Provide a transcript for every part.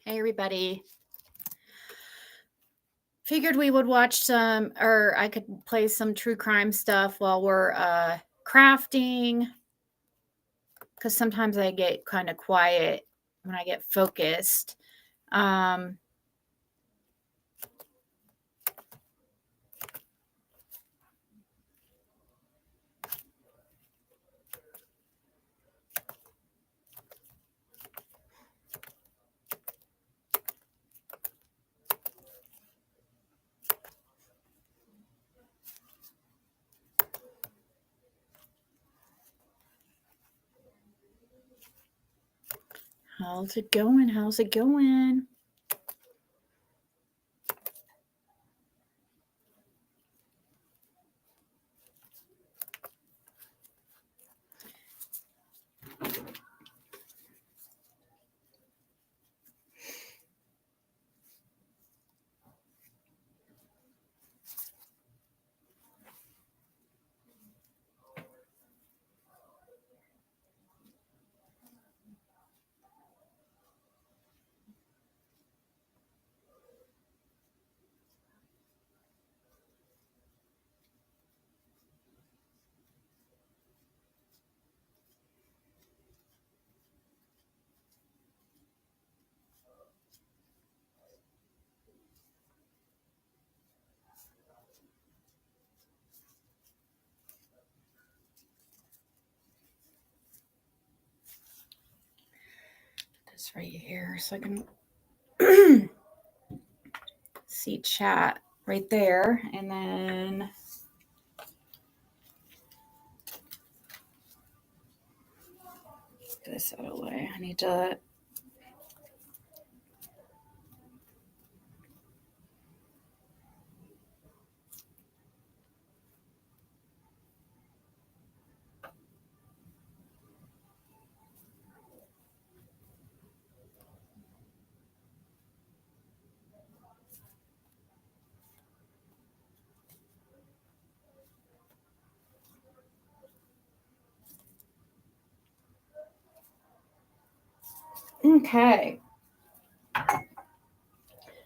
Hey, everybody. Figured we would watch some, or I could play some true crime stuff while we're crafting. Because sometimes I get kind of quiet when I get focused. How's it going? How's it going? This right here, so I can see chat right there, and then get this out of the way. I need to. Okay.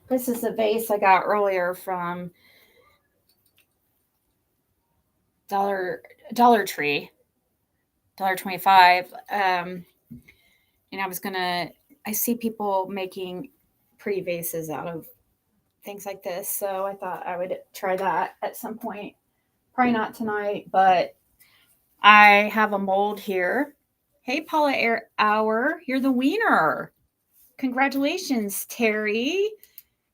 This is a vase I got earlier from Dollar Tree, $1.25. And I see people making pretty vases out of things like this, so I thought I would try that at some point. Probably not tonight, but I have a mold here. Hey, Paula Hour, you're the wiener. Congratulations, Terry.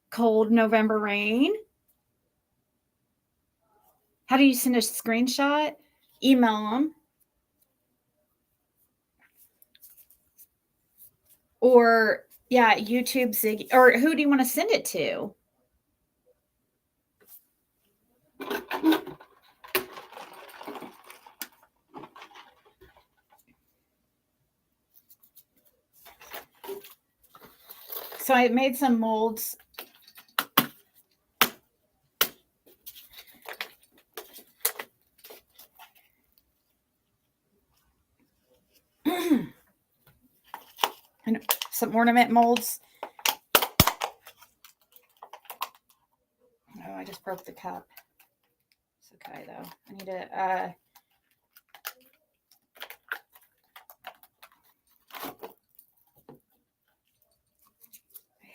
Cold November rain. How do you send a screenshot? Email them. Or, yeah, YouTube, Ziggy. Or who do you want to send it to? So I made some molds. And some ornament molds. Oh, I just broke the cup. It's okay though. I need to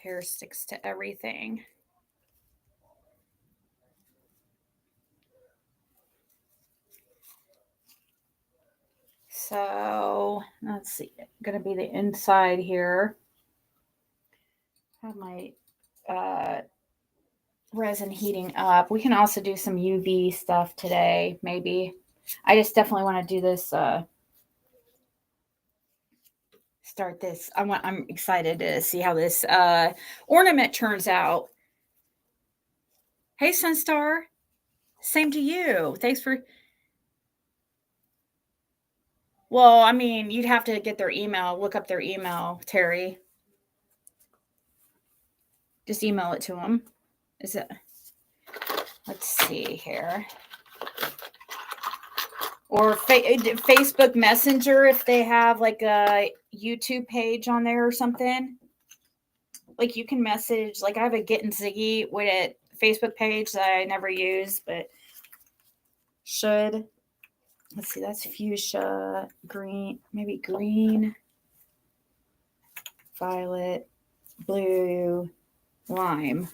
hair sticks to everything. So let's see, gonna be the inside here. Have my resin heating up. We can also do some UV stuff today, maybe. I just definitely want to do this. Start this. I'm excited to see how this ornament turns out. Hey, Sunstar. Same to you. Thanks for. Well, I mean, you'd have to get their email, look up their email, Terry. Just email it to them. Is it? Let's see here. Or Facebook Messenger if they have like a YouTube page on there or something. like you can message, like I have a Getting Ziggy with a Facebook page that I never use, but should. Let's see, that's fuchsia, green, maybe green, violet, blue, lime.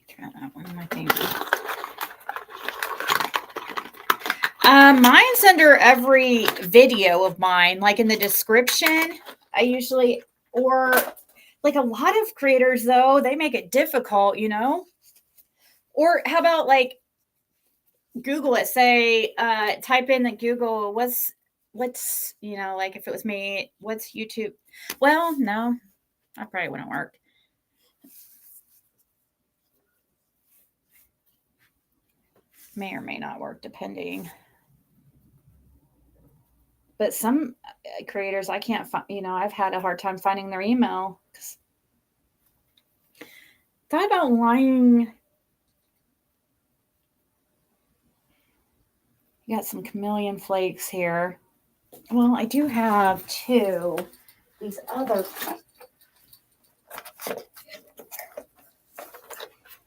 Try that one, I think. Mine's under every video of mine, like in the description. I usually, or like a lot of creators though, they make it difficult, you know? Or how about like Google it, say, type in the Google, what's, you know, like if it was me, what's YouTube? Well, no, that probably wouldn't work. May or may not work depending. But some creators, I can't find, you know, I've had a hard time finding their email. Thought about lying. You got some chameleon flakes here. Well, I do have two. These other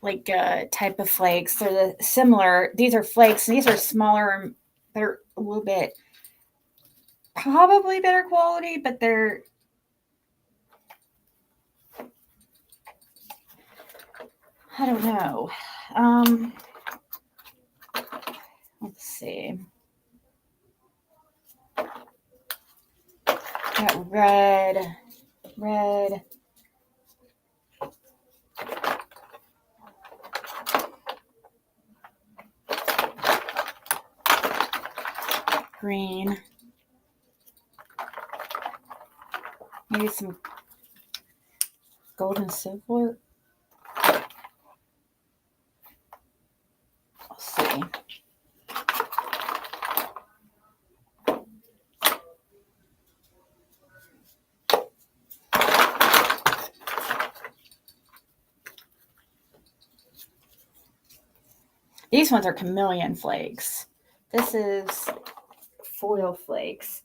like type of flakes. They're similar. These are flakes, and these are smaller and they're a little bit probably better quality, but they're I don't know. Let's see. Got red, green, maybe some gold and silver. Let's see. These ones are chameleon flakes. This is foil flakes.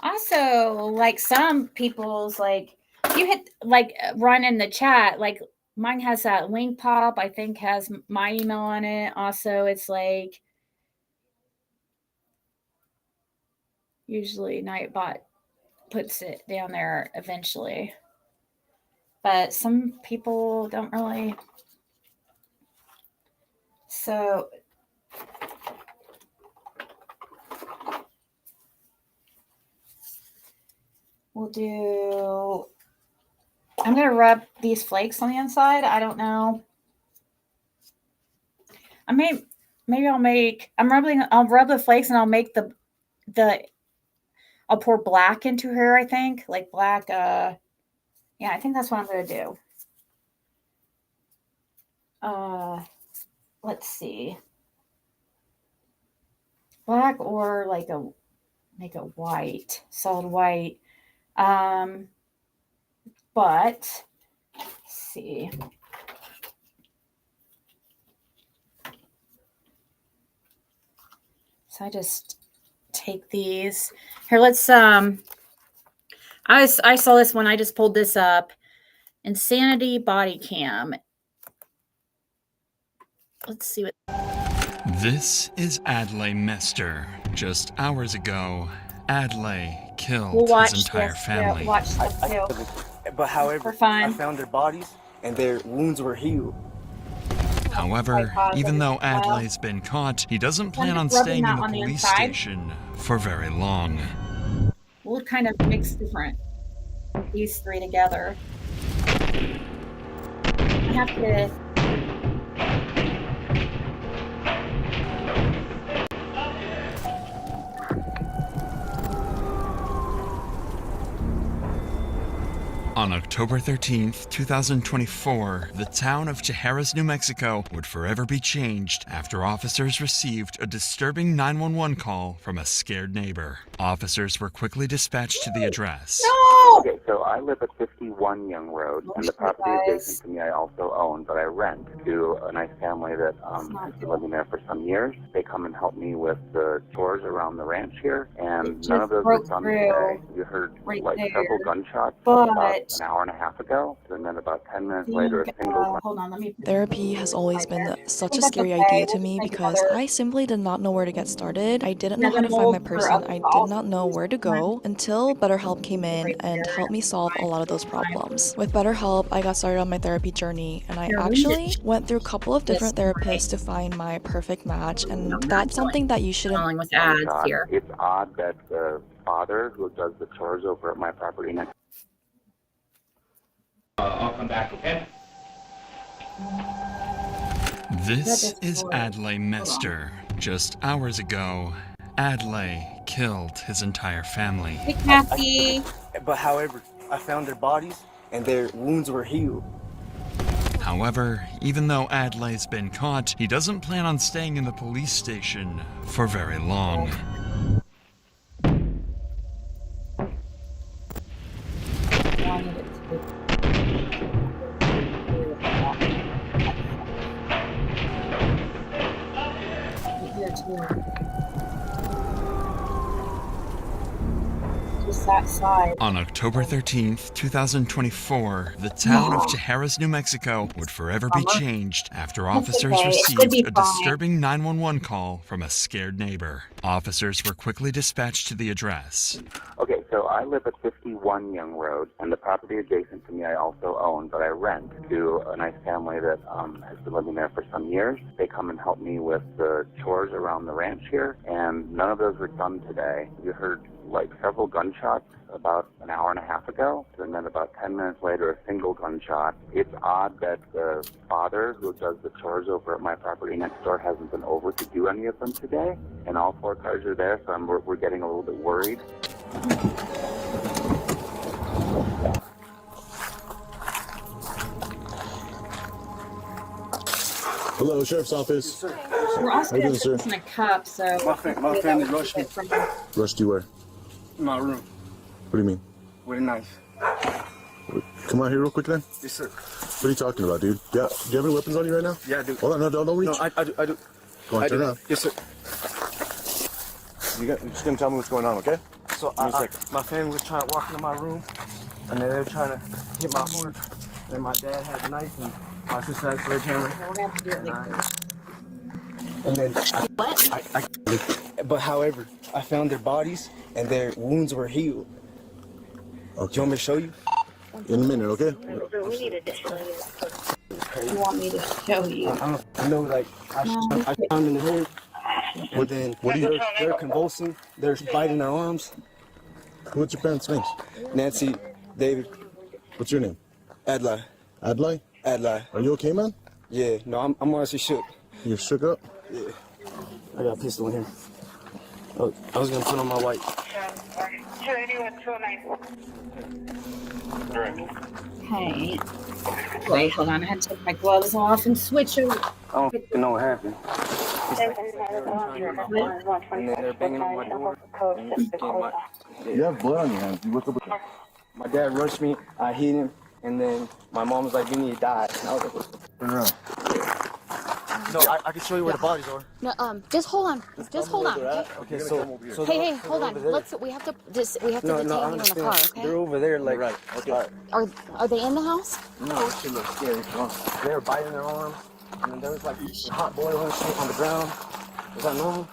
Also, like some people's, like you hit like run in the chat, like mine has that link pop, I think has my email on it. Also, it's like usually Nightbot puts it down there eventually. But some people don't really. So we'll do, I'm going to rub these flakes on the inside. I don't know. Maybe I'll rub the flakes and I'll make I'll pour black into her, I think. Like black, yeah, I think that's what I'm going to do. Let's see. Black or like make a white, solid white. But let's see. So I just take these. Here, let's I saw this one. I just pulled this up. Insanity Body Cam. Let's see what. This is Adlai Mester. Just hours ago, Adlai killed his entire family. Yeah, watch but however, I found their bodies and their wounds were healed. However, even though Adlai's been caught, he doesn't plan on staying in the police station for very long. We'll kind of mix different these three together. I have to. On October 13th, 2024, the town of Tijeras, New Mexico would forever be changed after officers received a disturbing 911 call from a scared neighbor. Officers were quickly dispatched to the address. No! Okay, so I live at 51 Young Road, and the property adjacent to me I also own, but I rent to a nice family that has been living there for some years. They come and help me with the chores around the ranch here, and none of those were done today. You heard several gunshots about an hour and a half ago, and then about 10 minutes later, a single hold on, Therapy has always been such a scary idea to me because I simply did not know where to get started. I didn't know how to find my person. I did not know where to go until BetterHelp came in and helped me solve a lot of those problems. With BetterHelp, I got started on my therapy journey, and I actually went through a couple of different therapists to find my perfect match, and that's something that you shouldn't. with ads here. It's odd that the father who does the chores over at my property next. I'll come back, okay? This is Adlai Mester. Just hours ago, Adlai killed his entire family. Hey, Kathy. But however, I found their bodies and their wounds were healed. However, even though Adlai's been caught, he doesn't plan on staying in the police station for very long. That side. On October 13th, 2024, the town of Tijeras, New Mexico would forever be changed after officers received a disturbing 911 call from a scared neighbor. Officers were quickly dispatched to the address. Okay, so I live at 51 Young Road, and the property adjacent to me I also own, but I rent to a nice family that has been living there for some years. They come and help me with the chores around the ranch here, and none of those were done today. You heard several gunshots about an hour and a half ago, and then about 10 minutes later, a single gunshot. It's odd that the father who does the chores over at my property next door hasn't been over to do any of them today, and all 4 cars are there, so we're getting a little bit worried. Hello, Sheriff's Office. We're also going to put in a cup, so... My family rushed me. Rushed you where? My room. What do you mean? With a knife. Come out here real quick then. Yes, sir. What are you talking about, dude? Yeah, do you have any weapons on you right now? Yeah, I do. Hold on, no, don't reach. No, I do. Go on, turn around. Yes, sir. You're just gonna tell me what's going on, okay? So my family was trying to walk into my room, and then they were trying to hit my horn. And my dad had a knife, and my sister had a sledgehammer. And then but however, I found their bodies, and their wounds were healed. Okay. Do you want me to show you? In a minute, okay? You want me to show you? I know, I found in the head, and then they're convulsing, they're biting their arms. What's your parents' names? Nancy, David. What's your name? Adlai. Adlai? Adlai. Are you okay, man? Yeah, no, I'm honestly shook. You're shook up? Yeah. I got a pistol in here. Oh, I was gonna put on my white. 281-209. Hey. Wait, hold on. I had to take my gloves off and switch over. I don't even know what happened. And they're banging on my door. You have blood on your hands. What's up with that? My dad rushed me, I hit him, and then my mom was like, you need to die. And I was like, Turn around. no, I can show you where the bodies are. No, just hold on. Just hold on. Okay? Okay, so Hey, hold on. We have to detain you in the car, okay? They're over there, like, Right, okay. Are they in the house? no, it looks scary. They were biting their arms, and then there was like hot boiling shit on the ground. Is that normal?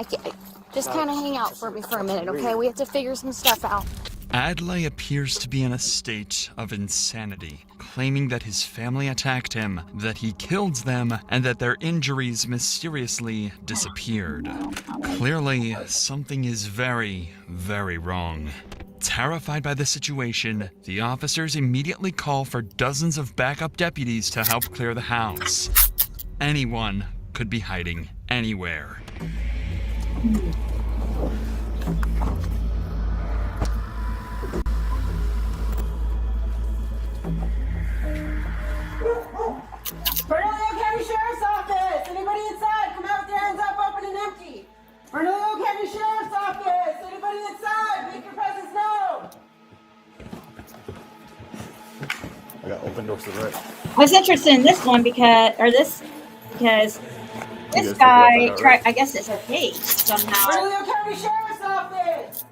I can't. Just kind of hang out for me for a minute, okay? We have to figure some stuff out. Adlai appears to be in a state of insanity, claiming that his family attacked him, that he killed them, and that their injuries mysteriously disappeared. Clearly, something is very, very wrong. Terrified by the situation, the officers immediately call for dozens of backup deputies to help clear the house. Anyone could be hiding anywhere. open doors to the right. I was interested in this one because this guy tried. I guess it's a case somehow. Bernalillo County Sheriff's Office!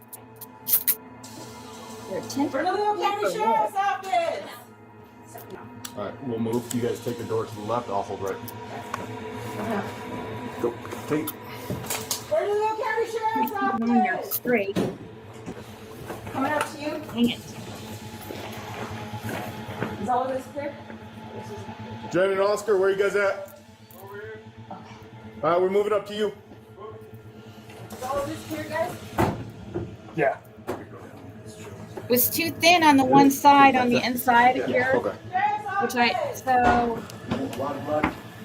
Bernalillo County Sheriff's Office! Alright, we'll move. You guys take the door to the left, I'll hold right. Go. Take. Bernalillo County Sheriff's When you're Office! straight, Coming up to you. dang it. Is all of this clear? Jen and Oscar, where are you guys at? Over here. Alright, we're moving up to you. Is all of this clear, guys? Yeah. It was too thin on the one side on the inside here, Okay. Sheriff's which I Office! so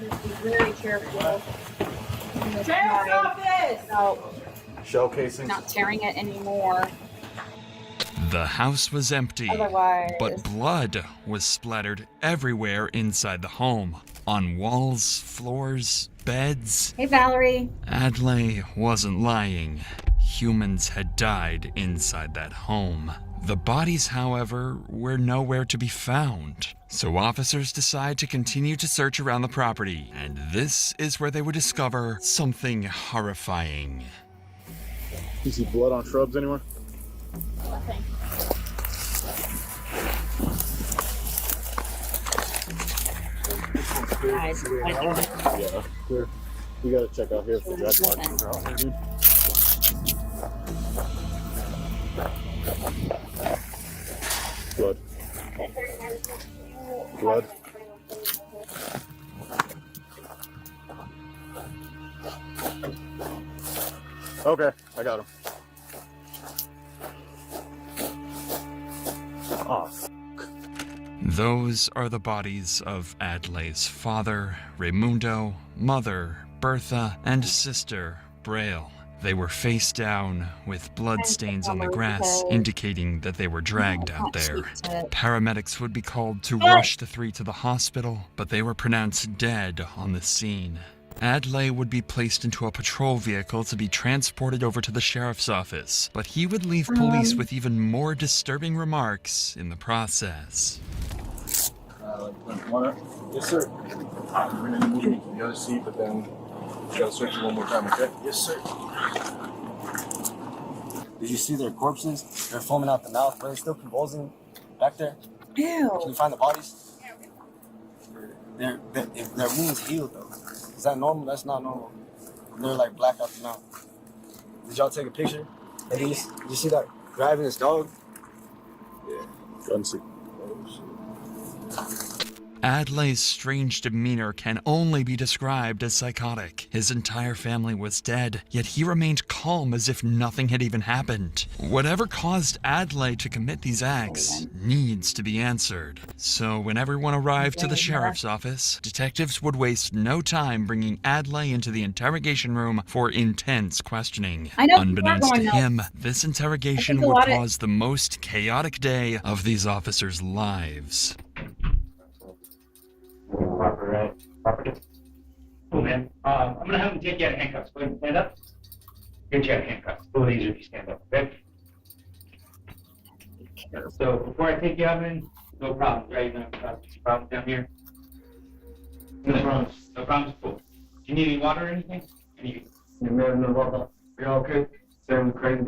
just be very careful. on this Sheriff's side Office! about Shell casings. not tearing it anymore. The house was empty, Otherwise, but blood was splattered everywhere inside the home. On walls, floors, beds. hey Valerie, Adlai wasn't lying. Humans had died inside that home. The bodies, however, were nowhere to be found. So officers decide to continue to search around the property, and this is where they would discover something horrifying. You see blood on shrubs anywhere? nothing. Guys, Yeah, clear. We gotta check out here for drag marks. Blood. Blood. Okay, I got him. Oh, Those are the bodies of Adlai's father, Raimundo, mother, Bertha, and sister, Braille. They were face down, with blood stains on the grass, indicating that they were dragged out there. Paramedics would be called to rush the three to the hospital, but they were pronounced dead on the scene. Adlai would be placed into a patrol vehicle to be transported over to the sheriff's office, but he would leave police with even more disturbing remarks in the process. yes, sir. We're gonna move you to the other seat, but then you gotta search it one more time, okay? Yes, sir. Did you see their corpses? They're foaming out the mouth, but they're still convulsing back there. Ew. Can you find the bodies? If their wounds healed though. Is that normal? That's not normal. They're like black out the mouth. Did y'all take a picture? Did you see that driving this dog? Yeah. Go and see. Adlai's strange demeanor can only be described as psychotic. His entire family was dead, yet he remained calm as if nothing had even happened. Whatever caused Adlai to commit these acts needs to be answered. So when everyone arrived to the sheriff's office, detectives would waste no time bringing Adlai into the interrogation room for intense questioning. I know Unbeknownst to people are going him, this interrogation I think a would lot of- cause the most chaotic day of these officers' lives. Right. Cool, man. I'm gonna have him take you out of handcuffs. Go ahead and stand up. Get you out of handcuffs. A little easier if you stand up, okay? So before I take you out, man, no problems, right? No problems down here. No problems. No problems. Cool. Do you need any water or anything? You're all okay? Sounds crazy.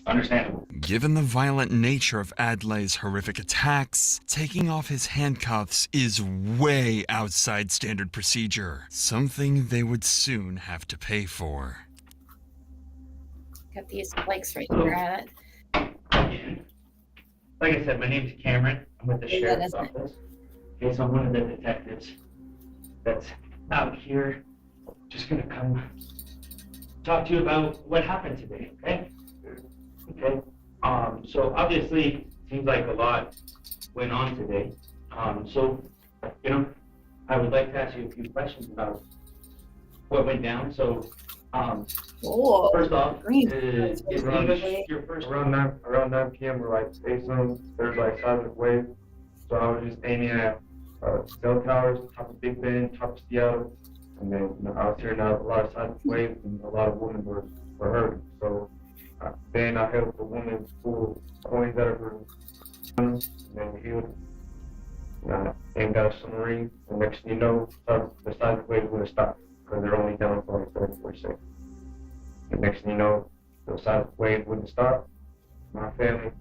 Understandable. Given the violent nature of Adlai's horrific attacks, taking off his handcuffs is way outside standard procedure, something they would soon have to pay for. Got these flakes right here at it. Like I said, my name's Cameron. I'm with the Yeah, sheriff's that's it. office. Okay, so I'm one of the detectives that's out here. Just gonna come talk to you about what happened today, okay? Okay. So obviously, seems like a lot went on today. So, you know, I would like to ask you a few questions about what went down. So, Oh, first off, green. is English your first? Around 9 p.m. we're like facing, there's like seismic wave. So I was just aiming at cell towers, top of Big Bend, top of Seattle. And then I was hearing a lot of seismic waves and a lot of women were hurt. So then I helped the woman pull coins out of her and then we healed. Ain't got a submarine. The next thing you know, the seismic waves would have stopped because they're only down for like 34 seconds. The next thing you know, the seismic wave wouldn't stop. My family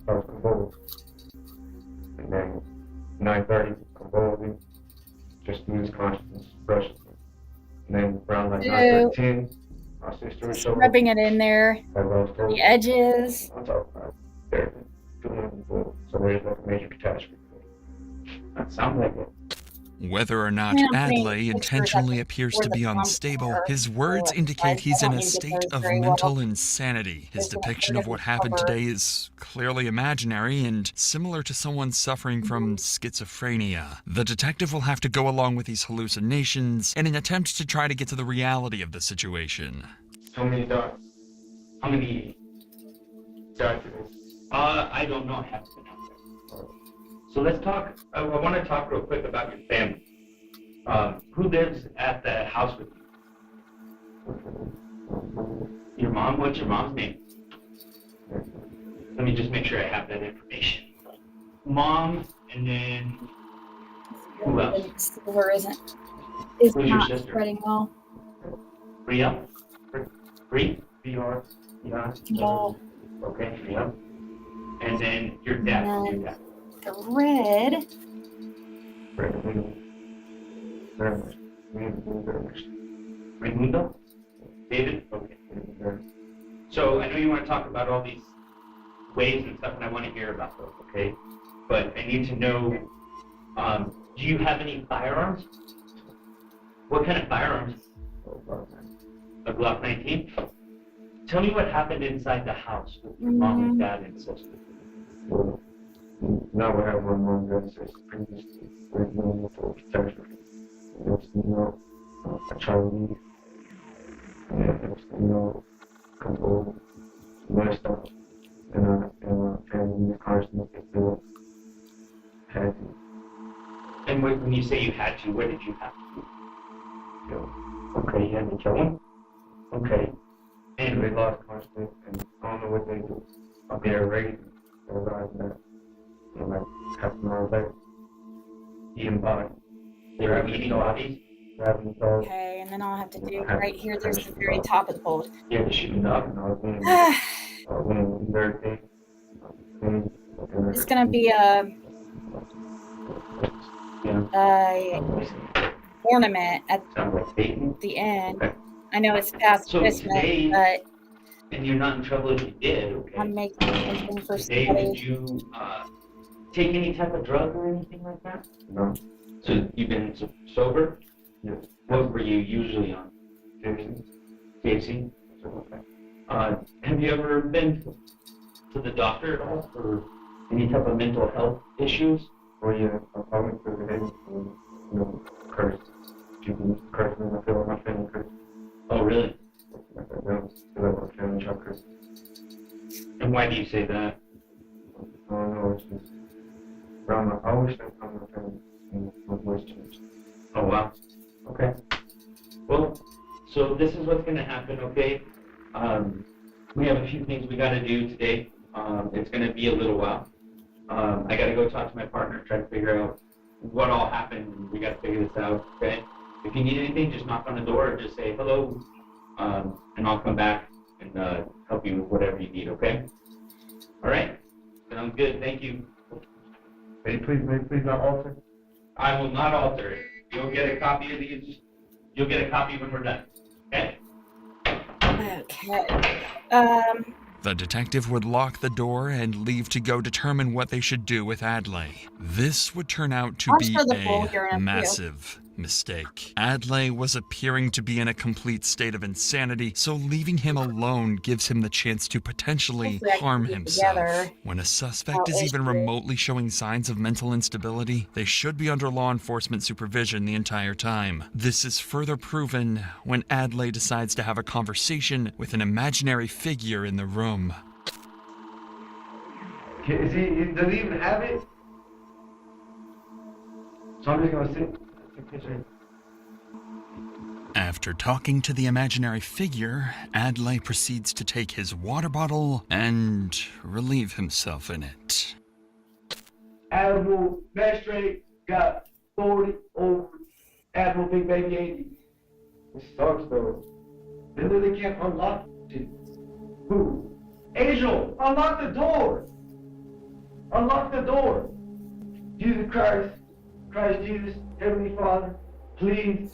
starts convulsing. And then 9:30, convulsing, just lose consciousness, brushes. And then around like 9:13, my sister was showing rubbing it in there, the edges. on top of there, so there's like a major catastrophe. That sounds like it. Whether or not Adlai intentionally appears to be unstable, his words indicate he's in a state of mental insanity. His depiction of what happened today is clearly imaginary and similar to someone suffering from schizophrenia. The detective will have to go along with these hallucinations in an attempt to try to get to the reality of the situation. How many dots? How many documents? I don't know. I haven't been out there. So let's talk. I want to talk real quick about your family. Who lives at the house with you? Your mom? What's your mom's name? Let me just make sure I have that information. Mom, and then who else? Silver is Who's your not sister? spreading well. Ria? Bree? VR, yeah. No. Okay, Ria. And then your dad. And Your dad. the red. Raimundo? David? Okay. So I know you want to talk about all these ways and stuff, and I want to hear about those, okay? But I need to know, do you have any firearms? What kind of firearms? A Glock 19? Tell me what happened inside the house with your mom and dad and sister. Now we have one more gun system previously with no protection. Next thing you know, I try to leave. And next thing you know, control, messed up. And my family in the cars make it feel happy. And when you say you had to, what did you have to do? Okay, you had to kill him? Okay. And they lost consciousness and I don't know what they do. They're ready to arrive at. And like half an hour later, eating body. They were eating bodies? Grabbing the dog. Okay, and then all I have to do right here, there's the very top of the bolt. You had to shoot him up? And I was winning their thing. It's gonna be a ornament at Sounds like Satan. the end. Okay. I know it's past So Christmas, today- but And you're not in trouble if you did, okay? I'm making something for Today, somebody. did you take any type of drug or anything like that? No. So you've been sober? Yes. What were you usually on? THC? Have you ever been to the doctor at all for any type of mental health issues? Well, yeah, I went through the head and, cursed. People cursed me, I feel like my family cursed. Oh, really? I feel like my family shot cursed. And why do you say that? I don't know, it's just, I always think I'm my family and my voice changed. Oh, wow. Okay. Well, so this is what's going to happen, okay? We have a few things we got to do today. It's going to be a little while. I got to go talk to my partner, try to figure out what all happened. We got to figure this out, okay? If you need anything, just knock on the door or just say hello, and I'll come back and help you with whatever you need, okay? All right? Sounds good. Thank you. May you please not alter? I will not alter it. You'll get a copy of these. You'll get a copy when we're done, okay? Okay. The detective would lock the door and leave to go determine what they should do with Adlai. This would turn out to be a massive mistake. Adlai was appearing to be in a complete state of insanity, so leaving him alone gives him the chance to potentially harm himself. When a suspect is even remotely showing signs of mental instability, they should be under law enforcement supervision the entire time. This is further proven when Adlai decides to have a conversation with an imaginary figure in the room. Does he even have it? So I'm just gonna sit. After talking to the imaginary figure, Adlai proceeds to take his water bottle and relieve himself in it. Admiral Magistrate got authority over Admiral Big Baby 80. It sucks though. They literally can't unlock it. Who? Angel, unlock the door! Unlock the door! Jesus Christ, Jesus, Heavenly Father, please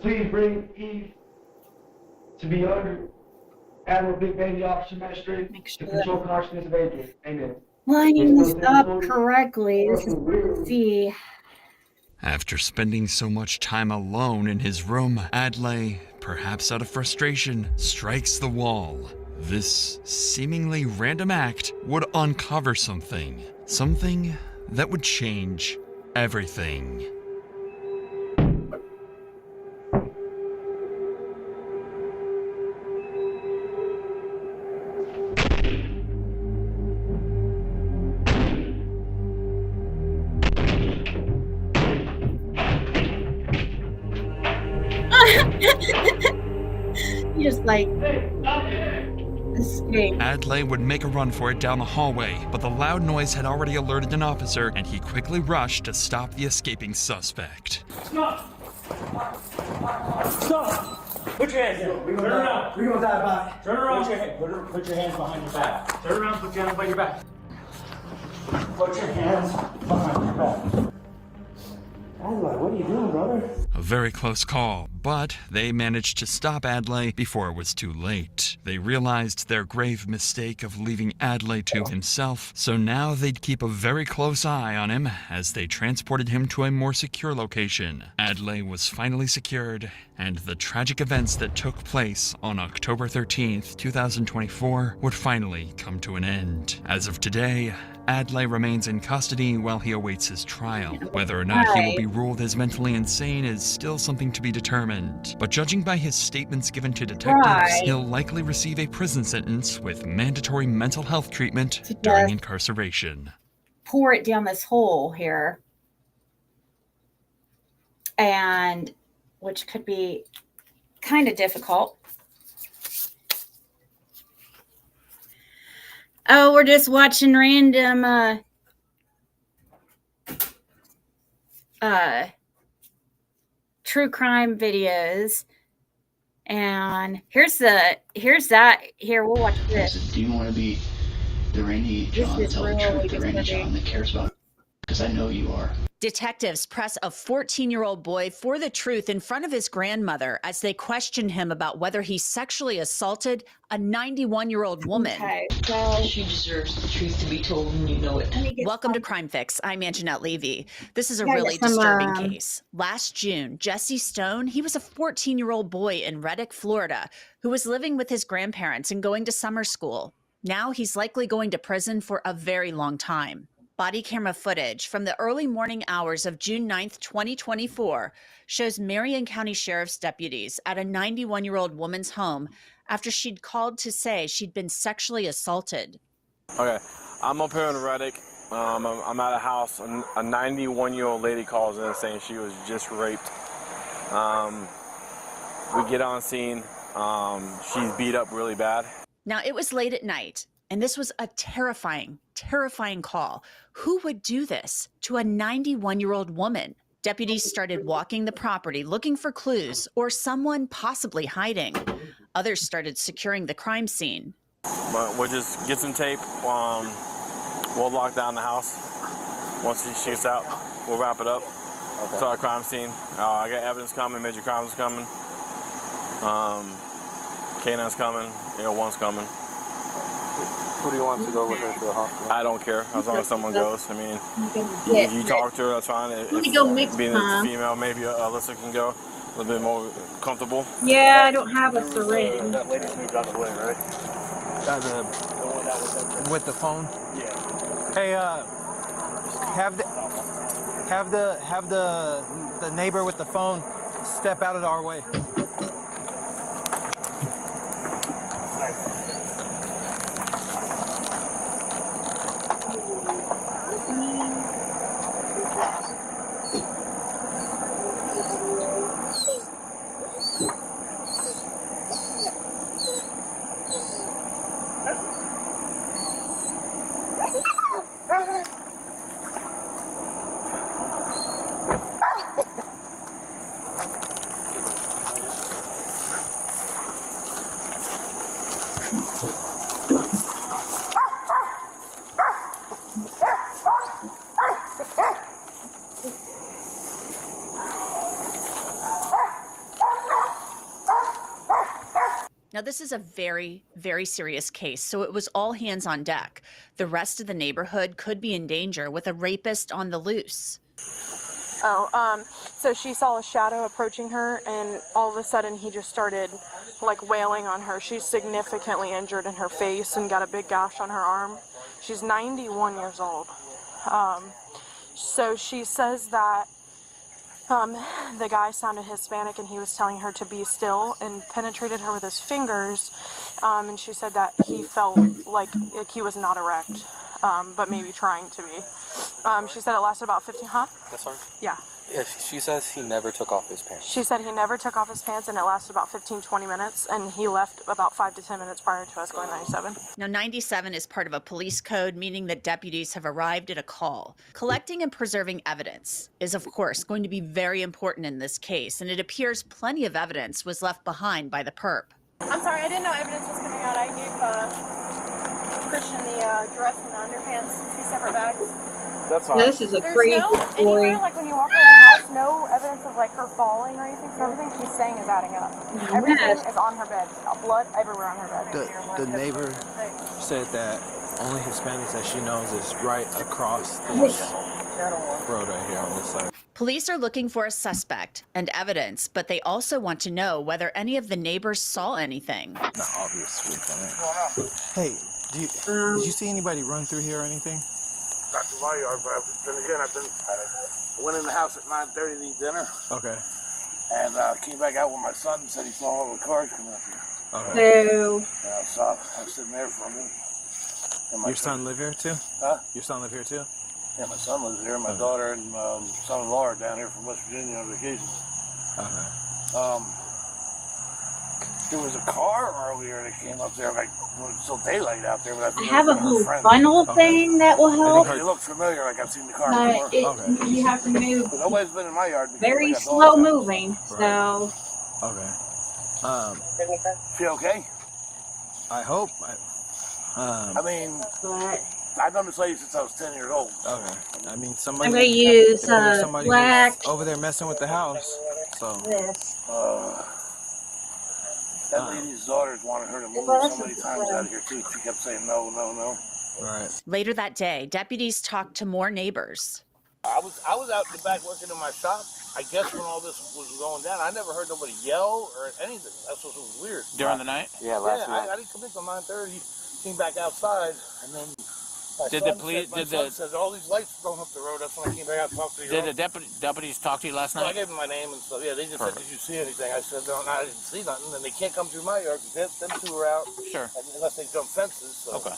bring Eve to be under Admiral Big Baby Officer Magistrate to control consciousness of Adrian. Amen. Lining this up correctly. This is C. After spending so much time alone in his room, Adlai, perhaps out of frustration, strikes the wall. This seemingly random act would uncover something that would change everything. You just like escape. Adlai would make a run for it down the hallway, but the loud noise had already alerted an officer, and he quickly rushed to stop the escaping suspect. Stop! Stop! Put your hands down. Turn around. We're gonna die back. Turn around. Put your hands behind your back. Turn around. Put your hands behind your back. Put your hands behind your back. Adlai, what are you doing, brother? A very close call, but they managed to stop Adlai before it was too late. They realized their grave mistake of leaving Adlai to himself, so now they'd keep a very close eye on him as they transported him to a more secure location. Adlai was finally secured, and the tragic events that took place on October 13th, 2024 would finally come to an end. As of today, Adlai remains in custody while he awaits his trial. Whether or not he will be ruled as mentally insane is still something to be determined. But judging by his statements given to detectives, he'll likely receive a prison sentence with mandatory mental health treatment during incarceration. Pour it down this hole here. And which could be kind of difficult. Oh, we're just watching random true crime videos. And here we'll watch this. Do you want to be the Rainy John, tell the truth, the Rainy John that cares about it? Because I know you are. Detectives press a 14-year-old boy for the truth in front of his grandmother as they question him about whether he sexually assaulted a 91-year-old woman. Okay, so she deserves the truth to be told, and you know it. Welcome to Crime Fix. I'm Anjanette Levy. This is a really disturbing case. Last June, Jesse Stone, he was a 14-year-old boy in Reddick, Florida, who was living with his grandparents and going to summer school. Now he's likely going to prison for a very long time. Body camera footage from the early morning hours of June 9th, 2024 shows Marion County Sheriff's deputies at a 91-year-old woman's home after she'd called to say she'd been sexually assaulted. Okay, I'm up here in Reddick. I'm at a house. A 91-year-old lady calls in saying she was just raped. We get on scene. She's beat up really bad. Now, it was late at night, and this was a terrifying call. Who would do this to a 91-year-old woman? Deputies started walking the property looking for clues or someone possibly hiding. Others started securing the crime scene. But we'll just get some tape. We'll lock down the house. Once she gets out, we'll wrap it up. Okay. To our crime scene. I got evidence coming, major crimes coming. K9's coming, one's coming. Who do you want to go with her to the hospital? I don't care, as long as someone goes. I mean, if you talk to her, that's fine. If being a female, maybe Alyssa can go a little bit more comfortable. Yeah, I don't have a syringe. That lady moved out of the way, right? With the phone? Yeah. Hey, have the neighbor with the phone step out of our way. this is a very, very serious case, so it was all hands on deck. The rest of the neighborhood could be in danger with a rapist on the loose. So she saw a shadow approaching her, and all of a sudden he just started like wailing on her. She's significantly injured in her face and got a big gash on her arm. She's 91 years old. So she says that the guy sounded Hispanic and he was telling her to be still and penetrated her with his fingers. And she said that he felt like he was not erect, but maybe trying to be. She said it lasted about 15, That's fine. Yeah. Yeah, she says he never took off his pants. She said he never took off his pants, and it lasted about 15-20 minutes, and he left about 5 to 10 minutes prior to us going 97. Now, 97 is part of a police code, meaning that deputies have arrived at a call. Collecting and preserving evidence is, of course, going to be very important in this case, and it appears plenty of evidence was left behind by the perp. I'm sorry, I didn't know evidence was coming out. I gave Christian the dress and the underpants, 2 separate bags. That's fine. This is a crazy story. Anywhere, like when you walk around the house, no evidence of like her falling or anything. So everything she's saying is adding up. Everything is on her bed. Blood everywhere on her bed. The neighbor said that only Hispanics that she knows is right across this road right here on this side. Police are looking for a suspect and evidence, but they also want to know whether any of the neighbors saw anything. Not obviously. Hey, did you see anybody run through here or anything? Not to my yard, but then again, I went in the house at 9:30 to eat dinner. Okay. And came back out with my son and said he saw all the cars coming up here. Okay. So I was sitting there for a minute. And Your son live here too? Huh? Your son live here too? Yeah, my son lives here. My daughter and son-in-law are down here from West Virginia on vacation. Okay. There was a car earlier that came up there, like when it's still daylight out there. But I I think have it a was her little friend. funnel thing that will help. It looked familiar, like I've seen the car But before. you have to move But nobody's been in my yard. because very I got slow dogs out. moving. So Okay. Feel okay? I hope. I mean, I've known this lady since I was 10 years old. Okay. I mean, somebody. I'm gonna use somebody black. who's over there messing with the house. So. This. That lady's daughters wanted her to move so many times out of here too. She kept saying no, no, no. Right. Later that day, deputies talked to more neighbors. I was out in the back working in my shop. I guess when all this was going down, I never heard nobody yell or anything. That's what was weird. During the night? Yeah, last night. I didn't come in till 9:30. Came back outside, and then my son said all these lights going up the road. That's when I came back out to talk to you. Did the deputies talk to you last night? I gave them my name and stuff. Yeah, they just said, "Did you see anything?" I said, "No, I didn't see nothing." And they can't come through my yard because them two are out. Sure. Unless they jump fences. So. Okay.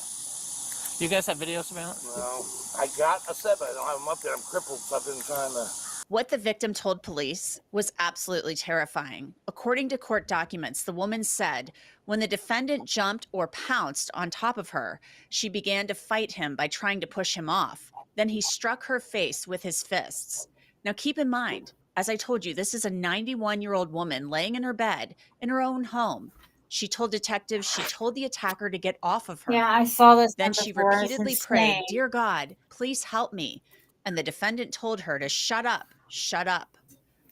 You guys have video surveillance? No, I got a set, but I don't have them up there. I'm crippled, so I've been trying to. What the victim told police was absolutely terrifying. According to court documents, the woman said when the defendant jumped or pounced on top of her, she began to fight him by trying to push him off. Then he struck her face with his fists. Now keep in mind, as I told you, this is a 91-year-old woman laying in her bed in her own home. She told detectives she told the attacker to get off of her. Yeah, I saw this. Then she before. It's repeatedly insane. prayed, "Dear God, please help me." And the defendant told her to shut up, shut up.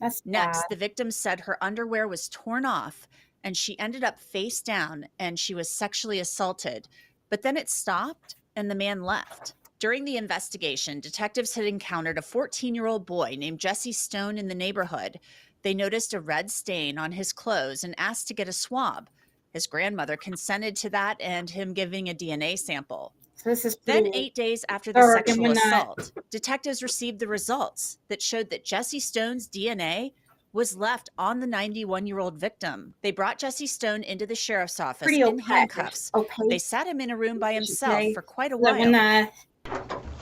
That's Next, bad. the victim said her underwear was torn off and she ended up face down and she was sexually assaulted. But then it stopped and the man left. During the investigation, detectives had encountered a 14-year-old boy named Jesse Stone in the neighborhood. They noticed a red stain on his clothes and asked to get a swab. His grandmother consented to that and him giving a DNA sample. So this is Then pretty 8 days after the dark, sexual and we're not- assault, detectives received the results that showed that Jesse Stone's DNA was left on the 91-year-old victim. They brought Jesse Stone into the sheriff's office Pretty in opaque. handcuffs. Opaque. They sat him in a room by himself Okay. for quite a So that when while.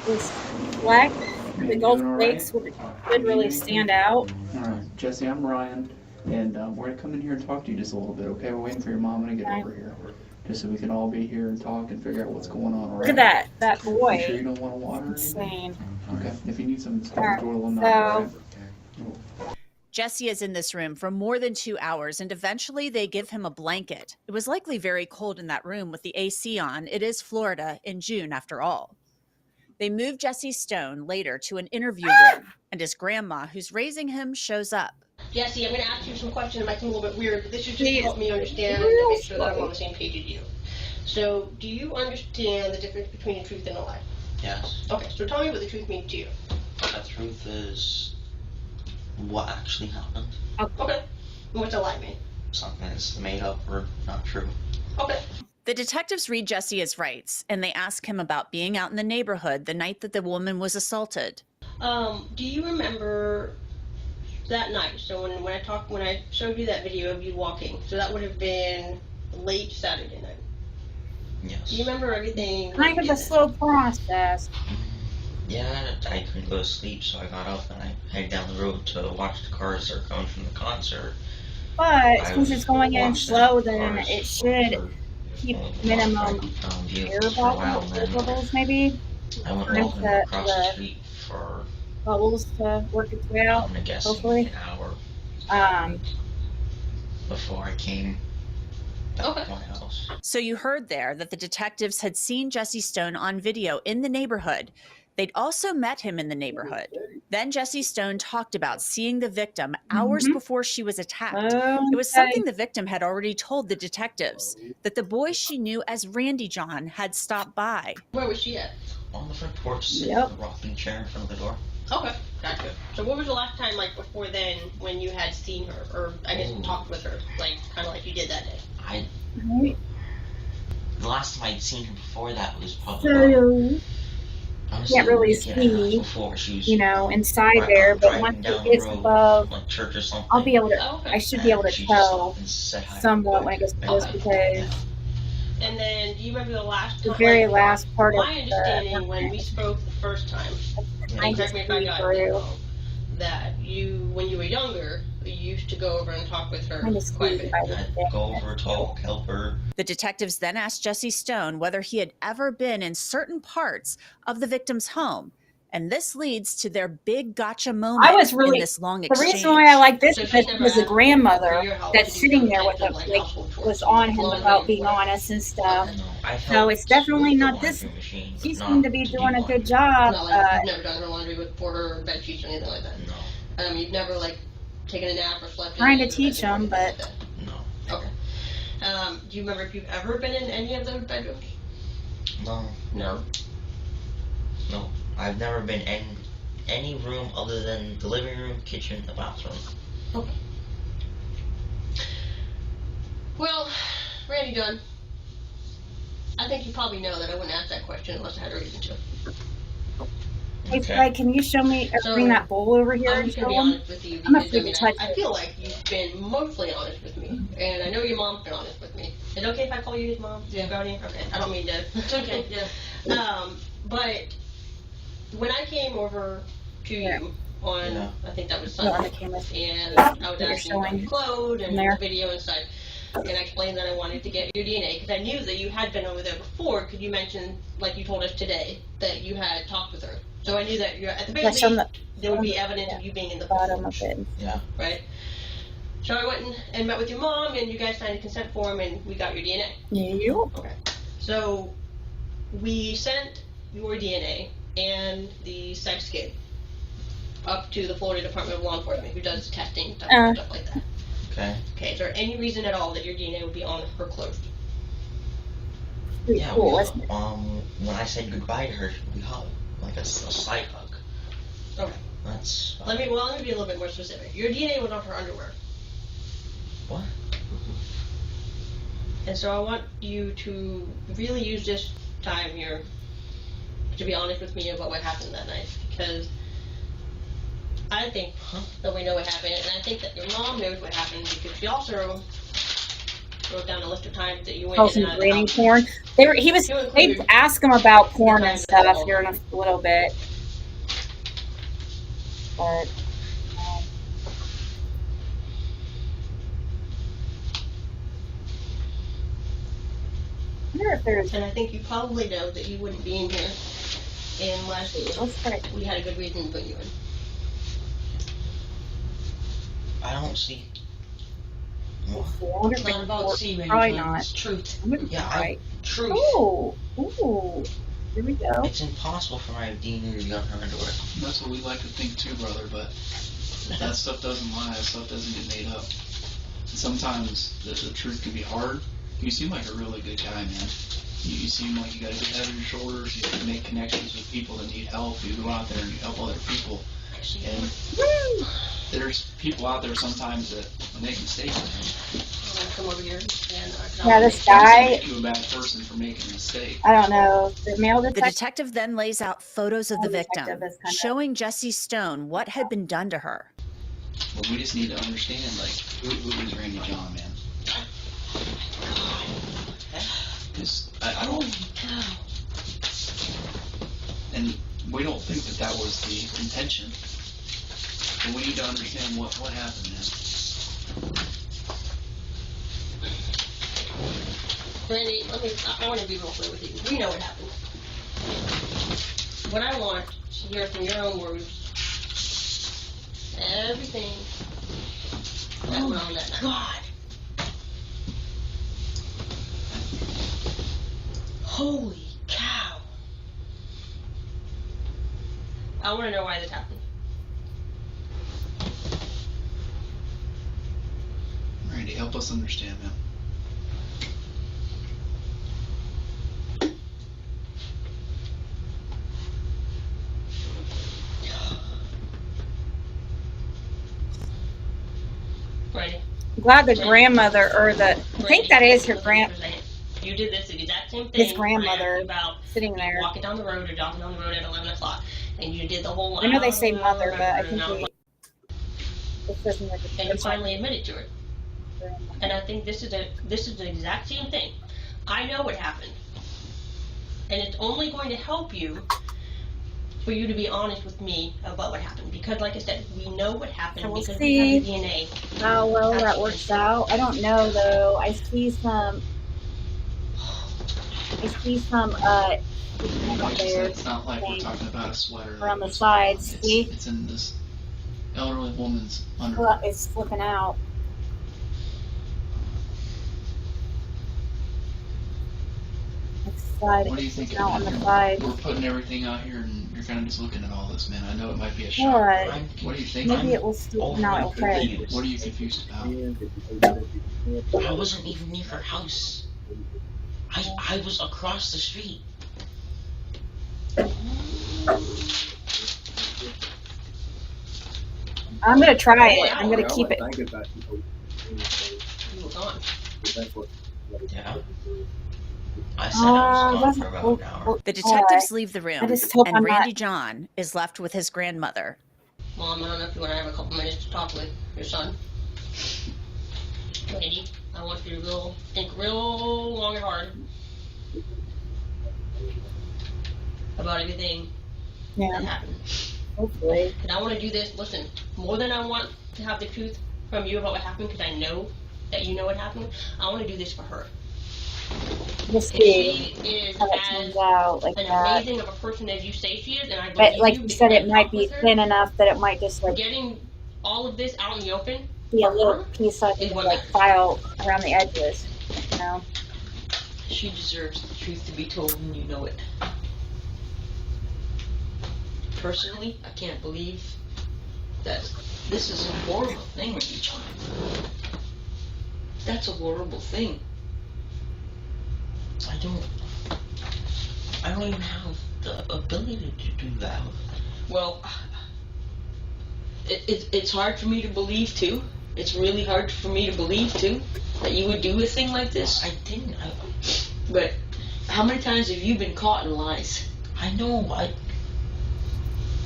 this black, the gold flakes would really stand out. All right, Jesse, I'm Ryan, and we're gonna come in here and talk to you just a little bit, okay? We're waiting for your mom to get Okay. over here, just so we can all be here and talk and figure out what's going on. All right? Look at that boy. You sure you don't want water? Insane. Okay, if you need some, just come All right, to the door, so- all right? Jesse is in this room for more than 2 hours, and eventually they give him a blanket. It was likely very cold in that room with the AC on. It is Florida in June, after all. They move Jesse Stone later to an interview room, and his grandma, who's raising him, shows up. Jesse, I'm going to ask you some questions. It might seem a little bit weird, but this is just to help me understand and make sure that I'm on the same page as you. So, do you understand the difference between a truth and a lie? Yes. Okay, so tell me what the truth means to you. The truth is what actually happened. Okay. And what's a lie mean? Something that's made up or not true. Okay. The detectives read Jesse his rights, and they ask him about being out in the neighborhood the night that the woman was assaulted. Do you remember that night? So when I showed you that video of you walking, so that would have been late Saturday night. Yes. Do you remember everything? Kind of a slow process. Yeah, I couldn't go to sleep, so I got up and I headed down the road to watch the cars that are coming from the concert. But since it's going in slow, then it should keep minimum air bubbles, maybe. I went Time walking to across the street for bubbles to work its way out. I'm gonna guess Hopefully. an hour before I came back to my house. So you heard there that the detectives had seen Jesse Stone on video in the neighborhood. They'd also met him in the neighborhood. Then Jesse Stone talked about seeing the victim hours before she was attacked. It was something the victim had already told the detectives, that the boy she knew as Randy John had stopped by. Where was she at? On the front porch, sitting in the rocking chair in front of the door. Okay, gotcha. So what was the last time, like, before then, when you had seen her, or I guess talked with her, like, kind of like you did that day? The last time I'd seen her before that was probably Can't really see, you know, inside there, but once it gets above, like church or something. I'll be able to, I should be able to tell somewhat when it gets close, because And then, do you remember the last time? the very last part of my understanding when we spoke the first time, I and correct just me if I got it through. wrong, that you, when you were younger, you used to go over and talk with her Kind of quite a bit. Go over, talk, help her. The detectives then asked Jesse Stone whether he had ever been in certain parts of the victim's home. And this leads to their big gotcha moment I was really, in this long the exchange. reason why I like this is because the grandmother that's sitting there with him, like, was on him about being honest and stuff. So it's definitely not this, she seemed to be doing a good job. Not like you've never done her laundry with Porter or bed sheets or anything like that. No. You've never like taken a nap or slept. Trying to teach them, but no. Okay. Do you remember if you've ever been in any of those bedrooms? No. No. No. I've never been in any room other than the living room, kitchen, the bathroom. Okay. Well, Randy John, I think you probably know that I wouldn't ask that question unless I had a reason to. Hey, Spike, can you show me, bring that bowl over here? I'm just going to be honest with you because I feel like you've been mostly honest with me. And I know your mom's been honest with me. Is it okay if I call you his mom? Yeah. Brownie? Okay. I don't mean to. It's okay, yeah. But when I came over to you on, I think that was Sunday, and I was asking about your clothes and the video and such, and I explained that I wanted to get your DNA because I knew that you had been over there before. Could you mention, like you told us today, that you had talked with her? So I knew that you're at the very least, there would be evidence of you being in the bottom of it. Yeah. Right? So I went and met with your mom, and you guys signed a consent form, and we got your DNA. Yeah. Okay. So we sent your DNA and the sex kit up to the Florida Department of Law Enforcement, who does testing, stuff like that. Okay. Okay, is there any reason at all that your DNA would be on her clothes? Yeah, cool, when I said goodbye to her, we hugged, like a slight hug. Okay. That's... Let me be a little bit more specific. Your DNA was on her underwear. What? And so I want you to really use this time here to be honest with me about what happened that night, because I think that we know what happened, and I think that your mom knows what happened because she also wrote down a list of times that you went in and out of the house. Porn. They'd ask him about porn and stuff here in a little bit. But I wonder if there's... And I think you probably know that you wouldn't be in here unless we had a good reason to put you in. I don't see. It's not about semen. Probably not. It's truth. Yeah, truth. Ooh. Here we go. It's impossible for my DNA to be on her underwear. That's what we like to think too, brother, but That stuff doesn't lie. That stuff doesn't get made up. And sometimes the truth can be hard. You seem like a really good guy, man. You seem like you got a good head on your shoulders. You make connections with people that need help. You go out there and you help other people. And there's people out there sometimes that make mistakes, man. Come over here. Yeah, this guy. Make you a bad person for making a mistake. I don't know. The male The detective. detective then lays out photos of the victim, showing Jessie Stone what had been done to her. Well, we just need to understand, like, who is Randy John, man? Because I don't. And we don't think that was the intention. But we need to understand what happened, man. Randy, I want to be real clear with you. We know what happened. What I want to hear from your own words, everything that went on that night. God. Holy cow. I want to know why this happened. Randy, help us understand, man. I'm glad the grandmother, or I think that is her You did this exact same thing. his grandmother about sitting there. Walking down the road or jogging down the road at 11 o'clock. And you did the whole I know they say mother, but I think it doesn't like and you finally admitted to it. And I think this is the exact same thing. I know what happened. And it's only going to help you for you to be honest with me about what happened. Because like I said, we know what happened we'll because see we have the DNA. how well that works out. I don't know though. I see some out there. It's not like we're talking about a sweater. Or on the sides. See? It's in this elderly woman's under. Well, it's flipping out. What do you think? Out on the side. We're putting everything out here, and you're kind of just looking at all this, man. I know it might be a shock. What do you think? Maybe it will still not okay. What are you confused about? I wasn't even near her house. I was across the street. I'm gonna try it. I'm gonna keep it. You were gone. Yeah. I said I was gone for about an hour. The detectives leave the room, hope and I'm Randy John is left with his grandmother. Mom, I don't know if you want to have a couple minutes to talk with your son. Randy, I want you to think real long and hard about everything that happened. Hopefully. And I want to do this, listen, more than I want to have the truth from you about what happened, because I know that you know what happened, I want to do this for her. We'll see how it turns out. Like an that. amazing of a person as you say she is, and I believe But like you said, it might be thin enough that it might just like getting all of this out in the open. Be a little piece I can like file around the edges. You know. She deserves the truth to be told, and you know it. Personally, I can't believe that this is a horrible thing with each other. That's a horrible thing. I don't even have the ability to do that. Well, it's hard for me to believe too. It's really hard for me to believe too that you would do a thing like this. I didn't. But how many times have you been caught in lies? I know. And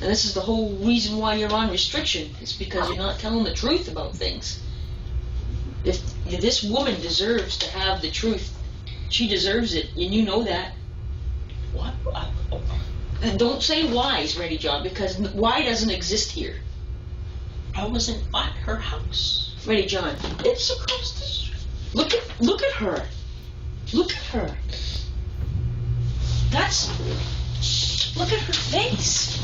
this is the whole reason why you're on restriction. It's because you're not telling the truth about things. If this woman deserves to have the truth, she deserves it, and you know that. What? And don't say why's, Ready John, because why doesn't exist here. I wasn't at her house. Ready John, it's across the street. Look at her. Look at her. Look at her face.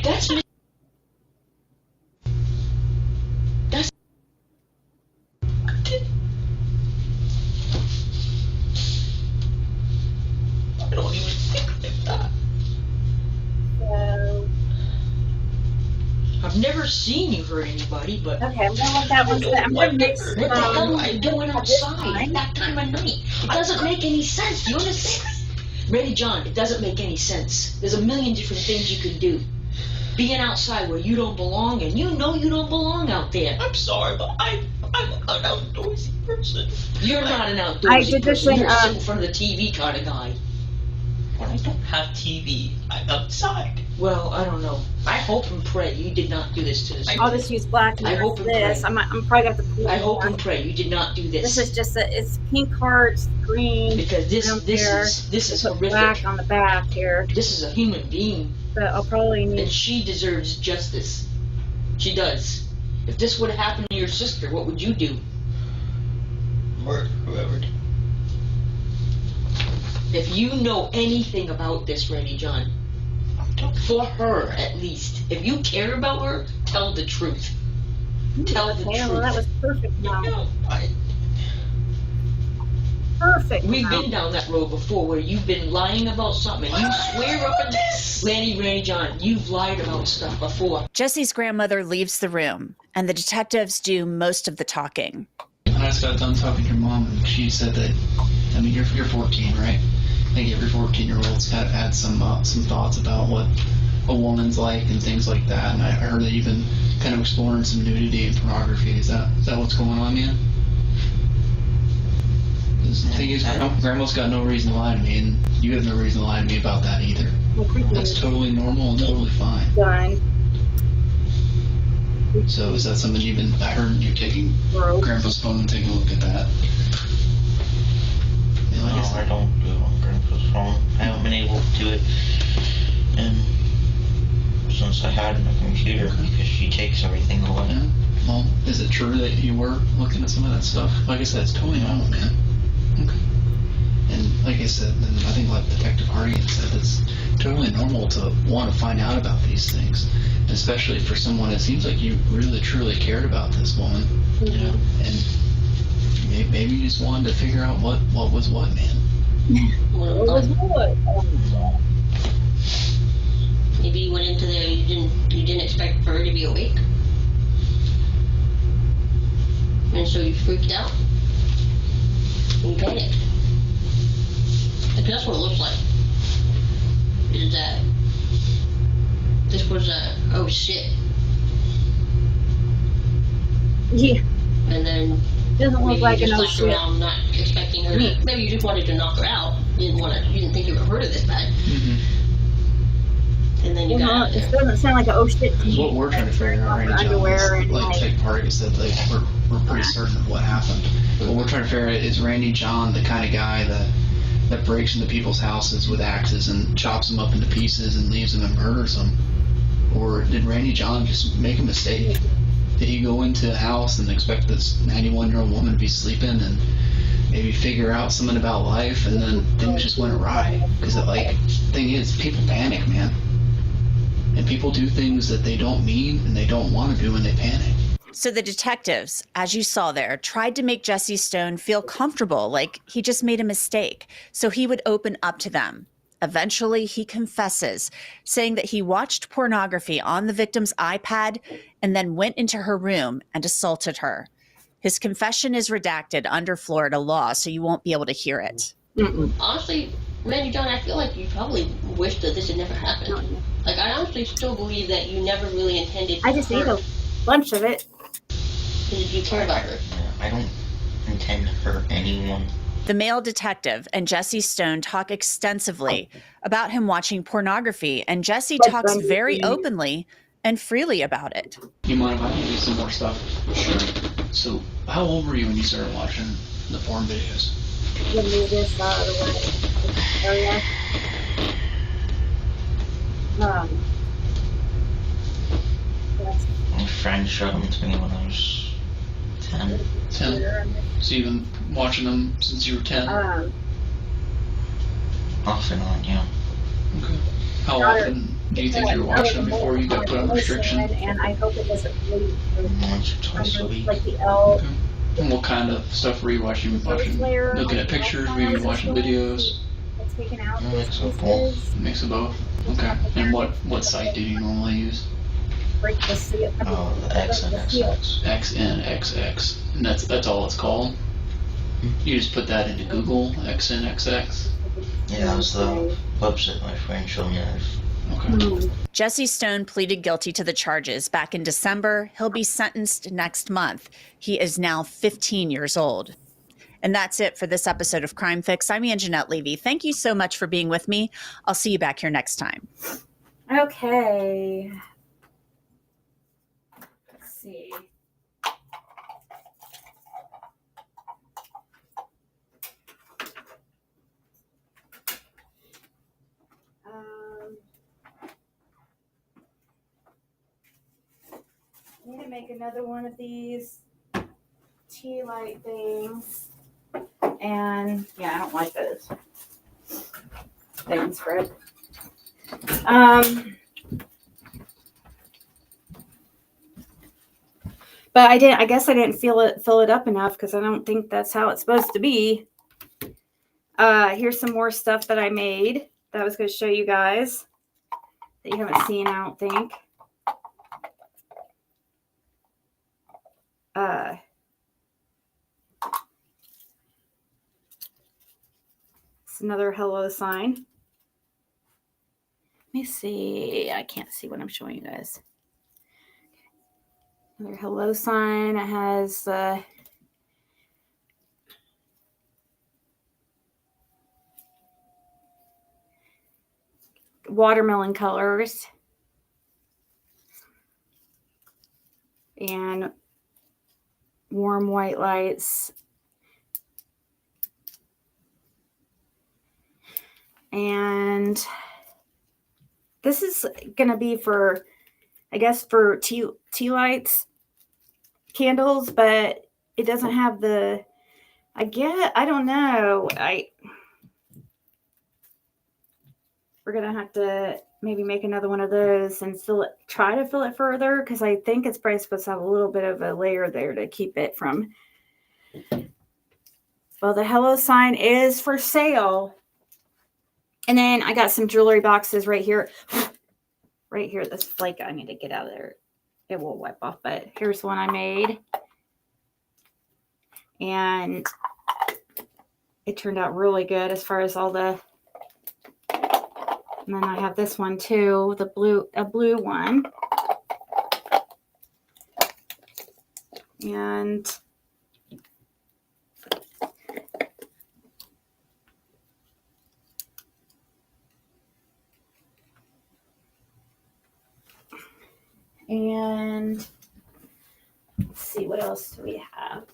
That's me. I don't even think like that. So I'm I've never seen you hurt anybody, but Okay, I'm gonna let that one sit. I'm gonna mix. what the hell am I doing outside at that time of night? It doesn't make any sense. Do you understand? Ready, John, it doesn't make any sense. There's a million different things you could do. Being outside where you don't belong, and you know you don't belong out there. I'm sorry, but I'm an outdoorsy person. You're not an I outdoorsy did this person. thing, You're sitting in front of the TV kind of guy. But I don't have TV. I'm outside. Well, I don't know. I hope and pray you did not do this to this. I'll just use black I and hope for and this. pray. I'm probably got the. I hope and pray you did not do this. This is just it's pink hearts, green. Because this is put horrific. black on the back here. This is a human being. But I'll probably need. And she deserves justice. She does. If this would have happened to your sister, what would you do? Murder whoever did. If you know anything about this, Randy John, for her at least, if you care about her, tell the truth. Tell the truth. Well, that was perfect now. Perfect. We've been down that road before where you've been lying about something. You swear up and Randy John, you've lied about stuff before. Jesse's grandmother leaves the room, and the detectives do most of the talking. I just got done talking to your mom, and she said that, I mean, you're 14, right? I think every 14-year-old's had some thoughts about what a woman's like and things like that. And I heard that you've been kind of exploring some nudity and pornography. Is that what's going on, man? The thing is, Grandma's got no reason to lie to me, and you have no reason to lie to me about that either. That's totally normal and totally fine. Done. So is that something I heard you're taking Grandpa's phone and taking a look at that? No, I don't do it on Grandpa's phone. I haven't been able to do it since I had a computer because she takes everything away. Yeah. Well, is it true that you were looking at some of that stuff? Like I said, it's totally normal, man. Okay. And like I said, and I think like Detective Hardy said, it's totally normal to want to find out about these things, especially for someone. It seems like you really truly cared about this woman. Yeah. And maybe you just wanted to figure out what was what, man. What was what? Maybe you went into there. You didn't expect her to be awake, and so you freaked out. You panicked. Because that's what it looks like. Is that this was oh shit. Yeah. And then doesn't look like you an just oh left shit. around not expecting her to, maybe you just wanted to knock her out. You didn't think you were hurt this bad. Mm-hmm. And then you got out there. It doesn't sound like an oh shit to me. What we're trying to figure out right now, underwear and like Detective Hardy said, like we're pretty certain of what happened. But what we're trying to figure out is Randy John the kind of guy that breaks into people's houses with axes and chops them up into pieces and leaves them and murders them? Or did Randy John just make a mistake? Did he go into a house and expect this 91-year-old woman to be sleeping and maybe figure out something about life, and then things just went awry? Because the thing is, people panic, man. And people do things that they don't mean and they don't want to do when they panic. So the detectives, as you saw there, tried to make Jesse Stone feel comfortable, like he just made a mistake, so he would open up to them. Eventually, he confesses, saying that he watched pornography on the victim's iPad and then went into her room and assaulted her. His confession is redacted under Florida law, so you won't be able to hear it. Honestly, Randy John, I feel like you probably wish that this had never happened. Like, I honestly still believe that you never really intended I just ate a bunch of it. Did you care about her? I don't intend to hurt anyone. The male detective and Jesse Stone talk extensively about him watching pornography, and Jesse talks very openly and freely about it. You mind if I give you some more stuff? Sure. So, how old were you when you started watching the porn videos? Let me move this out of the way. Area. My friend showed them to me when I was 10. 10? So you've been watching them since you were 10? Off and on, yeah. Okay. How often do you think you were watching them before you got put on restriction? And I hope it doesn't really once or twice a week. Like the L. Okay. And what kind of stuff were you watching? Looking at pictures? Were you watching videos? Taken out. Mix of both. Mix of both. Okay. And what site do you normally use? break the seal. Oh, the XNXX. XNXX. And that's all it's called? You just put that into Google, XNXX? Yeah, that was the website my friend showed me. Okay. Jesse Stone pleaded guilty to the charges back in December. He'll be sentenced next month. He is now 15 years old. And that's it for this episode of Crime Fix. I'm Anjanette Levy. Thank you so much for being with me. I'll see you back here next time. Okay. Let's see. I need to make another one of these tea light things. And yeah, I don't like those things for it. But I guess I didn't fill it up enough because I don't think that's how it's supposed to be. Here's some more stuff that I made that I was going to show you guys that you haven't seen, I don't think. It's another hello sign. Let me see. I can't see what I'm showing you guys. Another hello sign. It has watermelon colors and warm white lights. And this is going to be for, I guess, for tea lights, candles, but it doesn't have the, I don't know. We're going to have to maybe make another one of those and try to fill it further, because I think it's probably supposed to have a little bit of a layer there to keep it from. Well, the hello sign is for sale. And then I got some jewelry boxes right here. Right here, this flake I need to get out of there. It will wipe off, but here's one I made. And it turned out really good as far as all the... And then I have this one too, a blue one. And let's see, what else do we have?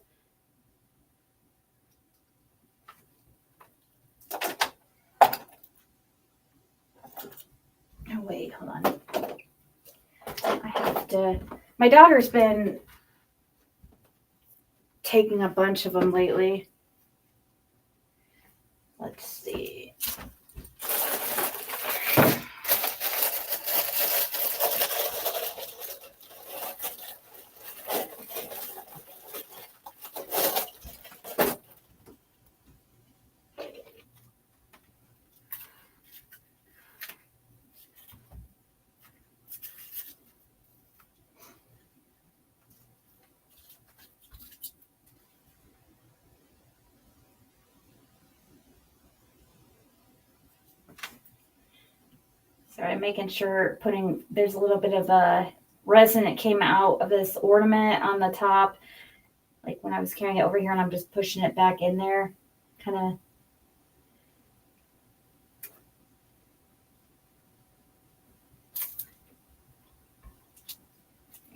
Oh, wait, hold on. I have to... My daughter's been taking a bunch of them lately. Let's see. Sorry, I'm making sure there's a little bit of a resin that came out of this ornament on the top. Like when I was carrying it over here, and I'm just pushing it back in there. Kind of.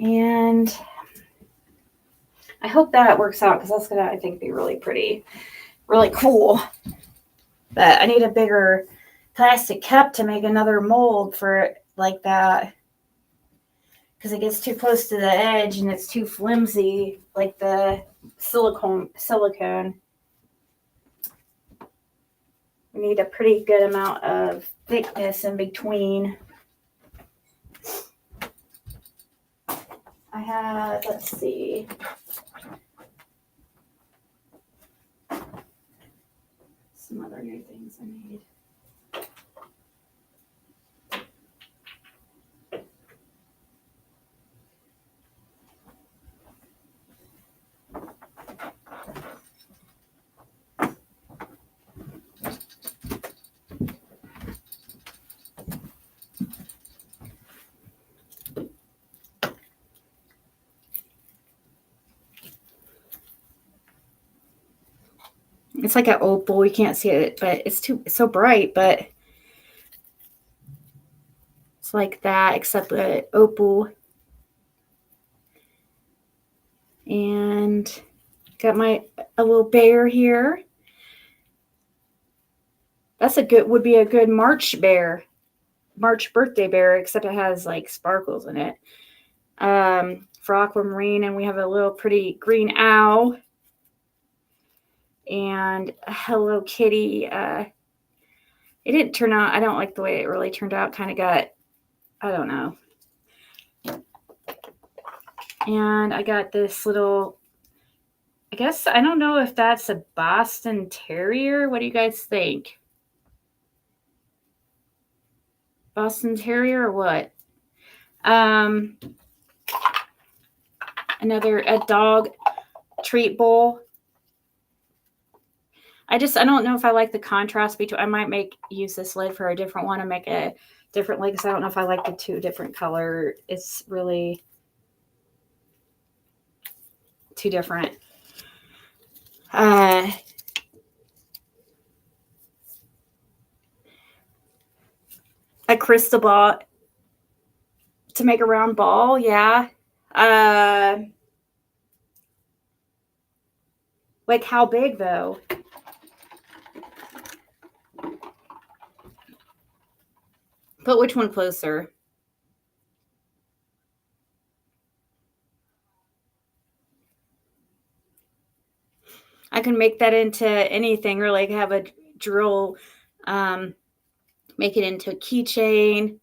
And I hope that works out, because that's going to, I think, be really pretty, really cool. But I need a bigger plastic cup to make another mold for it like that, because it gets too close to the edge and it's too flimsy, like the silicone. We need a pretty good amount of thickness in between. I have, let's see, some other new things I made. It's like an opal. You can't see it, but it's so bright, but it's like that, except the opal. And got a little bear here. That's would be a good March birthday bear, except it has like sparkles in it. For aquamarine, and we have a little pretty green owl and a Hello Kitty. It didn't turn out, I don't like the way it really turned out. Kind of got, I don't know. And I got this little, I guess, I don't know if that's a Boston Terrier. What do you guys think? Boston Terrier or what? A dog treat bowl. I don't know if I like the contrast between. I might use this lid for a different one and make a different lid, because I don't know if I like the two different color. It's really too different. A crystal ball to make a round ball. Yeah. Like how big though? Put which one closer? I can make that into anything, or like have a drill, make it into a keychain.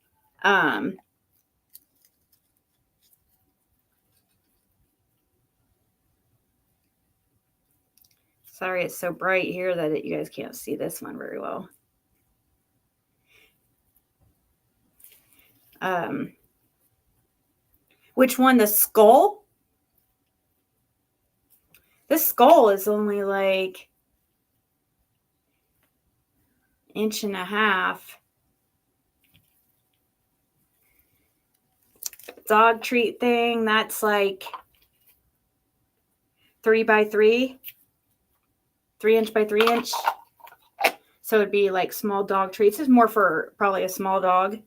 Sorry, it's so bright here that you guys can't see this one very well. Which one? The skull? This skull is only like 1.5 inches. Dog treat thing, that's like 3 by 3, 3 inch by 3 inch. So it'd be like small dog treats. This is more for probably a small dog.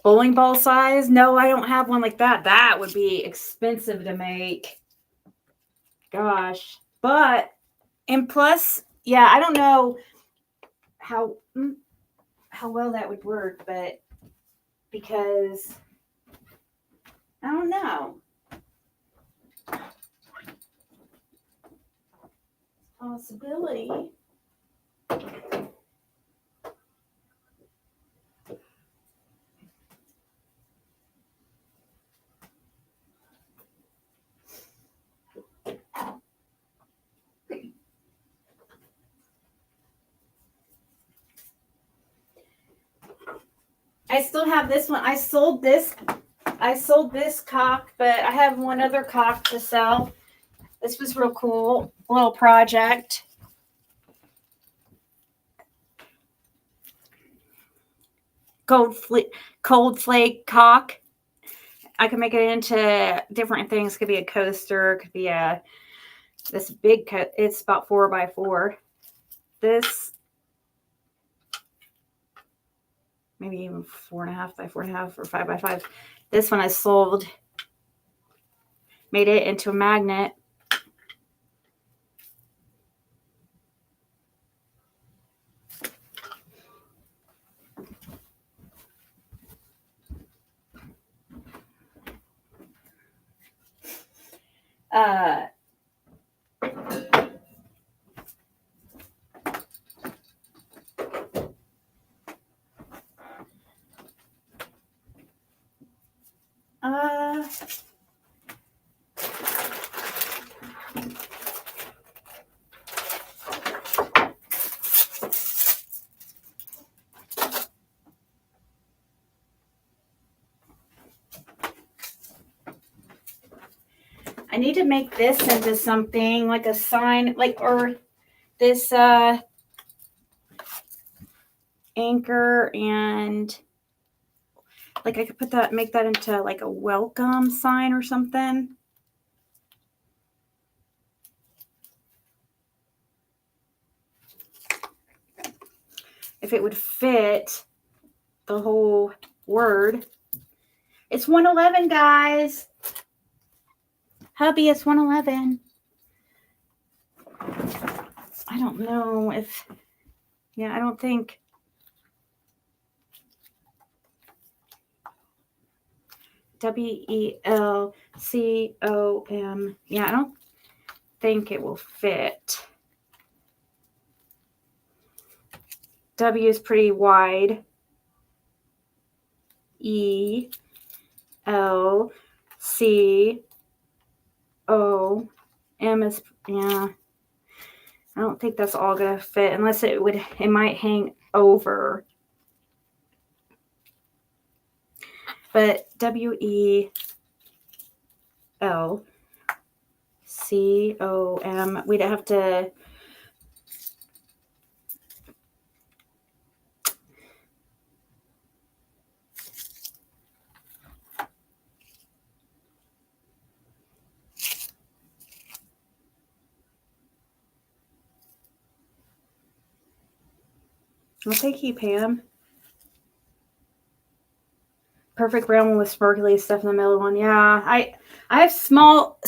Bowling ball size? No, I don't have one like that. That would be expensive to make. Gosh. But, and plus, yeah, I don't know how well that would work, but because I don't know. Possibility. I still have this one. I sold this cock, but I have one other cock to sell. This was real cool. Little project. Cold flake cock. I can make it into different things. Could be a coaster. Could be this big. It's about 4 by 4. This maybe even 4.5 by 4.5 or 5 by 5. This one I sold. Made it into a magnet. I need to make this into something like a sign, or this anchor, and like I could make that into like a welcome sign or something. if it would fit the whole word. It's 111, guys. Hubby, it's 111. I don't know if, yeah, I don't think. WELCOM. Yeah, I don't think it will fit. W is pretty wide. ELCO. M is, yeah. I don't think that's all gonna fit unless it might hang over. But WELCOM, we'd have to. I'll say keep Pam. Perfect brown one with sparkly stuff in the middle one. Yeah, I have small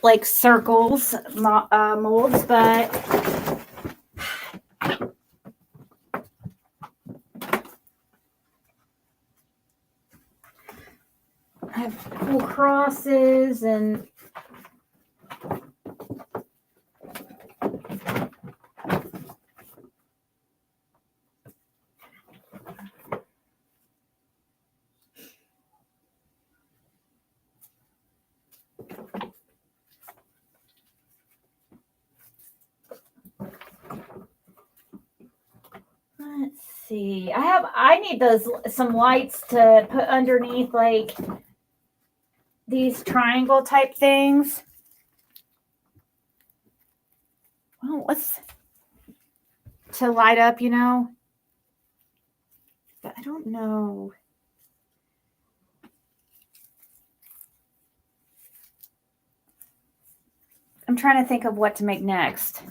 like circles molds, but I have cool crosses and let's see. I need some lights to put underneath like these triangle type things. Well, what's to light up, you know? But I don't know. I'm trying to think of what to make next.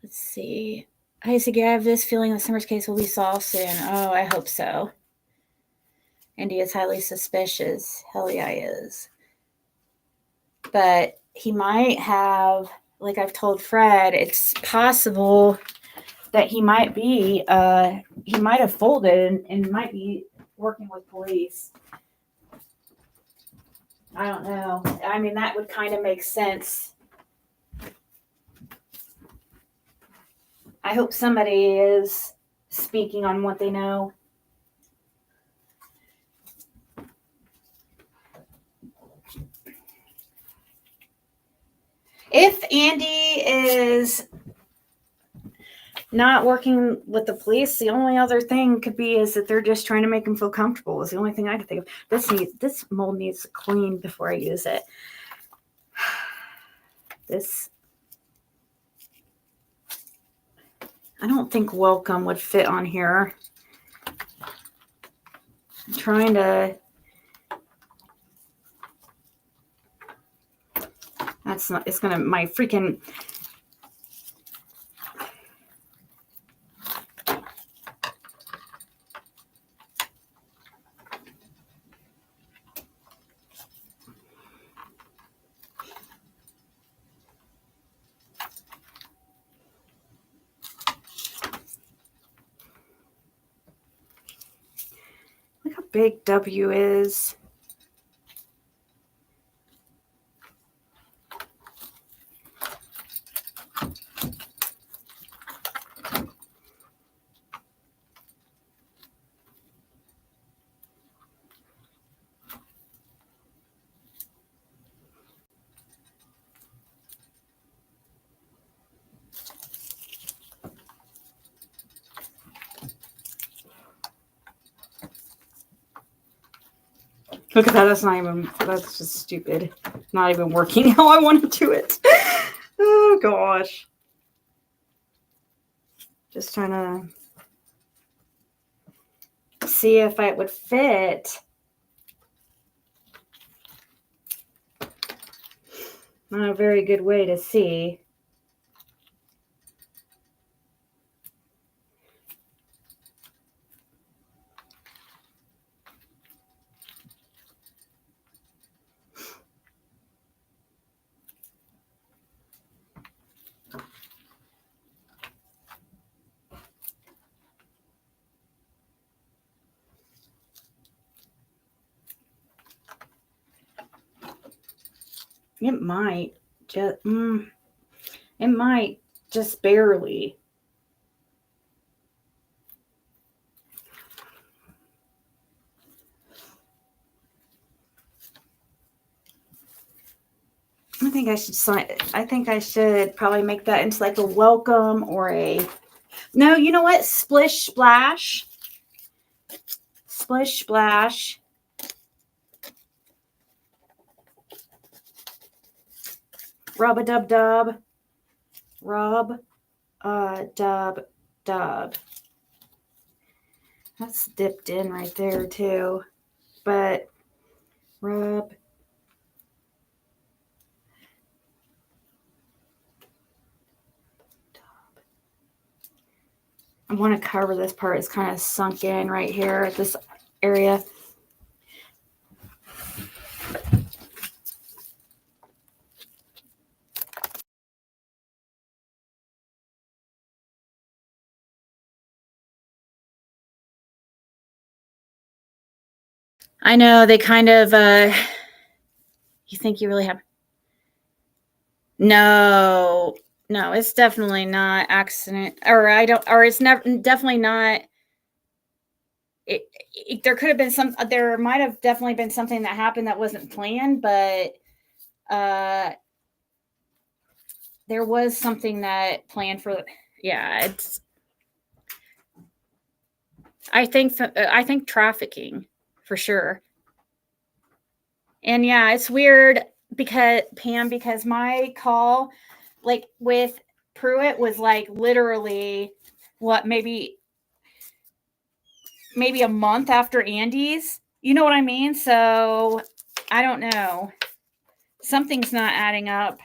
Let's see. I have this feeling that Summer's case will be solved soon. Oh, I hope so. Andy is highly suspicious. Hell yeah, he is. But he might have, like I've told Fred, it's possible that he might have folded and might be working with police. I don't know. I mean, that would kind of make sense. I hope somebody is speaking on what they know. If Andy is not working with the police, the only other thing could be is that they're just trying to make him feel comfortable. Is the only thing I could think of. This mold needs to clean before I use it. I don't think welcome would fit on here. I'm trying to. That's not, it's gonna, my freaking. Look how big W is. Look at that. That's just stupid. Not even working how I want to do it. Oh, gosh. Just trying to see if it would fit. Not a very good way to see. It might just, it might just barely. I think I should probably make that into like a welcome or a, no, you know what? Splish splash. Splish splash. Rub a dub dub. Rub a dub dub. That's dipped in right there too. But rub. I want to cover this part. It's kind of sunk in right here at this area. I know they kind of, you think you really have, no, it's definitely not accident, or it's never, definitely not, there could have been there might have definitely been something that happened that wasn't planned, but, there was something that planned for, yeah, I think trafficking for sure. And yeah, it's weird because Pam, because my call like with Pruitt was like literally what, maybe a month after Andy's, you know what I mean? So I don't know. Something's not adding up.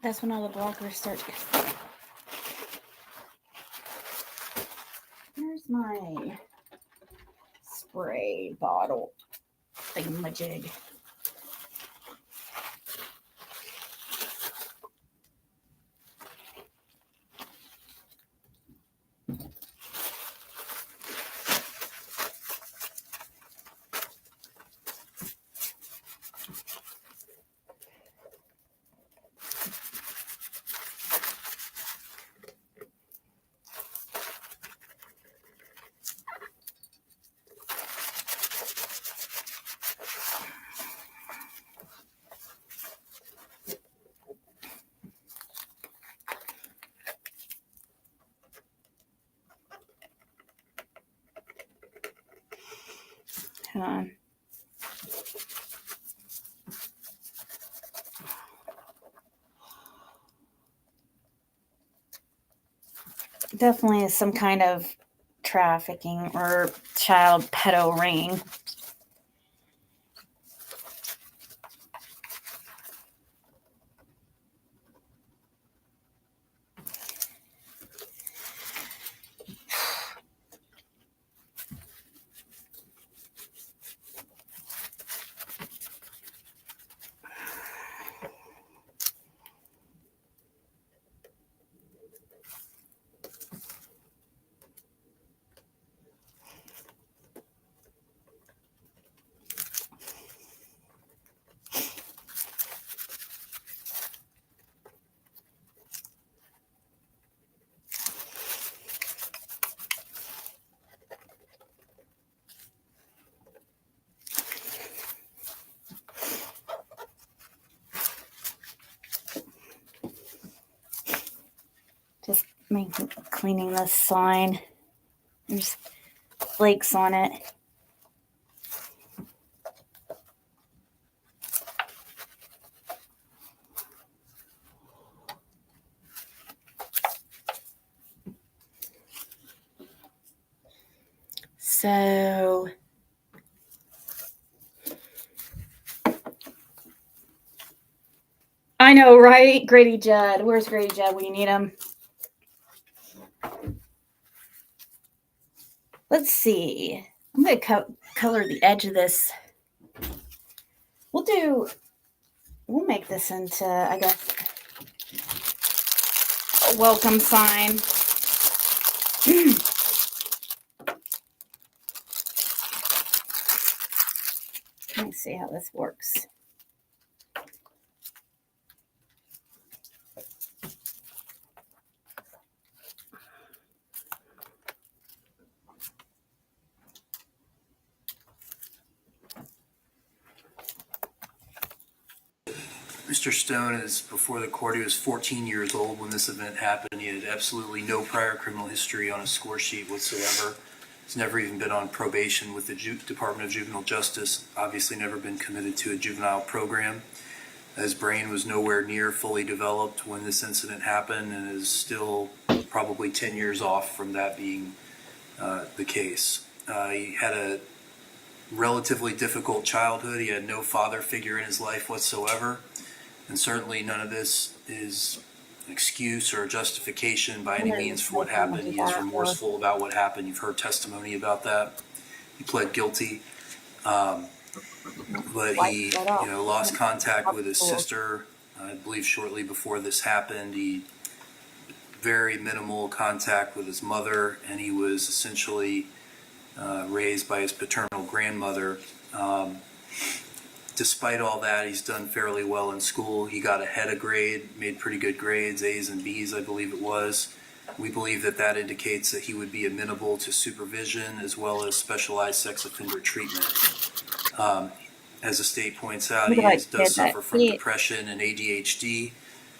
That's when all the blockers start. Here's my spray bottle thingamajig. Definitely is some kind of trafficking or child pedo ring. cleaning this sign. There's flakes on it. So I know, right? Grady Judd. Where's Grady Judd when you need him? Let's see. I'm going to color the edge of this. We'll make this into, I guess, a welcome sign. Let me see how this works. Mr. Stone is before the court. He was 14 years old when this event happened. He had absolutely no prior criminal history on his score sheet whatsoever. He's never even been on probation with the Department of Juvenile Justice, obviously never been committed to a juvenile program. His brain was nowhere near fully developed when this incident happened and is still probably 10 years off from that being the case. He had a relatively difficult childhood. He had no father figure in his life whatsoever. And certainly none of this is an excuse or a justification by any means for what happened. He is remorseful about what happened. You've heard testimony about that. He pled guilty. But he lost contact with his sister, I believe shortly before this happened. He very minimal contact with his mother, and he was essentially raised by his paternal grandmother. Despite all that, he's done fairly well in school. He got ahead of grade, made pretty good grades, A's and B's, I believe it was. We believe that that indicates that he would be amenable to supervision as well as specialized sex offender treatment. As the state points out, he does suffer from depression and ADHD.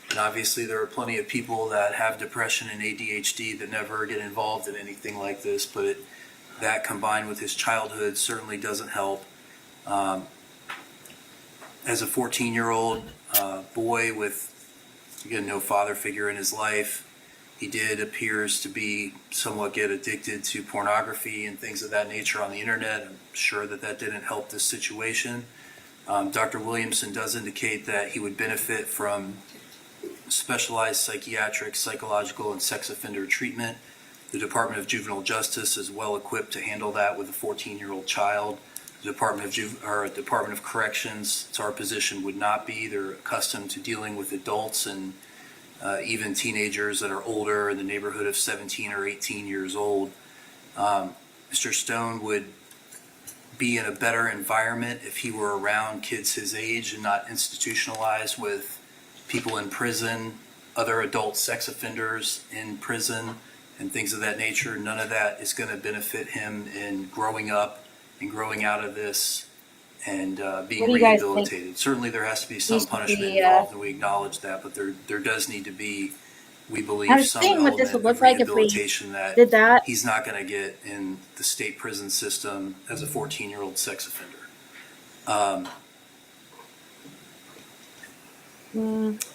And obviously there are plenty of people that have depression and ADHD that never get involved in anything like this, but that combined with his childhood certainly doesn't help. As a 14-year-old boy with, again, no father figure in his life, he appears to be somewhat get addicted to pornography and things of that nature on the internet. I'm sure that didn't help this situation. Dr. Williamson does indicate that he would benefit from specialized psychiatric, psychological, and sex offender treatment. The Department of Juvenile Justice is well equipped to handle that with a 14-year-old child. The Department of Corrections, it's our position, would not be. They're accustomed to dealing with adults and even teenagers that are older, in the neighborhood of 17 or 18 years old. Mr. Stone would be in a better environment if he were around kids his age and not institutionalized with people in prison, other adult sex offenders in prison, and things of that nature. None of that is going to benefit him in growing up and growing out of this and being rehabilitated. Certainly there has to be some punishment involved, and we acknowledge that, but there does need to be, we believe, some element of rehabilitation that he's not going to get in the state prison system as a 14-year-old sex offender.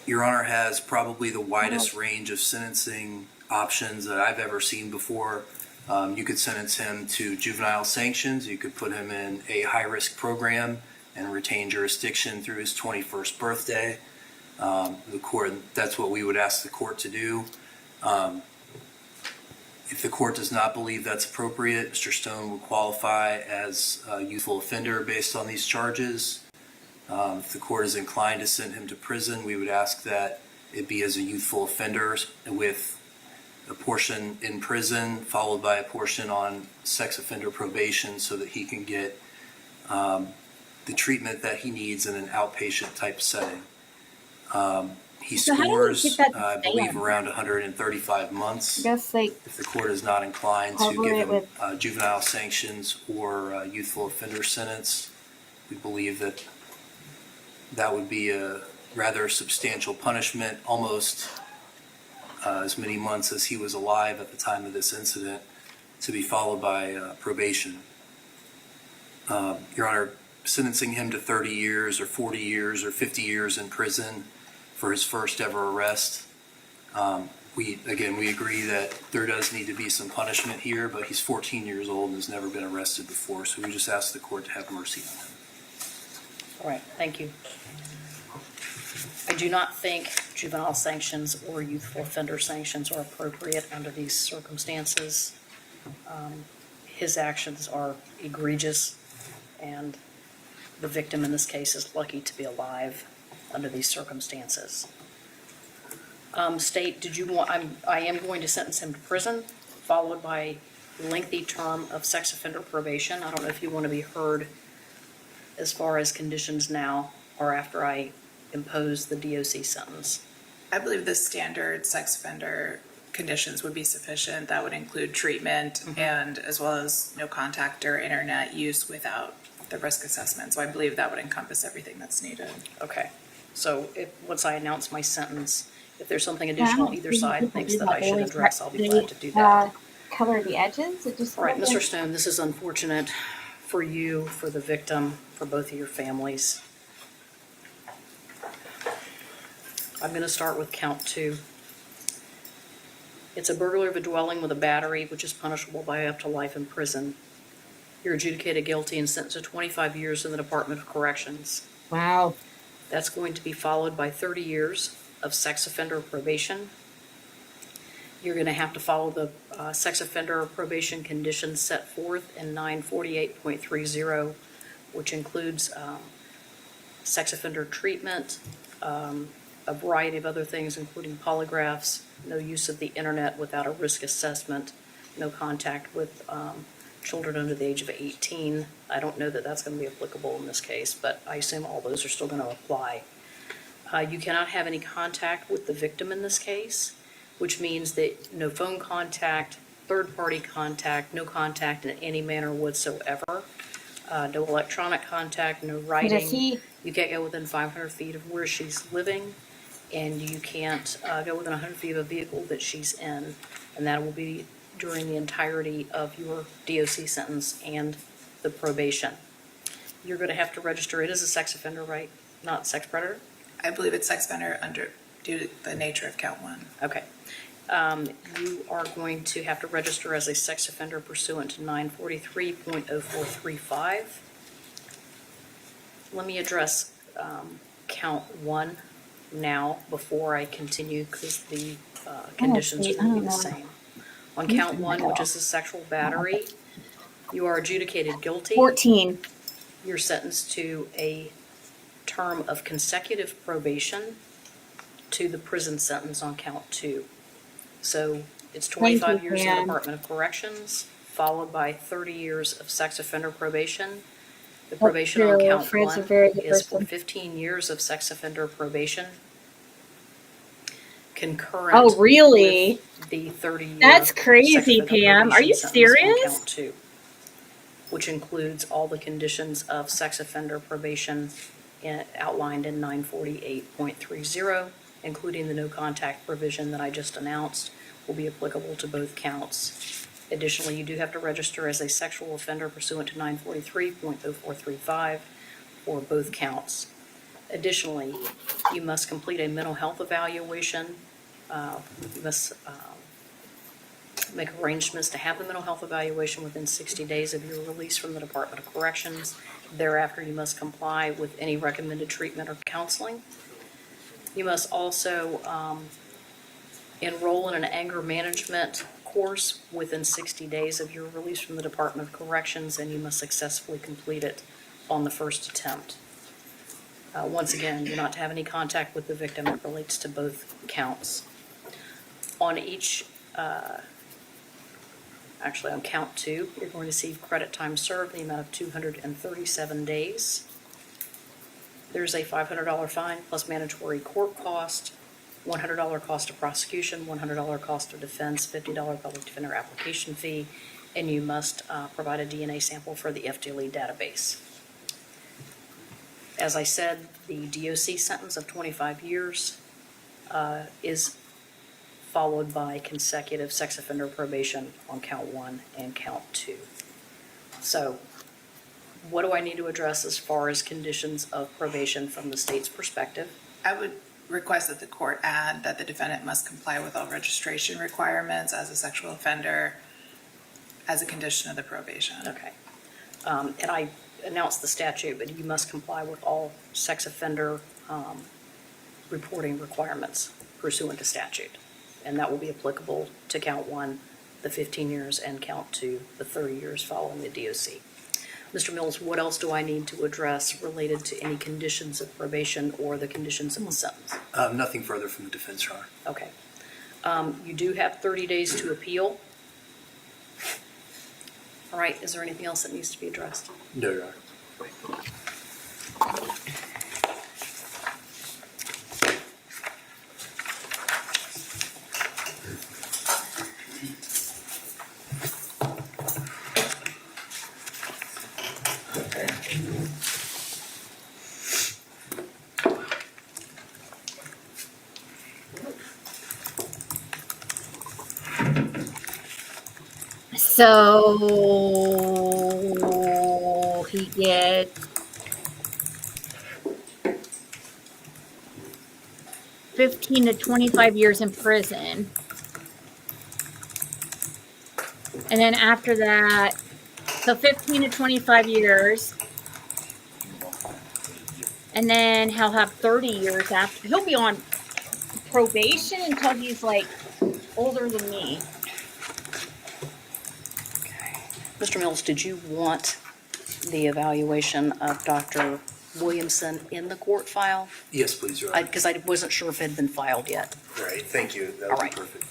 Your Honor has probably the widest range of sentencing options that I've ever seen before. You could sentence him to juvenile sanctions. You could put him in a high-risk program and retain jurisdiction through his 21st birthday. The court, that's what we would ask the court to do. If the court does not believe that's appropriate, Mr. Stone will qualify as a youthful offender based on these charges. If the court is inclined to send him to prison, we would ask that it be as a youthful offender with a portion in prison followed by a portion on sex offender probation so that he can get the treatment that he needs in an outpatient type setting. He scores, I believe, around 135 months. If the court is not inclined to give him juvenile sanctions or youthful offender sentence, we believe that would be a rather substantial punishment, almost as many months as he was alive at the time of this incident, to be followed by probation. Your Honor, sentencing him to 30 years or 40 years or 50 years in prison for his first ever arrest. We agree that there does need to be some punishment here, but he's 14 years old and has never been arrested before, so we just ask the court to have mercy on him. All right, thank you. I do not think juvenile sanctions or youthful offender sanctions are appropriate under these circumstances. His actions are egregious, and the victim in this case is lucky to be alive under these circumstances. State, did you want, I am going to sentence him to prison, followed by a lengthy term of sex offender probation. I don't know if you want to be heard as far as conditions now or after I impose the DOC sentence. I believe the standard sex offender conditions would be sufficient. That would include treatment and as well as no contact or internet use without the risk assessment. So I believe that would encompass everything that's needed. Okay. So once I announce my sentence, if there's something additional either side thinks that I should address, I'll be glad to do that. Color the edges? It just All right, Mr. Stone, this is unfortunate for you, for the victim, for both of your families. I'm going to start with count 2. It's a burglary of a dwelling with a battery, which is punishable by up to life in prison. You're adjudicated guilty and sentenced to 25 years in the Department of Corrections. Wow. That's going to be followed by 30 years of sex offender probation. You're going to have to follow the sex offender probation conditions set forth in 948.30, which includes sex offender treatment, a variety of other things, including polygraphs, no use of the internet without a risk assessment, no contact with children under the age of 18. I don't know that that's going to be applicable in this case, but I assume all those are still going to apply. You cannot have any contact with the victim in this case, which means that no phone contact, third-party contact, no contact in any manner whatsoever, no electronic contact, no writing. You can't go within 500 feet of where she's living, and you can't go within 100 feet of a vehicle that she's in, and that will be during the entirety of your DOC sentence and the probation. You're going to have to register it as a sex offender, right? Not sex predator? I believe it's sex offender due to the nature of count 1. Okay. You are going to have to register as a sex offender pursuant to 943.0435. Let me address count 1 now before I continue, because the conditions are going to be the same. On count 1, which is a sexual battery, you are adjudicated guilty. 14. You're sentenced to a term of consecutive probation to the prison sentence on count 2. So it's 25 years in the Department of Corrections, followed by 30 years of sex offender probation. The probation on count 1 is for 15 years of sex offender probation, concurrent. Oh, really? With the 30-year. That's crazy, Pam. Are you serious? Count 2, which includes all the conditions of sex offender probation outlined in 948.30, including the no contact provision that I just announced, will be applicable to both counts. Additionally, you do have to register as a sexual offender pursuant to 943.0435 for both counts. Additionally, you must complete a mental health evaluation. You must make arrangements to have the mental health evaluation within 60 days of your release from the Department of Corrections. Thereafter, you must comply with any recommended treatment or counseling. You must also enroll in an anger management course within 60 days of your release from the Department of Corrections, and you must successfully complete it on the first attempt. Once again, you're not to have any contact with the victim. It relates to both counts. On each, actually on count 2, you're going to receive credit time served in the amount of 237 days. There's a $500 fine plus mandatory court cost, $100 cost of prosecution, $100 cost of defense, $50 public defender application fee, and you must provide a DNA sample for the FDLE database. As I said, the DOC sentence of 25 years is followed by consecutive sex offender probation on count 1 and count 2. So what do I need to address as far as conditions of probation from the state's perspective? I would request that the court add that the defendant must comply with all registration requirements as a sexual offender as a condition of the probation. Okay. And I announced the statute, but you must comply with all sex offender reporting requirements pursuant to statute. And that will be applicable to count 1, the 15 years, and count 2, the 30 years following the DOC. Mr. Mills, what else do I need to address related to any conditions of probation or the conditions of the sentence? Nothing further from the defense, Your Honor. Okay. You do have 30 days to appeal. All right, is there anything else that needs to be addressed? No, Your Honor. So he gets 15 to 25 years in prison. And then after that, so 15 to 25 years. And then he'll have 30 years after. He'll be on probation until he's like older than me. Mr. Mills, did you want the evaluation of Dr. Williamson in the court file? Yes, please, Your Honor. Because I wasn't sure if it had been filed yet. All right, thank you. That All would right. be perfect.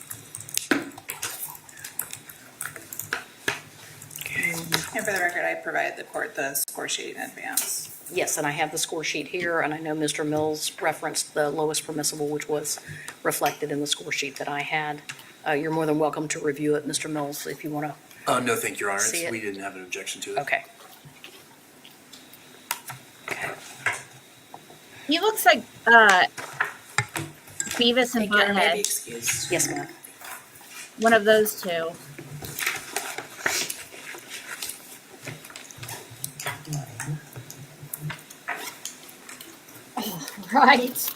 And for the record, I provided the court the score sheet in advance. Yes, and I have the score sheet here, and I know Mr. Mills referenced the lowest permissible, which was reflected in the score sheet that I had. You're more than welcome to review it, Mr. Mills, if you want to. No, thank you, Your Honor. See it? We didn't have an objection to it. Okay. He looks like Beavis and Butthead. Excuse. Yes, ma'am. One of those two. Oh, right.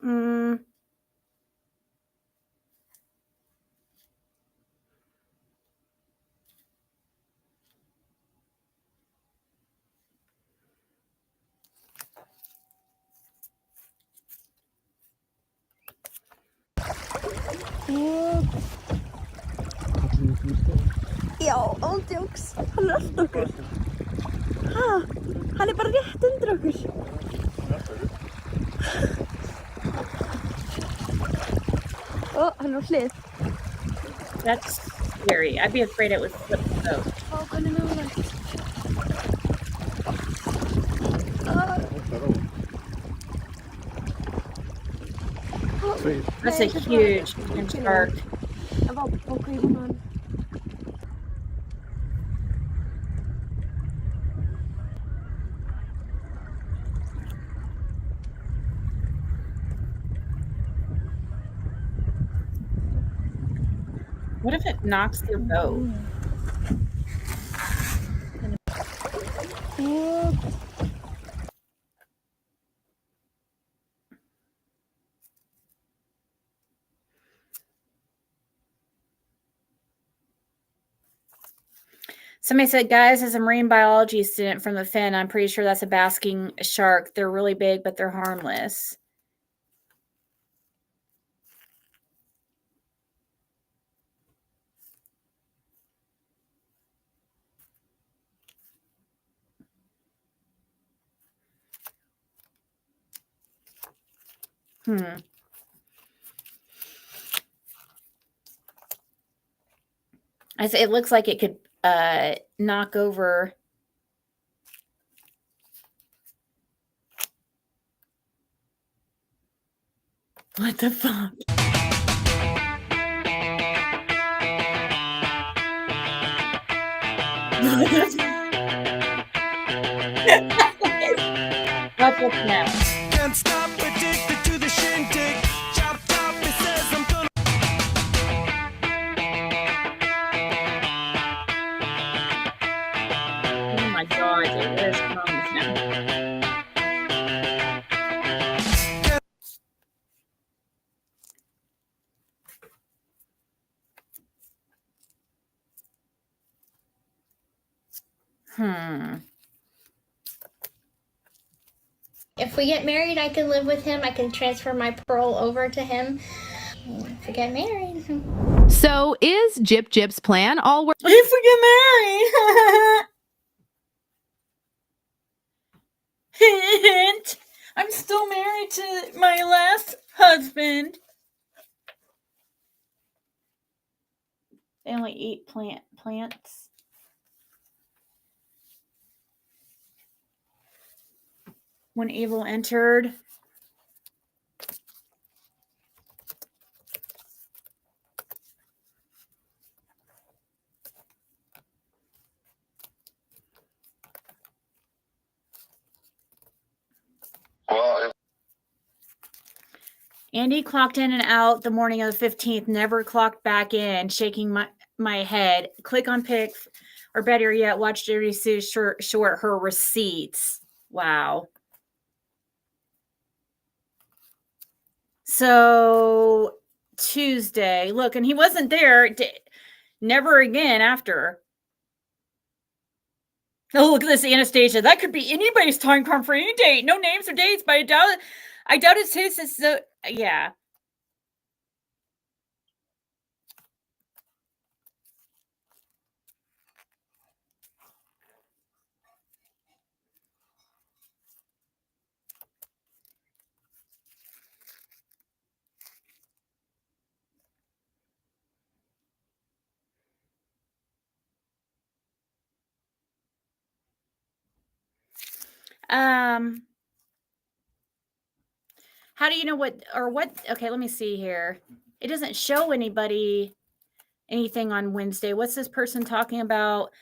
Mm. Já, ándjóks, hann elti okkur. Ha, hann bara rétt undir okkur. Ó, hann hlið. That's scary. I'd be afraid it would slip the boat. Ó, hvernig nálægt. That's a huge shark. Það var bóka í hann. What if it knocks their boat? Somebody said, guys, as a marine biology student from the fin, I'm pretty sure that's a basking shark. They're really big, but they're harmless. It looks like it could knock over What the fuck? What's with now? Can't stop addicted to the shindig. Chop chop, it says I'm gonna. Oh my god, dude, where's crumbs now? If we get married, I can live with him. I can transfer my parole over to him. If we get married. So is Jip Jip's plan all work? If we get married. Hint. I'm still married to my last husband. They only eat plants. When evil entered. Andy clocked in and out the morning of the 15th, never clocked back in, shaking my head. Click on pic, or better yet, watch Judy Sue short her receipts. Wow. So Tuesday, look, and he wasn't there. Never again after. Oh, look at this, Anastasia. That could be anybody's time card for any date. No names or dates, but I doubt it's his. It's the, yeah. How do you know what? Okay, let me see here. It doesn't show anything on Wednesday. What's this person talking about?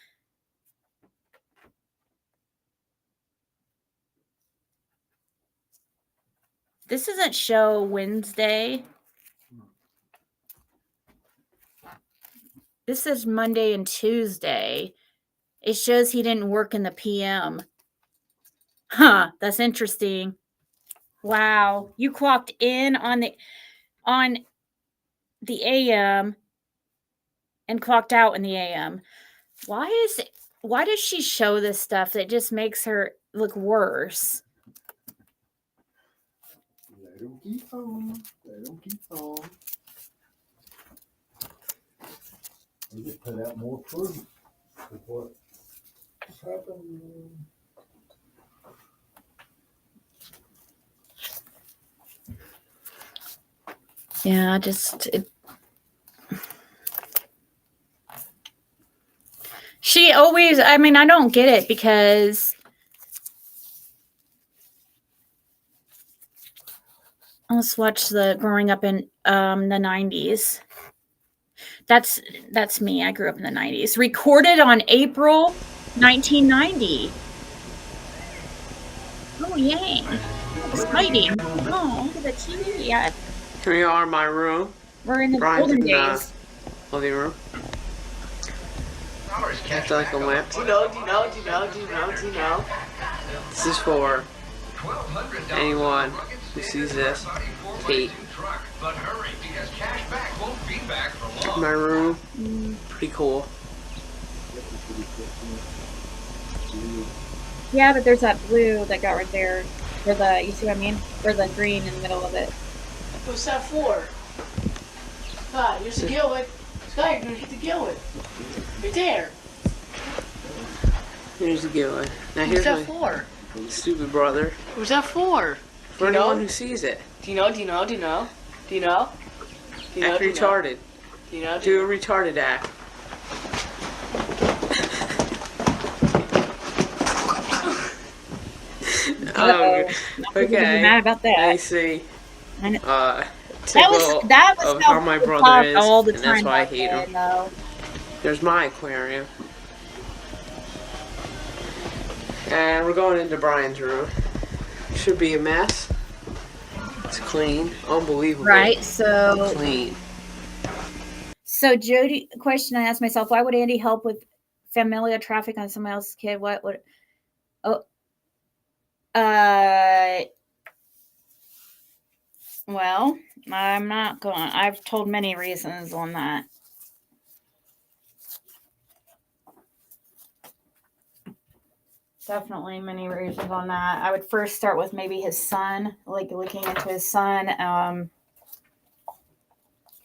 This doesn't show Wednesday. This is Monday and Tuesday. It shows he didn't work in the PM. Huh, that's interesting. Wow, you clocked in on the AM and clocked out in the AM. Why does she show this stuff that just makes her look worse? Let them keep on. Let them keep on. We just put out more proof of what's happening. Yeah, she always, I mean, I don't get it because let's watch the growing up in the 90s. That's me. I grew up in the 90s. Recorded on April 1990. Oh, yay. Exciting. Oh, look at the TV. Yeah. Here we are in my room. We're in the golden days. Living room. It's like a lamp. Do you know? This is for anyone who sees this. Kate. My room. Pretty cool. Yeah, but there's that blue that got right there. Or you see what I mean? Or the green in the middle of it. What's that for? Scott, here's the gillet. Scott, you're gonna hit the gillet. Right there. Here's the giveaway. Now What's here's that my for? stupid brother. What's that for? For anyone who sees it. Do you know? Act retarded. Do a retarded act. Okay. Okay. Mad about that. I see. typical that was of how my people brother talk is, all the and that's time why I back hate him. then, though. There's my aquarium. And we're going into Brian's room. Should be a mess. It's clean. Unbelievable. Right, so clean. So Jody, question I asked myself: why would Andy help with familial traffic on someone else's kid? What would? Oh, well, I'm not going. I've told many reasons on that. Definitely many reasons on that. I would first start with maybe his son, like looking into his son,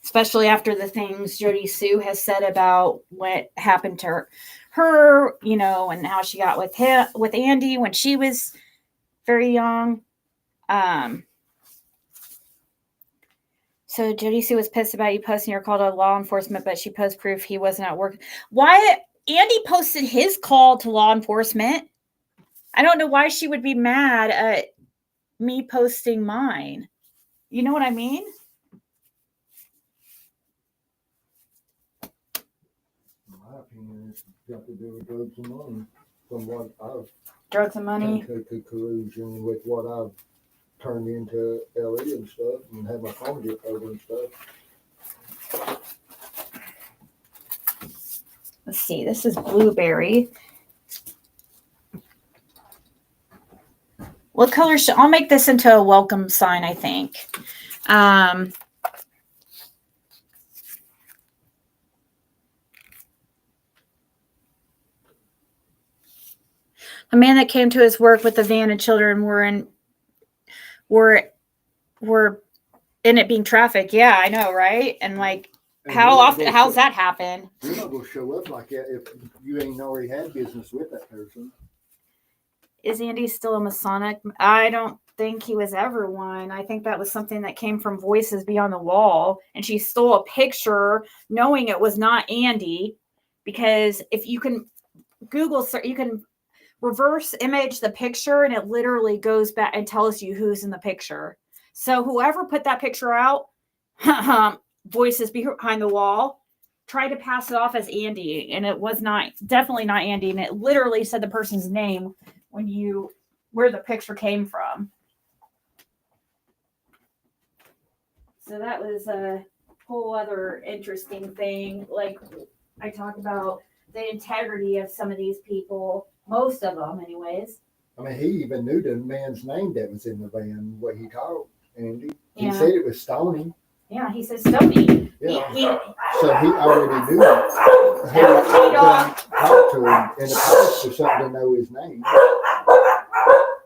especially after the things Jody Sue has said about what happened to her, you know, and how she got with Andy when she was very young. So Jody Sue was pissed about you posting your call to law enforcement, but she posted proof he wasn't at work. Why Andy posted his call to law enforcement? I don't know why she would be mad at me posting mine. You know what I mean? In my opinion, it's got to do with drugs and money. From what I've drugs and money collusion with what I've turned into LE and stuff, and had my phone get over and stuff. Let's see. This is blueberry. What color should I'll make this into a welcome sign, I think. A man that came to his work with the van and children were in it being traffic. Yeah, I know, right? And like, and how often? How's that happen? You're not gonna show up like that if you ain't already had business with that person. Is Andy still a Masonic? I don't think he was ever one. I think that was something that came from Voices Beyond the Wall, and she stole a picture knowing it was not Andy, because if you can Google, you can reverse image the picture, and it literally goes back and tells you who's in the picture. So whoever put that picture out, Voices Behind the Wall, tried to pass it off as Andy, and it was definitely not Andy, and it literally said the person's name where the picture came from. So that was a whole other interesting thing. Like, I talked about the integrity of some of these people, most of them anyways. I mean, he even knew the man's name that was in the van, what he called Andy. He Yeah. said it was Stoney. Yeah, he says Stoney. Yeah. So he already knew it. He talked to him in the past or something to know his name.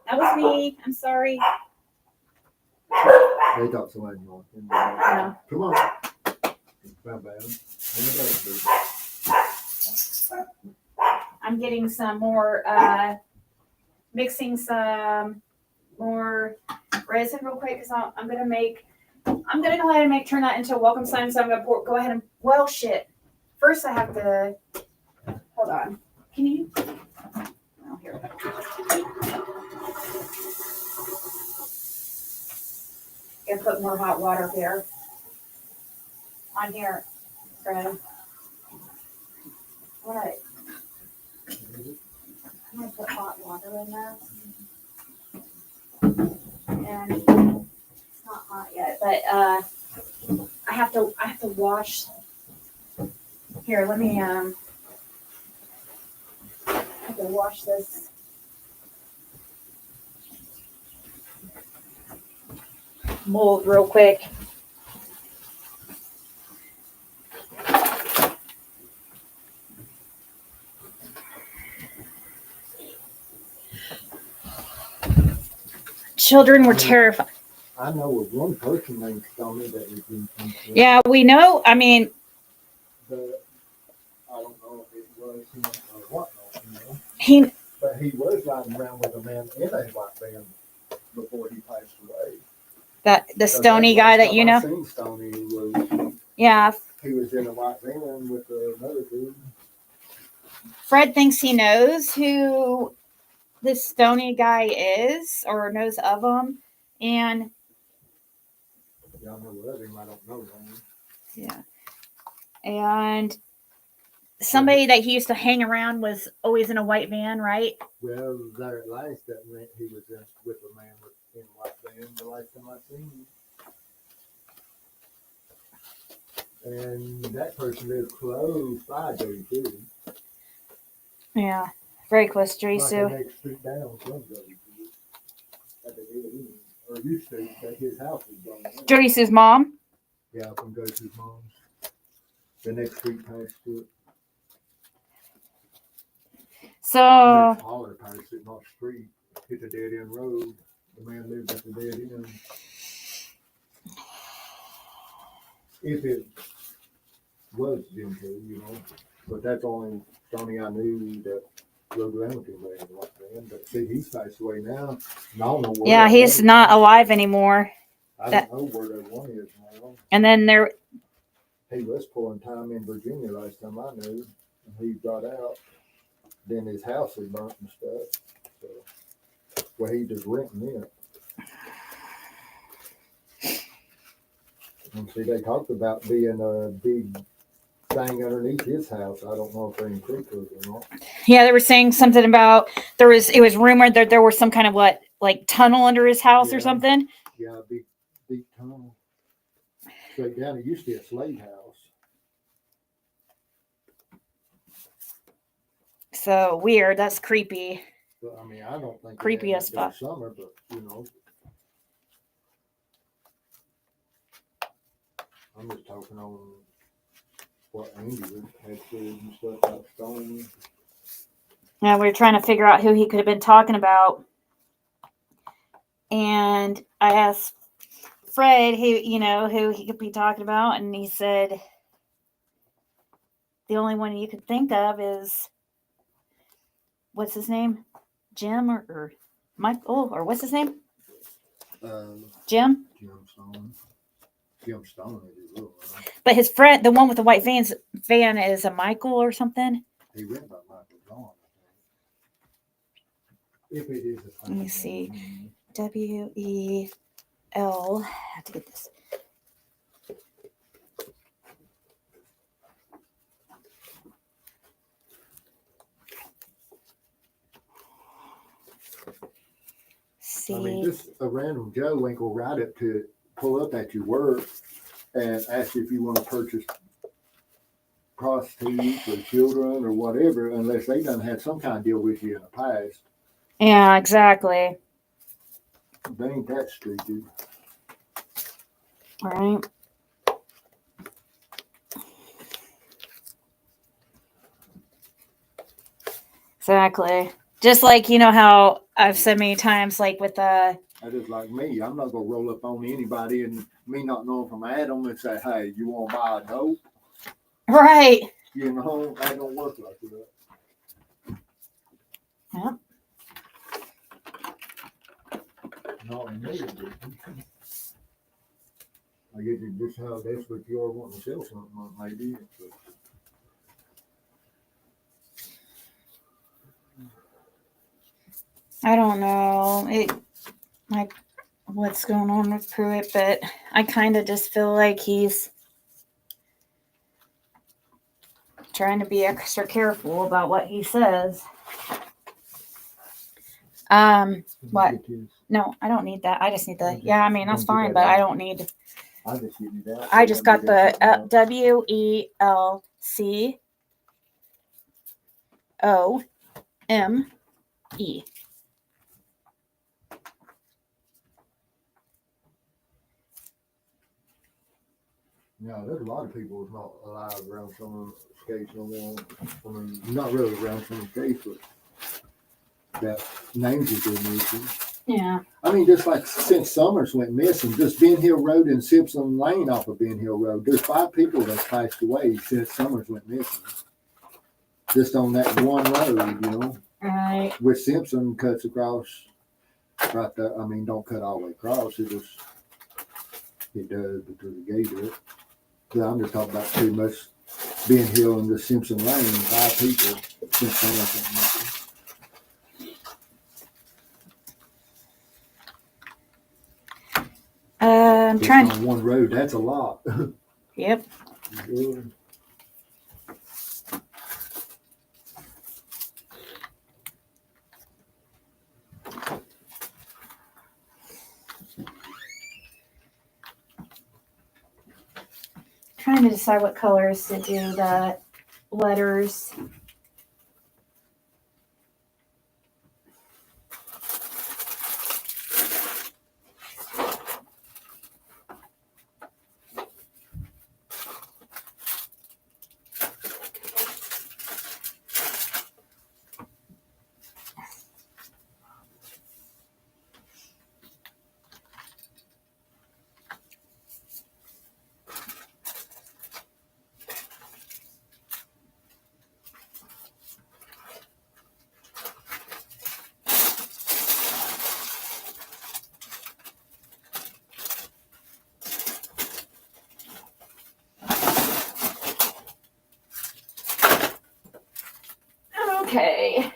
That was me. I'm sorry. They thought somebody knew him. Yeah. Come on. Not bad. I'm getting some more, mixing some more resin real quick because I'm going to go ahead and turn that into a welcome sign. So I'm going to go ahead and, well, shit. First I have to, hold on. Can you? Oh, here. Gonna put more hot water here. On here. Fred. What? I'm gonna put hot water in there. And it's not hot yet, but I have to wash. Here, let me I have to wash this. Mold real quick. Children were terrified. I know of one person named Stoney that was in. Yeah, we know. I mean, but I don't know if it was him or what. But he was riding around with a man in a white van before he passed away. The Stoney guy that you know. I seen Stoney was. Yeah. He was in a white van with another dude. Fred thinks he knows who this Stoney guy is or knows of him, and I know of him. I don't know him. Yeah. And somebody that he used to hang around was always in a white van, right? Well, there at last that meant he was with a man in a white van the last time I seen him. And that person lived close by Jody too. Yeah. Very close to Like Jerisu. the next street down from Jody too. At the end, or used to, that his house was blown up. Jerisu's mom? Yeah, from Jody's mom's. The next street past it. So. Next holler past it, not street. It's a dead end road. The man lived at the dead end. If it was them two, you know. But that's only Tony I knew that rode around with him like that. But see, he's passed away now. And I don't know where Yeah, he's not alive anymore. I don't know where that one is now. And then there. He was pulling time in Virginia last time I knew. And he got out. Then his house was burnt and stuff. So, well, he just renting it. And see, they talked about being a big thing underneath his house. I don't know if they're in Creek or not. Yeah, they were saying something about it was rumored that there was some kind of like tunnel under his house or something. Yeah, a big tunnel. Straight down. It used to be a slave house. So weird. That's creepy. But I mean, I don't think creepy as fuck. Summer, but you know, I'm just talking on what Andy had said and stuff about Stone. Yeah, we were trying to figure out who he could have been talking about, and I asked Fred who he could be talking about, and he said the only one you could think of is what's his name, Jim or Michael, or what's his name? Jim. Jim Stone. Jim Stone is his real name. But his friend, the one with the white van, is a Michael or something. He went by Michael John. If it is a Let me see. W-E-L. I have to get this. See. I mean, just a random Joe ain't gonna ride up to pull up at your work and ask you if you want to purchase prostitutes or children or whatever, unless they done had some kind of deal with you in the past. Yeah, exactly. They ain't that stupid. All right. Exactly. Just like, how I've said many times, like with That is like me. I'm not gonna roll up on anybody and me not knowing from Adam and say, "Hey, you want to buy a dope?" Right. You know, that don't work like that. Yeah. Not in me. I guess it's just how desperate you are wanting to sell something, maybe. But I don't know. What's going on with Pruitt, but I kind of just feel like he's trying to be extra careful about what he says. What? No, I don't need that. I just need the. Yeah, I mean that's fine, but I don't need. I just got the WELCOME. Yeah, there's a lot of people who's not alive around some of the skates no more. I mean, not really around some of the skates, but that names have been missing. Yeah. I mean, just like since Summers went missing, just Ben Hill Road and Simpson Lane off of Ben Hill Road, there's 5 people that's passed away since Summers went missing. Just on that one road, Right. Which Simpson cuts across right there. I mean, don't cut all the way across. It does because the gate of it. I'm just talking about pretty much Ben Hill and the Simpson Lane, 5 people since Summers went missing. I'm Just trying. on one road, that's a lot. Yep. Yeah. Trying to decide what colors to do the letters. Okay.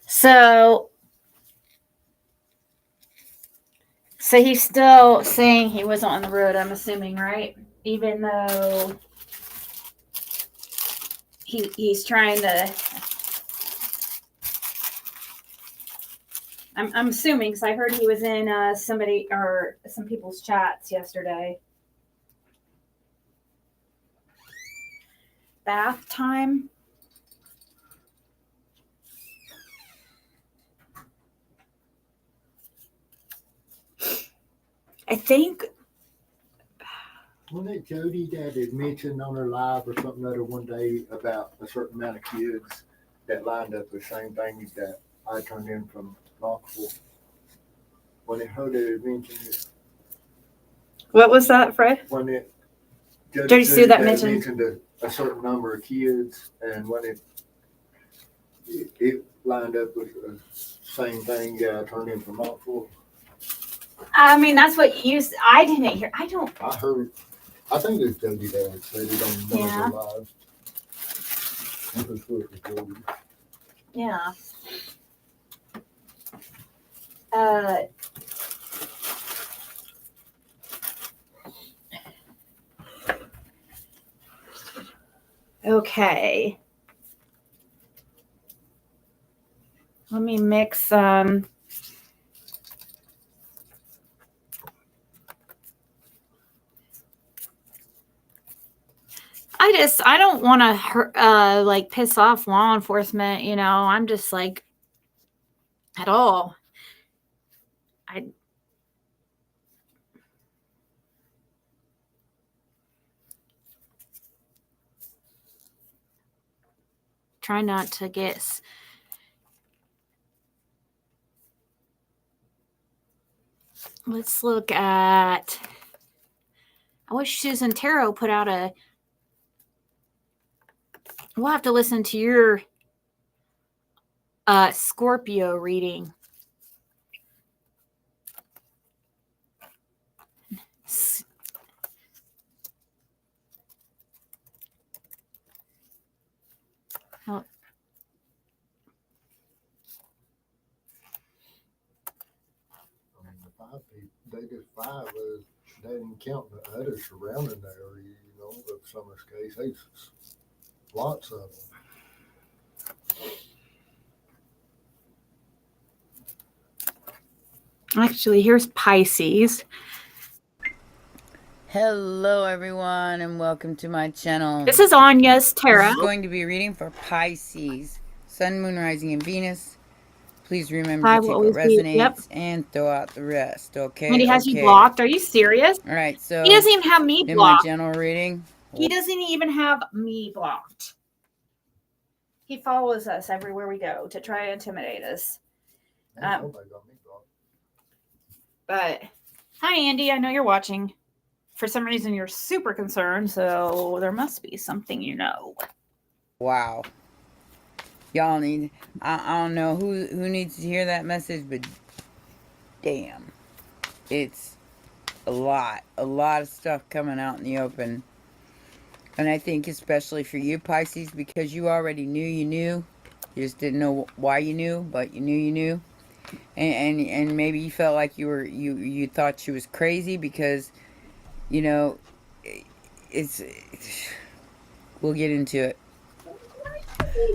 So he's still saying he wasn't on the road, I'm assuming, right? Even though he's trying to. I'm assuming because I heard he was in somebody or some people's chats yesterday. Bath time. I think. Wasn't it Jody that had mentioned on her live or something other one day about a certain amount of kids that lined up the same things that I turned in from Knoxville? When it heard it mentioned it. What was that, Fred? When it Jody Sue that mentioned a certain number of kids, and when it lined up with the same thing I turned in from Knoxville. I mean, that's what you. I didn't hear. I don't. I heard. I think it's Jody that said it on one of her lives. I'm pretty sure it was Jody. Yeah. Okay. Let me mix I don't want to like piss off law enforcement, you know. I'm just like at all. I try not to get. Let's look at. I wish Susan Tarot put out a. We'll have to listen to your Scorpio reading. Oh. They just five. They didn't count the others surrounding the area, you know, of Summer's case. There's lots of them. Actually, here's Pisces. Hello everyone and welcome to my channel. This is Anya's tarot. This is going to be a reading for Pisces, Sun, Moon, Rising, and Venus. Please remember to take what resonates and throw out the rest, okay? And he has you blocked. Are you serious? All right, so he doesn't even have me in blocked. my general reading, He doesn't even have me blocked. He follows us everywhere we go to try to intimidate us. But hi, Andy. I know you're watching. For some reason, you're super concerned, so there must be something you know. Wow. Y'all need, I don't know who needs to hear that message, but damn. It's a lot of stuff coming out in the open. And I think especially for you, Pisces, because you already knew you knew. You just didn't know why you knew, but you knew you knew. And maybe you felt like you thought she was crazy because, you know, it's we'll get into it.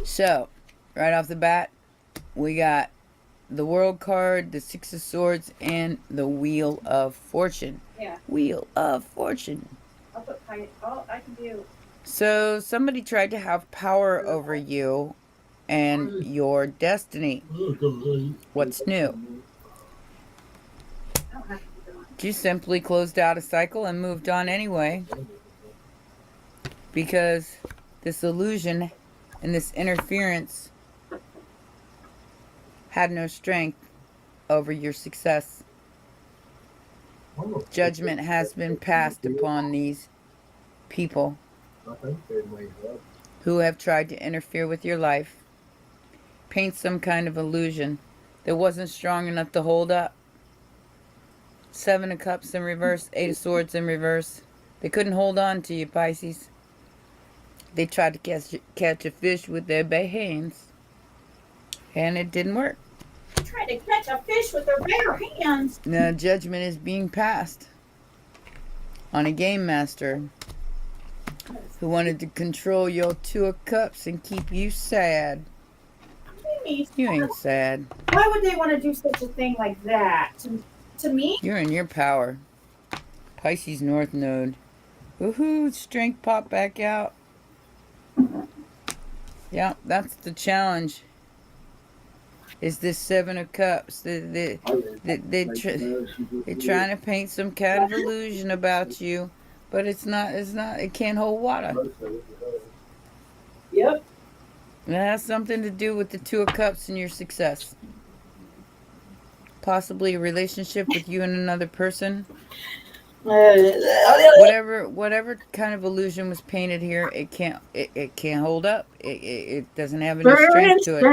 So, right off the bat, we got the World card, the Six of Swords, and the Wheel of Fortune. Yeah. Wheel of Fortune. I'll put oh, I can do. So somebody tried to have power over you and your destiny. What's new? You simply closed out a cycle and moved on anyway. Because this illusion and this interference had no strength over your success. Judgment has been passed upon these people who have tried to interfere with your life, paint some kind of illusion that wasn't strong enough to hold up. 7 of Cups in reverse, 8 of Swords in reverse. They couldn't hold on to you, Pisces. They tried to catch a fish with their bare hands, and it didn't work. Tried to catch a fish with their bare hands. Now judgment is being passed on a game master who wanted to control your 2 of Cups and keep you sad. You ain't sad. Why would they want to do such a thing like that to me? You're in your power. Pisces North Node. Woohoo! Strength popped back out. Yeah, that's the challenge. Is this 7 of Cups? They're trying to paint some kind of illusion about you, but it's not. It can't hold water. Yep. It has something to do with the 2 of Cups and your success. Possibly a relationship with you and another person. Whatever kind of illusion was painted here, it can't hold up. It doesn't have any strength to it.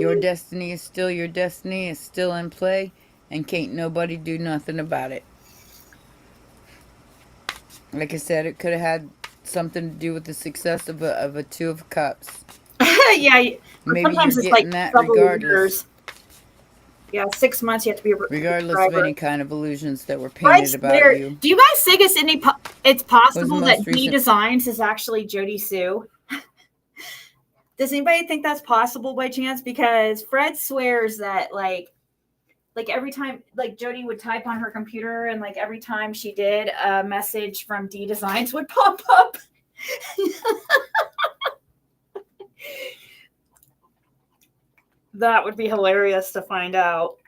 Your destiny is still your destiny. It's still in play, and can't nobody do nothing about it. Like I said, it could have had something to do with the success of a 2 of Cups. Yeah. Maybe you're getting that regardless. Yeah, 6 months you have to be a regardless of any kind of illusions that were painted about you. Do you guys think it's possible that D Designs is actually Jody Sue? Does anybody think that's possible by chance? Because Fred swears that like every time like Jody would type on her computer and like every time she did, a message from D Designs would pop up. That would be hilarious to find out,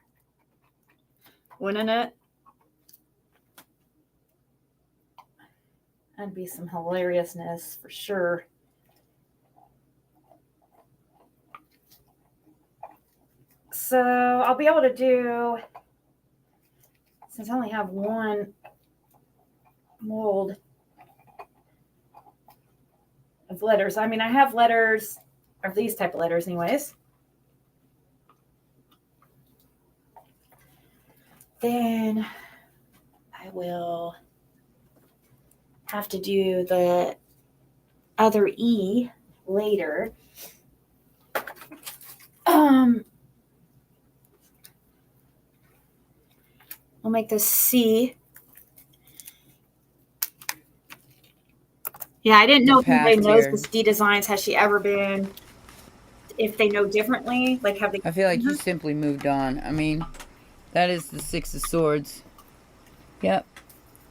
wouldn't it? That'd be some hilariousness for sure. So I'll be able to do, since I only have one mold of letters. I mean, I have letters, or these type of letters anyways. Then I will have to do the other E later. I'll make this C. Yeah, I didn't know if anybody knows this D Designs. Has she ever been, if they know differently? Like, have they? I feel like you simply moved on. I mean, that is the 6 of Swords. Yep.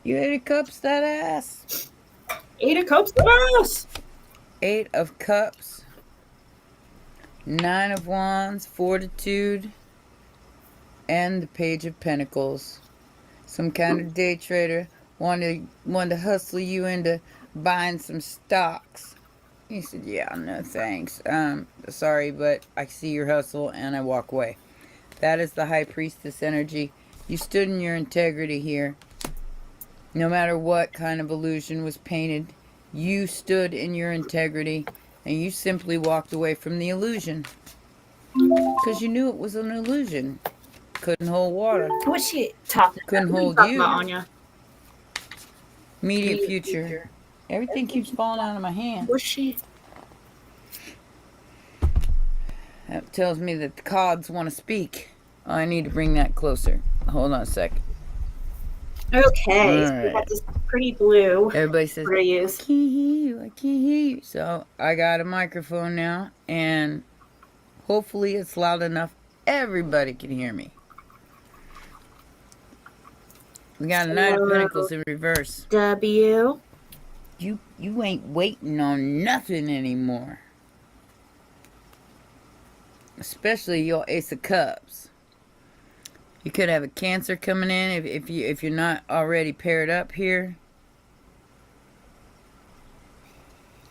You 8 of Cups, that ass. 8 of Cups, that ass. 8 of Cups. 9 of Wands, Fortitude, and the Page of Pentacles. Some kind of day trader wanted to hustle you into buying some stocks. He said, yeah, no thanks. Sorry, but I see your hustle and I walk away. That is the High Priestess energy. You stood in your integrity here. No matter what kind of illusion was painted, you stood in your integrity and you simply walked away from the illusion. Because you knew it was an illusion. Couldn't hold water. What's she talking about? Couldn't hold you. Anya? Immediate future. Everything keeps falling out of my hand. Was she? That tells me that the cards want to speak. Oh, I need to bring that closer. Hold on a second. Okay, so we got this pretty blue. Everybody says, we're gonna use. I can't hear you, I can't hear you. So I got a microphone now, and hopefully it's loud enough everybody can hear me. We got a Knight of Pentacles in reverse. W. You ain't waiting on nothing anymore. Especially your Ace of Cups. You could have a Cancer coming in if you're not already paired up here.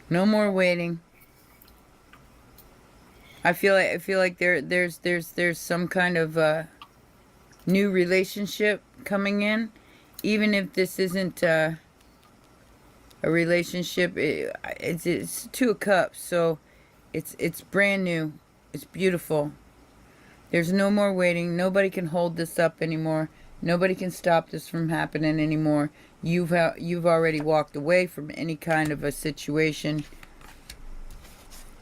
No more waiting. I feel like there's some kind of new relationship coming in, even if this isn't a relationship. It's Two of Cups, so it's brand new. It's beautiful. There's no more waiting. Nobody can hold this up anymore. Nobody can stop this from happening anymore. You've already walked away from any kind of a situation.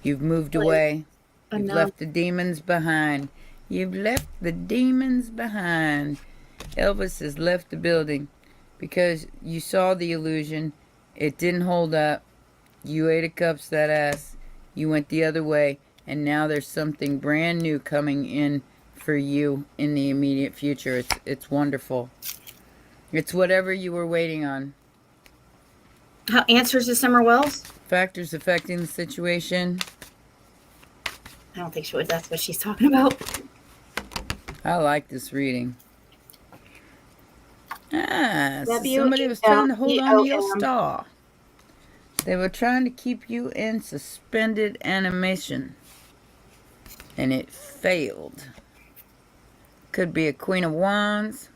You've moved away. You've left the demons behind. You've left the demons behind. Elvis has left the building because you saw the illusion. It didn't hold up. You Eight of Cups that ass. You went the other way. And now there's something brand new coming in for you in the immediate future. It's wonderful. It's whatever you were waiting on. How answers to Summer Wells? Factors affecting the situation. I don't think that's what she's talking about. I like this reading. So W somebody was trying to hold on to your E-O-M. star. They were trying to keep you in suspended animation. And it failed. Could be a Queen of Wands.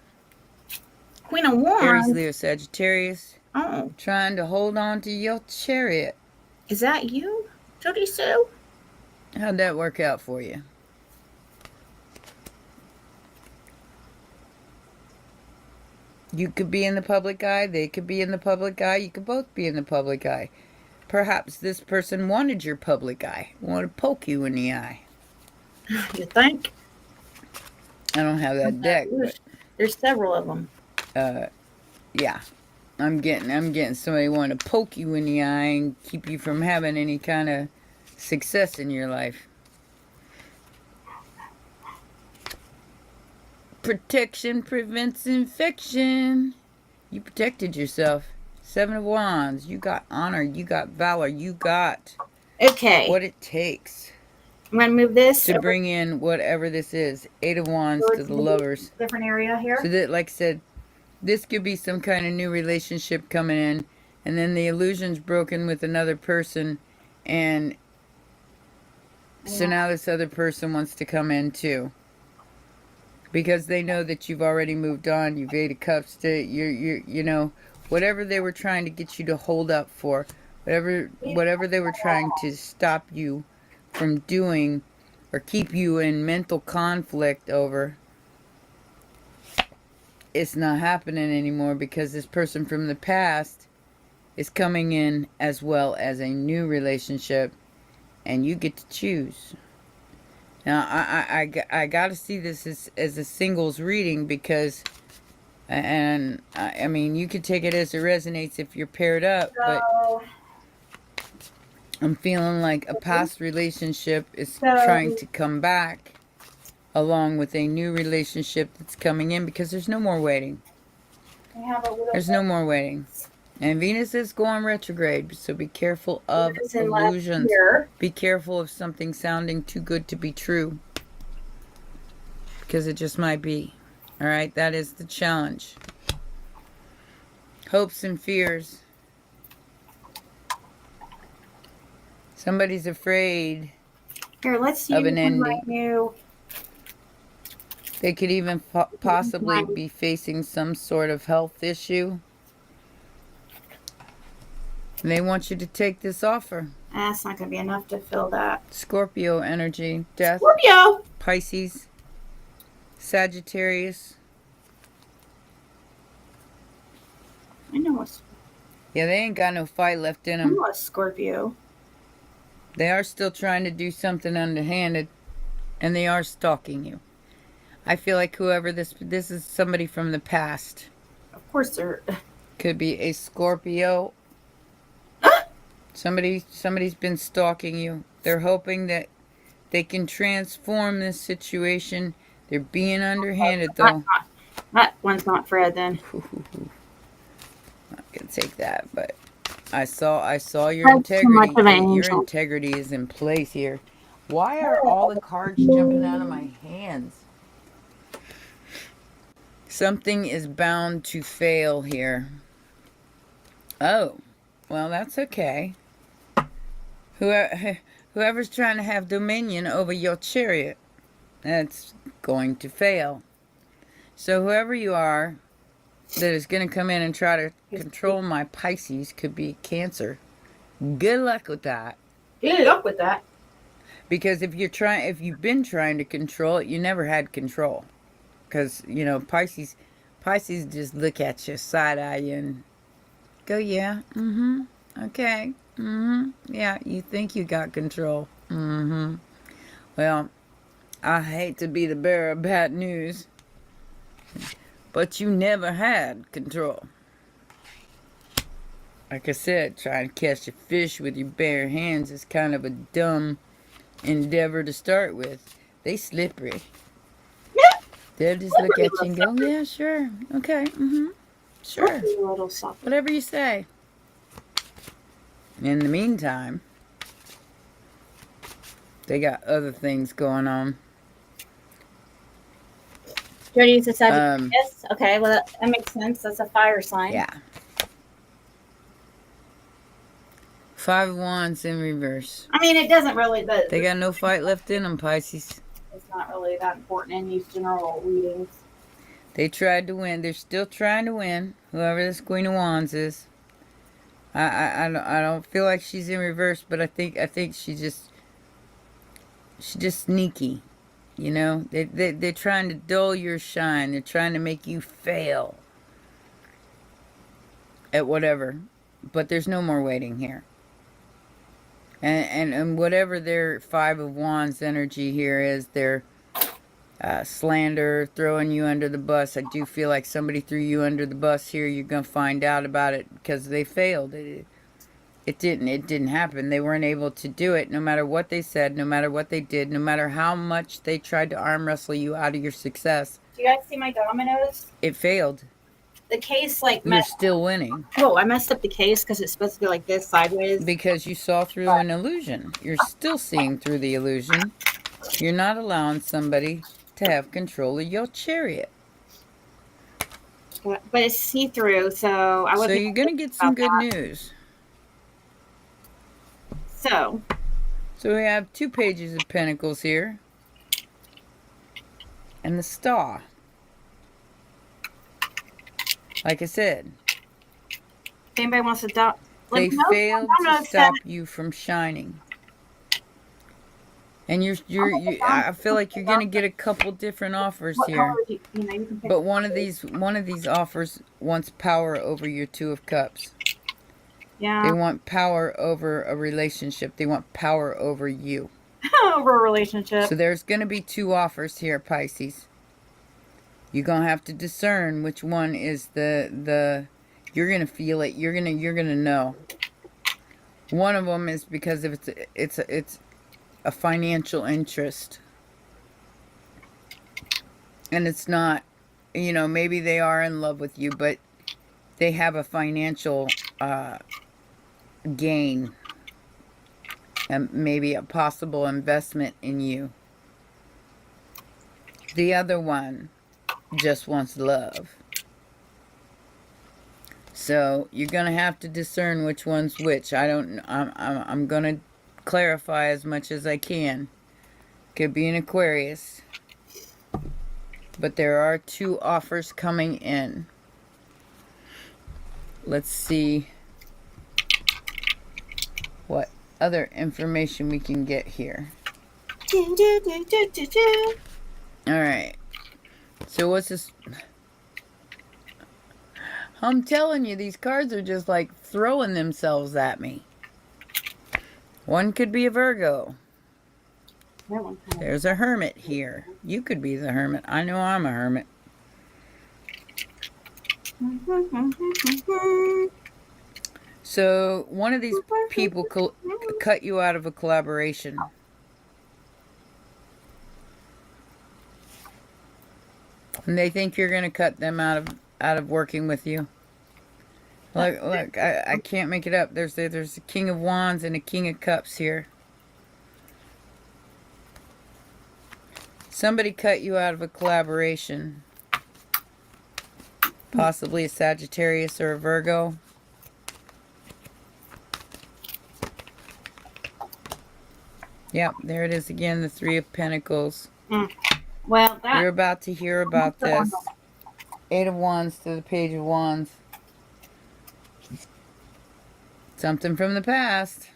Queen of Wands? Aries, Leo, Sagittarius. Oh. Trying to hold on to your chariot. Is that you, Jody Sue? How'd that work out for you? You could be in the public eye. They could be in the public eye. You could both be in the public eye. Perhaps this person wanted your public eye. Wanted to poke you in the eye. You think? I don't have that deck. There's several of them. Yeah. I'm getting somebody wanting to poke you in the eye and keep you from having any kind of success in your life. Protection prevents infection. You protected yourself. Seven of Wands. You got honor. You got valor. You got what it takes. I'm going to move this to bring in whatever this is. Eight of Wands to the Lovers. Different area here. So that, like I said, this could be some kind of new relationship coming in, and then the illusion's broken with another person, and so now this other person wants to come in too. Because they know that you've already moved on. You've Eight of Cups to you know, whatever they were trying to get you to hold up for, whatever they were trying to stop you from doing or keep you in mental conflict over, it's not happening anymore because this person from the past is coming in as well as a new relationship, and you get to choose. Now I got to see this as a singles reading because, and I mean, you could take it as it resonates if you're paired up, but I'm feeling like a past relationship is trying to come back along with a new relationship that's coming in because there's no more waiting. There's no more waiting. And Venus is going retrograde, so be careful of illusions. Be careful of something sounding too good to be true. Because it just might be. Alright, that is the challenge. Hopes and fears. Somebody's afraid Here, let's see of an ending. Right now. They could even possibly be facing some sort of health issue. And they want you to take this offer. That's not going to be enough to fill that. Scorpio energy. Death. Scorpio! Pisces. Sagittarius. I know what's... Yeah, they ain't got no fight left in them. I'm a Scorpio. They are still trying to do something underhanded, and they are stalking you. I feel like whoever this is somebody from the past. Of course they're... Could be a Scorpio. Somebody's been stalking you. They're hoping that they can transform this situation. They're being underhanded, though. That one's not Fred, then. I can take that, but I saw your integrity. Your integrity is in place here. Why are all the cards jumping out of my hands? Something is bound to fail here. Oh, well, that's okay. Whoever's trying to have dominion over your chariot, that's going to fail. So whoever you are that is going to come in and try to control my Pisces, could be Cancer. Good luck with that. Good luck with that. Because if you've been trying to control it, you never had control. Because, you know, Pisces just look at you, side-eye you, and go, yeah, okay, yeah, you think you got control, Well, I hate to be the bearer of bad news, but you never had control. Like I said, trying to catch a fish with your bare hands is kind of a dumb endeavor to start with. They slippery. They'll just look at you and go, yeah, sure, okay, sure, whatever you say. In the meantime, they got other things going on. Do you use the Sagittarius? Okay, well, that makes sense. That's a fire sign. Yeah. 5 of Wands in reverse. I mean, it doesn't really... They got no fight left in them, Pisces. It's not really that important in these general readings. They tried to win. They're still trying to win. Whoever this Queen of Wands is. I don't feel like she's in reverse, but I think she's just sneaky. You know, they're trying to dull your shine. They're trying to make you fail at whatever. But there's no more waiting here. And whatever their 5 of Wands energy here is, their slander, throwing you under the bus. I do feel like somebody threw you under the bus here. You're going to find out about it because they failed. It didn't happen. They weren't able to do it, no matter what they said, no matter what they did, no matter how much they tried to arm wrestle you out of your success. Do you guys see my dominoes? It failed. The case, like... You're still winning. Oh, I messed up the case because it's supposed to be like this, sideways. Because you saw through an illusion. You're still seeing through the illusion. You're not allowing somebody to have control of your chariot. But it's see-through, so I wasn't... So you're going to get some good news. So we have 2 pages of Pentacles here. And the Star. Like I said. If anybody wants to stop... They failed to stop you from shining. And I feel like you're going to get a couple different offers here. But one of these offers wants power over your 2 of Cups. Yeah. They want power over a relationship. They want power over you. Over a relationship. So there's going to be 2 offers here, Pisces. You're going to have to discern which one is the you're going to feel it. You're going to know. One of them is because if it's a financial interest. And it's not, you know, maybe they are in love with you, but they have a financial gain and maybe a possible investment in you. The other one just wants love. So you're gonna have to discern which one's which. I'm gonna clarify as much as I can. Could be an Aquarius, but there are 2 offers coming in. Let's see what other information we can get here. Alright. So what's this? I'm telling you, these cards are just like throwing themselves at me. One could be a Virgo. There's a hermit here. You could be the hermit. I know I'm a hermit. So one of these people cut you out of a collaboration. And they think you're going to cut them out of working with you. Look, I can't make it up. There's a King of Wands and a King of Cups here. Somebody cut you out of a collaboration. Possibly a Sagittarius or a Virgo. Yep, there it is again, the Three of Pentacles. Well, you're about to hear about this. Eight of Wands to the Page of Wands. Something from the past.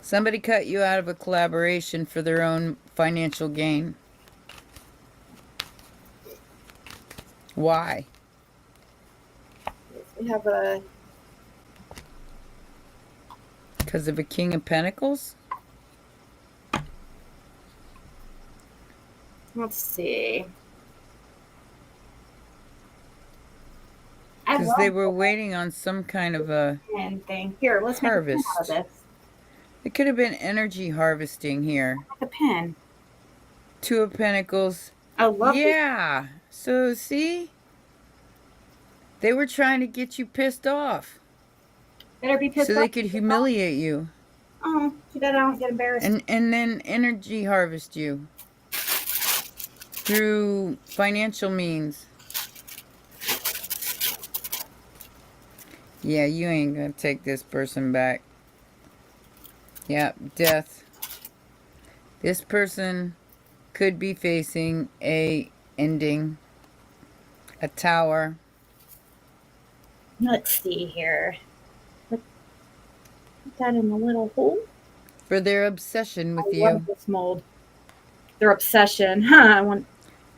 Somebody cut you out of a collaboration for their own financial gain. Why? We have a... Because of a King of Pentacles? Let's see. Because they were waiting on some kind of a thing. Here, let's harvest. Make a pen out of this. It could have been energy harvesting here. The pen. Two of Pentacles. I love it. Yeah. So, see? They were trying to get you pissed off. Better be pissed off. So they could humiliate you. Oh, too bad I don't get embarrassed. And then energy harvest you. Through financial means. Yeah, you ain't gonna take this person back. Yep, death. This person could be facing a ending. A tower. Let's see here. Put that in the little hole. For their obsession with I love you. this mold. Their obsession. Huh, I want...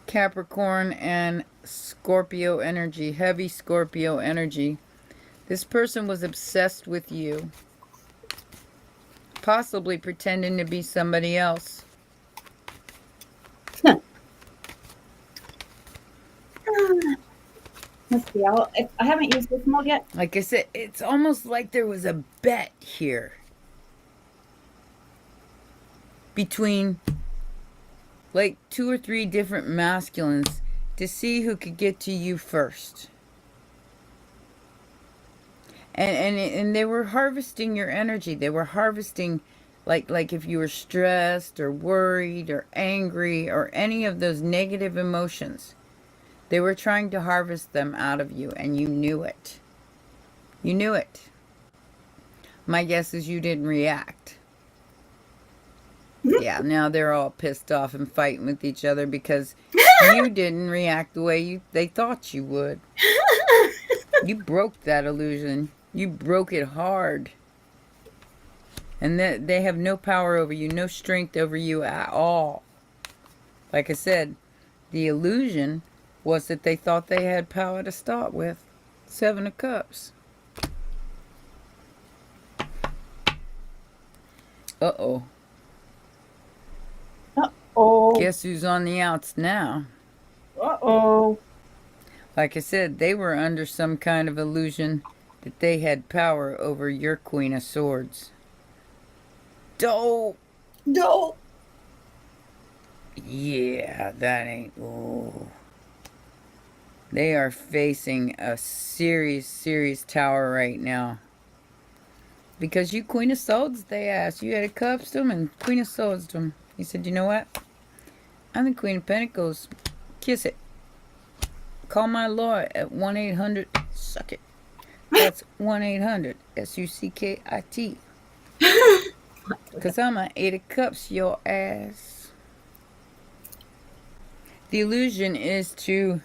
Capricorn and Scorpio energy. Heavy Scorpio energy. This person was obsessed with you. Possibly pretending to be somebody else. Huh. Let's see. I haven't used this mold yet. Like I said, it's almost like there was a bet here. Between like 2 or 3 different masculines to see who could get to you first. And they were harvesting your energy. They were harvesting like if you were stressed or worried or angry or any of those negative emotions. They were trying to harvest them out of you, and you knew it. You knew it. My guess is you didn't react. Yeah, now they're all pissed off and fighting with each other because you didn't react the way they thought you would. You broke that illusion. You broke it hard. And they have no power over you, no strength over you at all. Like I said, the illusion was that they thought they had power to start with. 7 of Cups. Uh-oh. Uh-oh. Guess who's on the outs now? Uh-oh. Like I said, they were under some kind of illusion that they had power over your Queen of Swords. Dope. Dope. Yeah, that ain't... Oh. They are facing a serious tower right now. Because you Queen of Swords, they asked. You had a cups them and Queen of Swords them. He said, you know what? I'm the Queen of Pentacles. Kiss it. Call my lawyer at 1-800 suck it. That's 1-800-SUCKIT. Because I'm an 8 of Cups, your ass. The illusion is to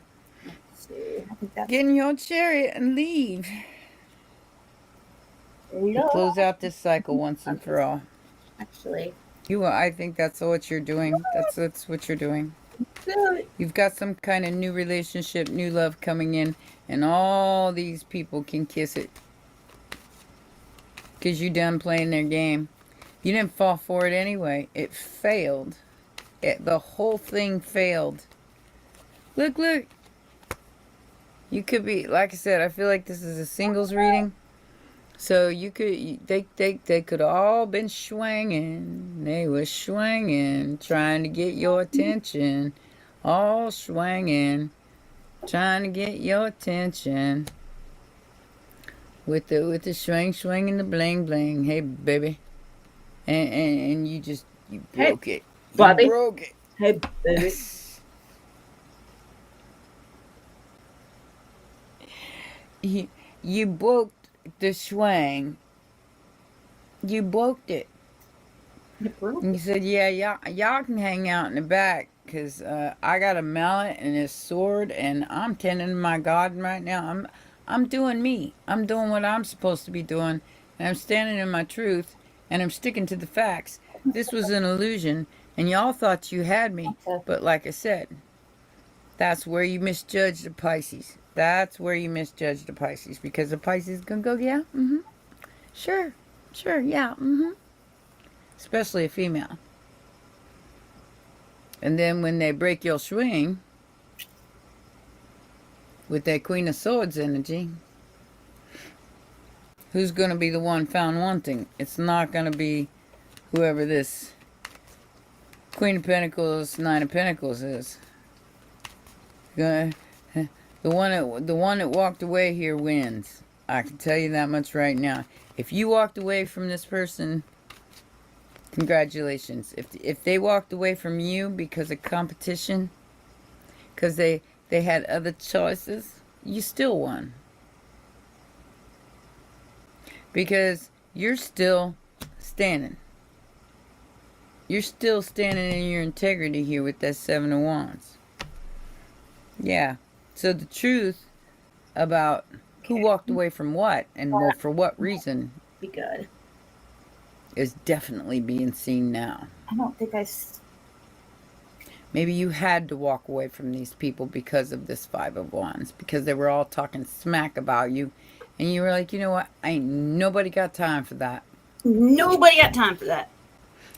get in your chariot and leave. Close out this cycle once and for all. Actually. I think that's what you're doing. That's what you're doing. You've got some kind of new relationship, new love coming in, and all these people can kiss it. Because you done playing their game. You didn't fall for it anyway. It failed. The whole thing failed. Look, look. You could be, like I said, I feel like this is a singles reading. So you could, they could all been swinging. They was swinging, trying to get your attention. All swinging, trying to get your attention. With the swing and the bling bling. Hey, baby. And you just, you broke it. You broke it. Hey, baby. You broke the swing. You broke it. And you said, yeah, y'all can hang out in the back, because I got a mallet and a sword, and I'm tending to my garden right now. I'm doing me. I'm doing what I'm supposed to be doing, and I'm standing in my truth, and I'm sticking to the facts. This was an illusion, and y'all thought you had me, but like I said, that's where you misjudged the Pisces. That's where you misjudged the Pisces, because the Pisces is gonna go, yeah, sure, yeah, especially a female. And then when they break your swing with that Queen of Swords energy, who's going to be the one found wanting? It's not going to be whoever this Queen of Pentacles, Nine of Pentacles is. The one that walked away here wins. I can tell you that much right now. If you walked away from this person, congratulations. If they walked away from you because of competition, because they had other choices, you still won. Because you're still standing. You're still standing in your integrity here with that Seven of Wands. Yeah. So the truth about who walked away from what and for what reason Be good. is definitely being seen now. I don't think Maybe you had to walk away from these people because of this Five of Wands, because they were all talking smack about you, and you were like, you know what? Nobody got time for that. Nobody got time for that.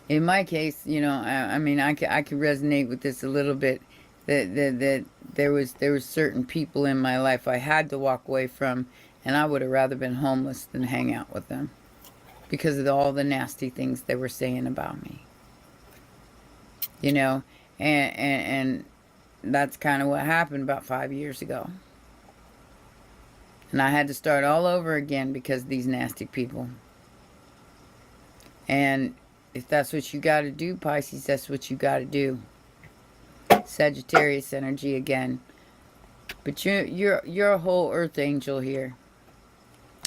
In my case, you know, I mean, I can resonate with this a little bit. That there was certain people in my life I had to walk away from, and I would have rather been homeless than hang out with them because of all the nasty things they were saying about me. You know, and that's kind of what happened about 5 years ago. And I had to start all over again because of these nasty people. And if that's what you got to do, Pisces, that's what you got to do. Sagittarius energy again. But you're a whole earth angel here.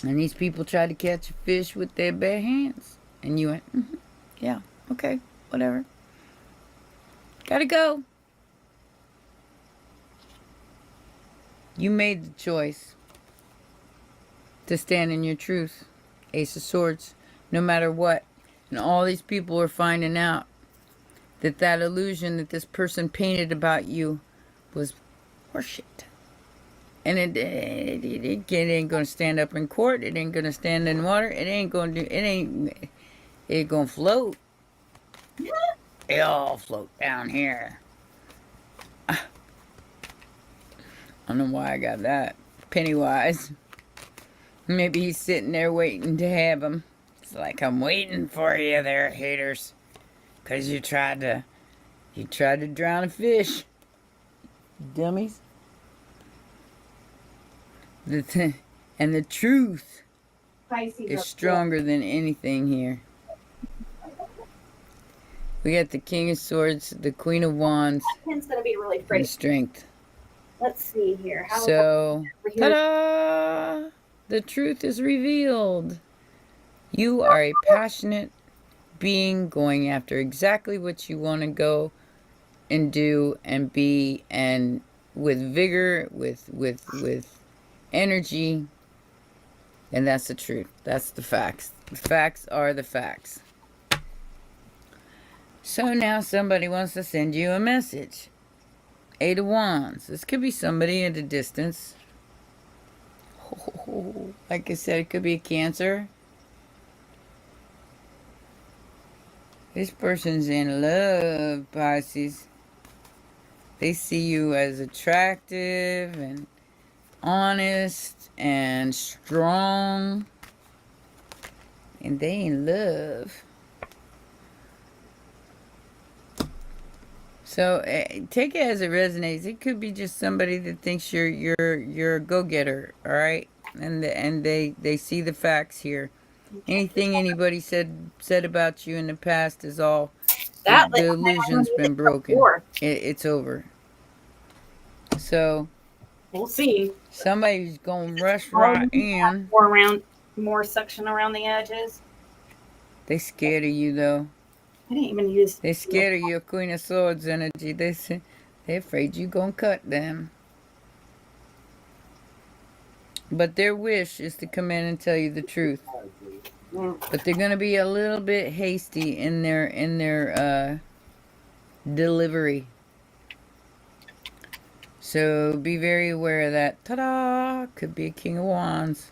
And these people tried to catch a fish with their bare hands. And you went, yeah, okay, whatever. Gotta go. You made the choice to stand in your truth. Ace of Swords, no matter what. And all these people are finding out that illusion that this person painted about you was horseshit. And it ain't gonna stand up in court. It ain't gonna stand in water. It ain't gonna float. They all float down here. I don't know why I got that. Pennywise. Maybe he's sitting there waiting to have them. It's like, I'm waiting for you there, haters. 'Cause you tried to drown a fish. Dummies. And the truth is stronger than anything here. We got the King of Swords, the Queen of Wands, That pin's gonna be really pretty. and Strength. Let's see here. So, ta-da! The truth is revealed. You are a passionate being going after exactly what you want to go and do and be, and with vigor, with energy. And that's the truth. That's the facts. The facts are the facts. So now somebody wants to send you a message. Eight of Wands. This could be somebody at a distance. Like I said, it could be a Cancer. This person's in love, Pisces. They see you as attractive and honest and strong. And they in love. So take it as it resonates. It could be just somebody that thinks you're a go-getter, all right? And they see the facts here. Anything anybody said about you in the past is all the illusion's been broken. It's over. So we'll see. Somebody's gonna rush right in. More section around the edges. They scared of you though. I didn't even use. They scared of your Queen of Swords energy. They're afraid you gonna cut them. But their wish is to come in and tell you the truth. But they're gonna be a little bit hasty in their delivery. So be very aware of that. Ta-da! Could be a King of Wands.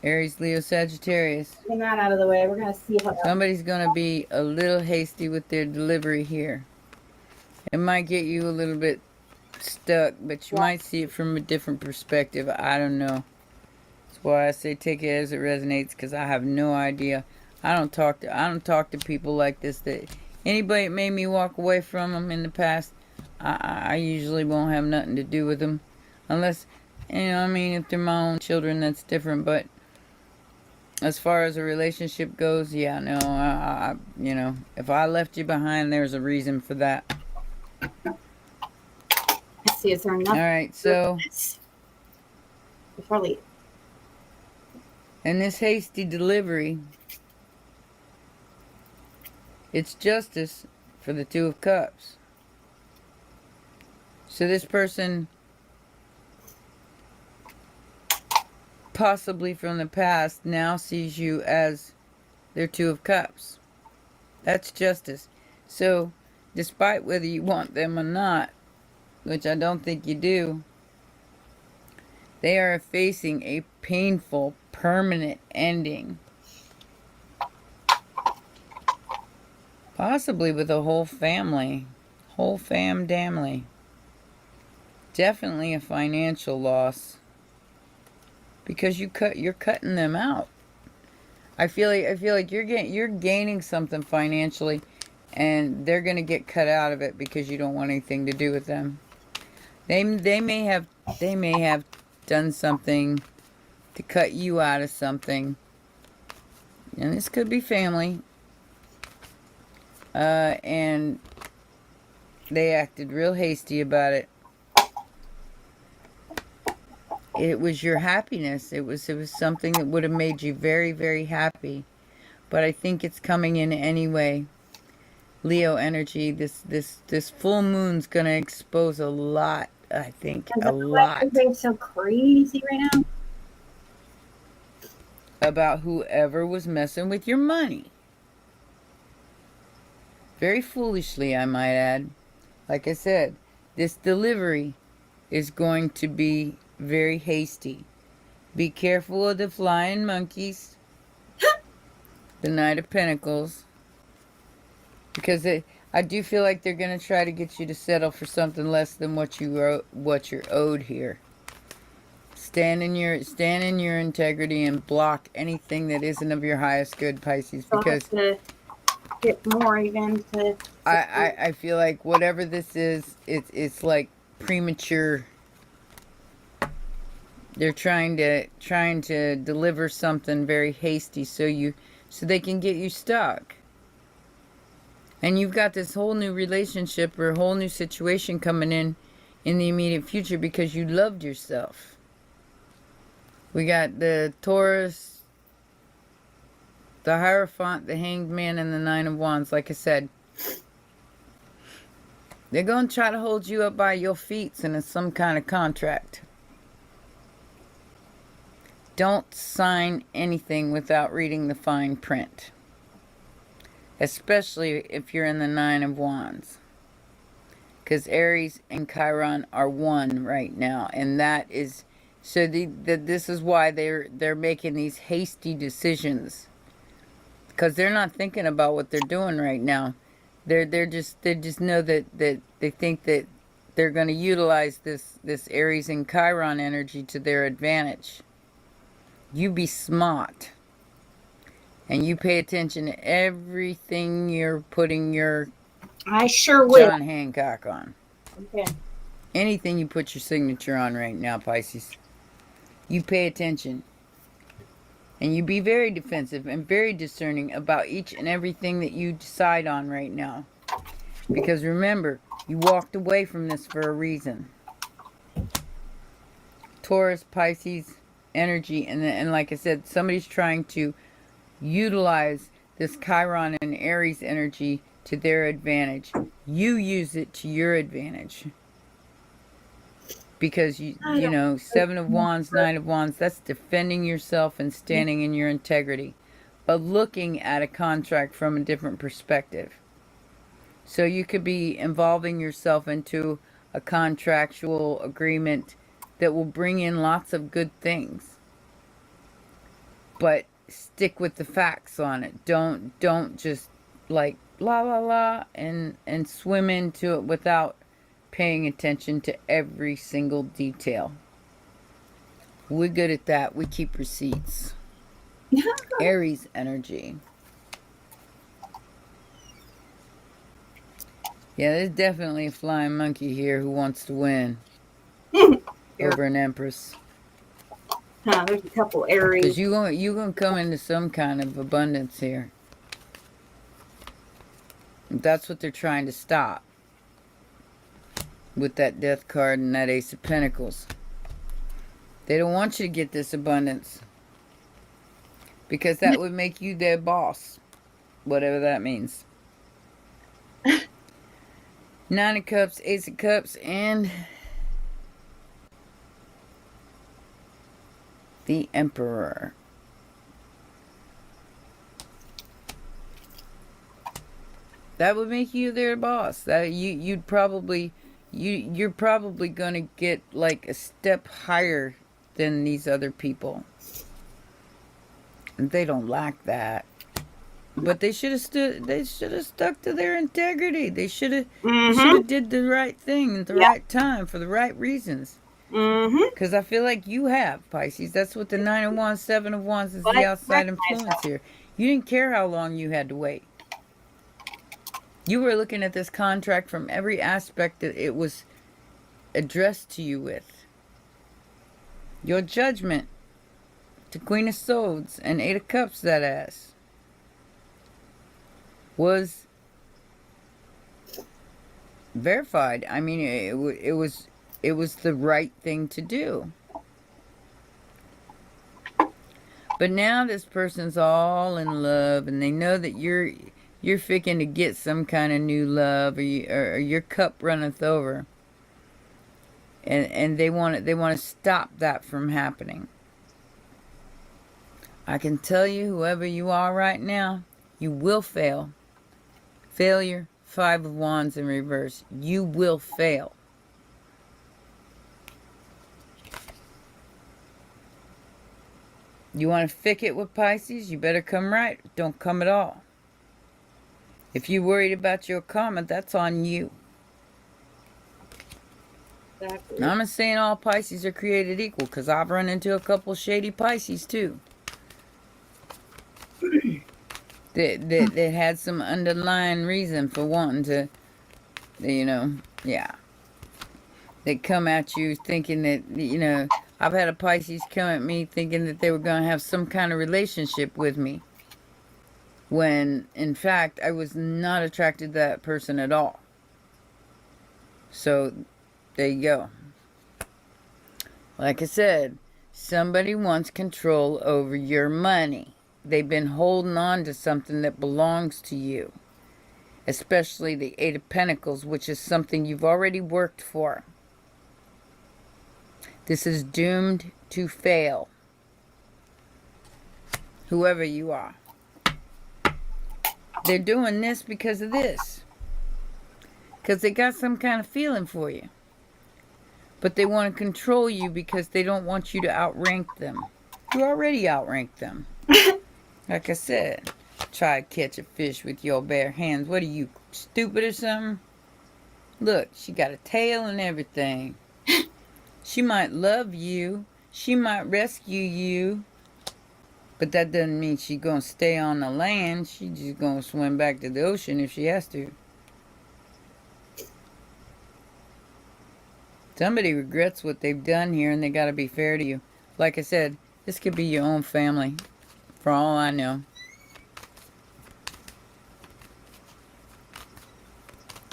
Aries, Leo, Sagittarius. Getting that out of the way. We're gonna see how. Somebody's gonna be a little hasty with their delivery here. It might get you a little bit stuck, but you might see it from a different perspective. I don't know. That's why I say take it as it resonates, because I have no idea. I don't talk to people like this. That anybody that made me walk away from them in the past, I usually won't have nothing to do with them, unless, I mean, if they're my own children, that's different. But as far as a relationship goes, yeah, no, if I left you behind, there's a reason for that. Let's see, is there enough? All right, so before leave. In this hasty delivery, it's justice for the Two of Cups. So this person, possibly from the past, now sees you as their Two of Cups. That's justice. So, despite whether you want them or not, which I don't think you do, they are facing a painful, permanent ending. Possibly with a whole family. Whole family. Definitely a financial loss. Because you're cutting them out. I feel like you're gaining something financially, and they're gonna get cut out of it because you don't want anything to do with them. They may have done something to cut you out of something, and this could be family. And they acted real hasty about it. It was your happiness. It was something that would have made you very, very happy. But I think it's coming in anyway. Leo energy. This full moon's gonna expose a lot. I think a lot. Everybody's so crazy right now. About whoever was messing with your money. Very foolishly, I might add. Like I said, this delivery is going to be very hasty. Be careful of the flying monkeys. The Knight of Pentacles. Because I do feel like they're going to try to get you to settle for something less than what you're owed here. Stand in your integrity and block anything that isn't of your highest good, Pisces. Because get more even to. I feel like whatever this is, it's like premature. They're trying to deliver something very hasty so they can get you stuck. And you've got this whole new relationship or a whole new situation coming in the immediate future because you loved yourself. We got the Taurus, the Hierophant, the Hanged Man, and the Nine of Wands. Like I said, they're going to try to hold you up by your feet in some kind of contract. Don't sign anything without reading the fine print. Especially if you're in the Nine of Wands. Because Aries and Chiron are one right now, and that is so. This is why they're making these hasty decisions, because they're not thinking about what they're doing right now. They just know that they think that they're going to utilize this Aries and Chiron energy to their advantage. You be smart, and you pay attention to everything you're putting your I sure will. John Hancock on. Okay. Anything you put your signature on right now, Pisces, you pay attention. And you be very defensive and very discerning about each and everything that you decide on right now. Because remember, you walked away from this for a reason. Taurus, Pisces, energy, and like I said, somebody's trying to utilize this Chiron and Aries energy to their advantage. You use it to your advantage. Because, you know, 7 of Wands, 9 of Wands, that's defending yourself and standing in your integrity. But looking at a contract from a different perspective. So you could be involving yourself into a contractual agreement that will bring in lots of good things. But stick with the facts on it. Don't just like la la la and swim into it without paying attention to every single detail. We're good at that. We keep receipts. Aries energy. Yeah, there's definitely a flying monkey here who wants to win over an empress. There's a couple Aries. Because you're gonna come into some kind of abundance here. That's what they're trying to stop. With that Death card and that Ace of Pentacles. They don't want you to get this abundance. Because that would make you their boss. Whatever that means. 9 of Cups, Ace of Cups, and the Emperor. That would make you their boss. That you're probably going to get like a step higher than these other people. And they don't like that. But they should have stuck to their integrity. They should have did the right thing at the right time for the right reasons. Because I feel like you have, Pisces. That's what the 9 of Wands, 7 of Wands is, the outside influence here. You didn't care how long you had to wait. You were looking at this contract from every aspect that it was addressed to you with. Your judgment to Queen of Swords and 8 of Cups, that ass, was verified. I mean, it was the right thing to do. But now this person's all in love, and they know that you're fixing to get some kind of new love, or your cup runneth over, and they want to stop that from happening. I can tell you, whoever you are right now, you will fail. Failure, 5 of Wands in reverse. You will fail. You want to fick it with Pisces? You better come right. Don't come at all. If you're worried about your karma, that's on you. Exactly. Now, I'm not saying all Pisces are created equal, because I've run into a couple shady Pisces too. that had some underlying reason for wanting to, They come at you thinking that, I've had a Pisces come at me thinking that they were going to have some kind of relationship with me. When, in fact, I was not attracted to that person at all. So, there you go. Like I said, somebody wants control over your money. They've been holding on to something that belongs to you. Especially the 8 of Pentacles, which is something you've already worked for. This is doomed to fail. Whoever you are. They're doing this because of this. Because they got some kind of feeling for you. But they want to control you because they don't want you to outrank them. You already outrank them. Like I said, try to catch a fish with your bare hands. What are you, stupid or something? Look, she got a tail and everything. She might love you. She might rescue you. But that doesn't mean she's going to stay on the land. She's just going to swim back to the ocean if she has to. Somebody regrets what they've done here, and they got to be fair to you. Like I said, this could be your own family, for all I know.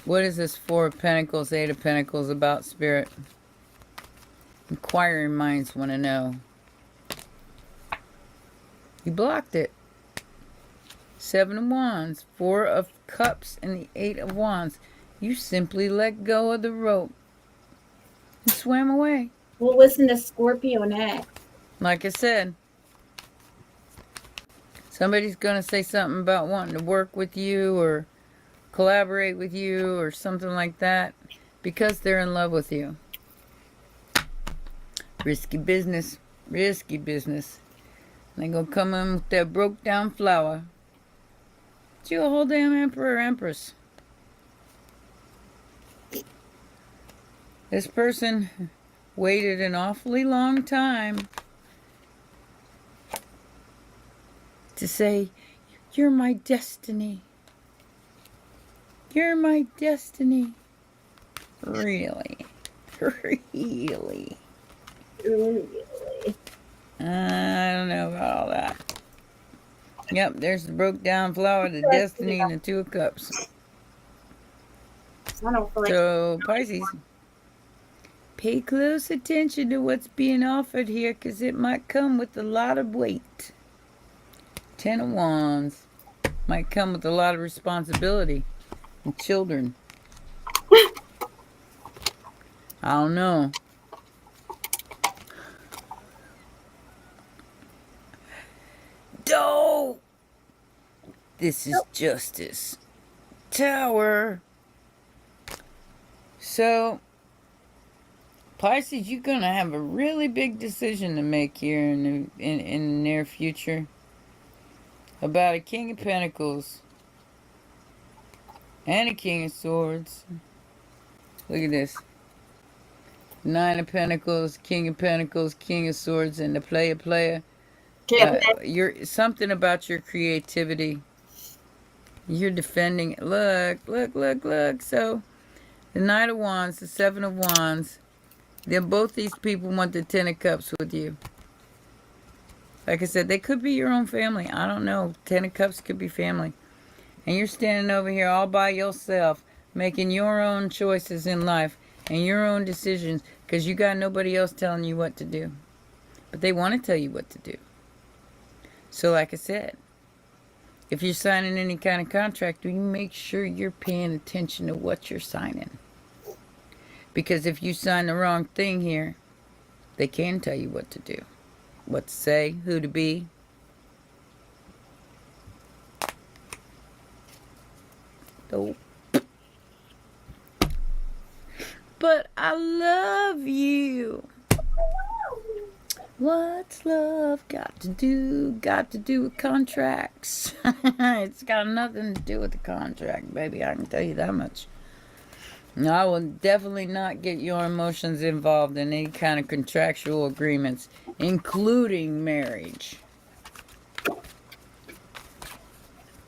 What is this Four of Pentacles, Eight of Pentacles about, Spirit? Inquiring minds want to know. You blocked it. Seven of Wands, Four of Cups, and the Eight of Wands. You simply let go of the rope and swam away. Well, listen to Scorpio next. Like I said, somebody's going to say something about wanting to work with you or collaborate with you or something like that because they're in love with you. Risky business. Risky business. They're going to come in with that broke down flower. You a whole damn emperor or empress. This person waited an awfully long time to say, you're my destiny. You're my destiny. Really? Really? I don't know about all that. Yep, there's the broke down flower, the destiny, and the Two of Cups. So, Pisces, pay close attention to what's being offered here because it might come with a lot of weight. Ten of Wands might come with a lot of responsibility. And children. I don't know. Doe! This is Justice. Tower. So, Pisces, you're going to have a really big decision to make here in the near future. About a King of Pentacles. And a King of Swords. Look at this. Nine of Pentacles, King of Pentacles, King of Swords, and the player. You're something about your creativity. You're defending. Look. So, the Knight of Wands, the Seven of Wands. Then both these people want the Ten of Cups with you. Like I said, they could be your own family. I don't know. Ten of Cups could be family. And you're standing over here all by yourself, making your own choices in life and your own decisions because you got nobody else telling you what to do. But they want to tell you what to do. So like I said, if you're signing any kind of contract, you make sure you're paying attention to what you're signing. Because if you sign the wrong thing here, they can tell you what to do. What to say, who to be. Oh. But I love you. What's love got to do? Got to do with contracts. It's got nothing to do with the contract, baby. I can tell you that much. No, I will definitely not get your emotions involved in any kind of contractual agreements, including marriage.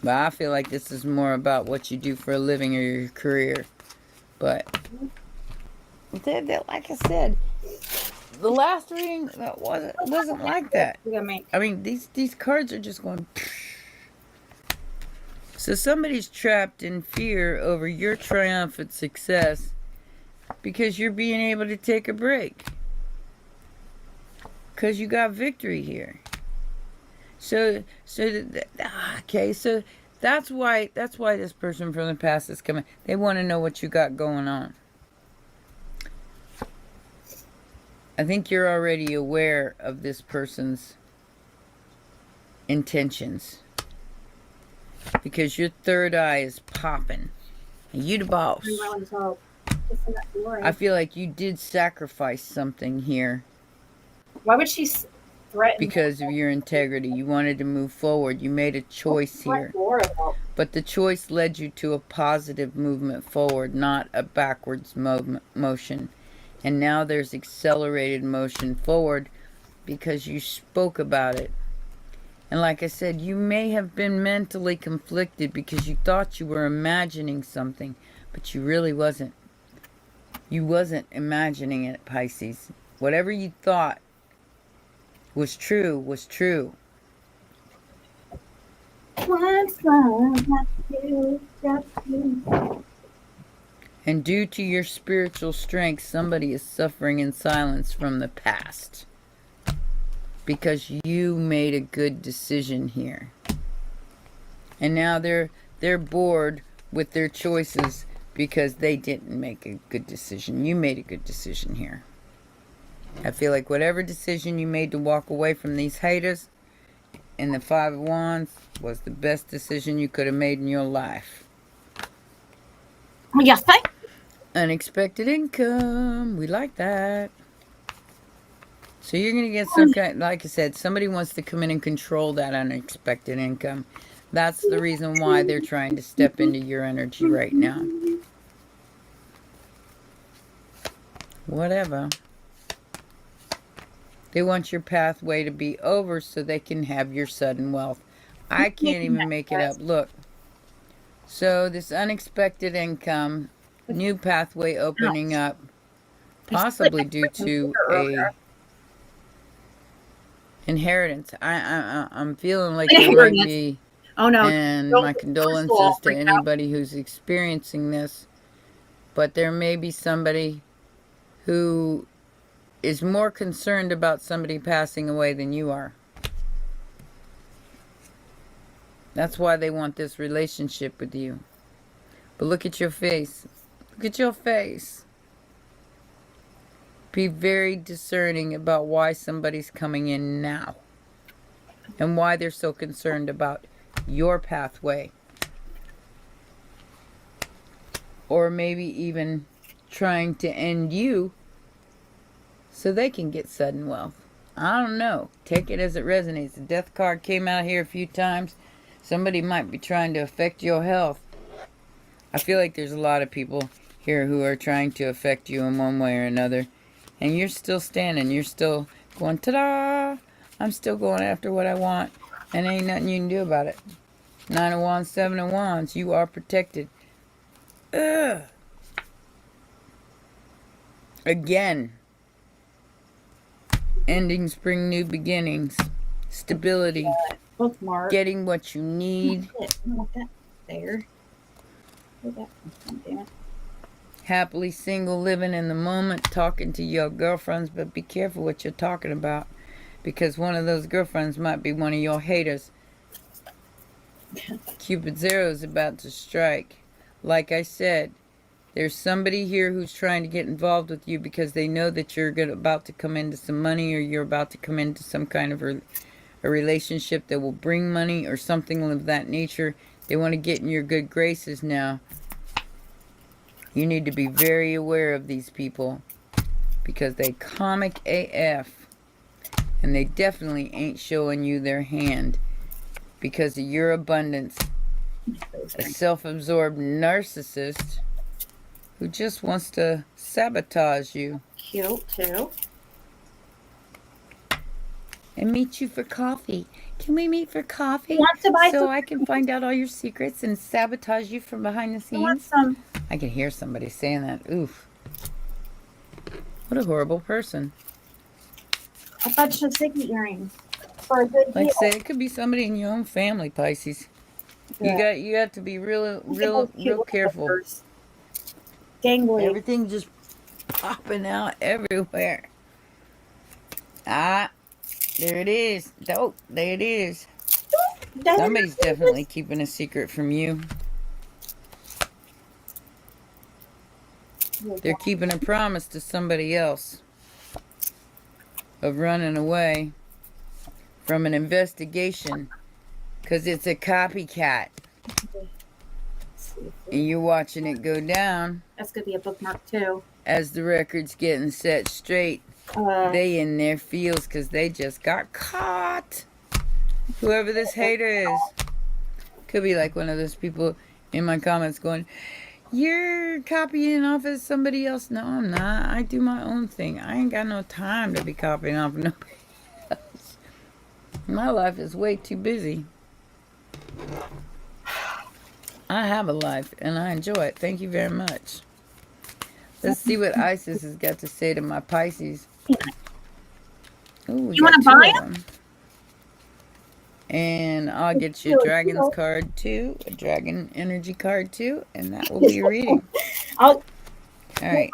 But I feel like this is more about what you do for a living or your career. But, like I said, the last reading wasn't like that. I mean, these cards are just going... So somebody's trapped in fear over your triumphant success because you're being able to take a break. Because you got victory here. So that's why this person from the past is coming. They want to know what you got going on. I think you're already aware of this person's intentions. Because your third eye is popping. You the boss. I feel like you did sacrifice something here. Why would she threaten? Because of your integrity. You wanted to move forward. You made a choice here. But the choice led you to a positive movement forward, not a backwards motion. And now there's accelerated motion forward because you spoke about it. And like I said, you may have been mentally conflicted because you thought you were imagining something, but you really wasn't. You wasn't imagining it, Pisces. Whatever you thought was true was true. And due to your spiritual strength, somebody is suffering in silence from the past. Because you made a good decision here. And now they're bored with their choices because they didn't make a good decision. You made a good decision here. I feel like whatever decision you made to walk away from these haters in the Five of Wands was the best decision you could have made in your life. Yes, unexpected income. We like that. So you're going to get some kind, like I said, somebody wants to come in and control that unexpected income. That's the reason why they're trying to step into your energy right now. Whatever. They want your pathway to be over so they can have your sudden wealth. I can't even make it up. Look. So this unexpected income, new pathway opening up, possibly due to a inheritance. I'm feeling like there might be. Oh no! And my condolences to anybody who's experiencing this. But there may be somebody who is more concerned about somebody passing away than you are. That's why they want this relationship with you. But look at your face. Look at your face. Be very discerning about why somebody's coming in now. And why they're so concerned about your pathway. Or maybe even trying to end you so they can get sudden wealth. I don't know. Take it as it resonates. The death card came out here a few times. Somebody might be trying to affect your health. I feel like there's a lot of people here who are trying to affect you in one way or another. And you're still standing. You're still going, ta-da! I'm still going after what I want. And ain't nothing you can do about it. 9 of Wands, 7 of Wands. You are protected. Ugh. Again. Ending spring, new beginnings. Stability. Getting what you need. There. Happily single, living in the moment, talking to your girlfriends, but be careful what you're talking about. Because one of those girlfriends might be one of your haters. Cupid's arrow is about to strike. Like I said, there's somebody here who's trying to get involved with you because they know that you're about to come into some money, or you're about to come into some kind of a relationship that will bring money or something of that nature. They want to get in your good graces now. You need to be very aware of these people because they comic AF. And they definitely ain't showing you their hand because of your abundance. A self-absorbed narcissist who just wants to sabotage you. Cute too. And meet you for coffee. Can we meet for coffee? Want to buy so some? I can find out all your secrets and sabotage you from behind the scenes? I want some. I can hear somebody saying that. Oof. What a horrible person. A bunch of sticky earrings for a good deal. Like I say, it could be somebody in your own family, Pisces. Yeah. You got to be real careful. Dangly. Everything just popping out everywhere. Ah, there it is. Oh, there it is. Somebody's definitely keeping a secret from you. They're keeping a promise to somebody else of running away from an investigation because it's a copycat. And you're watching it go down. That's gonna be a bookmark too. As the record's getting set straight. They in their feels because they just got caught. Whoever this hater is. Could be like one of those people in my comments going, you're copying off of somebody else. No, I'm not. I do my own thing. I ain't got no time to be copying off of nobody else. My life is way too busy. I have a life and I enjoy it. Thank you very much. Let's see what Isis has got to say to my Pisces. Ooh, You want to buy them? And I'll get you a Dragon's card too, a Dragon Energy card too, and that will be your reading. All right.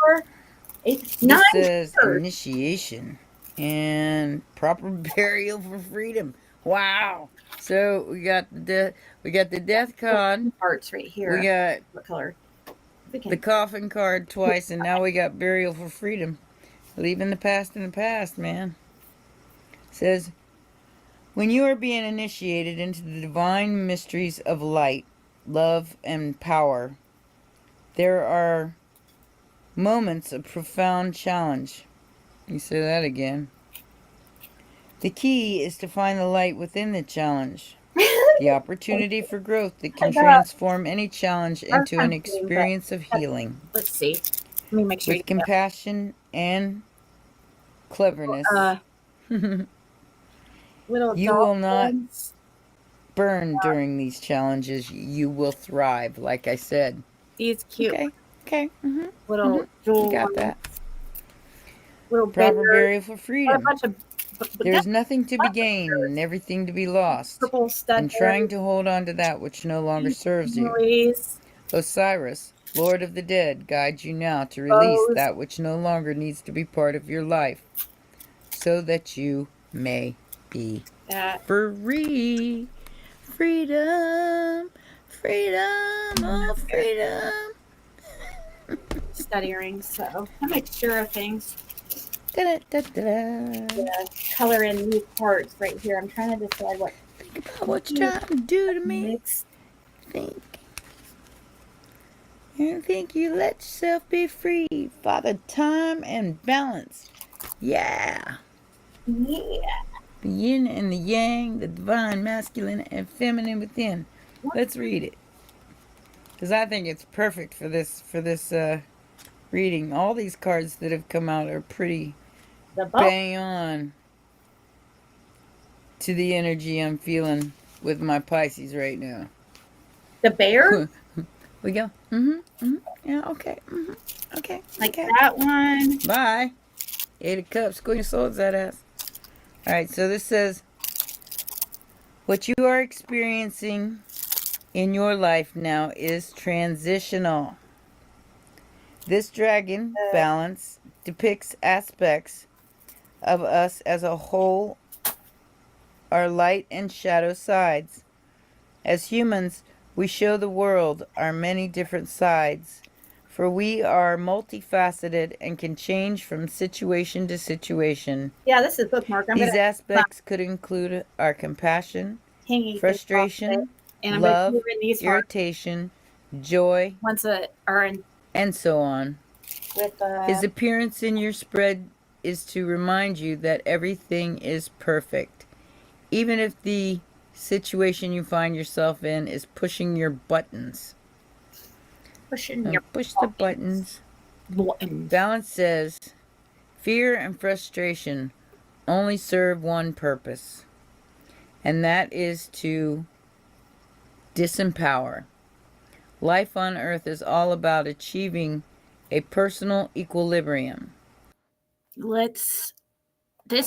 This says initiation and proper burial for freedom. Wow. So we got the death card. Parts right here. We got what color? The coffin card twice, and now we got burial for freedom. Leaving the past in the past, man. It says, when you are being initiated into the divine mysteries of light, love, and power, there are moments of profound challenge. Let me say that again. The key is to find the light within the challenge. The opportunity for growth that can transform any challenge into an experience of healing. Let's see. Let me make sure. With compassion and cleverness. You will not burn during these challenges. You will thrive, like I said. These cute. Okay. Little jewel. You got that. Little proper burial for freedom. But there's nothing to be gained and everything to be lost. And trying to hold on to that which no longer serves you. Osiris, Lord of the Dead, guides you now to release that which no longer needs to be part of your life, so that you may be free. Freedom, freedom, oh freedom. Stud earrings, so a mixture of things. Yeah, color in these parts right here. I'm trying to decide what. Think about what you're trying to do to me. Think. And think you let yourself be free. Father, time and balance. Yeah. Yeah. The yin and the yang, the divine masculine and feminine within. Let's read it. Because I think it's perfect for this reading. All these cards that have come out are pretty bang on to the energy I'm feeling with my Pisces right now. The bear? We go. Yeah, okay. Okay. Like that one. Bye. 8 of Cups. Queen of Swords, that ass. Alright, so this says, what you are experiencing in your life now is transitional. This dragon balance depicts aspects of us as a whole, our light and shadow sides. As humans, we show the world our many different sides, for we are multifaceted and can change from situation to situation. Yeah, this is bookmark. These aspects could include our compassion, frustration, and love, irritation, joy, and so on. His appearance in your spread is to remind you that everything is perfect, even if the situation you find yourself in is pushing your buttons. Push the buttons. Balance says, fear and frustration only serve one purpose, and that is to disempower. Life on Earth is all about achieving a personal equilibrium. This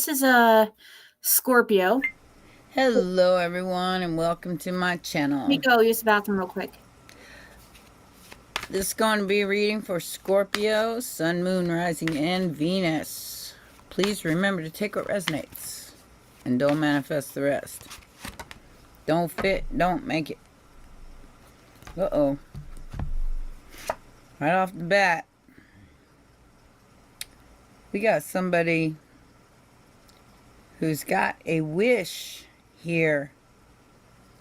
is a Scorpio. Hello everyone and welcome to my channel. Let me go use the bathroom real quick. This is going to be a reading for Scorpio, Sun, Moon, Rising, and Venus. Please remember to take what resonates and don't manifest the rest. Don't fit, don't make it. Uh-oh. Right off the bat, we got somebody who's got a wish here.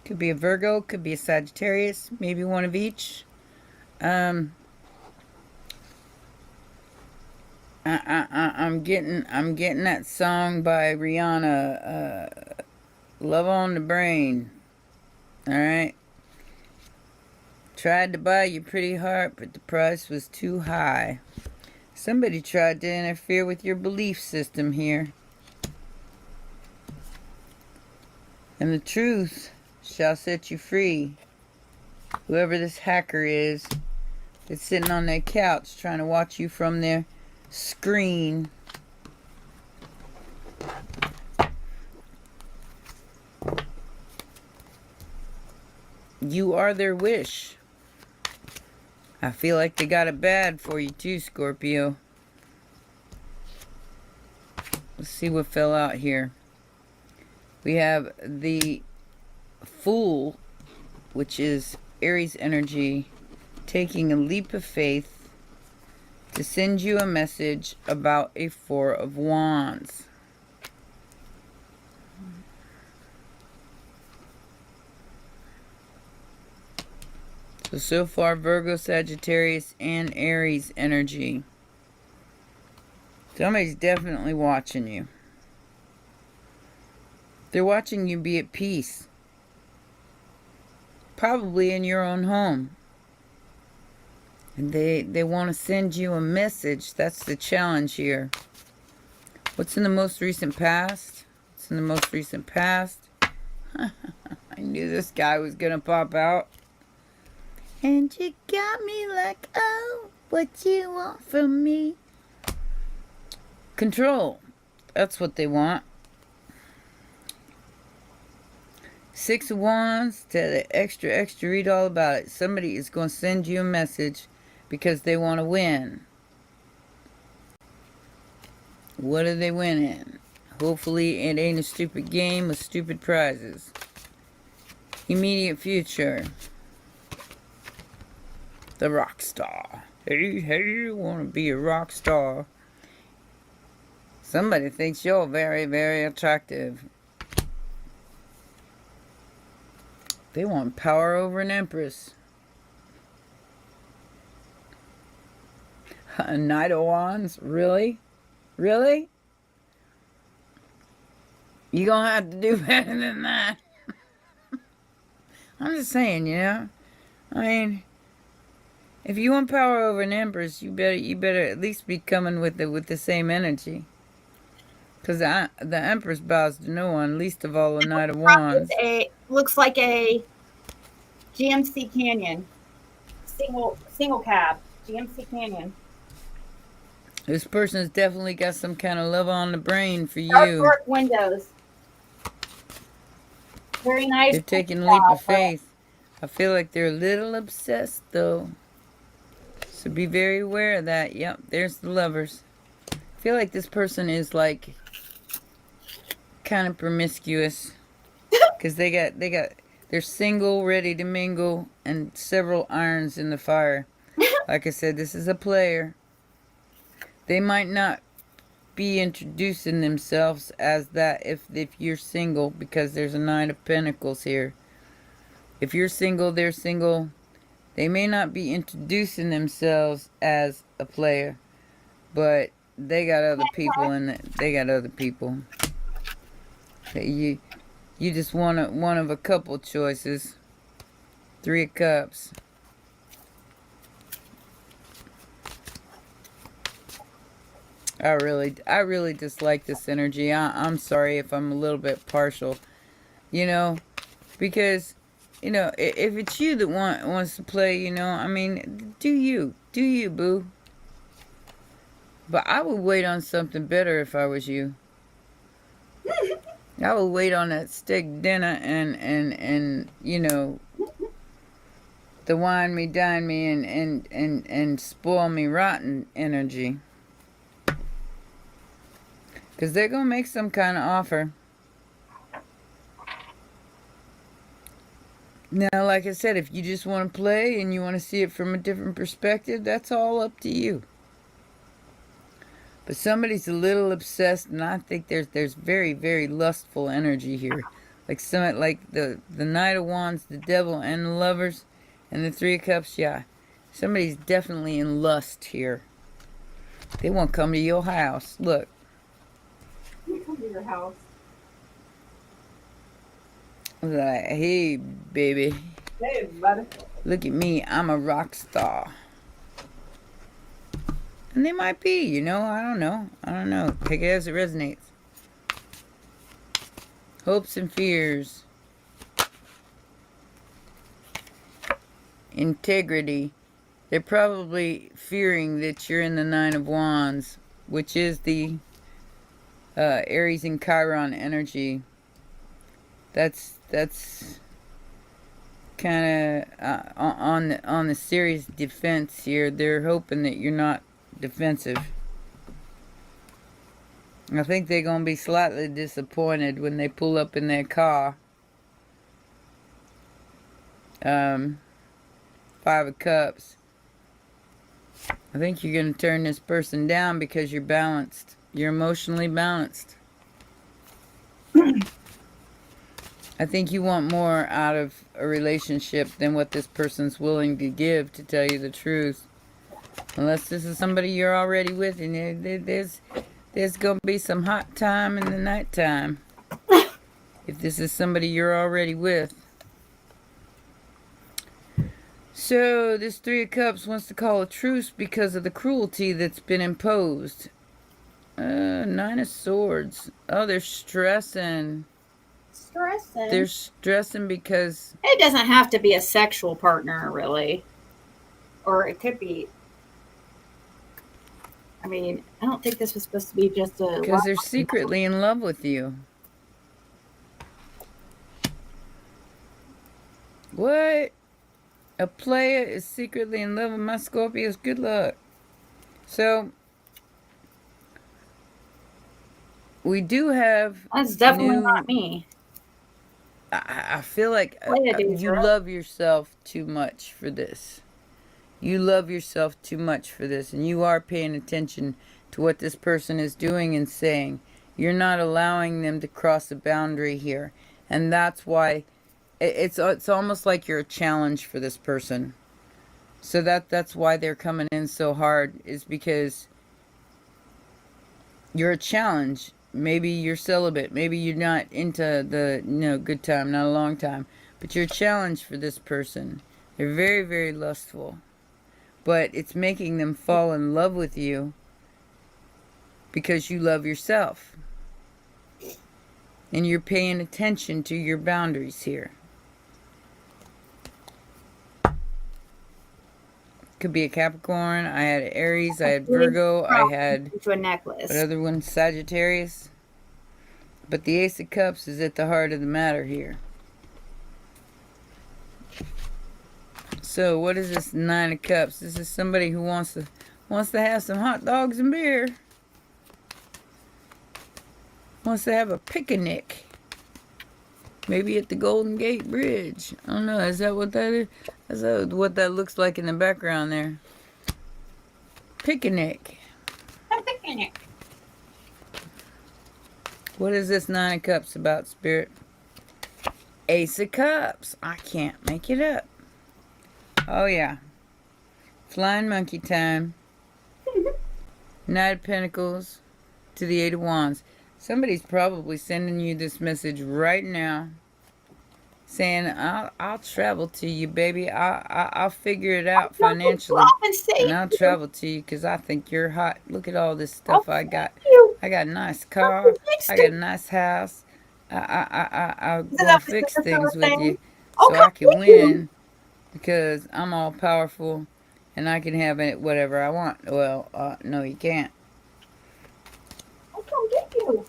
Could be a Virgo, could be a Sagittarius, maybe one of each. I'm getting that song by Rihanna, Love on the Brain. Alright? Tried to buy your pretty heart, but the price was too high. Somebody tried to interfere with your belief system here. And the truth shall set you free. Whoever this hacker is that's sitting on their couch trying to watch you from their screen. You are their wish. I feel like they got it bad for you too, Scorpio. Let's see what fell out here. We have the Fool, which is Aries energy, taking a leap of faith to send you a message about a Four of Wands. So far, Virgo, Sagittarius, and Aries energy. Somebody's definitely watching you. They're watching you be at peace. Probably in your own home. And they want to send you a message. That's the challenge here. What's in the most recent past? What's in the most recent past? I knew this guy was going to pop out. And you got me like, oh, what you want from me? Control. That's what they want. Six of Wands, tell it extra, read all about it. Somebody is going to send you a message because they want to win. What are they winning? Hopefully it ain't a stupid game with stupid prizes. Immediate future. The rock star. Hey, want to be a rock star. Somebody thinks you're very, very attractive. They want power over an empress. A Knight of Wands? Really? Really? You're going to have to do better than that. I'm just saying, you know? I mean, if you want power over an empress, you better at least be coming with the same energy. Because the empress bows to no one, least of all a Knight of Wands. Looks like a GMC Canyon. Single cab. GMC Canyon. This person's definitely got some kind of love on the brain for you. Dark windows. Very nice. They're taking a leap of faith. I feel like they're a little obsessed, though. So be very aware of that. Yep, there's the lovers. I feel like this person is like kind of promiscuous. Because they're single, ready to mingle, and several irons in the fire. Like I said, this is a player. They might not be introducing themselves as that if you're single, because there's a Nine of Pentacles here. If you're single, they're single. They may not be introducing themselves as a player, but they got other people in it. They got other people. You just one of a couple choices. Three of Cups. I really dislike this energy. I'm sorry if I'm a little bit partial, you know, because, you know, if it's you that wants to play, you know, I mean, do you, boo. But I would wait on something better if I was you. I would wait on that steak dinner and you know, the wine me, dine me, and spoil me rotten energy. Because they're going to make some kind of offer. Now, like I said, if you just want to play and you want to see it from a different perspective, that's all up to you. But somebody's a little obsessed, and I think there's very, very lustful energy here. Like the Knight of Wands, the Devil, and the Lovers, and the Three of Cups, yeah. Somebody's definitely in lust here. They won't come to your house. Look. Come to your house. Like, hey, baby. Hey, buddy. Look at me. I'm a rock star. And they might be, you know. I don't know. Take it as it resonates. Hopes and fears. Integrity. They're probably fearing that you're in the Nine of Wands, which is the Aries and Chiron energy. That's kind of on the serious defense here. They're hoping that you're not defensive. I think they're gonna be slightly disappointed when they pull up in their car. Five of Cups. I think you're gonna turn this person down because you're balanced. You're emotionally balanced. I think you want more out of a relationship than what this person's willing to give, to tell you the truth. Unless this is somebody you're already with, and there's going to be some hot time in the nighttime. If this is somebody you're already with. So, this Three of Cups wants to call a truce because of the cruelty that's been imposed. Nine of Swords. Oh, they're stressing. They're stressing because... It doesn't have to be a sexual partner, really. Or it could be... I mean, I don't think this was supposed to be just a... Because they're secretly in love with you. What? A player is secretly in love with my Scorpios? Good luck. So... we do have... That's definitely not me. I feel like you love yourself too much for this. You love yourself too much for this. And you are paying attention to what this person is doing and saying. You're not allowing them to cross a boundary here. And that's why it's almost like you're a challenge for this person. So that's why they're coming in so hard, is because you're a challenge. Maybe you're celibate. Maybe you're not into the good time, not a long time. But you're a challenge for this person. They're very, very lustful. But it's making them fall in love with you because you love yourself. And you're paying attention to your boundaries here. Could be a Capricorn. I had Aries. I had Virgo. I had... to a necklace. What other one? Sagittarius. But the Ace of Cups is at the heart of the matter here. So what is this Nine of Cups? This is somebody who wants to have some hot dogs and beer. Wants to have a picnic. Maybe at the Golden Gate Bridge. I don't know. Is that what that is? Is that what that looks like in the background there? Picnic. A picnic. What is this Nine of Cups about, Spirit? Ace of Cups. I can't make it up. Oh, yeah. Flying monkey time. Knight of Pentacles to the Eight of Wands. Somebody's probably sending you this message right now, saying, I'll travel to you, baby. I'll figure it out financially, and I'll travel to you because I think you're hot. Look at all this stuff I got. I got a nice car. I got a nice house. I'll go fix things with you so I can win because I'm all powerful and I can have it whatever I want. Well, no, you can't. I'll come get you.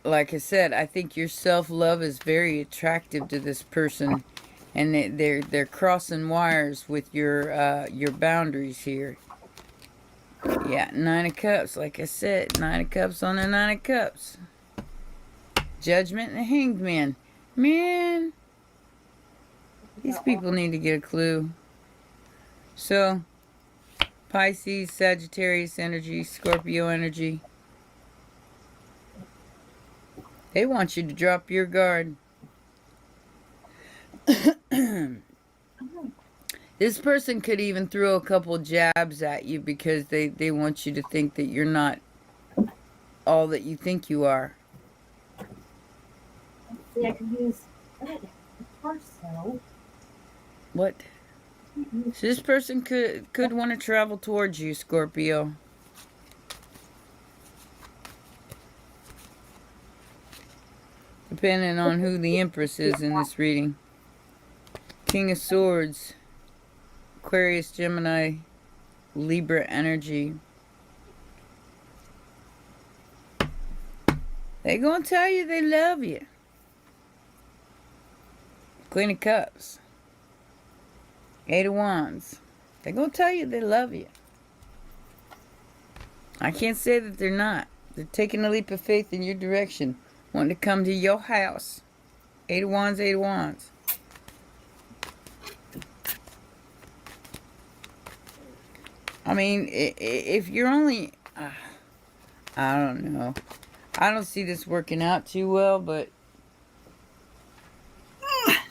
Like I said, I think your self-love is very attractive to this person, and they're crossing wires with your boundaries here. Yeah, Nine of Cups, like I said, Nine of Cups on the Nine of Cups. Judgment and the Hanged Man. Man, these people need to get a clue. So, Pisces, Sagittarius energy, Scorpio energy. They want you to drop your guard. They're This person could even throw a couple jabs at you because they want you to think that you're not all that you think you are. See, I could use that torso. What? So this person could want to travel towards you, Scorpio. Depending on who the Empress is in this reading. King of Swords, Aquarius, Gemini, Libra energy. They gonna tell you they love you. Queen of Cups, Eight of Wands. They gonna tell you they love you. I can't say that they're not. They're taking a leap of faith in your direction, wanting to come to your house. Eight of Wands, Eight of Wands. I mean, if you're only... I don't know. I don't see this working out too well, but...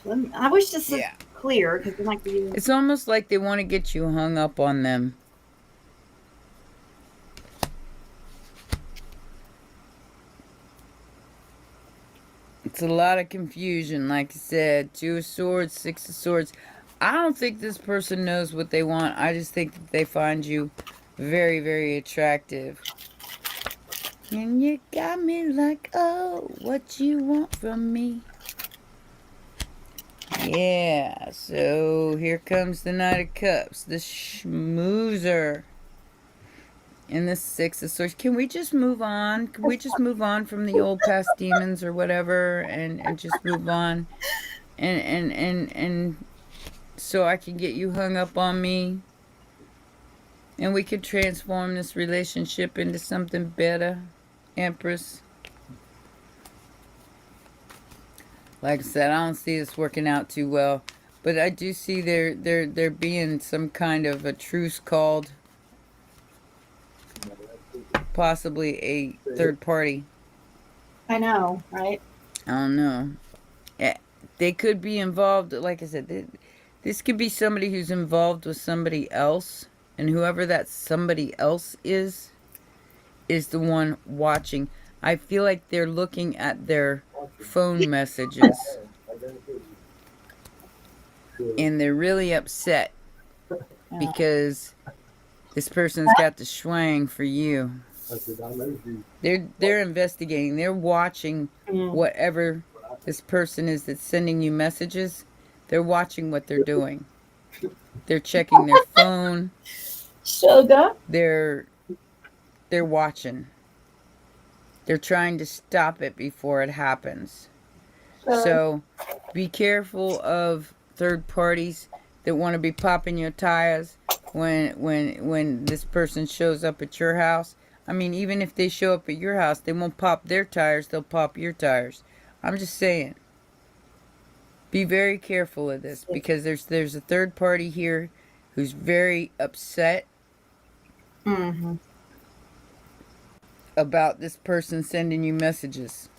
I wish this was clear, because then I could use... It's almost like they want to get you hung up on them. It's a lot of confusion, like I said. Two of Swords, Six of Swords. I don't think this person knows what they want. I just think that they find you very, very attractive. And you got me like, oh, what you want from me? Yeah, so here comes the Knight of Cups, the schmoozer. And the Six of Swords. Can we just move on? Can we just move on from the old past demons or whatever and just move on? And so I can get you hung up on me. And we could transform this relationship into something better, Empress. Like I said, I don't see this working out too well. But I do see there being some kind of a truce called. Possibly a third party. I know, right? I don't know. They could be involved, like I said, this could be somebody who's involved with somebody else. And whoever that somebody else is the one watching. I feel like they're looking at their phone messages. And they're really upset. Because this person's got the swang for you. They're investigating. They're watching whatever this person is that's sending you messages. They're watching what they're doing. They're checking their phone. Sugar. They're watching. They're trying to stop it before it happens. So be careful of third parties that want to be popping your tires when this person shows up at your house. I mean, even if they show up at your house, they won't pop their tires, they'll pop your tires. I'm just saying. Be very careful of this, because there's a third party here who's very upset about this person sending you messages.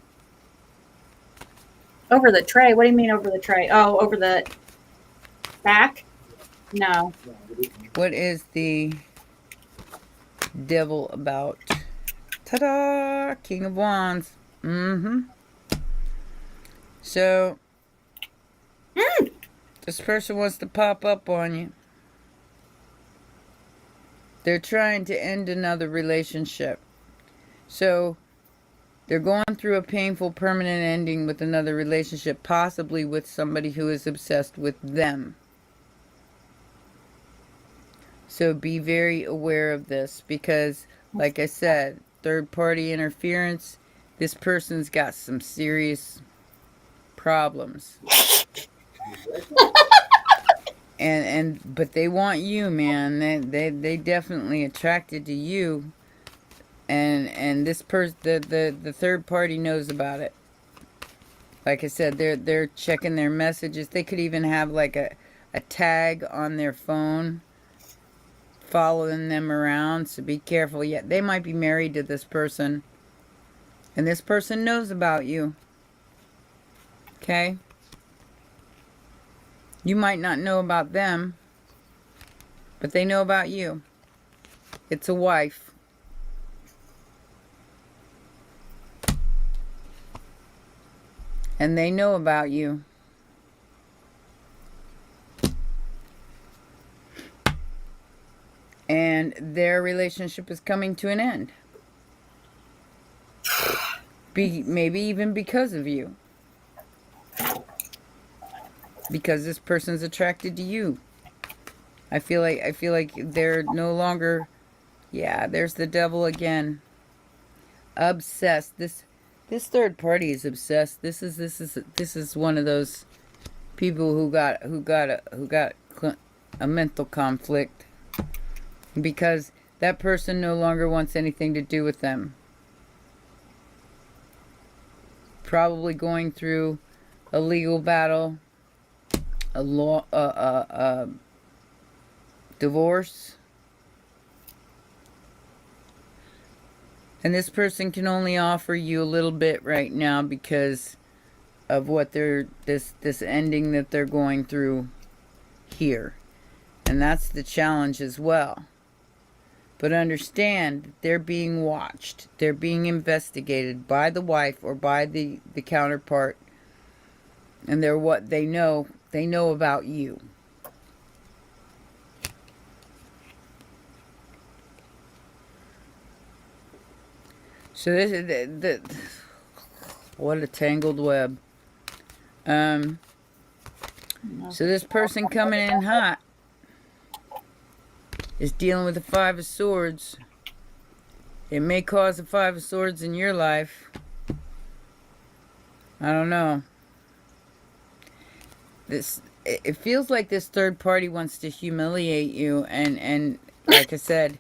Over the tray? What do you mean over the tray? Oh, over the back? No. What is the devil about? Ta-da! King of Wands. So, this person wants to pop up on you. They're trying to end another relationship. So, they're going through a painful permanent ending with another relationship, possibly with somebody who is obsessed with them. So be very aware of this, because, like I said, third party interference, this person's got some serious problems. But they want you, man. They definitely attracted to you. And this the third party knows about it. Like I said, they're checking their messages. They could even have like a tag on their phone following them around, so be careful. Yet they might be married to this person, and this person knows about you. Okay? You might not know about them, But they know about you. It's a wife. And they know about you. And their relationship is coming to an end. Maybe even because of you. Because this person's attracted to you. I feel like they're no longer, yeah, there's the devil again. Obsessed. This third party is obsessed. This is one of those people who got a mental conflict because that person no longer wants anything to do with them. Probably going through a legal battle, a divorce. And this person can only offer you a little bit right now because of what this ending that they're going through here. And that's the challenge as well. But understand, they're being watched. They're being investigated by the wife or by the counterpart. And they're what they know about you. So this is what a tangled web. So this person coming in hot is dealing with the Five of Swords. It may cause the Five of Swords in your life. I don't know. It feels like this third party wants to humiliate you, and like I said,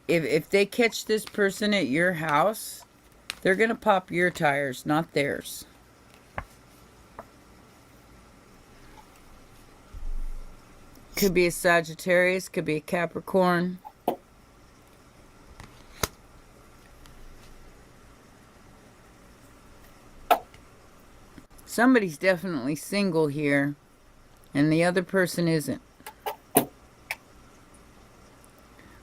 if they catch this person at your house, they're gonna pop your tires, not theirs. Could be a Sagittarius, could be a Capricorn. Somebody's definitely single here, and the other person isn't.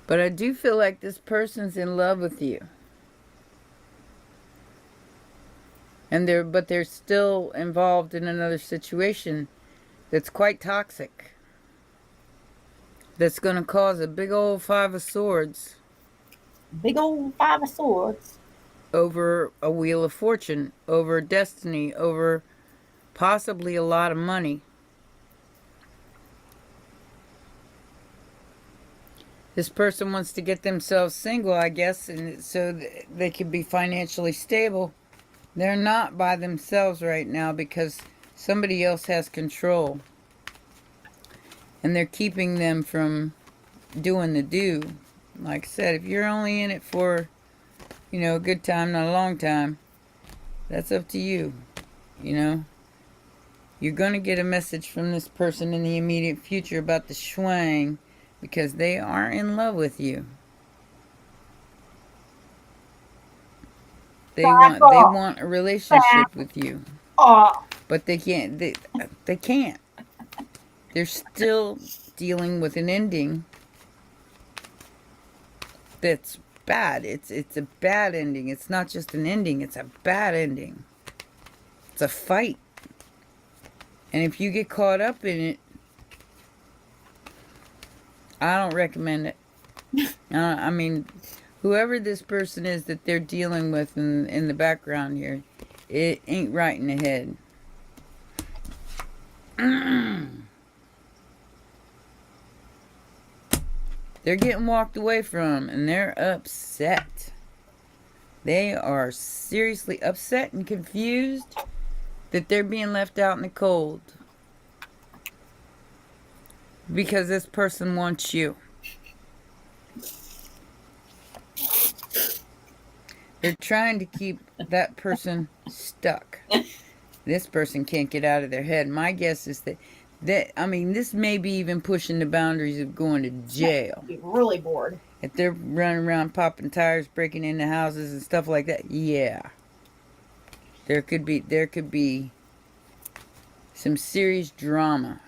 But I do feel like this person's in love with you. And they're still involved in another situation that's quite toxic. That's going to cause a big old Five of Swords. Big old Five of Swords. Over a Wheel of Fortune. Over destiny. Over possibly a lot of money. This person wants to get themselves single, I guess, and so they can be financially stable. They're not by themselves right now because somebody else has control. And they're keeping them from doing the do. Like I said, if you're only in it for, a good time, not a long time, that's up to you, You're going to get a message from this person in the immediate future about the schwang because they are in love with you. They want a relationship with you. But they can't. They can't. They're still dealing with an ending that's bad. It's a bad ending. It's not just an ending. It's a bad ending. It's a fight. And if you get caught up in it, I don't recommend it. I mean, whoever this person is that they're dealing with in the background here, it ain't right in the head. They're getting walked away from, and they're upset. They are seriously upset and confused that they're being left out in the cold. Because this person wants you. They're trying to keep that person stuck. This person can't get out of their head. My guess is that this may be even pushing the boundaries of going to jail. Be really bored. If they're running around popping tires, breaking into houses and stuff like that, yeah. There could be some serious drama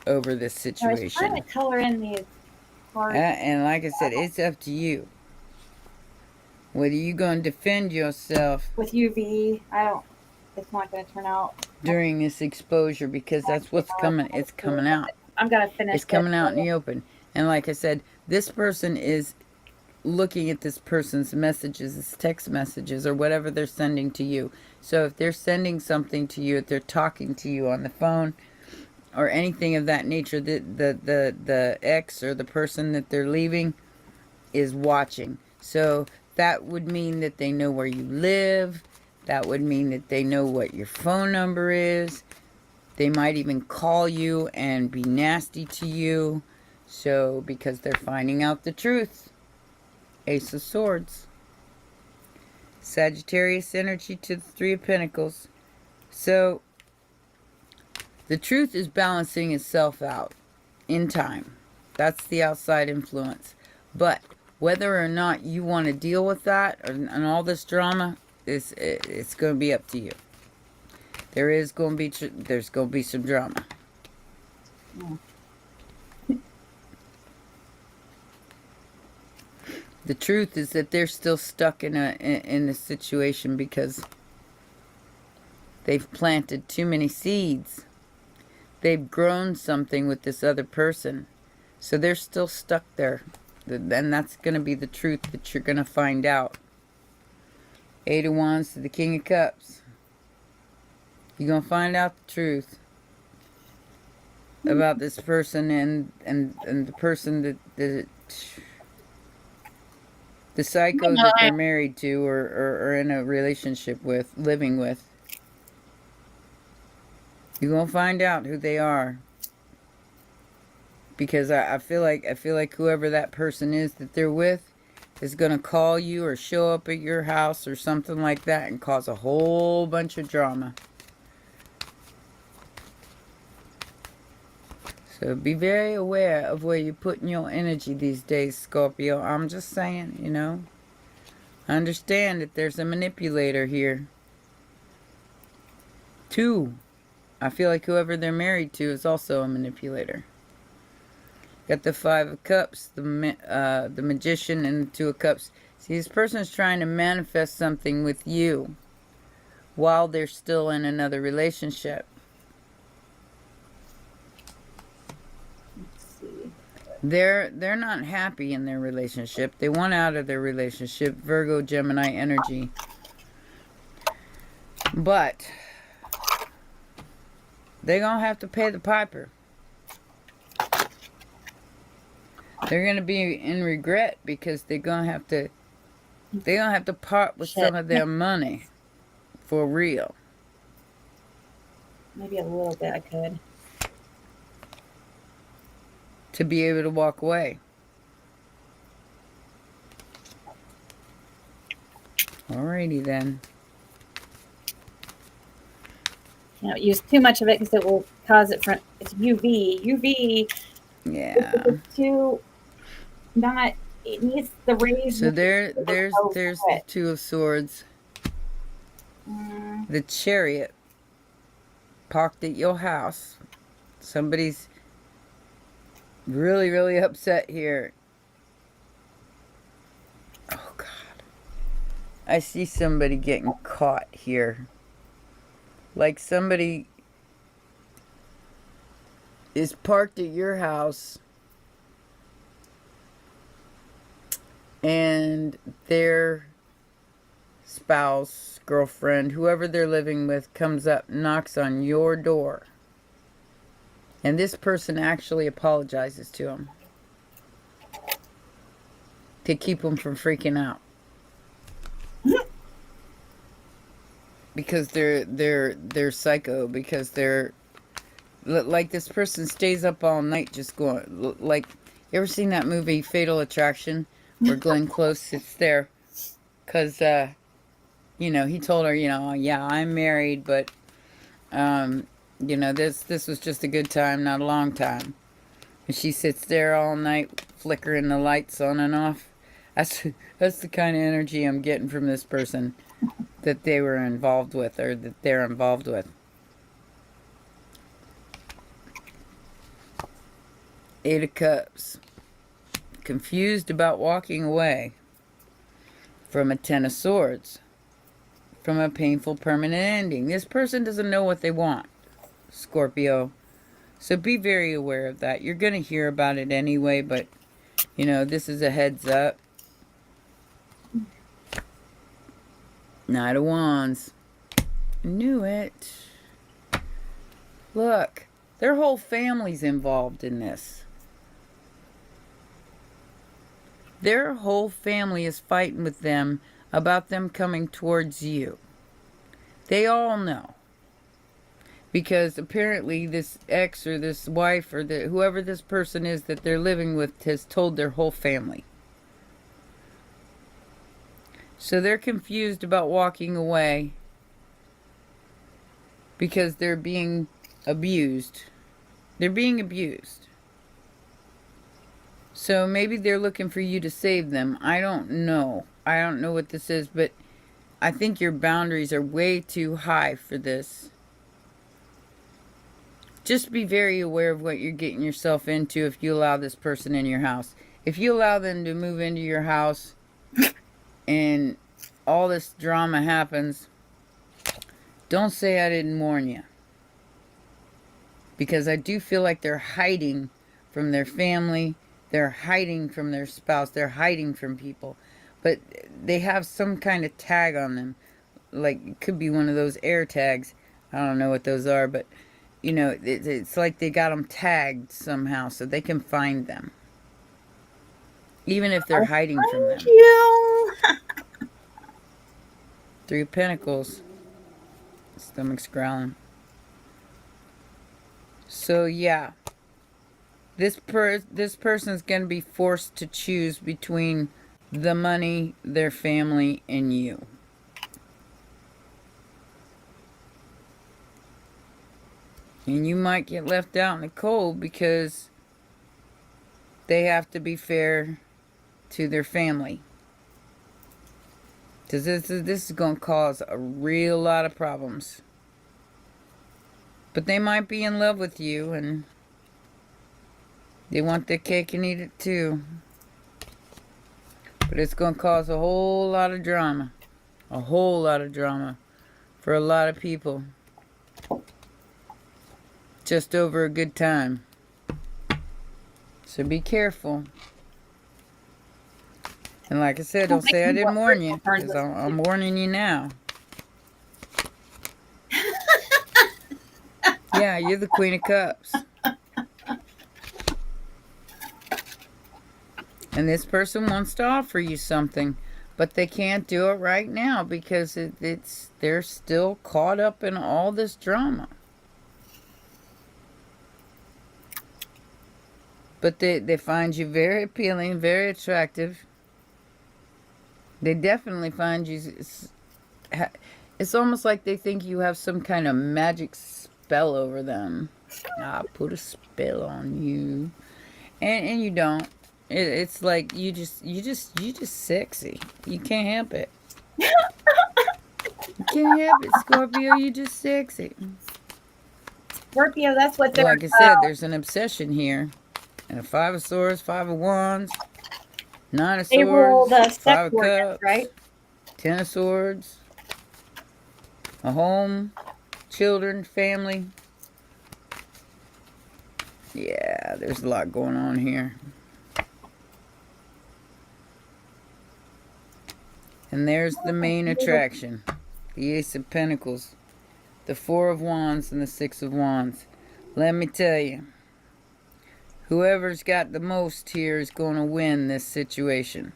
over this I was trying situation. to color in these parts. And like I said, it's up to you. Whether you're going to defend yourself With UV, it's not going to turn out. during this exposure, because that's what's coming. It's coming out. I'm going to finish It's coming out in the open. And like I said, this person is looking at this person's messages, his text messages, or whatever they're sending to you. So if they're sending something to you, if they're talking to you on the phone, or anything of that nature, the ex or the person that they're leaving is watching. So that would mean that they know where you live. That would mean that they know what your phone number is. They might even call you and be nasty to you. So, because they're finding out the truth. Ace of Swords. Sagittarius energy to the Three of Pentacles. So, the truth is balancing itself out in time. That's the outside influence. But whether or not you want to deal with that and all this drama, it's going to be up to you. There's going to be some drama. The truth is that they're still stuck in a situation because they've planted too many seeds. They've grown something with this other person. So they're still stuck there. And that's going to be the truth that you're going to find out. Eight of Wands to the King of Cups. You're going to find out the truth about this person and the person that the psycho that they're married to or in a relationship with, living with. You're going to find out who they are. Because I feel like whoever that person is that they're with is going to call you or show up at your house or something like that and cause a whole bunch of drama. So be very aware of where you're putting your energy these days, Scorpio. I'm just saying, you know. Understand that there's a manipulator here. 2. I feel like whoever they're married to is also a manipulator. Got the 5 of Cups, the Magician, and the 2 of Cups. See, this person is trying to manifest something with you while they're still in another relationship. They're not happy in their relationship. They want out of their relationship. Virgo, Gemini energy. But they're going to have to pay the piper. They're going to be in regret because they're going to have to part with some of their money for real. Maybe a little bit I could. To be able to walk away. Alrighty then. You know, use too much of it because it will cause it from it's UV. UV. Yeah. It's too not. It needs the rays. So there's the 2 of Swords. The Chariot parked at your house. Somebody's really, really upset here. Oh, God. I see somebody getting caught here. Like somebody is parked at your house and their spouse, girlfriend, whoever they're living with comes up, knocks on your door. And this person actually apologizes to him to keep him from freaking out. Because they're psycho. Because they're like, this person stays up all night just going, like, you ever seen that movie Fatal Attraction where Glenn Close sits there because you know, he told her, you know, yeah, I'm married, but you know, this was just a good time, not a long time. And she sits there all night flickering the lights on and off. That's the kind of energy I'm getting from this person that they were involved with, or that they're involved with. Eight of Cups. Confused about walking away from a Ten of Swords. From a painful permanent ending. This person doesn't know what they want, Scorpio. So be very aware of that. You're going to hear about it anyway, but, you know, this is a heads up. Knight of Wands. Knew it. Look, their whole family's involved in this. Their whole family is fighting with them about them coming towards you. They all know. Because apparently this ex or this wife or whoever this person is that they're living with has told their whole family. So they're confused about walking away because they're being abused. They're being abused. So maybe they're looking for you to save them. I don't know. I don't know what this is, but I think your boundaries are way too high for this. Just be very aware of what you're getting yourself into if you allow this person in your house. If you allow them to move into your house and all this drama happens, don't say I didn't warn you. Because I do feel like they're hiding from their family. They're hiding from their spouse. They're hiding from people. But they have some kind of tag on them. Like, it could be one of those air tags. I don't know what those are, but, you know, it's like they got them tagged somehow so they can find them. Even if they're hiding from them. You. Three of Pentacles. Stomach's growling. So, yeah. This person's going to be forced to choose between the money, their family, and you. And you might get left out in the cold because they have to be fair to their family. Because this is going to cause a real lot of problems. But they might be in love with you and they want their cake and eat it too. But it's going to cause a whole lot of drama. A whole lot of drama for a lot of people. Just over a good time. So be careful. And like I said, don't say I didn't warn you. Because I'm warning you now. Yeah, you're the Queen of Cups. And this person wants to offer you something, but they can't do it right now because they're still caught up in all this drama. But they find you very appealing, very attractive. They definitely find you. It's almost like they think you have some kind of magic spell over them. I put a spell on you, and you don't. It's like you just sexy. You can't help it. You can't help it, Scorpio. You just sexy. Scorpio, that's what they're like I said. There's an obsession here, and a Five of Swords, Five of Wands, Nine of Swords, they roll the Five of organs, Cups, right? Ten of Swords, a home, children, family. Yeah, there's a lot going on here. And there's the main attraction. The Ace of Pentacles. The Four of Wands and the Six of Wands. Let me tell you. Whoever's got the most here is going to win this situation.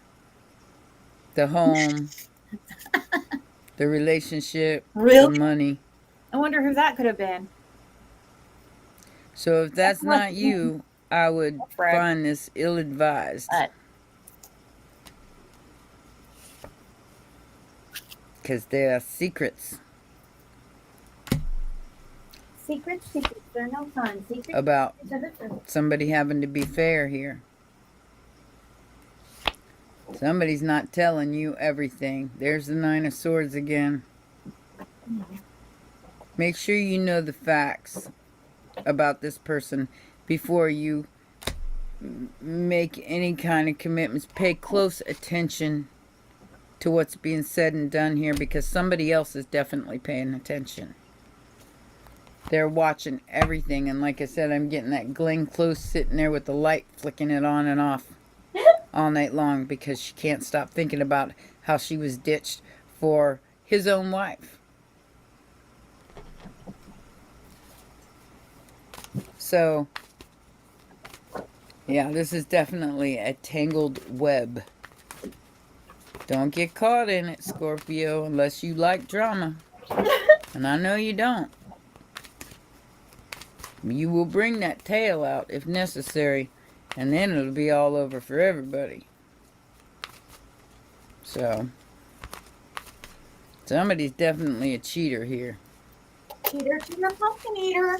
The home. The relationship. Really? The money. I wonder who that could have been. So if that's not you, I would find this ill-advised. Because there are secrets. Secrets, they're no fun. Secrets About somebody having to be fair here. Somebody's not telling you everything. There's the Nine of Swords again. Make sure you know the facts about this person before you make any kind of commitments. Pay close attention to what's being said and done here, because somebody else is definitely paying attention. They're watching everything, and like I said, I'm getting that Glenn Close sitting there with the light flicking it on and off all night long, because she can't stop thinking about how she was ditched for his own wife. So, yeah, this is definitely a tangled web. Don't get caught in it, Scorpio, unless you like drama. And I know you don't. You will bring that tail out if necessary, and then it'll be all over for everybody. So, somebody's definitely a cheater here. Cheater to your pumpkin eater.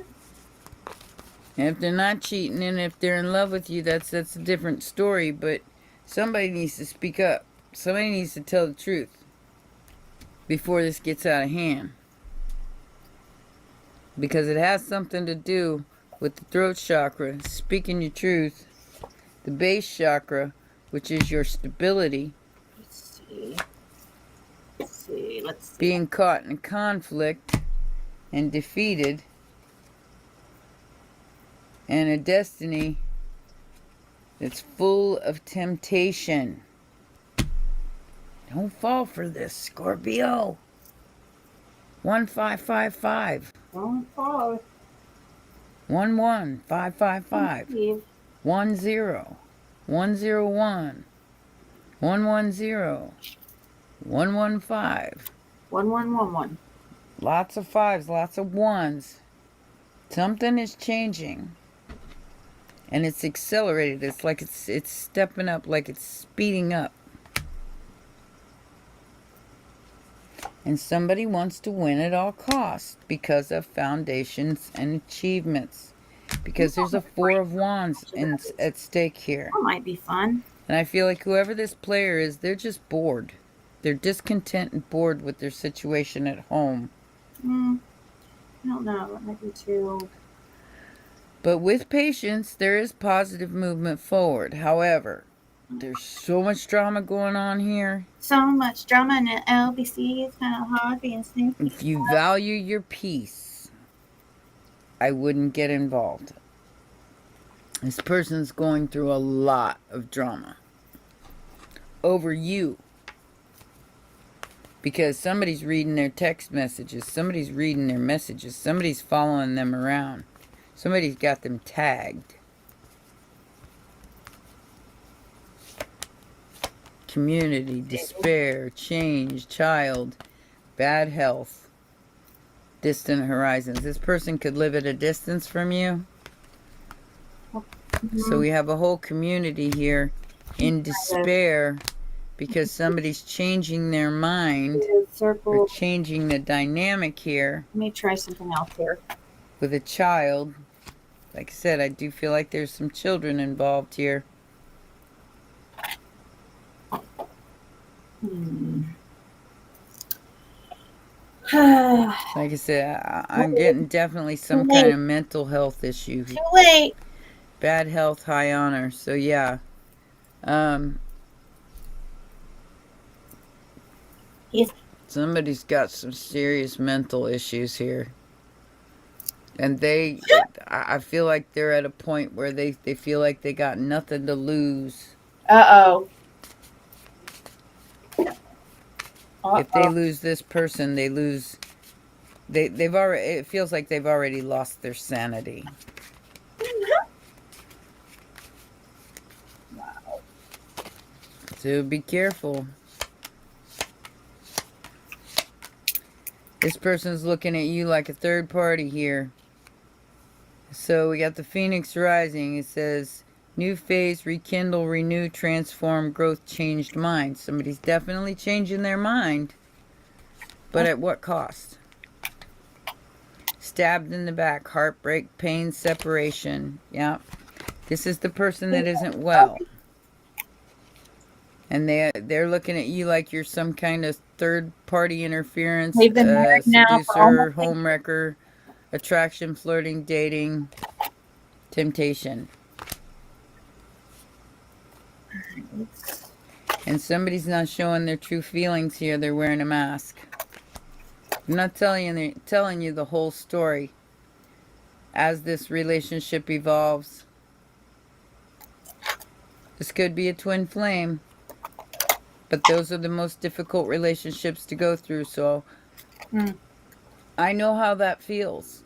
And if they're not cheating, and if they're in love with you, that's a different story, but somebody needs to speak up. Somebody needs to tell the truth before this gets out of hand. Because it has something to do with the throat chakra, speaking your truth, the base chakra, which is your stability, Let's see. Being caught in conflict and defeated, and a destiny that's full of temptation. Don't fall for this, Scorpio. 1555. Don't fall. 11555. 10 101 110 115. 1111. Lots of fives, lots of ones. Something is changing. And it's accelerated. It's like it's stepping up, like it's speeding up. And somebody wants to win at all costs because of foundations and achievements. Because there's a Four of Wands at stake here. That might be fun. And I feel like whoever this player is, they're just bored. They're discontent and bored with their situation at home. I don't know. That might be too... But with patience, there is positive movement forward. However, there's so much drama going on here. So much drama in the LBC. It's kind of hard being sneaky. If you value your peace, I wouldn't get involved. This person's going through a lot of drama over you. Because somebody's reading their text messages. Somebody's reading their messages. Somebody's following them around. Somebody's got them tagged. Community, despair, change, child, bad health, distant horizons. This person could live at a distance from you. So we have a whole community here in despair because somebody's changing their mind or changing the dynamic here. Let me try something else here. With a child. Like I said, I do feel like there's some children involved here. Like I said, I'm getting definitely some kind of mental health issue. Too late. Bad health, high honor. So yeah. Somebody's got some serious mental issues here. And I feel like they're at a point where they feel like they got nothing to lose. Uh-oh. If they lose this person, they lose. They've already. It feels like they've already lost their sanity. Wow. So be careful. This person's looking at you like a third party here. So we got the Phoenix rising. It says, new phase, rekindle, renew, transform, growth, changed mind. Somebody's definitely changing their mind. But at what cost? Stabbed in the back, heartbreak, pain, separation. Yeah. This is the person that isn't well. And they're looking at you like you're some kind of third-party interference, They've been married now for seducer, homewrecker, attraction, flirting, dating, temptation. And somebody's not showing their true feelings here. They're wearing a mask. I'm not telling you the whole story as this relationship evolves. This could be a twin flame, but those are the most difficult relationships to go through. So I know how that feels.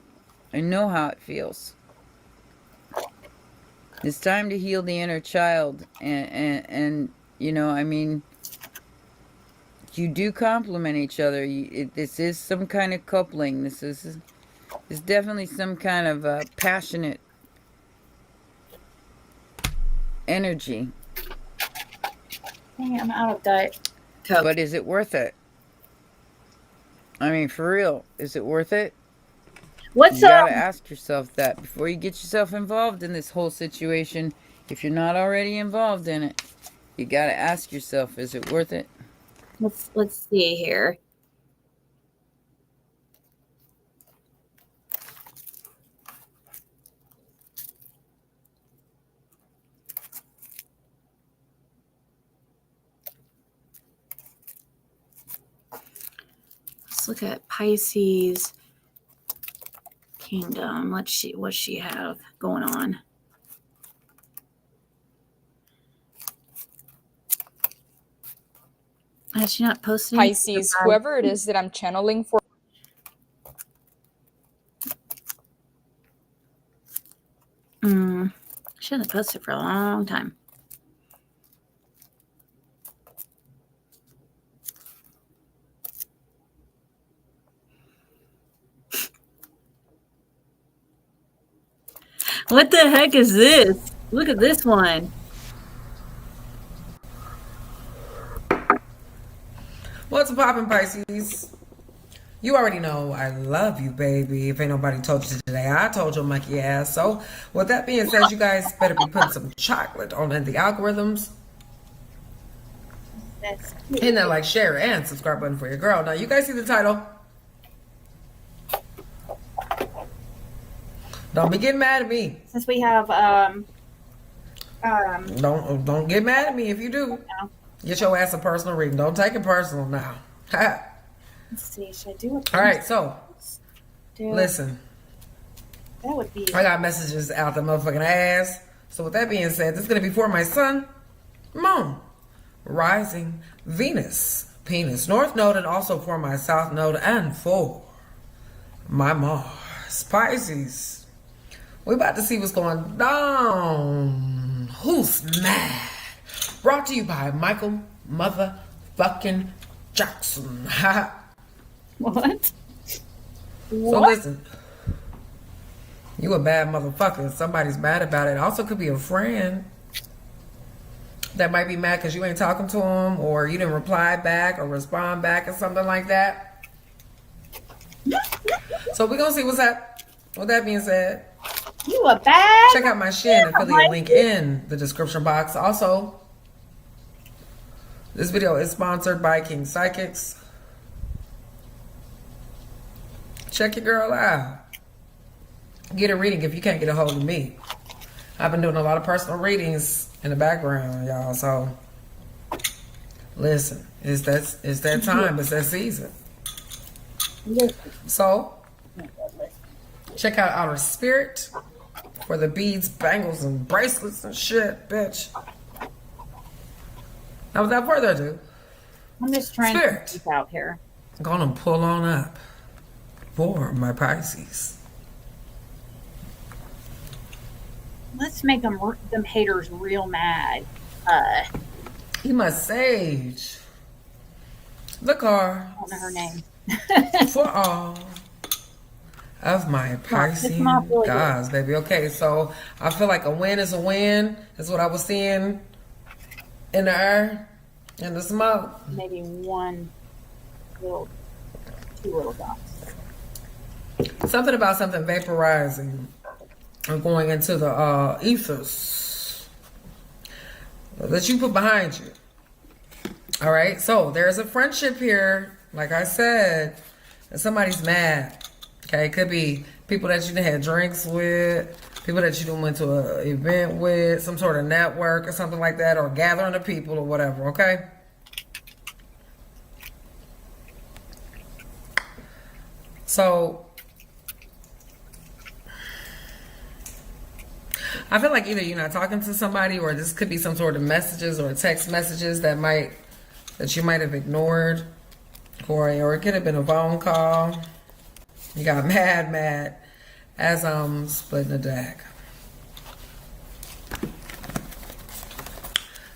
I know how it feels. It's time to heal the inner child, and you know, I mean, you do complement each other. This is some kind of coupling. This is definitely some kind of passionate energy. Dang, I'm out of Diet Coke. But is it worth it? I mean, for real, is it worth it? What's You gotta ask yourself that before you get yourself involved in this whole situation. If you're not already involved in it, you gotta ask yourself, is it worth it? Let's see here. Let's look at Pisces Kingdom. What's she have going on? Has she not posted? Pisces, whoever it is that I'm channeling for. She hasn't posted for a long time. What the heck is this? Look at this one. What's poppin', Pisces? You already know I love you, baby. If ain't nobody told you today, I told your monkey ass. So, with that being said, you guys better be putting some chocolate on the algorithms. Hitting that like, share, and subscribe button for your girl. Now, you guys see the title? Don't be getting mad at me. Since we have Don't get mad at me if you do. No. Get your ass a personal reading. Don't take it personal now. Let's see. Should I do it? All right, so Do listen. That would be. I got messages out the motherfucking ass. So with that being said, this is gonna be for my sun, moon, rising, Venus, penis, north node, and also for my south node, and for my Mars, Pisces. We about to see what's going down. Who's mad? Brought to you by Michael motherfucking Jackson. What? So listen, you a bad motherfucker. Somebody's mad about it. Also could be a friend that might be mad because you ain't talking to them, or you didn't reply back or respond back or something like that. So we're gonna see what's up. With that being said, you a bad. Check out my Shin affiliate link in the description box. Also, this video is sponsored by King Psychics. Check your girl out. Get a reading if you can't get a hold of me. I've been doing a lot of personal readings in the background, y'all. So listen, it's that time, it's that season. So check out Outer Spirit for the beads, bangles, and bracelets and shit, bitch. Now without further ado, I'm just trying to keep out here. I'm gonna pull on up for my Pisces. Let's make them haters real mad. You must sage the car. I don't know her name. For all of my Pisces guys, baby. Okay, so I feel like a win is a win. That's what I was seeing in the air, in the smoke. Maybe two little dots. Something about something vaporizing or going into the ethers that you put behind you. All right, so there's a friendship here, like I said, and somebody's mad. Okay, it could be people that you had drinks with, People that you went to an event with, some sort of network or something like that, or gathering of people or whatever, okay? So, I feel like either you're not talking to somebody, or this could be some sort of messages or text messages that you might have ignored, Corey, or it could have been a phone call. You got mad as I'm splitting the deck.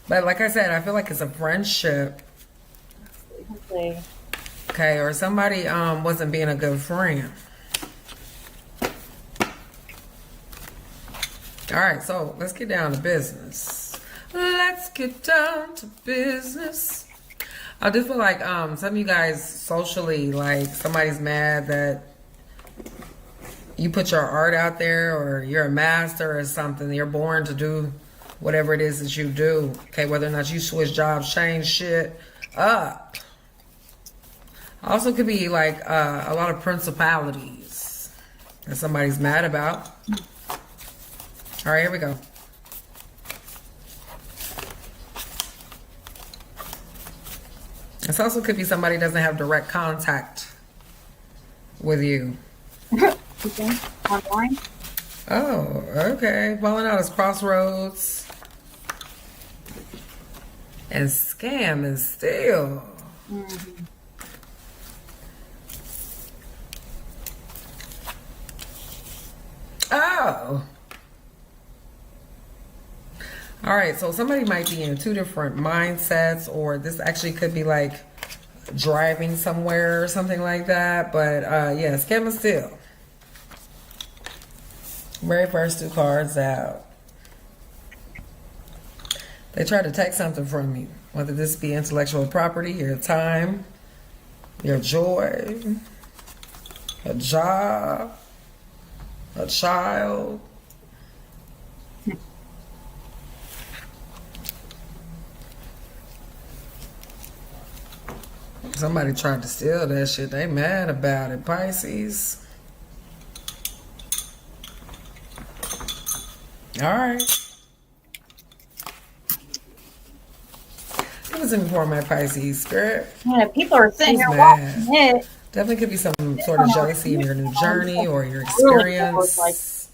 But like I said, I feel like it's a friendship. Okay, or somebody wasn't being a good friend. All right, so let's get down to business. Let's get down to business. I do feel like some of you guys socially, like somebody's mad that you put your art out there, or you're a master or something. You're born to do whatever it is that you do. Okay, whether or not you switch jobs, change shit up. Also could be like a lot of principalities that somebody's mad about. All right, here we go. This also could be somebody doesn't have direct contact with you. Okay. Online. Oh, okay. Falling out is crossroads. And scam and steal. Mm-hmm. Oh. All right, so somebody might be in two different mindsets, or this actually could be like driving somewhere or something like that. But yeah, scam and steal. Very first two cards out. They try to take something from you, whether this be intellectual property, your time, your joy, a job, a child. Somebody tried to steal that shit. They mad about it, Pisces. All right. It was in format, Pisces. Spirit. Yeah, people are sitting She's here mad. watching it. Definitely could be some sort of jealousy in your new journey or your experience.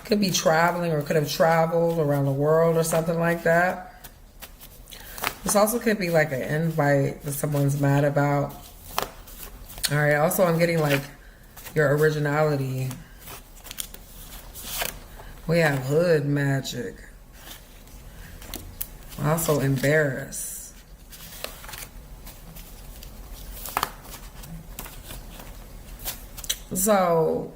Could be traveling, or could have traveled around the world or something like that. This also could be like an invite that someone's mad about. All right. Also, I'm getting like your originality. We have hood magic. Also embarrassed. So,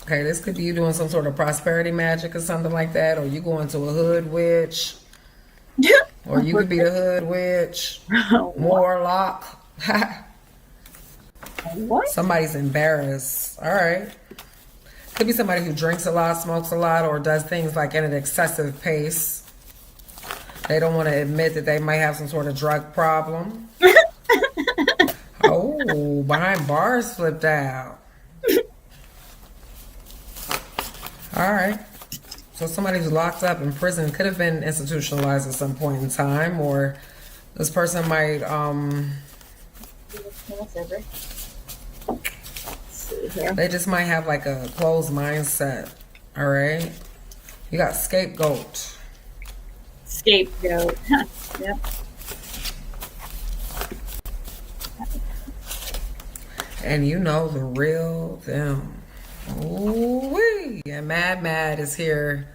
okay, this could be you doing some sort of prosperity magic or something like that, or you going to a hood witch. Or you could be the hood witch, warlock. What? Somebody's embarrassed. All right. Could be somebody who drinks a lot, smokes a lot, or does things like at an excessive pace. They don't want to admit that they might have some sort of drug problem. Oh, behind bars flipped out. All right. So somebody who's locked up in prison could have been institutionalized at some point in time, or this person might they just might have like a closed mindset. All right. You got scapegoat. Scapegoat. Yep. And you know the real them. Ooh-wee. And Mad is here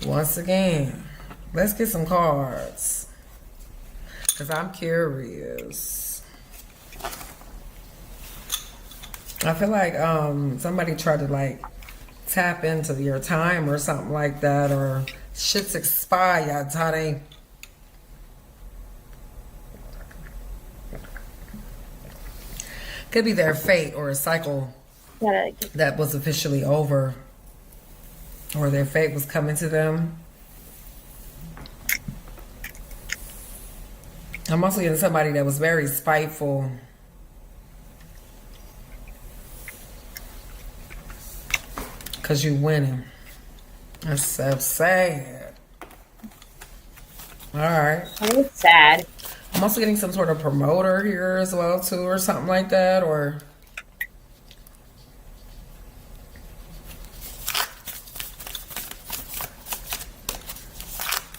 once again. Let's get some cards, because I'm curious. I feel like somebody tried to like tap into your time or something like that, or shit's expired, honey. Could be their fate or a cycle that was officially over, or their fate was coming to them. I'm also getting somebody that was very spiteful. because you winning. That's so sad. All right. It's sad. I'm also getting some sort of promoter here as well too, or something like that, or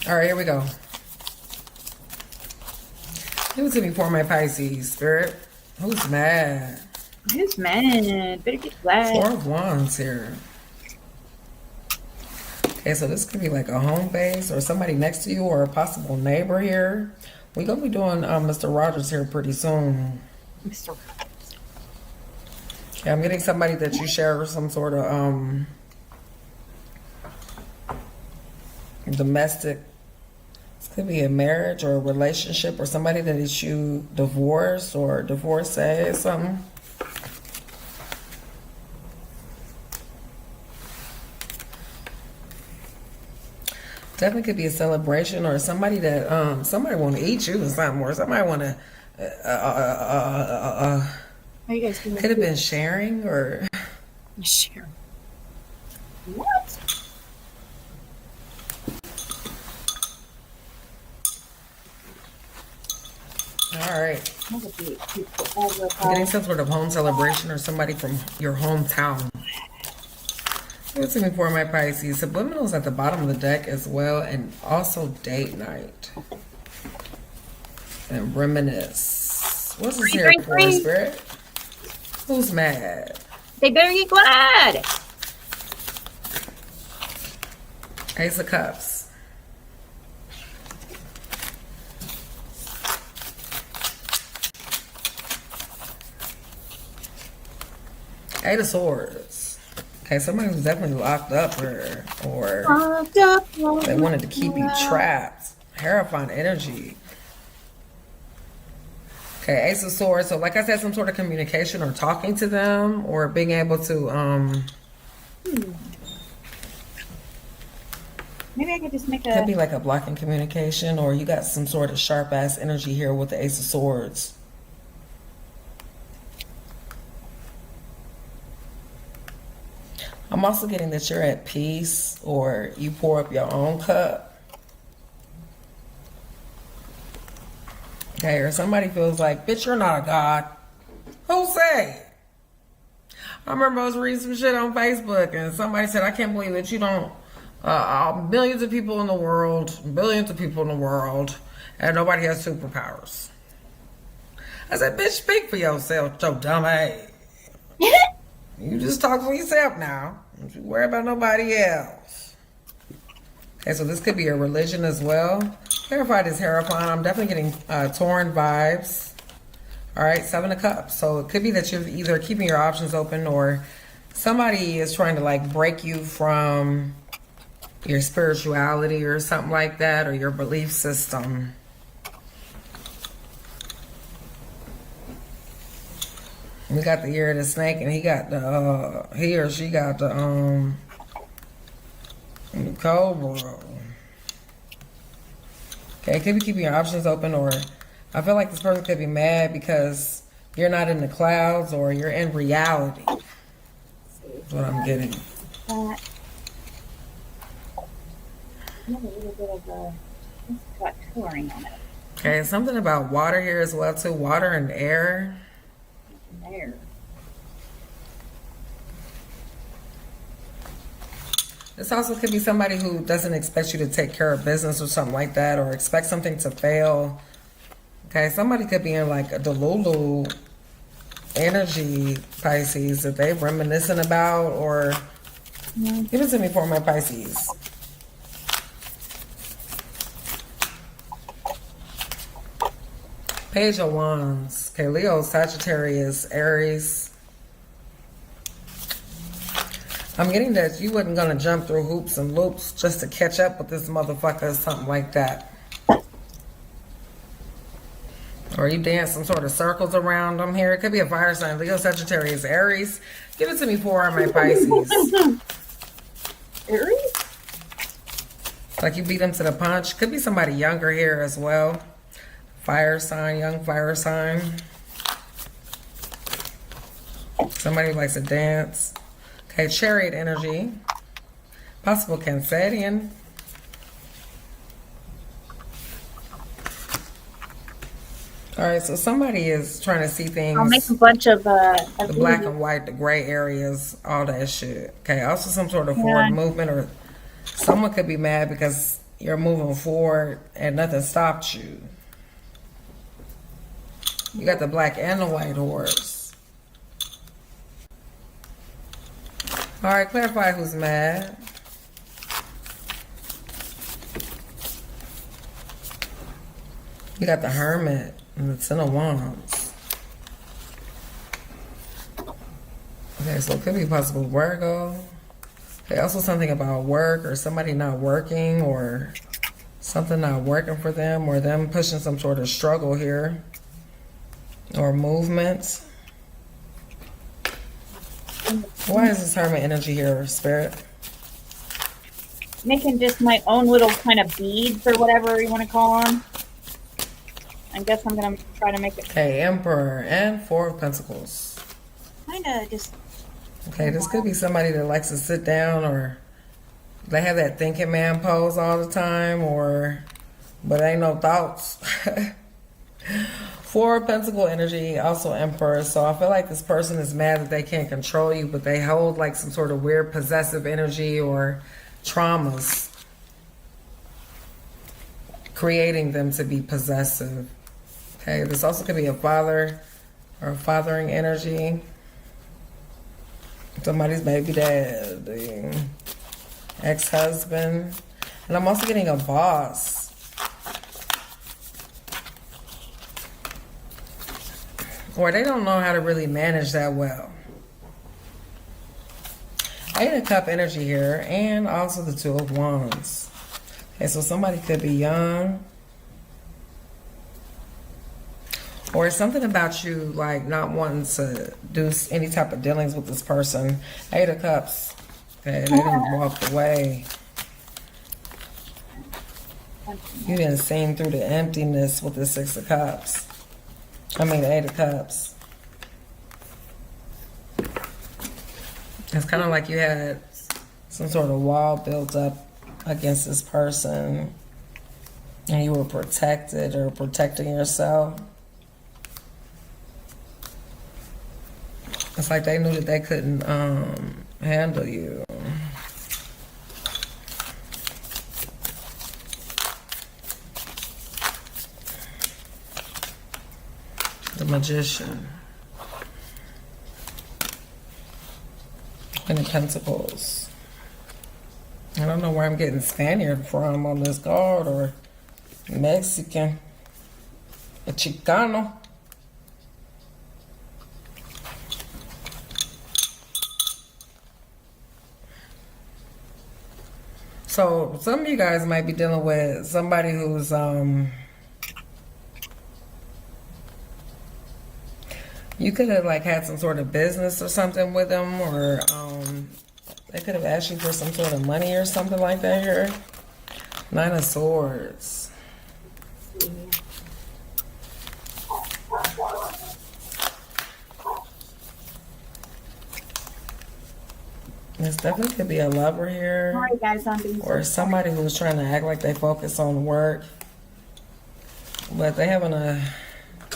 all right, here we go. Give it to me for my Pisces, Spirit. Who's mad? Who's mad? Better get glad. 4 of Wands here. Okay, so this could be like a home base or somebody next to you or a possible neighbor here. We're going to be doing Mr. Rogers here pretty soon. Mr. Rogers. Okay, I'm getting somebody that you share some sort of domestic. This could be a marriage or a relationship or somebody that is you divorce or divorcee or something. Definitely could be a celebration or somebody that somebody want to eat you or something, or somebody want to you guys could have been sharing or sharing. What? All right. I'm getting some sort of home celebration or somebody from your hometown. Give it to me for my Pisces. Subliminals at the bottom of the deck as well, and also date night. And reminisce. What's this here for, Spirit? Who's mad? They better get glad. Ace of Cups. Eight of Swords. Okay, somebody was definitely locked up or they wanted to keep you trapped. Hierophant energy. Okay, Ace of Swords. So like I said, some sort of communication or talking to them or being able to maybe I could just make a could be like a blocking communication, or you got some sort of sharp ass energy here with the Ace of Swords. I'm also getting that you're at peace or you pour up your own cup. Okay, or somebody feels like, bitch, you're not a god. Who say? I remember I was reading some shit on Facebook and somebody said, I can't believe that you don't, millions of people in the world, billions of people in the world, and nobody has superpowers. I said, bitch, speak for yourself, your dumb ass. You just talk for yourself now. Don't you worry about nobody else. Okay, so this could be a religion as well. Clarified is Hierophant. I'm definitely getting torn vibes. All right, 7 of Cups. So it could be that you're either keeping your options open or somebody is trying to like break you from your spirituality or something like that, or your belief system. We got the ear of the snake, and he got the he or she got the cobra. Okay, could be keeping your options open, or I feel like this person could be mad because you're not in the clouds or you're in reality. That's what I'm getting. A little bit of a got coloring on it. Okay, something about water here as well too. Water and air. There. This also could be somebody who doesn't expect you to take care of business or something like that, or expect something to fail. Okay, somebody could be in like a Delulu energy, Pisces, that they're reminiscing about, or give it to me for my Pisces. Page of Wands. Okay, Leo, Sagittarius, Aries. I'm getting that you wasn't going to jump through hoops and loops just to catch up with this motherfucker or something like that. Or you dance some sort of circles around them here. It could be a fire sign. Leo, Sagittarius, Aries. Give it to me for my Pisces. Aries? Like you beat them to the punch. Could be somebody younger here as well. Fire sign, young fire sign. Somebody likes to dance. Okay, Chariot energy. Possible Cancerian. All right, so somebody is trying to see things. I'll make a bunch of the black and white, the gray areas, all that shit. Okay, also some sort of forward movement, or someone could be mad because you're moving forward and nothing stopped you. You got the black and the white horse. All right, clarify who's mad. You got the Hermit and the Ten of Wands. Okay, so it could be possible Virgo. Okay, also something about work or somebody not working or something not working for them or them pushing some sort of struggle here or movement. Why is this Hermit energy here, Spirit? Making just my own little kind of beads or whatever you want to call them. I guess I'm going to try to make it. Okay, Emperor and Four of Pentacles. Kind of just. Okay, this could be somebody that likes to sit down, or they have that thinking man pose all the time, or but ain't no thoughts. Four of Pentacle energy, also Emperor. So I feel like this person is mad that they can't control you, but they hold like some sort of weird possessive energy or traumas, creating them to be possessive. Okay, this also could be a father or a fathering energy. Somebody's baby dad, the ex-husband. And I'm also getting a boss. Or they don't know how to really manage that well. Eight of Cup energy here, and also the Two of Wands. Okay, so somebody could be young. Or it's something about you like not wanting to do any type of dealings with this person. Eight of Cups. Okay, they done walked away. You didn't see through the emptiness with the Six of Cups. I mean, the Eight of Cups. It's kind of like you had some sort of wall built up against this person, and you were protected or protecting yourself. It's like they knew that they couldn't handle you. The Magician. Queen of Pentacles. I don't know where I'm getting Spaniard from on this card, or Mexican. A Chicano. So some of you guys might be dealing with somebody who's you could have like had some sort of business or something with them, or they could have asked you for some sort of money or something like that here. Nine of Swords. This definitely could be a lover here. Sorry, guys, I'm being or somebody who's trying to act like they focus on work, but they having a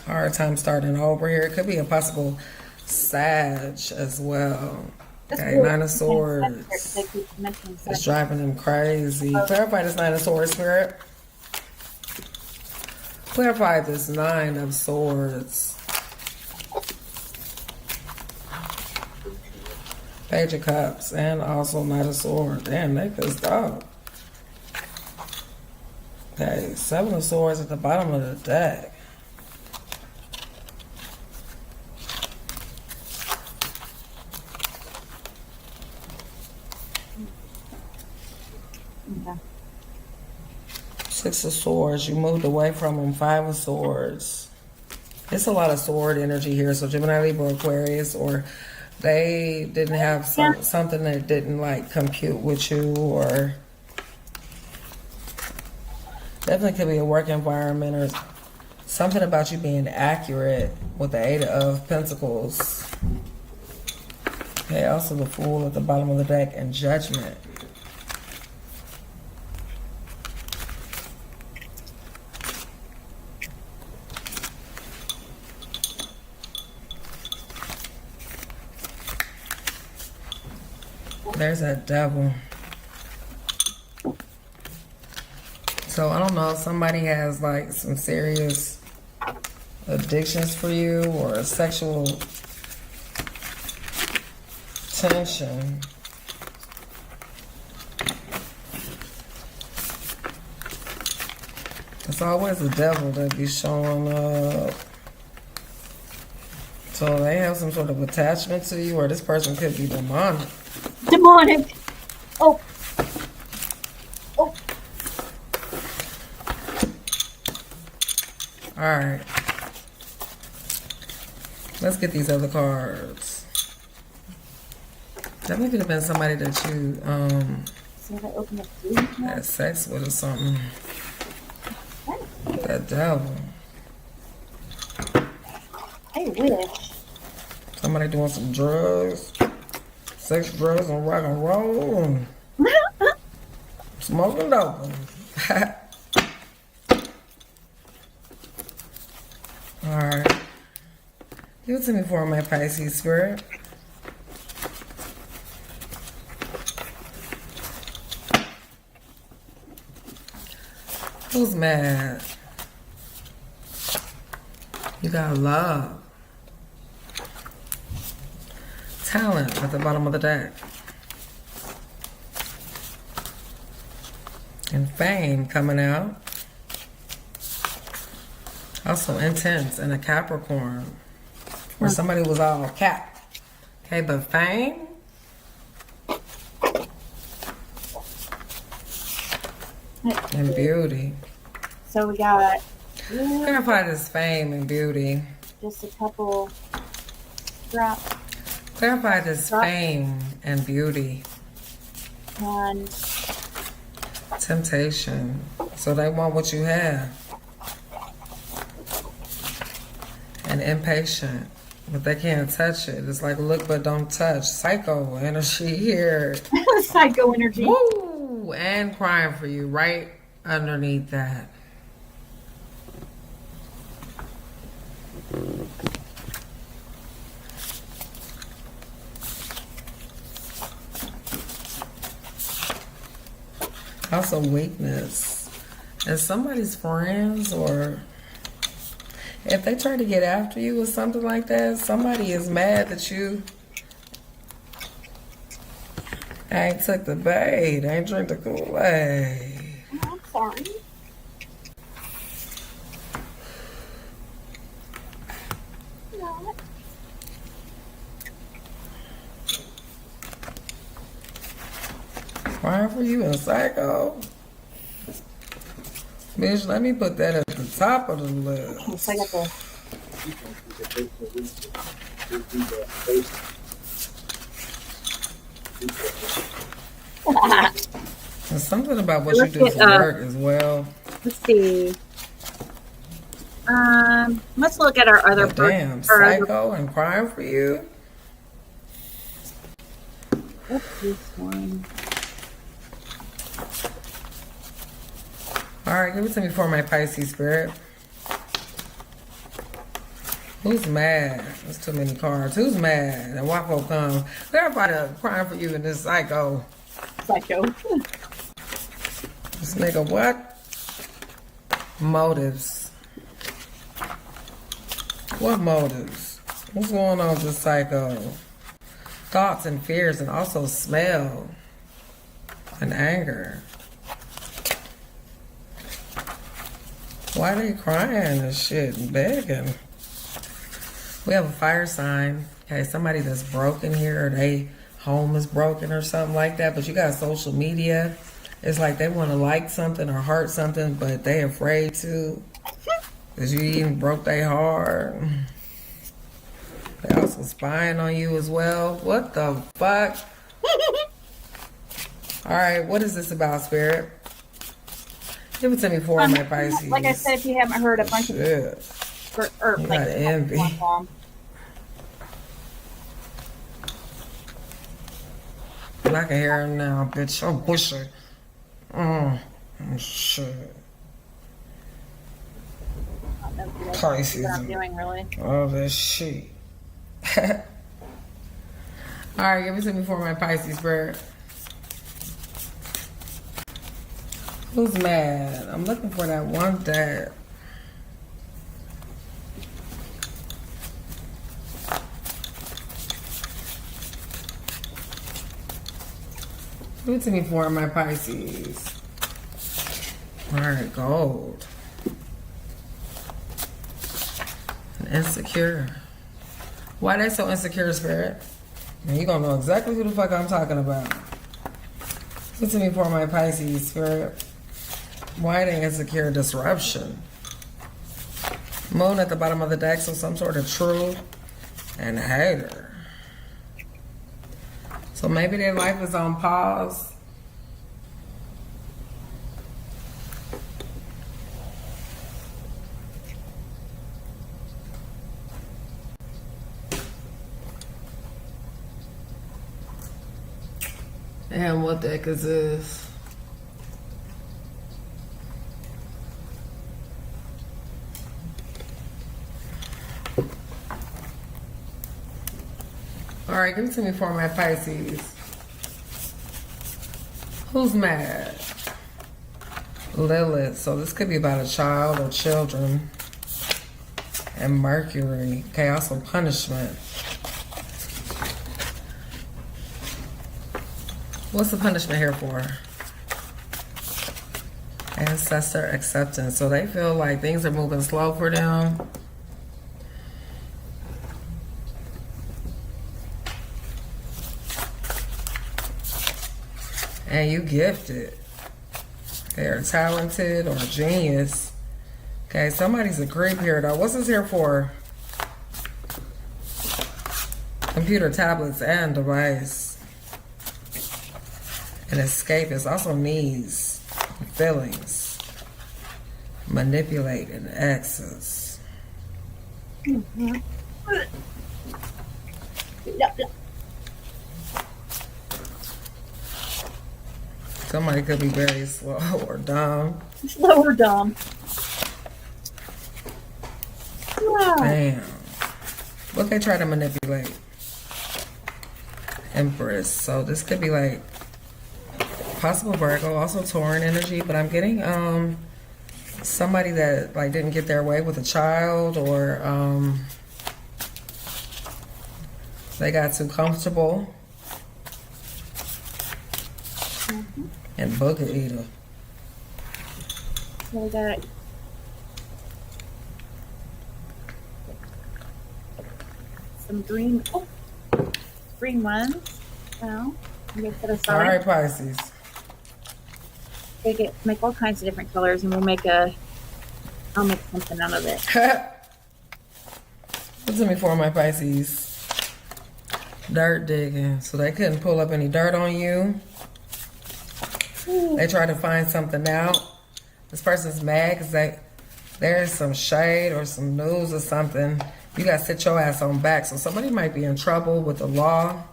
hard time starting over here. It could be a possible Sag as well. Okay, Nine of Swords. It's driving them crazy. Clarify this Nine of Swords, Spirit. Clarify this Nine of Swords. Page of Cups and also Knight of Swords. Damn, they pissed off. Okay, Seven of Swords at the bottom of the deck. Okay. Six of Swords. You moved away from them. Five of Swords. It's a lot of sword energy here. So Gemini, Libra, Aquarius, or they didn't have something that didn't like compute with you, or definitely could be a work environment or something about you being accurate with the Eight of Pentacles. Okay, also the Fool at the bottom of the deck and Judgment. There's that Devil. So I don't know if somebody has like some serious addictions for you or sexual tension. It's always the devil that be showing up. So they have some sort of attachment to you, or this person could be demonic. Demonic. Oh. Oh. All right. Let's get these other cards. That could have been somebody that you had sex with or something. That devil. I wish. Somebody doing some drugs. Sex, drugs, and rock and roll. Smoking dope. Alright. Give it to me for my Pisces spirit. Who's mad? You got love. Talent at the bottom of the deck. And fame coming out. Also intense and a Capricorn. Where somebody was all cap. Okay, but fame. And beauty. So we got. Clarify this fame and beauty. Just a couple drops. Clarify this fame and beauty. And temptation. So they want what you have. And impatient. But they can't touch it. It's like look but don't touch. Psycho energy here. Psycho energy. Woo! And crying for you right underneath that. Also weakness. And somebody's friends, or if they try to get after you or something like that, somebody is mad that you ain't took the bait, ain't drink the Kool-Aid. Oh, I'm sorry. No. Crying for you and Psycho? Bitch, let me put that at the top of the list. So I got the. There's something about what you do for work as well. Let's see. Let's look at our other. Damn, Psycho and crying for you. What's this one? All right, give it to me for my Pisces spirit. Who's mad? There's too many cards. Who's mad? And Waffle come. Everybody crying for you in this Psycho. Psycho. This nigga what? Motives. What motives? What's going on with this Psycho? Thoughts and fears, and also smell and anger. Why are they crying and shit and begging? We have a fire sign. Okay, somebody that's broken here, or they home is broken or something like that. But you got social media. It's like they want to like something or heart something, but they afraid to. Because you even broke their heart. They also spying on you as well. What the fuck? Alright, what is this about, Spirit? Give it to me for my Pisces. Like I said, if you haven't heard a bunch of you got envy. I can hear him now, bitch. Oh, bushy. Shit. Pisces. What I'm doing, really. Oh, that shit. Alright, give it to me for my Pisces bird. Who's mad? I'm looking for that one that. Give it to me for my Pisces. Alright, gold. Insecure. Why they so insecure, Spirit? And you gonna know exactly who the fuck I'm talking about. Give it to me for my Pisces, Spirit. Why they insecure? Disruption. Moon at the bottom of the deck, so some sort of true and hater. So maybe their life is on pause. And what deck is this? All right, give it to me for my Pisces. Who's mad? Lilith. So this could be about a child or children. And Mercury. Okay, also punishment. What's the punishment here for? Ancestor acceptance. So they feel like things are moving slow for them. And you gifted. They're talented or genius. Okay, somebody's a creep here though. What's this here for? Computer, tablets, and device. And escape is also needs, feelings, manipulate and access. Somebody could be very slow or dumb. Slow or dumb. Wow. Damn. What they try to manipulate? Empress. So this could be like possible Virgo, also Tauran energy, but I'm getting somebody that like didn't get their way with a child, or they got too comfortable. And booger eater. We got some green. Oh, green ones. Now, all right, Pisces. Make all kinds of different colors, and I'll make something out of it. What's in me for my Pisces? Dirt digging. So they couldn't pull up any dirt on you. They try to find something out. This person's mad because there's some shade or some news or something. You got to sit your ass on back. So somebody might be in trouble with the law.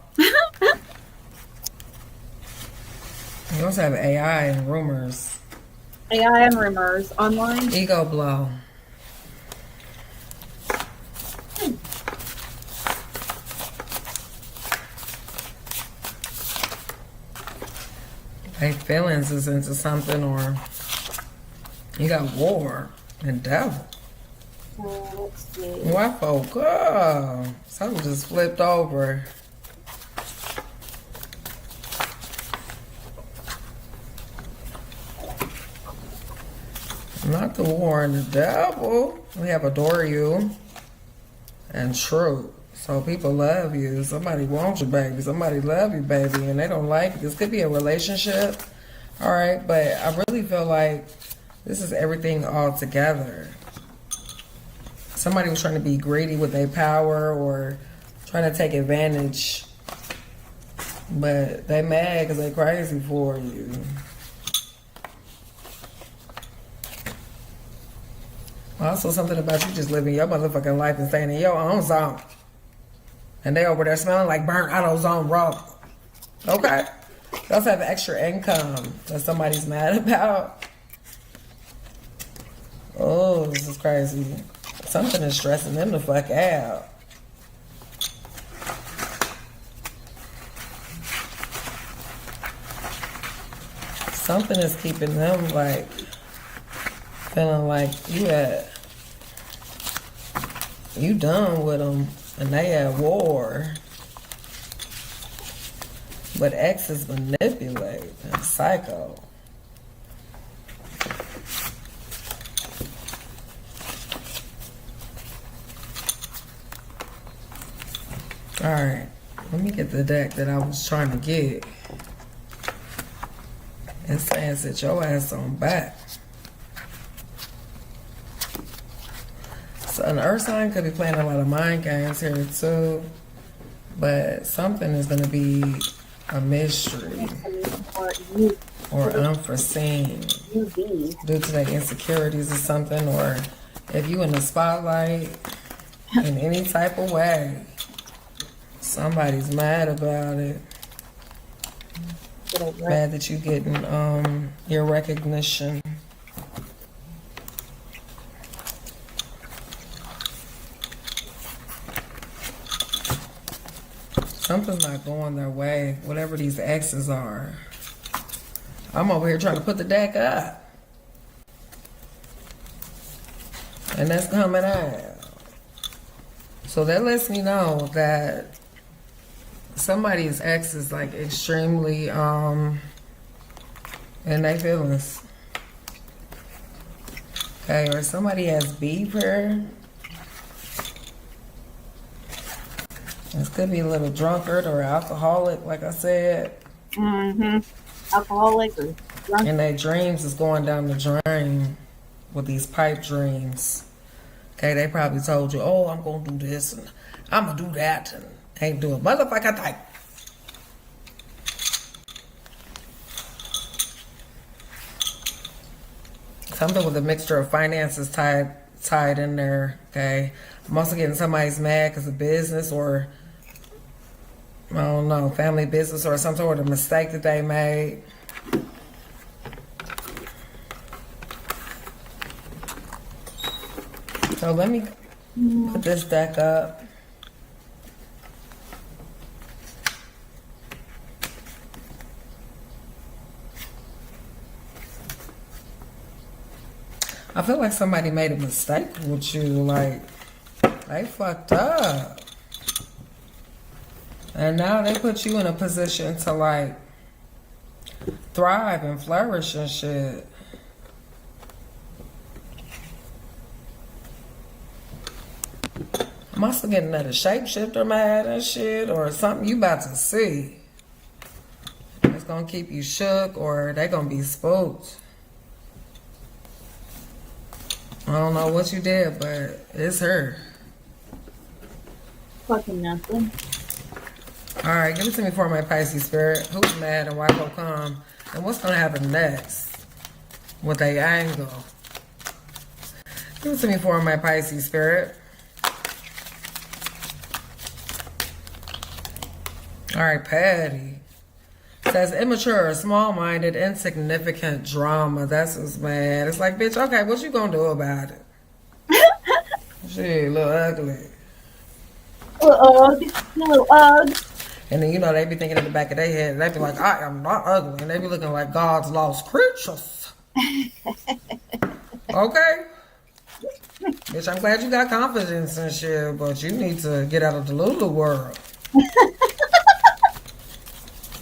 You also have AI and rumors. AI and rumors online. Ego blow. Hey, feelings is into something, or you got war and devil. Let's see. What for? Girl, something just flipped over. Not the war and the devil. We have adore you and true. So people love you. Somebody wants you, baby. Somebody love you, baby, and they don't like it. This could be a relationship. All right, but I really feel like this is everything all together. Somebody was trying to be greedy with their power or trying to take advantage, but they mad because they crazy for you. Also, something about you just living your motherfucking life and staying in your own zone. And they over there smelling like burnt out ozone raw. Okay. You also have extra income that somebody's mad about. Oh, this is crazy. Something is stressing them the fuck out. Something is keeping them like feeling like you done with them and they at war. But X is manipulating and psycho. Alright, let me get the deck that I was trying to get. It's saying sit your ass on back. So an earth sign could be playing a lot of mind games here too. But something is going to be a mystery or unforeseen due to their insecurities or something, or if you in the spotlight in any type of way, somebody's mad about it. Mad that you getting your recognition. Something's not going their way, whatever these X's are. I'm over here trying to put the deck up. And that's coming out. So that lets me know that somebody's ex is like extremely in their feelings. Okay, or somebody has beef here. This could be a little drunkard or alcoholic, like I said. Alcoholic or drunk. And their dreams is going down the drain with these pipe dreams. Okay, they probably told you, oh, I'm going to do this and I'm going to do that and ain't do a motherfucker type. Something with a mixture of finances tied in there, okay? I'm also getting somebody's mad because of business or, I don't know, family business or some sort of mistake that they made. So let me put this deck up. I feel like somebody made a mistake with you, like they fucked up. And now they put you in a position to like thrive and flourish and shit. I'm also getting another shapeshifter mad and shit or something you about to see. It's gonna keep you shook or they gonna be spooked. I don't know what you did, but it's her. Fucking nothing. Alright, give it to me for my Pisces spirit. Who's mad and why go come? And what's gonna happen next with a angle? Give it to me for my Pisces spirit. Alright, Patty. Says immature, small-minded, insignificant drama. That's what's bad. It's like, bitch, okay, what you gonna do about it? Shit, little ugly. Little ugly. And then, you know, they be thinking in the back of their head, they be like, I am not ugly. And they be looking like God's lost creatures. Okay? Bitch, I'm glad you got confidence and shit, but you need to get out of the Lulu world.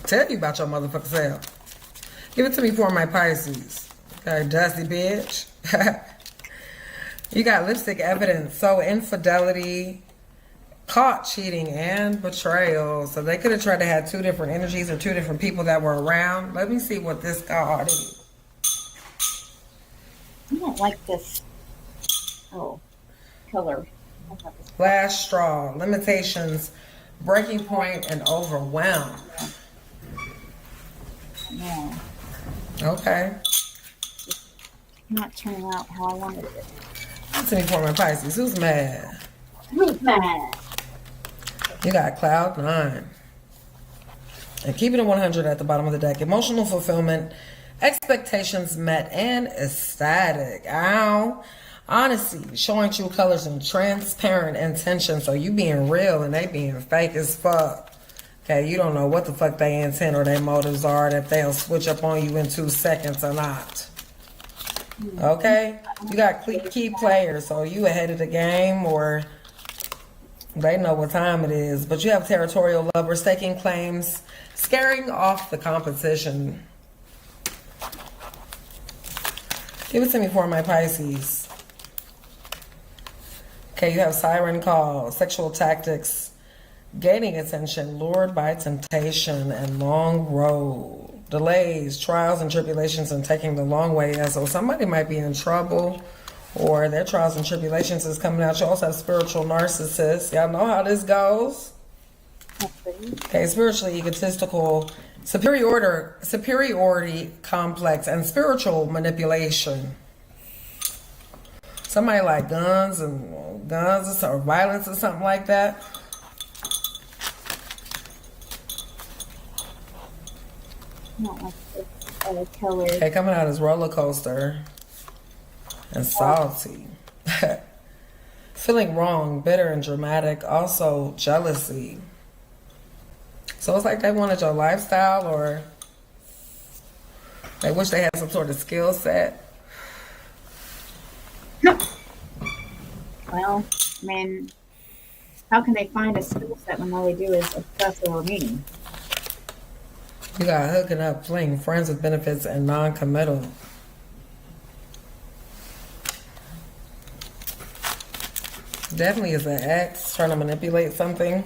Tell you about your motherfucking self. Give it to me for my Pisces. Okay, dusty bitch. You got lipstick evidence. So infidelity, caught cheating, and betrayal. So they could have tried to have two different energies or two different people that were around. Let me see what this card is. I don't like this. Color. Last straw, limitations, breaking point, and overwhelm. Yeah. Okay. Not turning out how I wanted it. Give me for my Pisces. Who's mad? Who's mad? You got cloud 9. And keeping it 100 at the bottom of the deck. Emotional fulfillment, expectations met, and ecstatic. Ow. Honesty, showing true colors and transparent intention. So you being real and they being fake as fuck. Okay, you don't know what the fuck they intent or their motives are, that they'll switch up on you in 2 seconds or not. Okay? You got key players, so you ahead of the game, or they know what time it is. But you have territorial lovers, staking claims, scaring off the competition. Give it to me for my Pisces. Okay, you have siren call, sexual tactics, gaining attention, lured by temptation, and long road. Delays, trials, and tribulations, and taking the long way. And so somebody might be in trouble, or their trials and tribulations is coming out. You also have spiritual narcissists. Y'all know how this goes. Okay, spiritually egotistical, superiority complex, and spiritual manipulation. Somebody like guns or violence or something like that. Not like a killer. Okay, coming out as roller coaster and salty. Feeling wrong, bitter, and dramatic. Also jealousy. So it's like they wanted your lifestyle, or they wish they had some sort of skill set. Well, I mean, how can they find a skill set when all they do is obsess over me? You got hooking up, fling, friends with benefits, and non-committal. Definitely is an ex trying to manipulate something.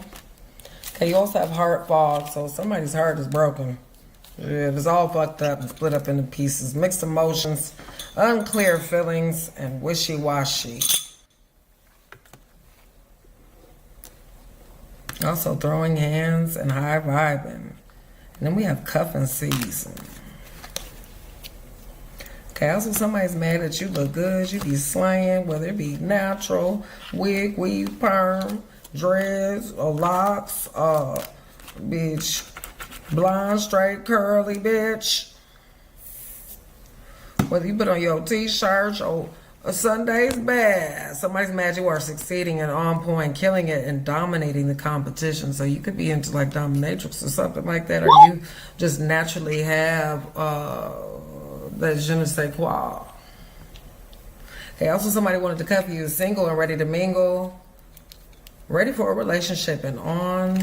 Okay, you also have heart fog, so somebody's heart is broken. If it's all fucked up and split up into pieces, mixed emotions, unclear feelings, and wishy-washy. Also throwing hands and high vibing. And then we have cuffing season. Okay, also somebody's mad that you look good. You be slaying, whether it be natural, wig, weave, perm, dreads, or locks, bitch, blonde, straight, curly, bitch. Whether you put on your t-shirt or a Sunday's bad. Somebody's mad you are succeeding and on point, killing it and dominating the competition. So you could be into like dominatrix or something like that, or you just naturally have that je ne sais quoi. Okay, also somebody wanted to cuff you, single and ready to mingle, ready for a relationship and on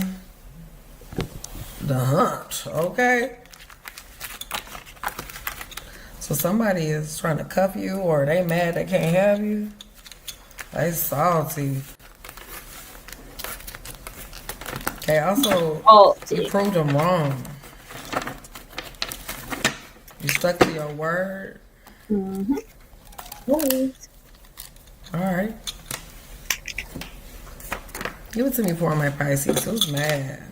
the hunt. Okay. So somebody is trying to cuff you, or they mad they can't have you. They salty. Okay, also, you proved them wrong. You stuck to your word. Mm-hmm. All right. Give it to me for my Pisces. Who's mad?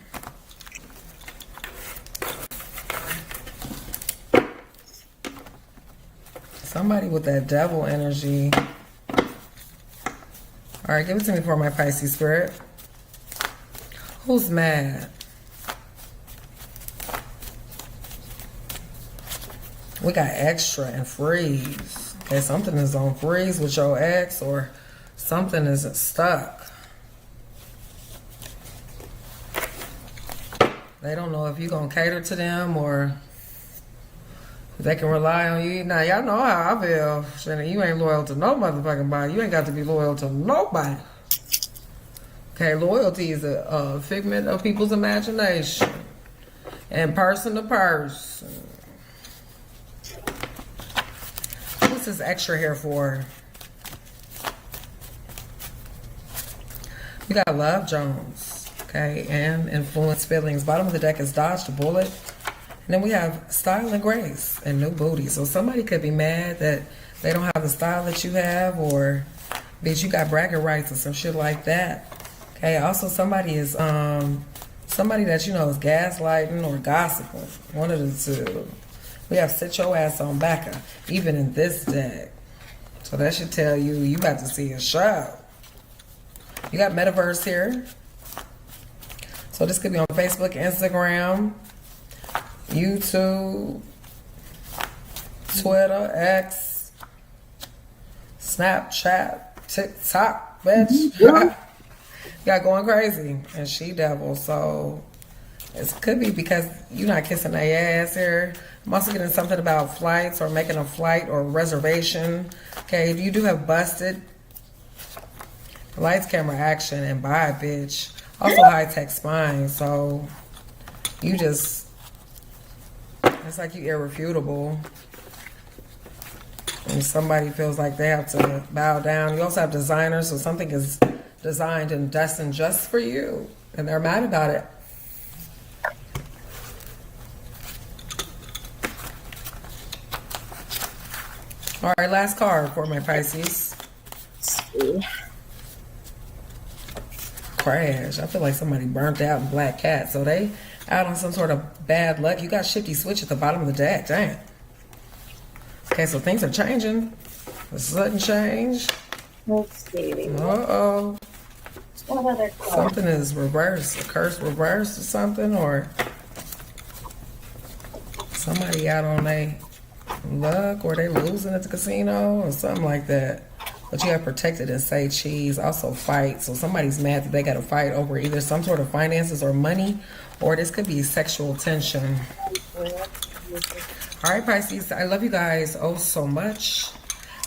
Somebody with that devil energy. All right, give it to me for my Pisces spirit. Who's mad? We got extra and freeze. Okay, something is on freeze with your ex, or something isn't stuck. They don't know if you're going to cater to them, or they can rely on you. Now, y'all know how I feel. Shannon, you ain't loyal to no motherfucking body. You ain't got to be loyal to nobody. Okay, loyalty is a figment of people's imagination. And person to person. What's this extra here for? We got Love Jones. Okay, and influence feelings. Bottom of the deck is dodged a bullet. And then we have style and grace and new booty. So somebody could be mad that they don't have the style that you have, or bitch, you got bragging rights or some shit like that. Okay, also somebody is somebody that you know is gaslighting or gossiping. One of the two. We have sit your ass on back, even in this deck. So that should tell you you about to see a show. You got metaverse here. So this could be on Facebook, Instagram. YouTube, Twitter, X, Snapchat, TikTok, bitch. Got going crazy. And she devil, so it could be because you're not kissing their ass here. I'm also getting something about flights or making a flight or reservation. Okay, you do have busted. Lights, camera, action, and bye, bitch. Also high-tech spine, so you just, it's like you irrefutable. And somebody feels like they have to bow down. You also have designers, so something is designed and destined just for you. And they're mad about it. All right, last card for my Pisces. Crash. I feel like somebody burnt out in Black Cat, so they out on some sort of bad luck. You got Shifty Switch at the bottom of the deck. Damn. Okay, so things are changing. A sudden change. Let's see. Uh-oh. What other cards? Something is reversed. A curse reversed or something, or somebody out on their luck, or they losing at the casino, or something like that. But you have protected and say cheese. Also fight. So somebody's mad that they got to fight over either some sort of finances or money, or this could be sexual tension. All right, Pisces. I love you guys oh so much.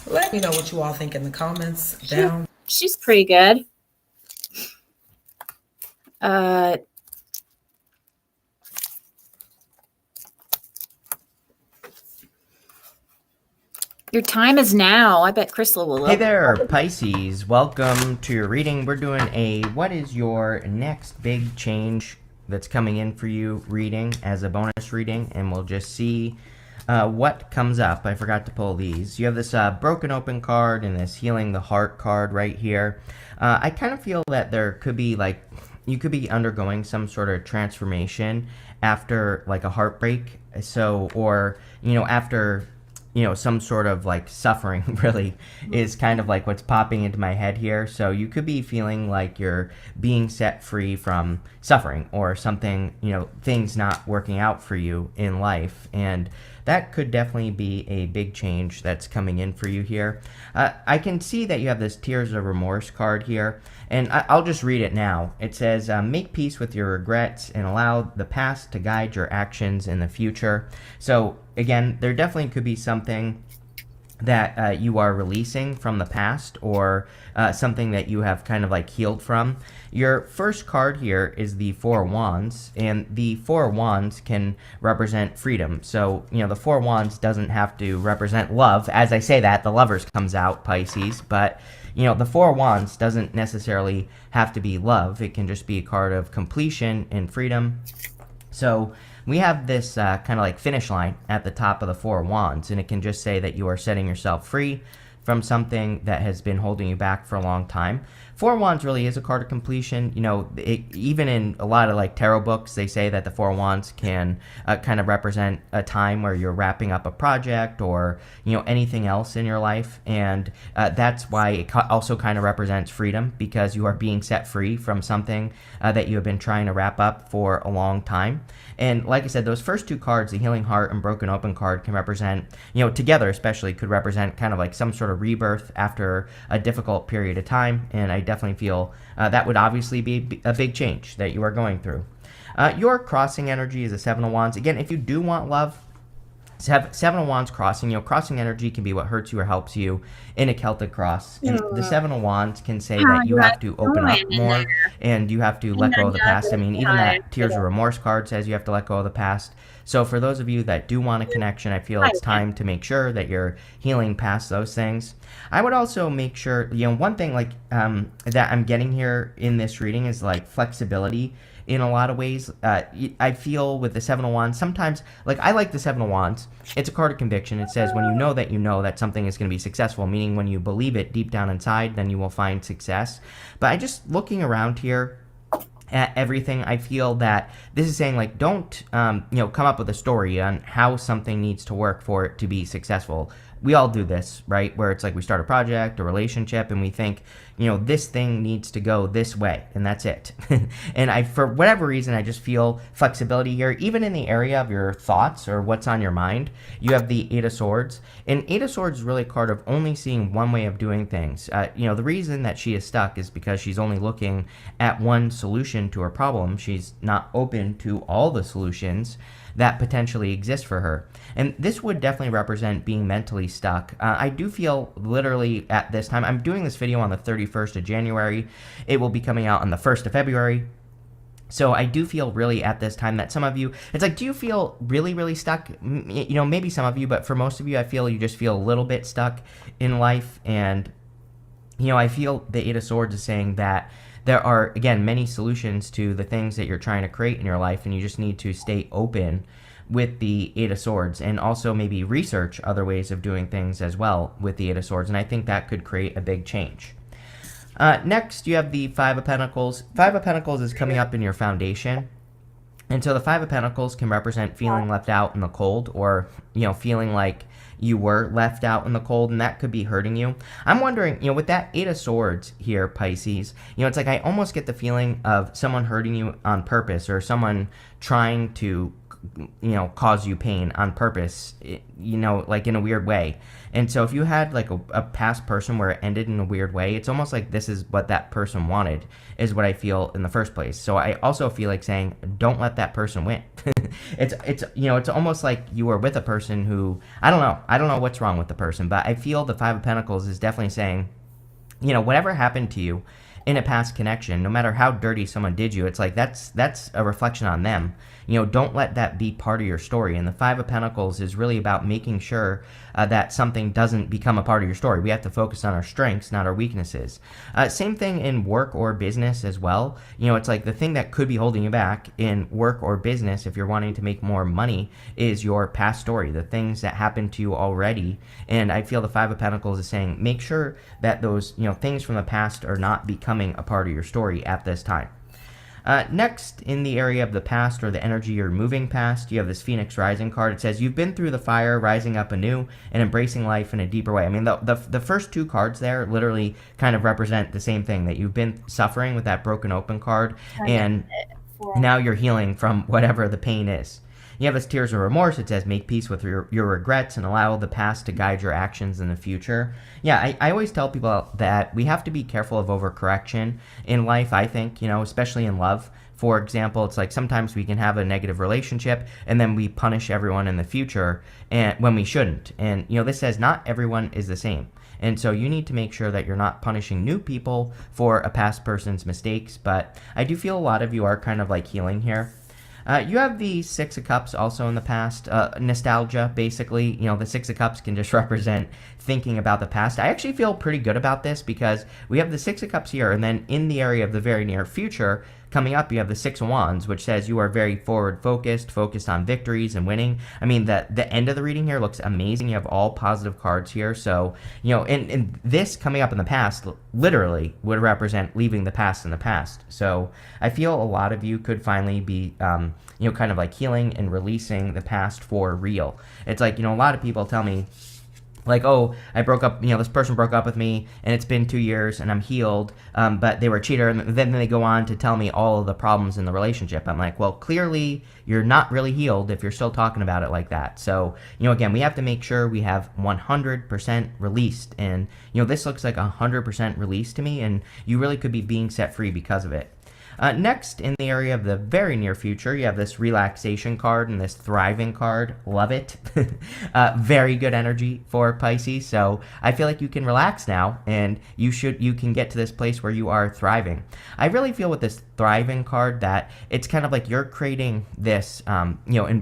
Let me know what you all think in the comments down. She's pretty good. Your time is now. I bet Crystal will love Hey there, Pisces. Welcome to your reading. We're doing a what is your next big change that's coming in for you reading as a bonus reading, and we'll just see what comes up. I forgot to pull these. You have this broken open card and this healing the heart card right here. I kind of feel that there could be like, you could be undergoing some sort of transformation after like a heartbreak. So, or, you know, after, you know, some sort of like suffering really is kind of like what's popping into my head here. So you could be feeling like you're being set free from suffering or something, you know, things not working out for you in life. And that could definitely be a big change that's coming in for you here. I can see that you have this Tears of Remorse card here, and I'll just read it now. It says, make peace with your regrets and allow the past to guide your actions in the future. So again, there definitely could be something that you are releasing from the past, or something that you have kind of like healed from. Your first card here is the Four of Wands, and the Four of Wands can represent freedom. So, you know, the Four of Wands doesn't have to represent love. As I say that, the Lovers comes out, Pisces, but, you know, the Four of Wands doesn't necessarily have to be love. It can just be a card of completion and freedom. So we have this kind of like finish line at the top of the Four of Wands, and it can just say that you are setting yourself free from something that has been holding you back for a long time. Four of Wands really is a card of completion. You know, even in a lot of like tarot books, they say that the Four of Wands can kind of represent a time where you're wrapping up a project or, you know, anything else in your life. And that's why it also kind of represents freedom, because you are being set free from something that you have been trying to wrap up for a long time. And like I said, those first two cards, the Healing Heart and Broken Open card, can represent, you know, together especially, could represent kind of like some sort of rebirth after a difficult period of time. And I definitely feel that would obviously be a big change that you are going through. Your crossing energy is a Seven of Wands. Again, if you do want love, Seven of Wands crossing, you know, crossing energy can be what hurts you or helps you in a Celtic cross. And the Seven of Wands can say that you have to open up more and you have to let go of the past. I mean, even that Tears of Remorse card says you have to let go of the past. So for those of you that do want a connection, I feel it's time to make sure that you're healing past those things. I would also make sure, you know, one thing like that I'm getting here in this reading is like flexibility. In a lot of ways, I feel with the Seven of Wands, sometimes, like, I like the Seven of Wands. It's a card of conviction. It says when you know that something is going to be successful, meaning when you believe it deep down inside, then you will find success. But I just, looking around here at everything, I feel that this is saying, like, don't, you know, come up with a story on how something needs to work for it to be successful. we all do this, right? Where it's like we start a project, a relationship, and we think, this thing needs to go this way, and that's it. And for whatever reason, I just feel flexibility here, even in the area of your thoughts or what's on your mind. You have the Eight of Swords, and Eight of Swords is really a card of only seeing one way of doing things. The reason that she is stuck is because she's only looking at one solution to her problem. She's not open to all the solutions that potentially exist for her. And this would definitely represent being mentally stuck. I do feel literally at this time, I'm doing this video on the 31st of January. It will be coming out on the 1st of February. So I do feel really at this time that some of you, it's like, do you feel really, really stuck? Maybe some of you, but for most of you, I feel you just feel a little bit stuck in life. And, I feel the Eight of Swords is saying that there are, again, many solutions to the things that you're trying to create in your life, and you just need to stay open with the Eight of Swords, and also maybe research other ways of doing things as well with the Eight of Swords, and I think that could create a big change. Next, you have the Five of Pentacles. Five of Pentacles is coming up in your foundation, and so the Five of Pentacles can represent feeling left out in the cold, or, feeling like you were left out in the cold, and that could be hurting you. I'm wondering, with that Eight of Swords here, Pisces, it's like I almost get the feeling of someone hurting you on purpose, or someone trying to, cause you pain on purpose, like in a weird way. And so if you had like a past person where it ended in a weird way, it's almost like this is what that person wanted, is what I feel in the first place. So I also feel like saying, don't let that person win. It's almost like you were with a person who, I don't know what's wrong with the person, but I feel the Five of Pentacles is definitely saying, whatever happened to you in a past connection, no matter how dirty someone did you, it's like that's a reflection on them. Don't let that be part of your story. And the Five of Pentacles is really about making sure that something doesn't become a part of your story. We have to focus on our strengths, not our weaknesses. Same thing in work or business as well. It's like the thing that could be holding you back in work or business, if you're wanting to make more money, is your past story, the things that happened to you already. And I feel the Five of Pentacles is saying, make sure that those, things from the past are not becoming a part of your story at this time. Next, in the area of the past, or the energy you're moving past, you have this Phoenix Rising card. It says, you've been through the fire, rising up anew, and embracing life in a deeper way. I mean, the first two cards there literally kind of represent the same thing, that you've been suffering with that broken open card, and now you're healing from whatever the pain is. You have this Tears of Remorse. It says, make peace with your regrets and allow the past to guide your actions in the future. Yeah, I always tell people that we have to be careful of overcorrection in life, I think, especially in love. For example, it's like sometimes we can have a negative relationship and then we punish everyone in the future, and when we shouldn't. And, this says not everyone is the same. And so you need to make sure that you're not punishing new people for a past person's mistakes. But I do feel a lot of you are kind of like healing here. You have the Six of Cups also in the past. Nostalgia, basically. The Six of Cups can just represent thinking about the past. I actually feel pretty good about this because we have the Six of Cups here, and then in the area of the very near future, coming up, you have the Six of Wands, which says you are very focused on victories and winning. I mean, the end of the reading here looks amazing. You have all positive cards here. So, and this coming up in the past literally would represent leaving the past in the past. So I feel a lot of you could finally be, kind of like healing and releasing the past for real. It's like, a lot of people tell me, like, oh, I broke up, this person broke up with me, and it's been 2 years, and I'm healed, but they were a cheater, and then they go on to tell me all of the problems in the relationship. I'm like, well, clearly, you're not really healed if you're still talking about it like that. So, again, we have to make sure we have 100% released, and, this looks like 100% released to me, and you really could be being set free because of it. Next, in the area of the very near future, you have this relaxation card and this thriving card. Love it. Very good energy for Pisces. So I feel like you can relax now, and you can get to this place where you are thriving. I really feel with this thriving card that it's kind of like you're creating this,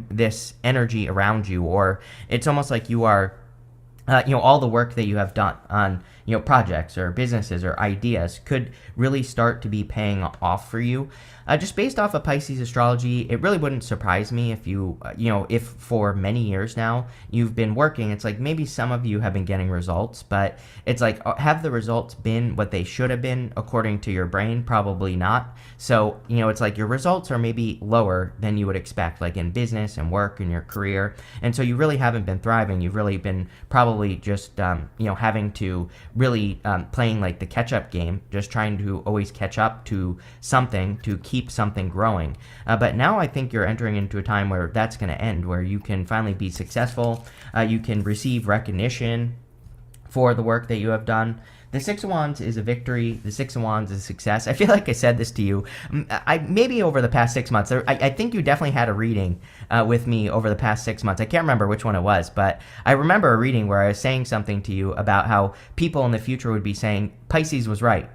this energy around you, or it's almost like you are all the work that you have done on, projects or businesses or ideas could really start to be paying off for you. Just based off of Pisces astrology, it really wouldn't surprise me if if for many years now you've been working, it's like maybe some of you have been getting results, but it's like, have the results been what they should have been according to your brain? Probably not. So, it's like your results are maybe lower than you would expect, like in business and work and your career. And so you really haven't been thriving. You've really been probably just, having to really playing like the catch-up game, just trying to always catch up to something to keep something growing. But now I think you're entering into a time where that's going to end, where you can finally be successful. You can receive recognition for the work that you have done. The Six of Wands is a victory. The Six of Wands is a success. I feel like I said this to you. Maybe over the past 6 months. I think you definitely had a reading with me over the past 6 months. I can't remember which one it was, but I remember a reading where I was saying something to you about how people in the future would be saying Pisces was right.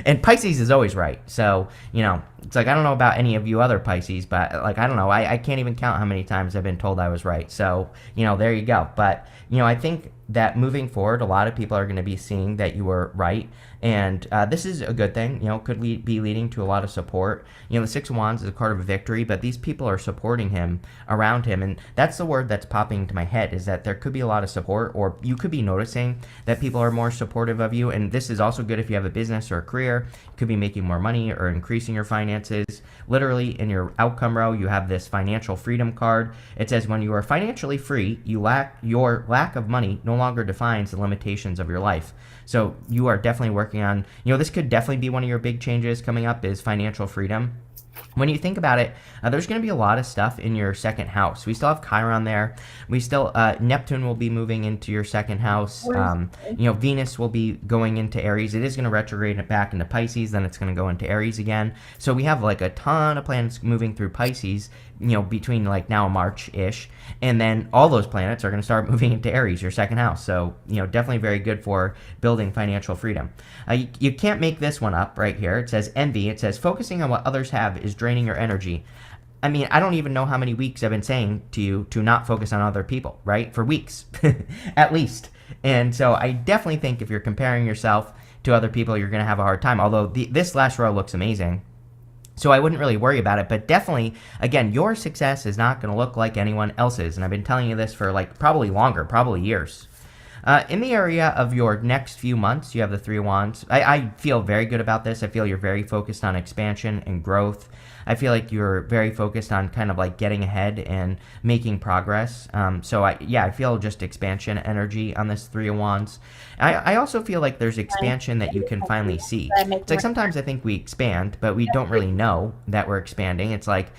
And Pisces is always right. So, it's like, I don't know about any of you other Pisces, but like, I don't know. I can't even count how many times I've been told I was right. So, there you go. But, I think that moving forward, a lot of people are going to be seeing that you were right. And this is a good thing, could be leading to a lot of support. The Six of Wands is a card of victory, but these people are supporting him, around him. And that's the word that's popping into my head, is that there could be a lot of support, or you could be noticing that people are more supportive of you. And this is also good if you have a business or a career. You could be making more money or increasing your finances. Literally, in your outcome row, you have this financial freedom card. It says, when you are financially free, your lack of money no longer defines the limitations of your life. So you are definitely working on, this could definitely be one of your big changes coming up, is financial freedom. When you think about it, there's going to be a lot of stuff in your second house. We still have Chiron there. We still, Neptune will be moving into your second house. Venus will be going into Aries. It is going to retrograde it back into Pisces. Then it's going to go into Aries again. So we have like a ton of planets moving through Pisces, between like now March-ish. And then all those planets are going to start moving into Aries, your second house. So, definitely very good for building financial freedom. You can't make this one up right here. It says envy. It says focusing on what others have is draining your energy. I mean, I don't even know how many weeks I've been saying to you to not focus on other people, right? For weeks, at least. And so I definitely think if you're comparing yourself to other people, you're going to have a hard time. Although this last row looks amazing. So I wouldn't really worry about it. But definitely, again, your success is not going to look like anyone else's. And I've been telling you this for like probably longer, probably years. In the area of your next few months, you have the Three of Wands. I feel very good about this. I feel you're very focused on expansion and growth. I feel like you're very focused on kind of like getting ahead and making progress. I feel just expansion energy on this Three of Wands. I also feel like there's expansion that you can finally see. It's like sometimes I think we expand, but we don't really know that we're expanding. It's like,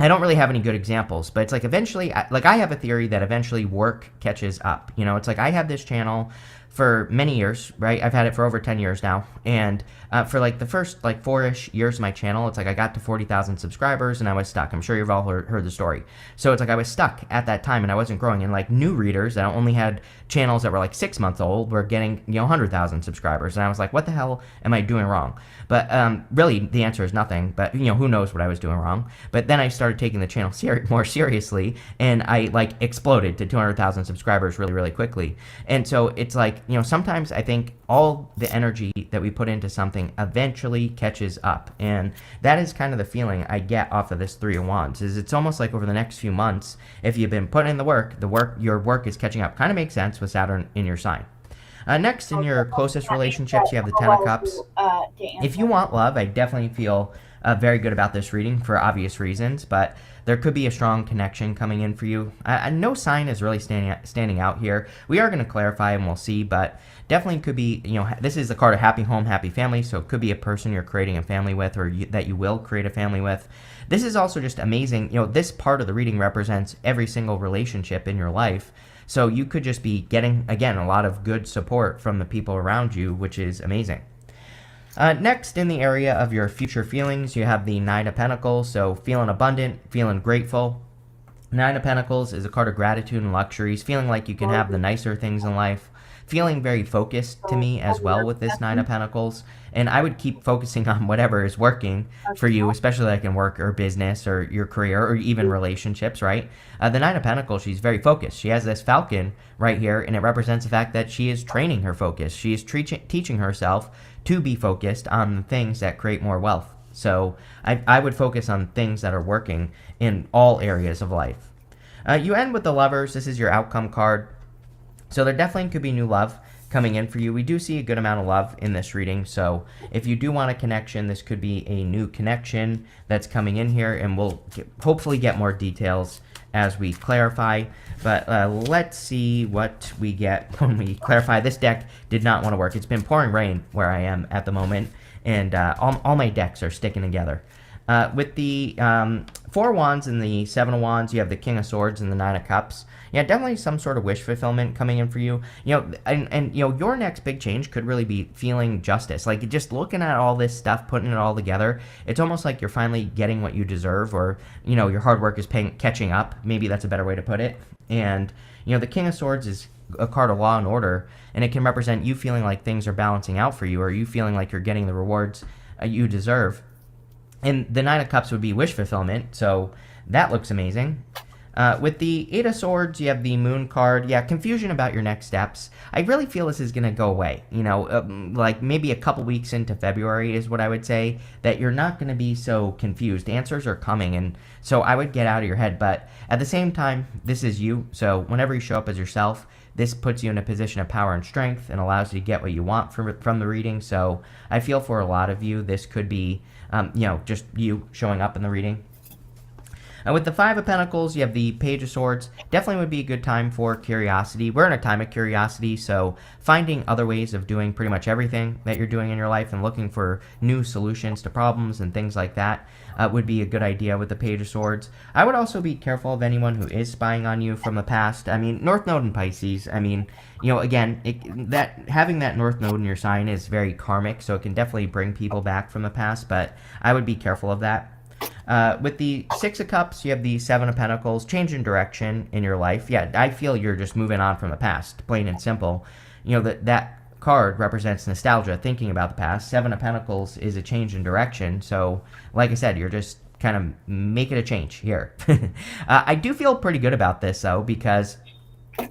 I don't really have any good examples, but it's like eventually, I have a theory that eventually work catches up. It's like I have this channel for many years, right? I've had it for over 10 years now. And for like the first like 4-ish years of my channel, it's like I got to 40,000 subscribers and I was stuck. I'm sure you've all heard the story. So it's like I was stuck at that time and I wasn't growing. And like new readers that only had channels that were like 6 months old were getting, 100,000 subscribers. And I was like, what the hell am I doing wrong? But really, the answer is nothing. But, who knows what I was doing wrong. But then I started taking the channel more seriously, and I, like, exploded to 200,000 subscribers really, really quickly. And so it's like, sometimes I think all the energy that we put into something eventually catches up. And that is kind of the feeling I get off of this Three of Wands, is it's almost like over the next few months, if you've been putting in the work, your work is catching up. Kind of makes sense with Saturn in your sign. Next, in your closest relationships, you have the Ten of Cups. If you want love, I definitely feel very good about this reading for obvious reasons, but there could be a strong connection coming in for you. No sign is really standing out here. We are going to clarify and we'll see, but definitely could be, this is the card of happy home, happy family, so it could be a person you're creating a family with, or that you will create a family with. This is also just amazing. This part of the reading represents every single relationship in your life. So you could just be getting, again, a lot of good support from the people around you, which is amazing. Next, in the area of your future feelings, you have the Nine of Pentacles. So feeling abundant, feeling grateful. Nine of Pentacles is a card of gratitude and luxuries, feeling like you can have the nicer things in life, feeling very focused to me as well with this Nine of Pentacles. And I would keep focusing on whatever is working for you, especially like in work or business or your career or even relationships, right? The Nine of Pentacles, she's very focused. She has this falcon right here, and it represents the fact that she is training her focus. She is teaching herself to be focused on the things that create more wealth. So I would focus on things that are working in all areas of life. You end with the Lovers. This is your outcome card. So there definitely could be new love coming in for you. We do see a good amount of love in this reading. So if you do want a connection, this could be a new connection that's coming in here, and we'll hopefully get more details as we clarify. But let's see what we get when we clarify. This deck did not want to work. It's been pouring rain where I am at the moment, and all my decks are sticking together. With the Four of Wands and the Seven of Wands, you have the King of Swords and the Nine of Cups. Yeah, definitely some sort of wish fulfillment coming in for you. And your next big change could really be feeling justice. Like, just looking at all this stuff, putting it all together, it's almost like you're finally getting what you deserve, or, your hard work is catching up. Maybe that's a better way to put it. And, the King of Swords is a card of law and order, and it can represent you feeling like things are balancing out for you, or you feeling like you're getting the rewards you deserve. And the Nine of Cups would be wish fulfillment, so that looks amazing. With the Eight of Swords, you have the Moon card. Yeah, confusion about your next steps. I really feel this is going to go away. Like maybe a couple weeks into February is what I would say, that you're not going to be so confused. Answers are coming, and so I would get out of your head. But at the same time, this is you, so whenever you show up as yourself, this puts you in a position of power and strength and allows you to get what you want from the reading. So I feel for a lot of you, this could be, just you showing up in the reading. With the Five of Pentacles, you have the Page of Swords. Definitely would be a good time for curiosity. We're in a time of curiosity, so finding other ways of doing pretty much everything that you're doing in your life and looking for new solutions to problems and things like that would be a good idea with the Page of Swords. I would also be careful of anyone who is spying on you from the past. I mean, North Node in Pisces, again, having that North Node in your sign is very karmic, so it can definitely bring people back from the past, but I would be careful of that. With the Six of Cups, you have the Seven of Pentacles, change in direction in your life. Yeah, I feel you're just moving on from the past, plain and simple. That card represents nostalgia, thinking about the past. Seven of Pentacles is a change in direction. So, like I said, you're just kind of making a change here. I do feel pretty good about this, though, because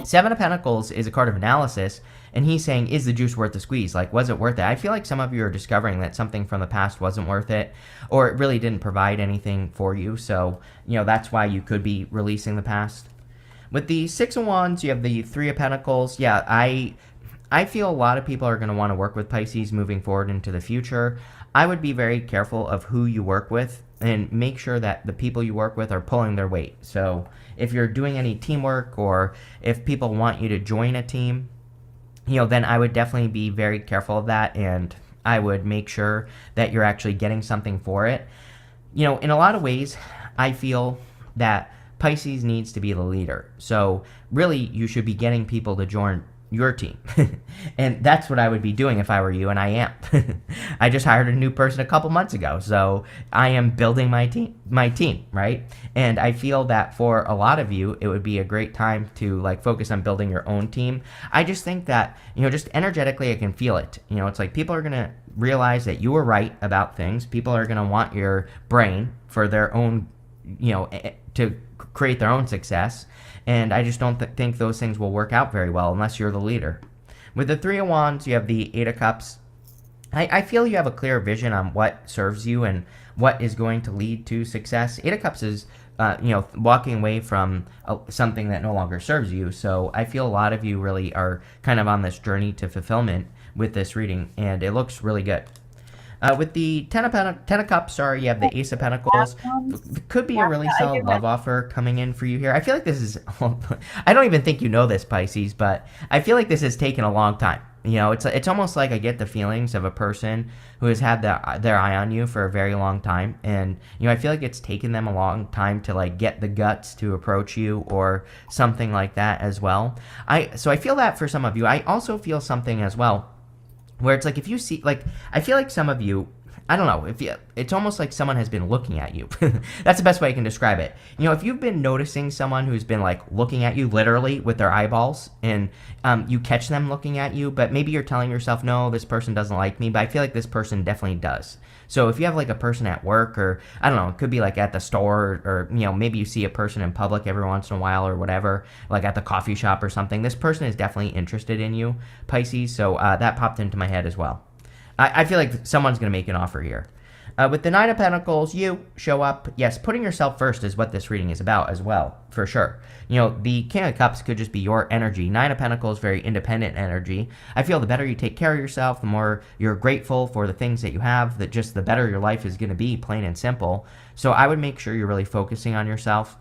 Seven of Pentacles is a card of analysis, and he's saying, is the juice worth the squeeze? Like, was it worth it? I feel like some of you are discovering that something from the past wasn't worth it, or it really didn't provide anything for you. So, that's why you could be releasing the past. With the Six of Wands, you have the Three of Pentacles. Yeah, I feel a lot of people are going to want to work with Pisces moving forward into the future. I would be very careful of who you work with and make sure that the people you work with are pulling their weight. So if you're doing any teamwork, or if people want you to join a team, then I would definitely be very careful of that, and I would make sure that you're actually getting something for it. In a lot of ways, I feel that Pisces needs to be the leader. So really, you should be getting people to join your team. And that's what I would be doing if I were you, and I am. I just hired a new person a couple months ago, so I am building my team, right? And I feel that for a lot of you, it would be a great time to focus on building your own team. I just think that, just energetically I can feel it. It's like people are going to realize that you were right about things. People are going to want your brain for their own, to create their own success. And I just don't think those things will work out very well unless you're the leader. With the Three of Wands, you have the Eight of Cups. I feel you have a clear vision on what serves you and what is going to lead to success. Eight of Cups is, walking away from something that no longer serves you. So I feel a lot of you really are kind of on this journey to fulfillment with this reading, and it looks really good. With the Ten of Cups, you have the Ace of Pentacles. Could be a really solid love offer coming in for you here. I feel like this is, I don't even think you know this, Pisces, but I feel like this has taken a long time. It's almost like I get the feelings of a person who has had their eye on you for a very long time. And, I feel like it's taken them a long time to get the guts to approach you or something like that as well. So I feel that for some of you. I also feel something as well, where it's if you see, I feel like some of you, I don't know, it's almost like someone has been looking at you. That's the best way I can describe it. If you've been noticing someone who's been like looking at you literally with their eyeballs, and you catch them looking at you, but maybe you're telling yourself, no, this person doesn't like me, but I feel like this person definitely does. So if you have like a person at work, or I don't know, it could be like at the store, or maybe you see a person in public every once in a while or whatever, like at the coffee shop or something, this person is definitely interested in you, Pisces. So that popped into my head as well. I feel like someone's going to make an offer here. With the Nine of Pentacles, you show up. Yes, putting yourself first is what this reading is about as well, for sure. The King of Cups could just be your energy. Nine of Pentacles, very independent energy. I feel the better you take care of yourself, the more you're grateful for the things that you have, that just the better your life is going to be, plain and simple. So I would make sure you're really focusing on yourself.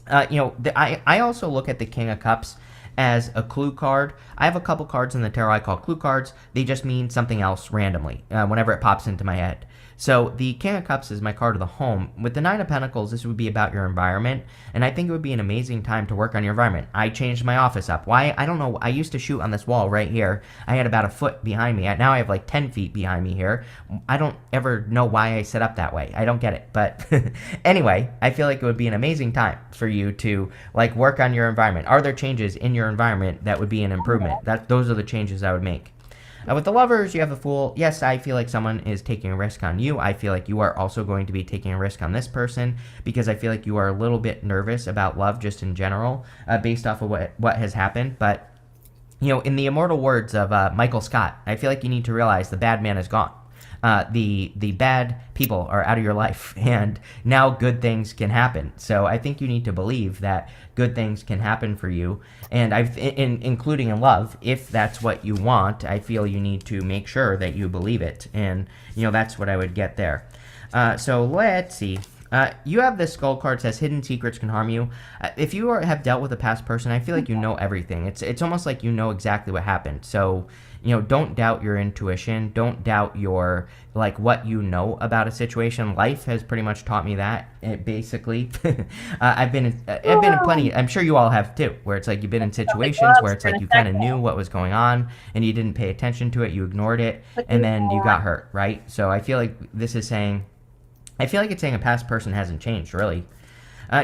I also look at the King of Cups as a clue card. I have a couple cards in the tarot I call clue cards. They just mean something else randomly whenever it pops into my head. So the King of Cups is my card of the home. With the Nine of Pentacles, this would be about your environment, and I think it would be an amazing time to work on your environment. I changed my office up. Why? I don't know. I used to shoot on this wall right here. I had about a foot behind me. Now I have like 10 feet behind me here. I don't ever know why I set up that way. I don't get it. But anyway, I feel like it would be an amazing time for you to like work on your environment. Are there changes in your environment that would be an improvement? Those are the changes I would make. With the Lovers, you have the Fool. Yes, I feel like someone is taking a risk on you. I feel like you are also going to be taking a risk on this person, because I feel like you are a little bit nervous about love just in general, based off of what has happened. But, in the immortal words of Michael Scott, I feel like you need to realize the bad man is gone. The bad people are out of your life, and now good things can happen. So I think you need to believe that good things can happen for you, and including in love, if that's what you want. I feel you need to make sure that you believe it, and that's what I would get there. So let's see. You have this Skull card, says hidden secrets can harm you. If you have dealt with a past person, I feel like you know everything. It's almost like you know exactly what happened. So don't doubt your intuition. Don't doubt your what you know about a situation. Life has pretty much taught me that. Basically, I've been in plenty. I'm sure you all have too, where it's like you've been in situations where it's like you kind of knew what was going on and you didn't pay attention to it. You ignored it, and then you got hurt. Right. So I feel like this is saying. I feel like it's saying a past person hasn't changed, really.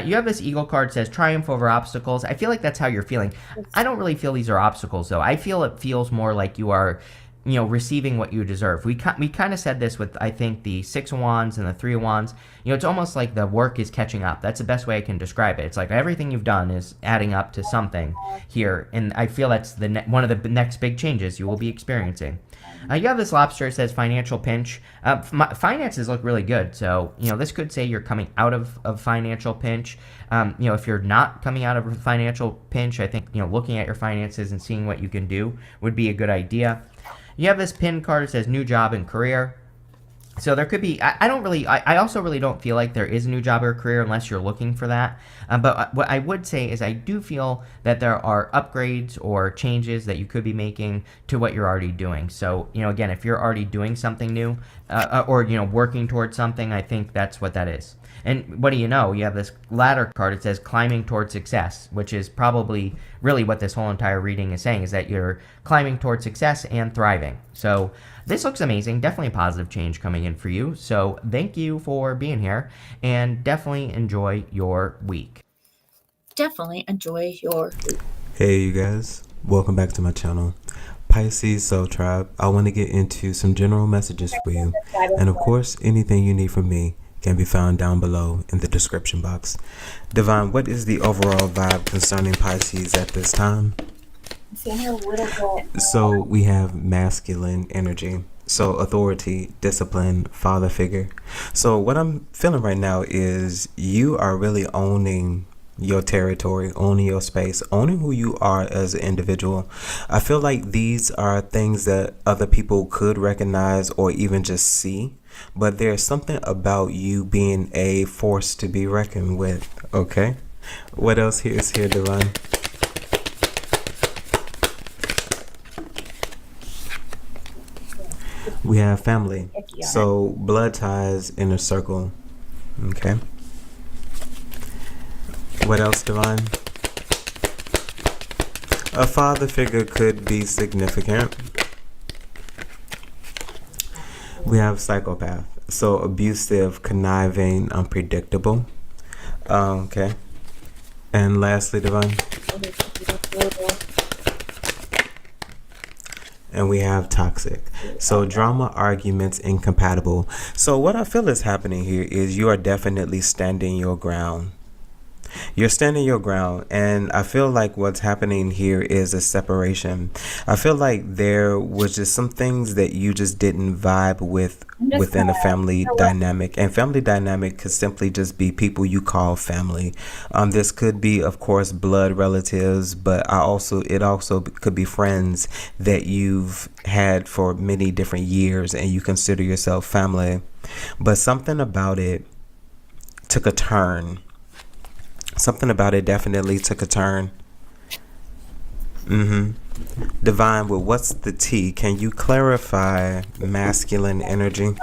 You have this Eagle card, says triumph over obstacles. I feel like that's how you're feeling. I don't really feel these are obstacles, though. I feel it feels more like you are, receiving what you deserve. We kind of said this with, I think, the Six of Wands and the Three of Wands. It's almost like the work is catching up. That's the best way I can describe it. It's like everything you've done is adding up to something here, and I feel that's one of the next big changes you will be experiencing. You have this Lobster, it says financial pinch. Finances look really good, so this could say you're coming out of financial pinch. If you're not coming out of a financial pinch, I think looking at your finances and seeing what you can do would be a good idea. You have this pin card, it says new job and career. So there could be, I also really don't feel like there is a new job or career unless you're looking for that. But what I would say is I do feel that there are upgrades or changes that you could be making to what you're already doing. So, again, if you're already doing something new or, working towards something, I think that's what that is. And what do you know? You have this ladder card. It says climbing towards success, which is probably really what this whole entire reading is saying, is that you're climbing towards success and thriving. So this looks amazing. Definitely a positive change coming in for you. So thank you for being here, and definitely enjoy your week. Definitely enjoy your week. Hey, you guys. Welcome back to my channel. Pisces Soul Tribe. I want to get into some general messages for you. And of course, anything you need from me can be found down below in the description box. Divine, what is the overall vibe concerning Pisces at this time? So we have masculine energy, so authority, discipline, father figure. So what I'm feeling right now is you are really owning your territory, owning your space, owning who you are as an individual. I feel like these are things that other people could recognize or even just see, but there's something about you being a force to be reckoned with. Okay, what else is here, Divine? We have family, so blood ties, inner circle. Okay, what else, Divine? A father figure could be significant. We have psychopath. So abusive, conniving, unpredictable. Okay. And lastly, Divine. And we have toxic. So drama, arguments, incompatible. So what I feel is happening here is you are definitely standing your ground. You're standing your ground, and I feel like what's happening here is a separation. I feel like there was just some things that you just didn't vibe with within a family dynamic, and family dynamic could simply just be people you call family. This could be, of course, blood relatives, but it also could be friends that you've had for many different years, and you consider yourself family. But something about it took a turn. Something about it definitely took a turn. Divine, well, what's the T? Can you clarify masculine energy?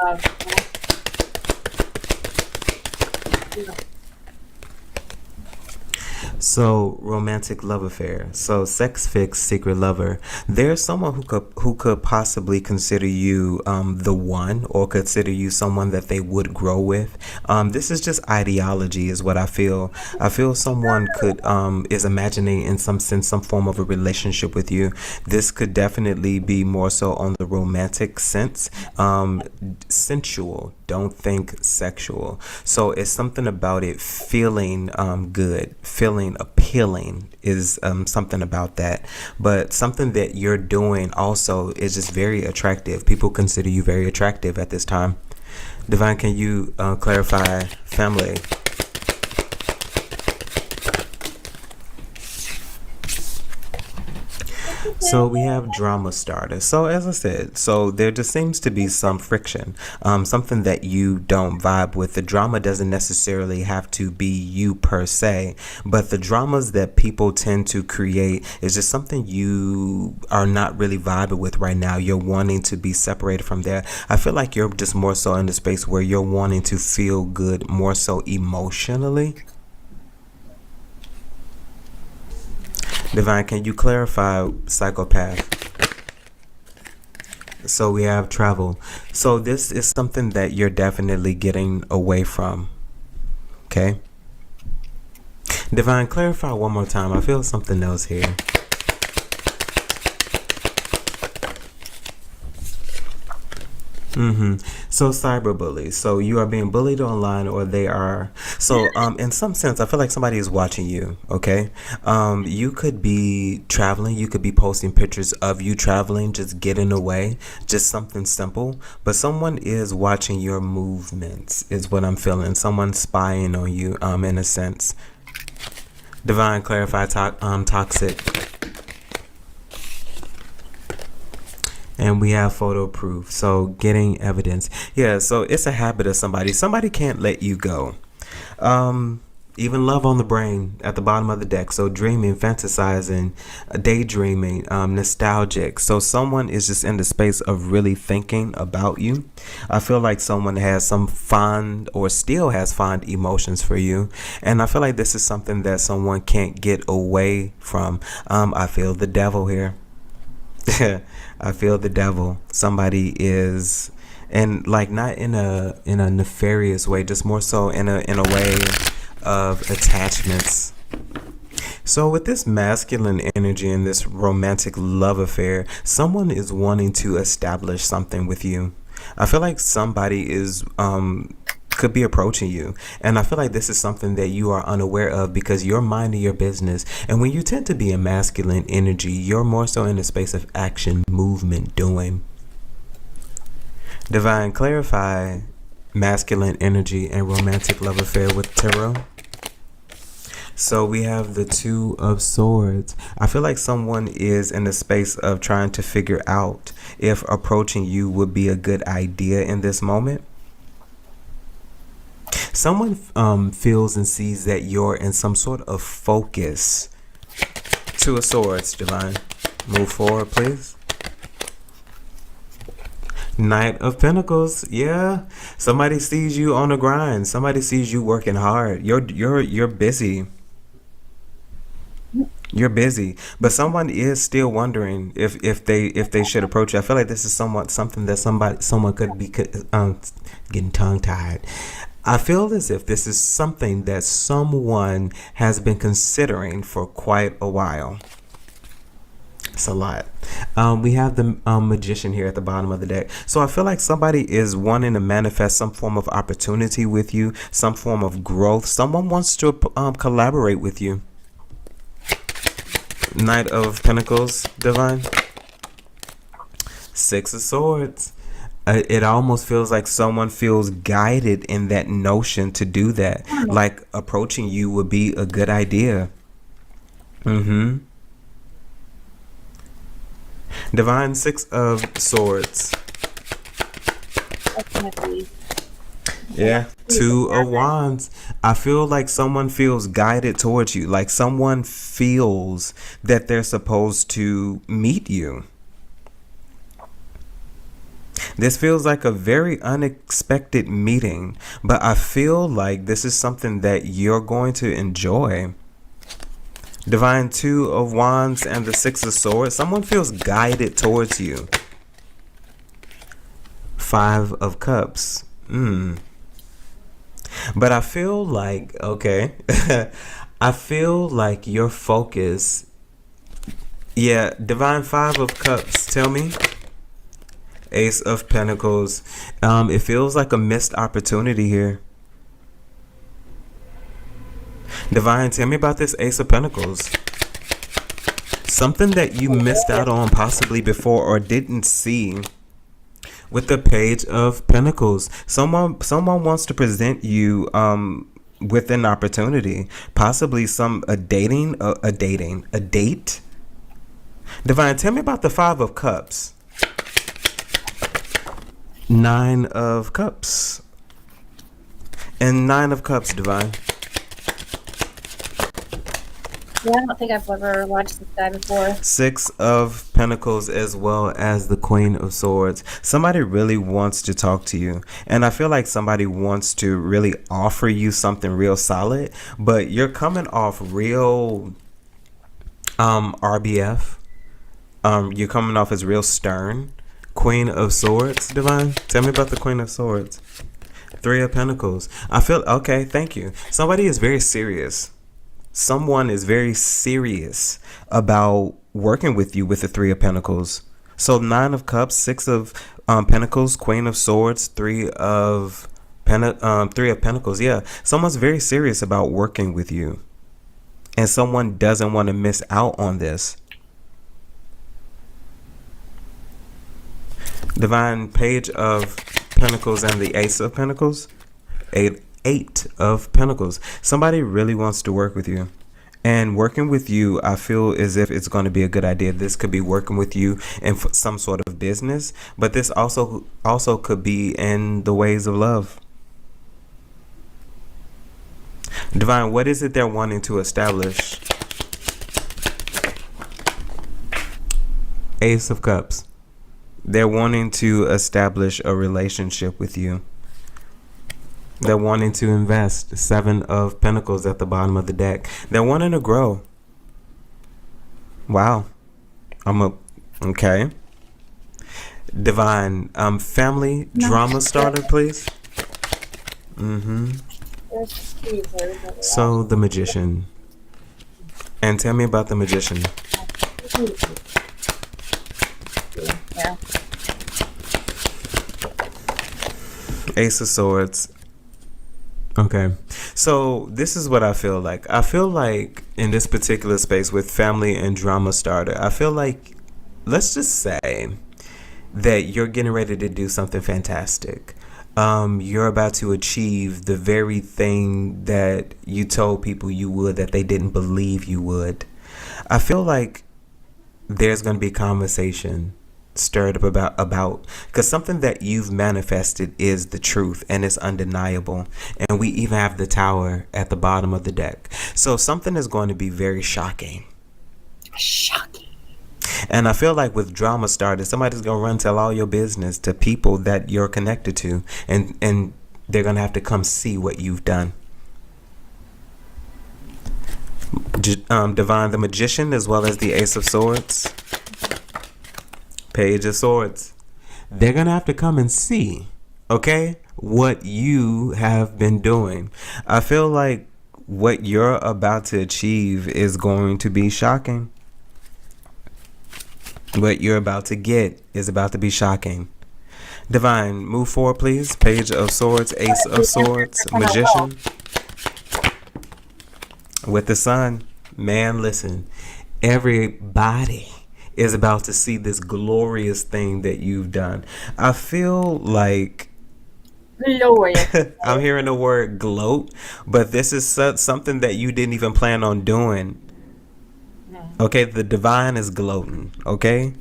So romantic love affair. So sex fix, secret lover. There's someone who could possibly consider you the one, or consider you someone that they would grow with. This is just ideology, is what I feel. I feel someone is imagining in some sense some form of a relationship with you. This could definitely be more so on the romantic sense. Sensual. Don't think sexual. So it's something about it feeling good, feeling appealing is something about that. But something that you're doing also is just very attractive. People consider you very attractive at this time. Divine, can you clarify family? So we have drama starter. So as I said, so there just seems to be some friction, something that you don't vibe with. The drama doesn't necessarily have to be you per se, but the dramas that people tend to create is just something you are not really vibing with right now. You're wanting to be separated from there. I feel like you're just more so in the space where you're wanting to feel good, more so emotionally. Divine, can you clarify psychopath? So we have travel. So this is something that you're definitely getting away from. Okay. Divine, clarify one more time. I feel something else here. So cyberbully. So you are being bullied online, or they are. So in some sense, I feel like somebody is watching you. Okay. You could be traveling. You could be posting pictures of you traveling, just getting away, just something simple. But someone is watching your movements, is what I'm feeling. Someone spying on you, in a sense. Divine, clarify toxic. And we have photo proof. So getting evidence. Yeah, so it's a habit of somebody. Somebody can't let you go. Even love on the brain at the bottom of the deck. So dreaming, fantasizing, daydreaming, nostalgic. So someone is just in the space of really thinking about you. I feel like someone has some fond, or still has fond emotions for you. And I feel like this is something that someone can't get away from. I feel the devil here. I feel the devil. Somebody is, and like not in a nefarious way, just more so in a way of attachments. So with this masculine energy and this romantic love affair, someone is wanting to establish something with you. I feel like somebody is could be approaching you, and I feel like this is something that you are unaware of because you're minding your business. And when you tend to be a masculine energy, you're more so in the space of action, movement, doing. Divine, clarify masculine energy and romantic love affair with tarot. So we have the Two of Swords. I feel like someone is in the space of trying to figure out if approaching you would be a good idea in this moment. Someone feels and sees that you're in some sort of focus. Two of Swords, Divine. Move forward, please. Knight of Pentacles. Yeah. Somebody sees you on the grind. Somebody sees you working hard. You're busy. You're busy, but someone is still wondering if they should approach you. I feel like this is something that someone could be getting tongue tied. I feel as if this is something that someone has been considering for quite a while. It's a lot. We have the magician here at the bottom of the deck. So I feel like somebody is wanting to manifest some form of opportunity with you, some form of growth. Someone wants to collaborate with you. Knight of Pentacles, Divine. Six of Swords. It almost feels like someone feels guided in that notion to do that. Like approaching you would be a good idea. Divine, Six of Swords. Yeah, Two of Wands. I feel like someone feels guided towards you. Like someone feels that they're supposed to meet you. This feels like a very unexpected meeting, but I feel like this is something that you're going to enjoy. Divine, Two of Wands and the Six of Swords. Someone feels guided towards you. Five of Cups. But I feel like, okay, I feel like your focus, yeah, Divine, Five of Cups, tell me. Ace of Pentacles. It feels like a missed opportunity here. Divine, tell me about this Ace of Pentacles. Something that you missed out on possibly before or didn't see. With the Page of Pentacles, someone wants to present you with an opportunity, possibly a date. Divine, tell me about the Five of Cups. Nine of Cups. And Nine of Cups, Divine. Yeah, I don't think I've ever watched this guy before. Six of Pentacles as well as the Queen of Swords. Somebody really wants to talk to you. And I feel like somebody wants to really offer you something real solid. But you're coming off real RBF. You're coming off as real stern. Queen of Swords, Divine. Tell me about the Queen of Swords. Three of Pentacles. I feel, okay, thank you. Somebody is very serious. Someone is very serious about working with you with the Three of Pentacles. So Nine of Cups, Six of Pentacles, Queen of Swords, Three of Pentacles. Yeah, someone's very serious about working with you. And someone doesn't want to miss out on this. Divine, Page of Pentacles and the Ace of Pentacles. Eight of Pentacles. Somebody really wants to work with you. And working with you, I feel as if it's going to be a good idea. This could be working with you in some sort of business, but this also could be in the ways of love. Divine, what is it they're wanting to establish? Ace of Cups. They're wanting to establish a relationship with you. They're wanting to invest. Seven of Pentacles at the bottom of the deck. They're wanting to grow. Wow. Okay. Divine, family drama starter, please. So the Magician. And tell me about the Magician. Yeah. Ace of Swords. Okay, so this is what I feel like. I feel like in this particular space with family and drama starter, I feel like, let's just say that you're getting ready to do something fantastic. You're about to achieve the very thing that you told people you would, that they didn't believe you would. I feel like there's going to be conversation stirred up about because something that you've manifested is the truth and it's undeniable, and we even have the Tower at the bottom of the deck. So something is going to be very shocking. And I feel like with drama started, somebody's gonna run tell all your business to people that you're connected to, and they're gonna have to come see what you've done. Divine the Magician, as well as the Ace of Swords, Page of Swords. They're gonna have to come and see, okay, what you have been doing. I feel like what you're about to achieve is going to be shocking. What you're about to get is about to be shocking. Divine, move forward, please. Page of Swords, Ace of Swords, Magician. With the Sun, man, listen. Everybody is about to see this glorious thing that you've done. I feel like Glorious. I'm hearing the word gloat, but this is something that you didn't even plan on doing. Okay, the divine is gloating, okay?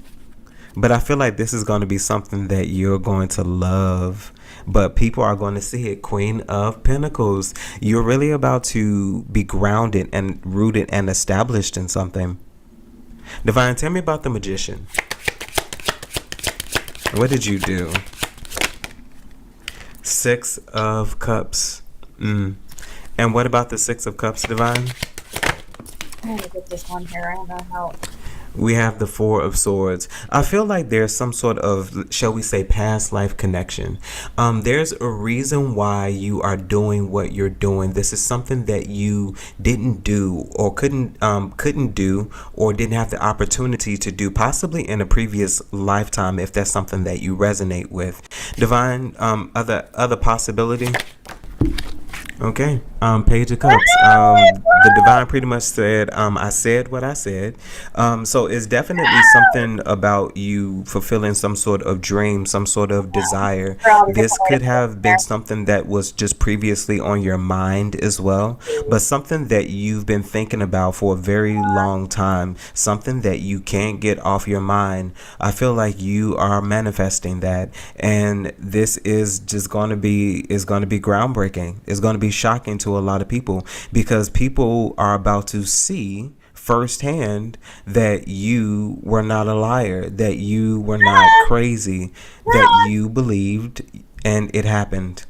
But I feel like this is going to be something that you're going to love. But people are going to see it. Queen of Pentacles. You're really about to be grounded and rooted and established in something. Divine, tell me about the Magician. What did you do? Six of Cups. And what about the Six of Cups, Divine? I'm gonna get this one here. I don't know how. We have the Four of Swords. I feel like there's some sort of, shall we say, past life connection. There's a reason why you are doing what you're doing. This is something that you didn't do or couldn't do or didn't have the opportunity to do, possibly in a previous lifetime, if that's something that you resonate with. Divine, other possibility. Okay, Page of Cups. The Divine pretty much said, I said what I said. So it's definitely something about you fulfilling some sort of dream, some sort of desire. This could have been something that was just previously on your mind as well, but something that you've been thinking about for a very long time, something that you can't get off your mind. I feel like you are manifesting that, and this is just going to be groundbreaking. It's going to be shocking to a lot of people, because people are about to see firsthand that you were not a liar, that you were not crazy, that you believed and it happened.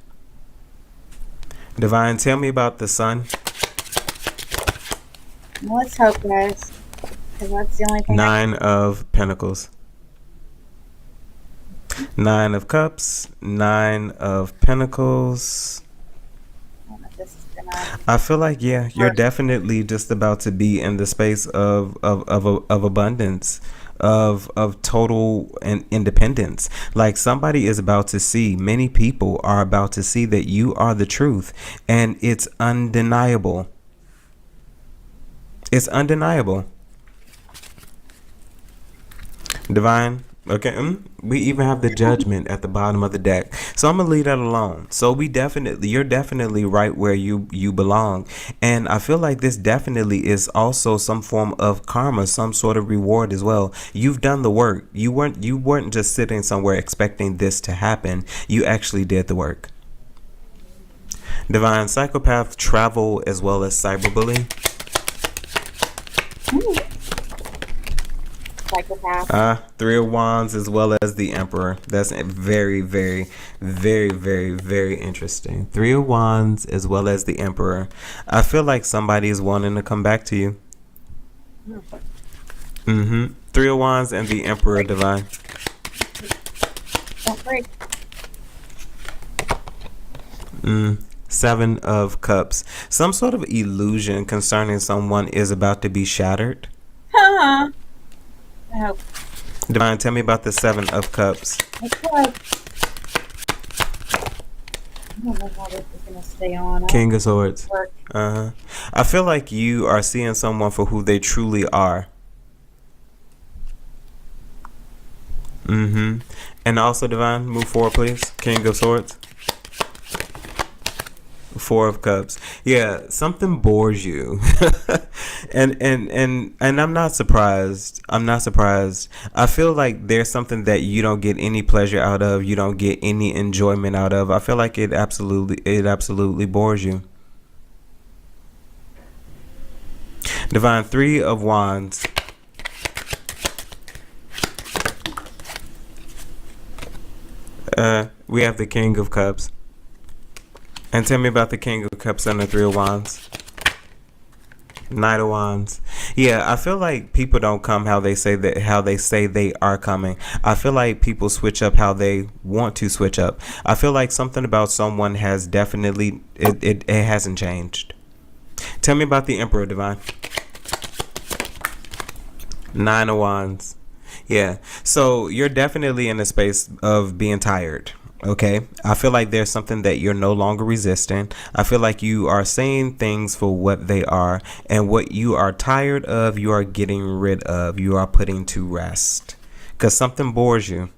Divine, tell me about the Sun. Let's hope, guys. Because that's the only thing. Nine of Pentacles. Nine of Cups. Nine of Pentacles. I feel like, yeah, you're definitely just about to be in the space of abundance, of total independence. Like, somebody is about to see, many people are about to see that you are the truth, and it's undeniable. It's undeniable. Divine. Okay, we even have the Judgment at the bottom of the deck, so I'm gonna leave that alone. So you're definitely right where you belong, and I feel like this definitely is also some form of karma, some sort of reward as well. You've done the work. You weren't just sitting somewhere expecting this to happen. You actually did the work. Divine, Psychopath, Travel, as well as Cyberbully. Psychopath. Three of Wands, as well as the Emperor. That's very, very, very, very, very interesting. Three of Wands, as well as the Emperor. I feel like somebody is wanting to come back to you. Three of Wands and the Emperor, Divine. Don't break. Seven of Cups. Some sort of illusion concerning someone is about to be shattered. I hope. Divine, tell me about the Seven of Cups. I don't know how this is gonna stay on. King of Swords. I feel like you are seeing someone for who they truly are. And also, Divine, move forward, please. King of Swords. Four of Cups. Yeah, something bores you. and I'm not surprised. I feel like there's something that you don't get any pleasure out of, you don't get any enjoyment out of. I feel like it absolutely bores you. Divine, Three of Wands. We have the King of Cups. And tell me about the King of Cups and the Three of Wands. Knight of Wands. Yeah, I feel like people don't come how they say they are coming. I feel like people switch up how they want to switch up. I feel like something about someone has definitely it hasn't changed. Tell me about the Emperor, Divine. Nine of Wands. Yeah. So you're definitely in a space of being tired. Okay. I feel like there's something that you're no longer resisting. I feel like you are saying things for what they are, and what you are tired of, you are getting rid of. You are putting to rest because something bores you.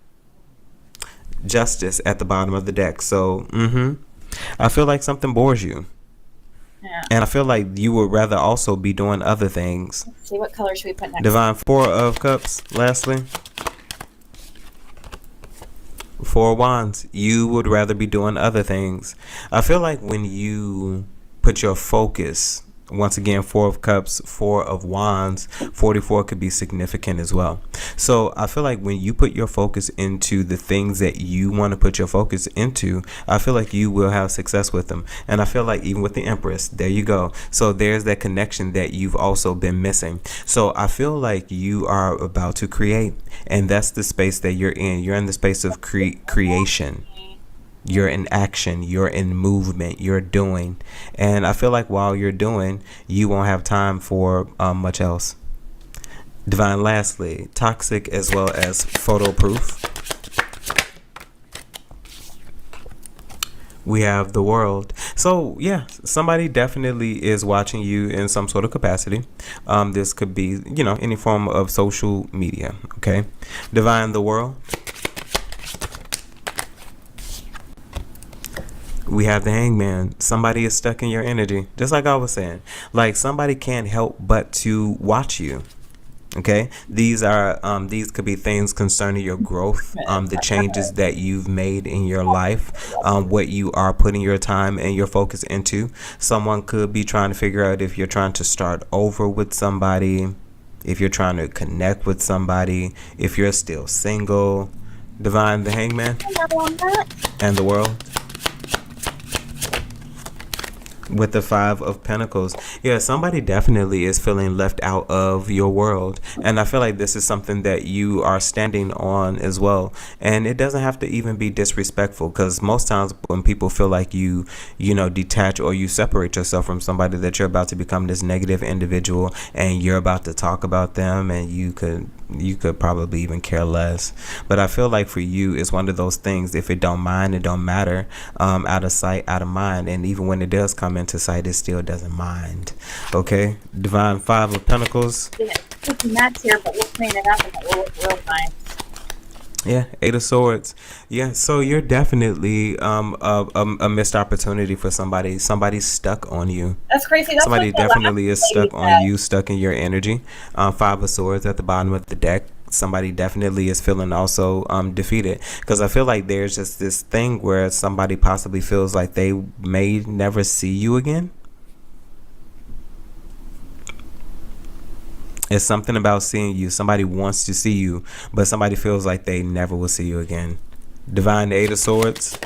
Justice at the bottom of the deck. So, I feel like something bores you. Yeah. And I feel like you would rather also be doing other things. Let's see, what color should we put next? Divine, Four of Cups, lastly. Four of Wands. You would rather be doing other things. I feel like when you put your focus, once again, Four of Cups, Four of Wands, 44 could be significant as well. So I feel like when you put your focus into the things that you want to put your focus into, I feel like you will have success with them. And I feel like even with the Empress, there you go. So there's that connection that you've also been missing. So I feel like you are about to create, and that's the space that you're in. You're in the space of creation. You're in action, you're in movement, you're doing. And I feel like while you're doing, you won't have time for much else. Divine, lastly, toxic as well as photo proof. We have the World. So yeah, somebody definitely is watching you in some sort of capacity. This could be, any form of social media. Okay. Divine, the World. We have the Hangman. Somebody is stuck in your energy. Just like I was saying. Like somebody can't help but to watch you. Okay? These could be things concerning your growth, the changes that you've made in your life, what you are putting your time and your focus into. Someone could be trying to figure out if you're trying to start over with somebody, if you're trying to connect with somebody, if you're still single. Divine, the Hangman, and the World. With the Five of Pentacles. Yeah, somebody definitely is feeling left out of your world. And I feel like this is something that you are standing on as well. And it doesn't have to even be disrespectful, because most times when people feel like you detach or you separate yourself from somebody, that you're about to become this negative individual and you're about to talk about them, and you could probably even care less. But I feel like for you, it's one of those things, if it don't mind, it don't matter. Out of sight, out of mind. And even when it does come into sight, it still doesn't mind. Okay. Divine, Five of Pentacles. Yeah, that's here, but we'll clean it up and it will look real nice. Yeah, Eight of Swords. Yeah, so you're definitely a missed opportunity for somebody. Somebody's stuck on you. That's crazy. That's somebody like the definitely last is stuck lady on said. you, stuck in your energy. Five of Swords at the bottom of the deck. Somebody definitely is feeling also defeated, because I feel like there's just this thing where somebody possibly feels like they may never see you again. It's something about seeing you. Somebody wants to see you, but somebody feels like they never will see you again. Divine, the Eight of Swords.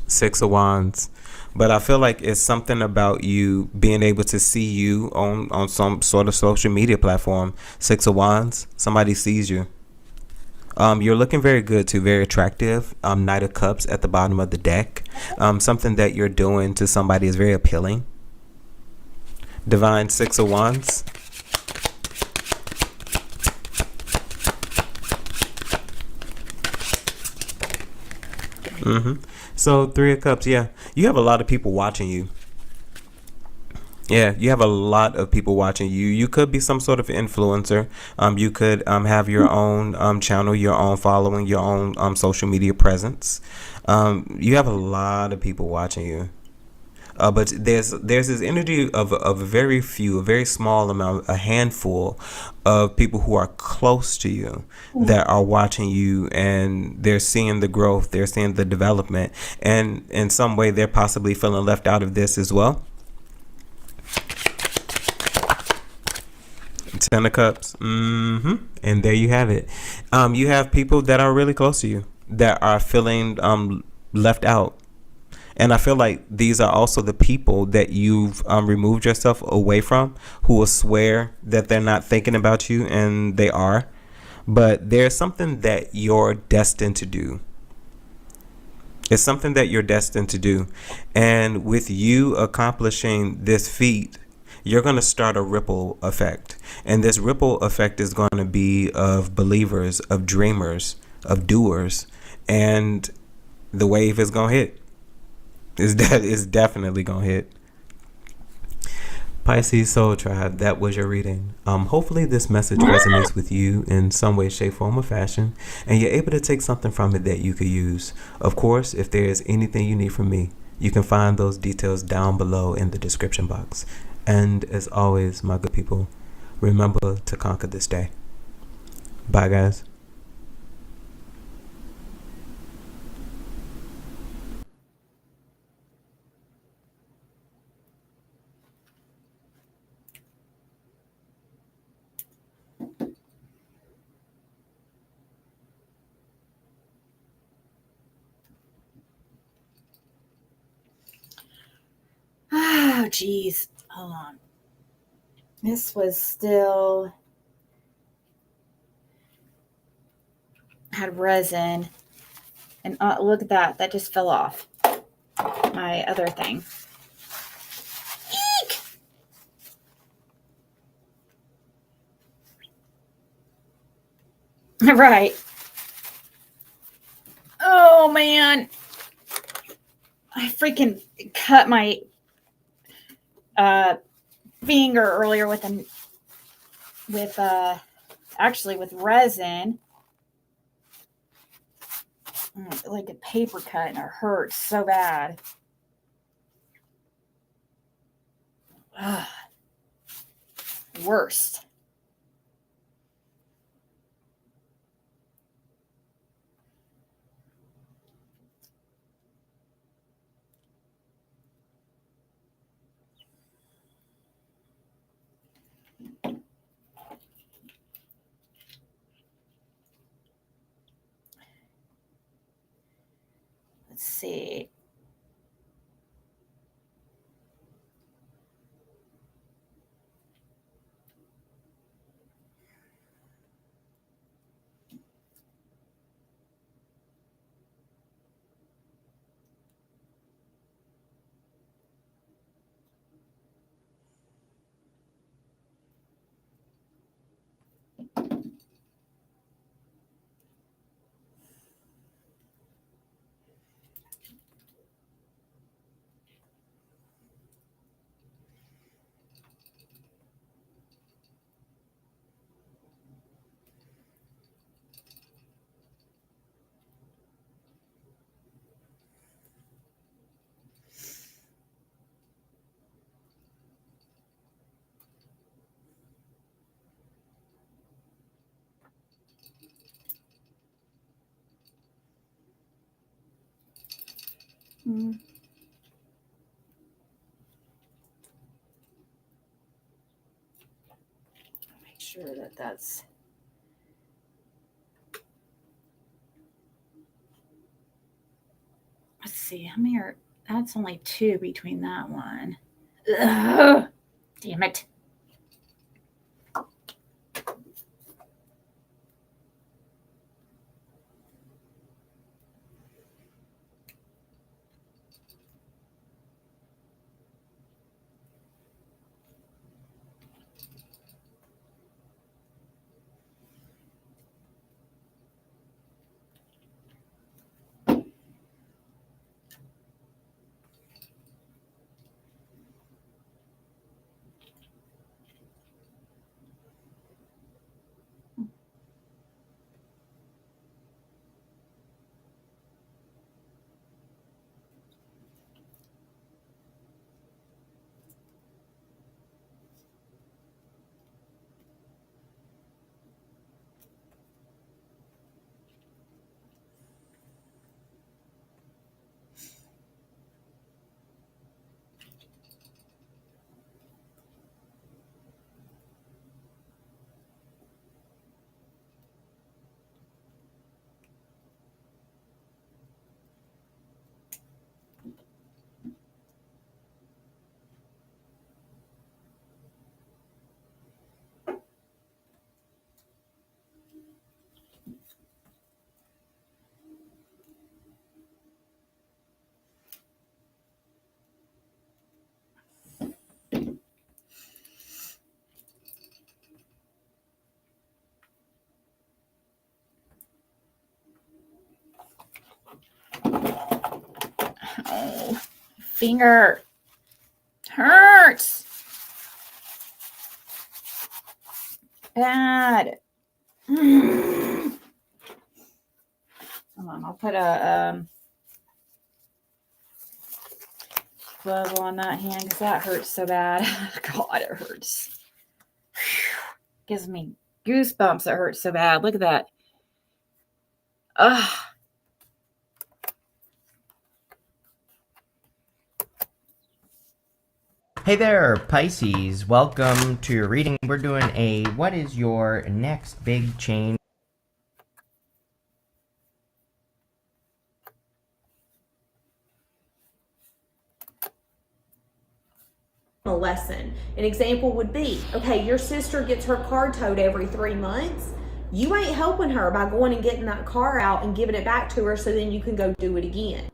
Six of Wands. But I feel like it's something about you being able to see you on some sort of social media platform. Six of Wands. Somebody sees you. You're looking very good too, very attractive. Knight of Cups at the bottom of the deck. Something that you're doing to somebody is very appealing. Divine, Six of Wands. So Three of Cups. Yeah, you have a lot of people watching you. Yeah, you have a lot of people watching you. You could be some sort of influencer. You could have your own channel, your own following, your own social media presence. You have a lot of people watching you. But there's this energy of a very few, a very small amount, a handful of people who are close to you that are watching you, and they're seeing the growth, they're seeing the development, and in some way they're possibly feeling left out of this as well. Ten of Cups. And there you have it. You have people that are really close to you that are feeling left out. And I feel like these are also the people that you've removed yourself away from, who will swear that they're not thinking about you, and they are. But there's something that you're destined to do. It's something that you're destined to do. And with you accomplishing this feat, you're going to start a ripple effect. And this ripple effect is going to be of believers, of dreamers, of doers. And the wave is going to hit. It's definitely going to hit. Pisces Soul Tribe, that was your reading. Hopefully this message resonates with you in some way, shape, form, or fashion, and you're able to take something from it that you could use. Of course, if there is anything you need from me, you can find those details down below in the description box. And as always, my good people, remember to conquer this day. Bye, guys. Oh, geez. Hold on. This was still had resin. And look at that. That just fell off. My other thing. Eek! Right. Oh, man. I freaking cut my finger earlier with resin. Like a paper cut, and it hurts so bad. Ugh. Worst. Let's see. Make sure that that's. Let's see, how many are. That's only 2 between that one. Ugh, damn it. finger. Hurts. Bad. Hold on, I'll put a glove on that hand because that hurts so bad. God, it hurts. Gives me goosebumps. It hurts so bad. Look at that. Ugh. Hey there, Pisces. Welcome to your reading. We're doing a what is your next big change? A lesson. An example would be, okay, your sister gets her car towed every 3 months. You ain't helping her by going and getting that car out and giving it back to her so then you can go do it again.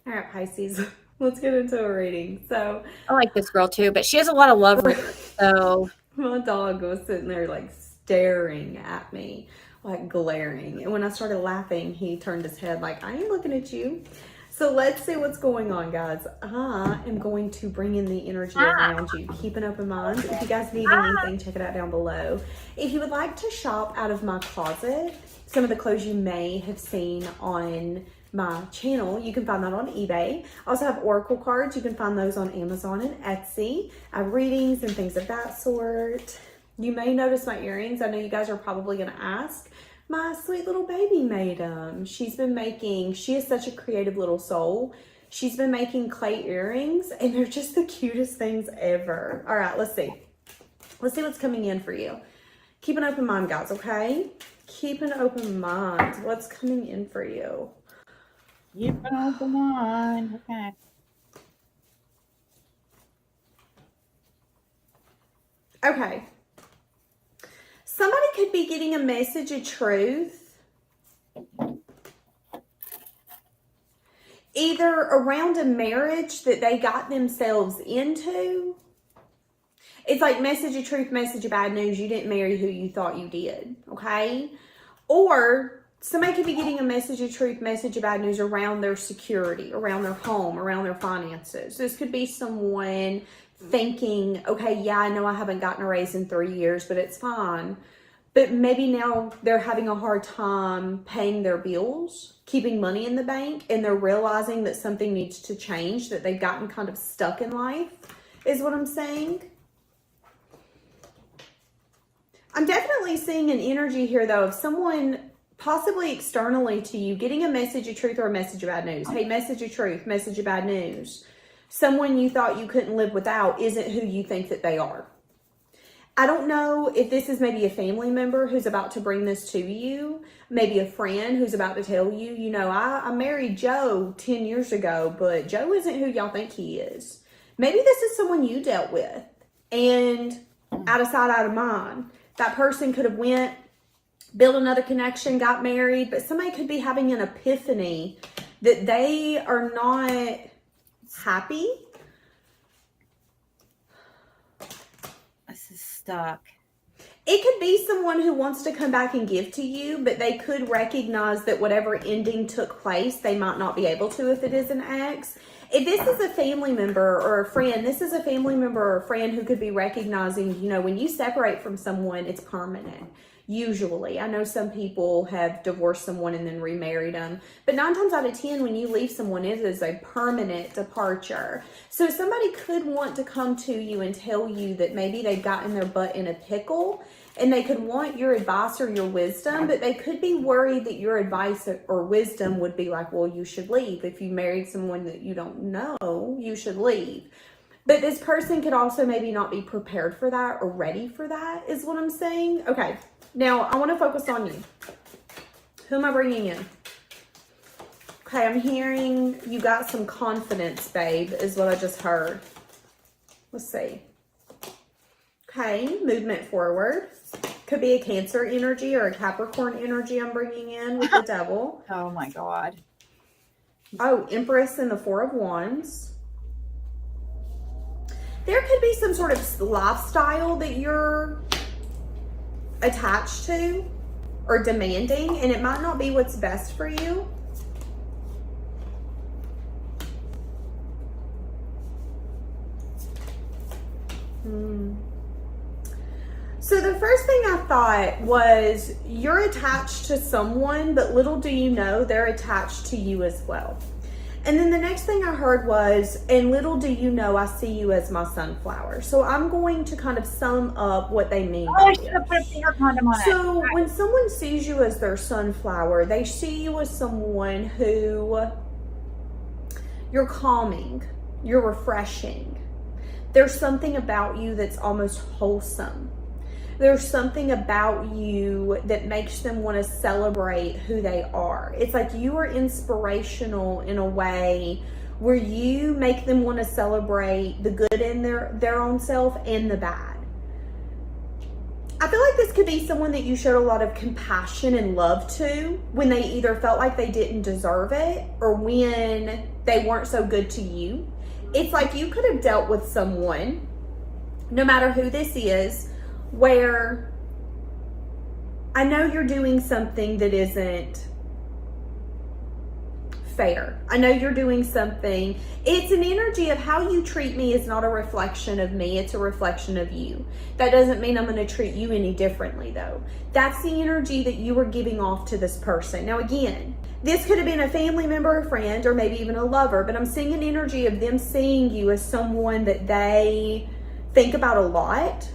All right, Pisces, let's get into a reading. So I like this girl too, but she has a lot of love for her. So my dog was sitting there like staring at me, like glaring. And when I started laughing, he turned his head like, I ain't looking at you. So let's see what's going on, guys. I am going to bring in the energy around you. Keep an open mind. If you guys need anything, check it out down below. If you would like to shop out of my closet, some of the clothes you may have seen on my channel, you can find that on eBay. I also have oracle cards. You can find those on Amazon and Etsy. I have readings and things of that sort. You may notice my earrings. I know you guys are probably going to ask. My sweet little baby made them. She is such a creative little soul. She's been making clay earrings and they're just the cutest things ever. All right, let's see. Let's see what's coming in for you. Keep an open mind, guys, okay? Keep an open mind. What's coming in for you? Keep an open mind. Okay. Okay. Somebody could be getting a message of truth either around a marriage that they got themselves into. It's like message of truth, message of bad news. You didn't marry who you thought you did, okay? Or somebody could be getting a message of truth, message of bad news around their security, around their home, around their finances. This could be someone thinking, okay, yeah, I know I haven't gotten a raise in 3 years, but it's fine. But maybe now they're having a hard time paying their bills, keeping money in the bank, and they're realizing that something needs to change, that they've gotten kind of stuck in life, is what I'm saying. I'm definitely seeing an energy here, though, of someone possibly externally to you getting a message of truth or a message of bad news. Hey, message of truth, message of bad news. Someone you thought you couldn't live without isn't who you think that they are. I don't know if this is maybe a family member who's about to bring this to you, maybe a friend who's about to tell you, you know, I married Joe 10 years ago, but Joe isn't who y'all think he is. Maybe this is someone you dealt with, and out of sight, out of mind. That person could have went, built another connection, got married, but somebody could be having an epiphany that they are not happy. This is stuck. It could be someone who wants to come back and give to you, but they could recognize that whatever ending took place, they might not be able to if it is an ex. If this is a family member or a friend, this is a family member or a friend who could be recognizing, you know, when you separate from someone, it's permanent. Usually. I know some people have divorced someone and then remarried them, but 9 times out of 10, when you leave someone, it is a permanent departure. So somebody could want to come to you and tell you that maybe they've gotten their butt in a pickle and they could want your advice or your wisdom, but they could be worried that your advice or wisdom would be like, well, you should leave. If you married someone that you don't know, you should leave. But this person could also maybe not be prepared for that or ready for that, is what I'm saying. Okay. Now, I want to focus on you. Who am I bringing in? Okay, I'm hearing you got some confidence, babe, is what I just heard. Let's see. Okay, movement forward. Could be a Cancer energy or a Capricorn energy I'm bringing in with the devil. Oh, my God. Oh, Empress and the 4 of Wands. There could be some sort of lifestyle that you're attached to or demanding, and it might not be what's best for you. So the first thing I thought was you're attached to someone, but little do you know they're attached to you as well. And then the next thing I heard was, and little do you know I see you as my sunflower. So I'm going to kind of sum up what they mean by this. So when someone sees you as their sunflower, they see you as someone who you're calming, you're refreshing. There's something about you that's almost wholesome. There's something about you that makes them want to celebrate who they are. It's like you are inspirational in a way where you make them want to celebrate the good in their own self and the bad. I feel like this could be someone that you showed a lot of compassion and love to when they either felt like they didn't deserve it or when they weren't so good to you. It's like you could have dealt with someone, no matter who this is, where I know you're doing something that isn't fair. I know you're doing something. It's an energy of how you treat me is not a reflection of me. It's a reflection of you. That doesn't mean I'm going to treat you any differently though. That's the energy that you were giving off to this person. Now again, this could have been a family member, a friend, or maybe even a lover, but I'm seeing an energy of them seeing you as someone that they think about a lot.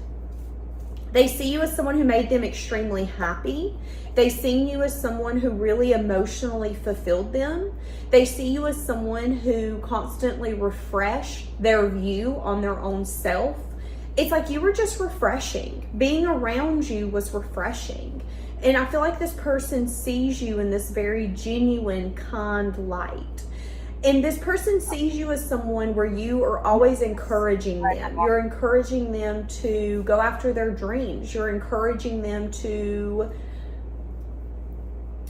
They see you as someone who made them extremely happy. They see you as someone who really emotionally fulfilled them. They see you as someone who constantly refreshed their view on their own self. It's like you were just refreshing. Being around you was refreshing. And I feel like this person sees you in this very genuine, kind light. And this person sees you as someone where you are always encouraging them. You're encouraging them to go after their dreams. You're encouraging them to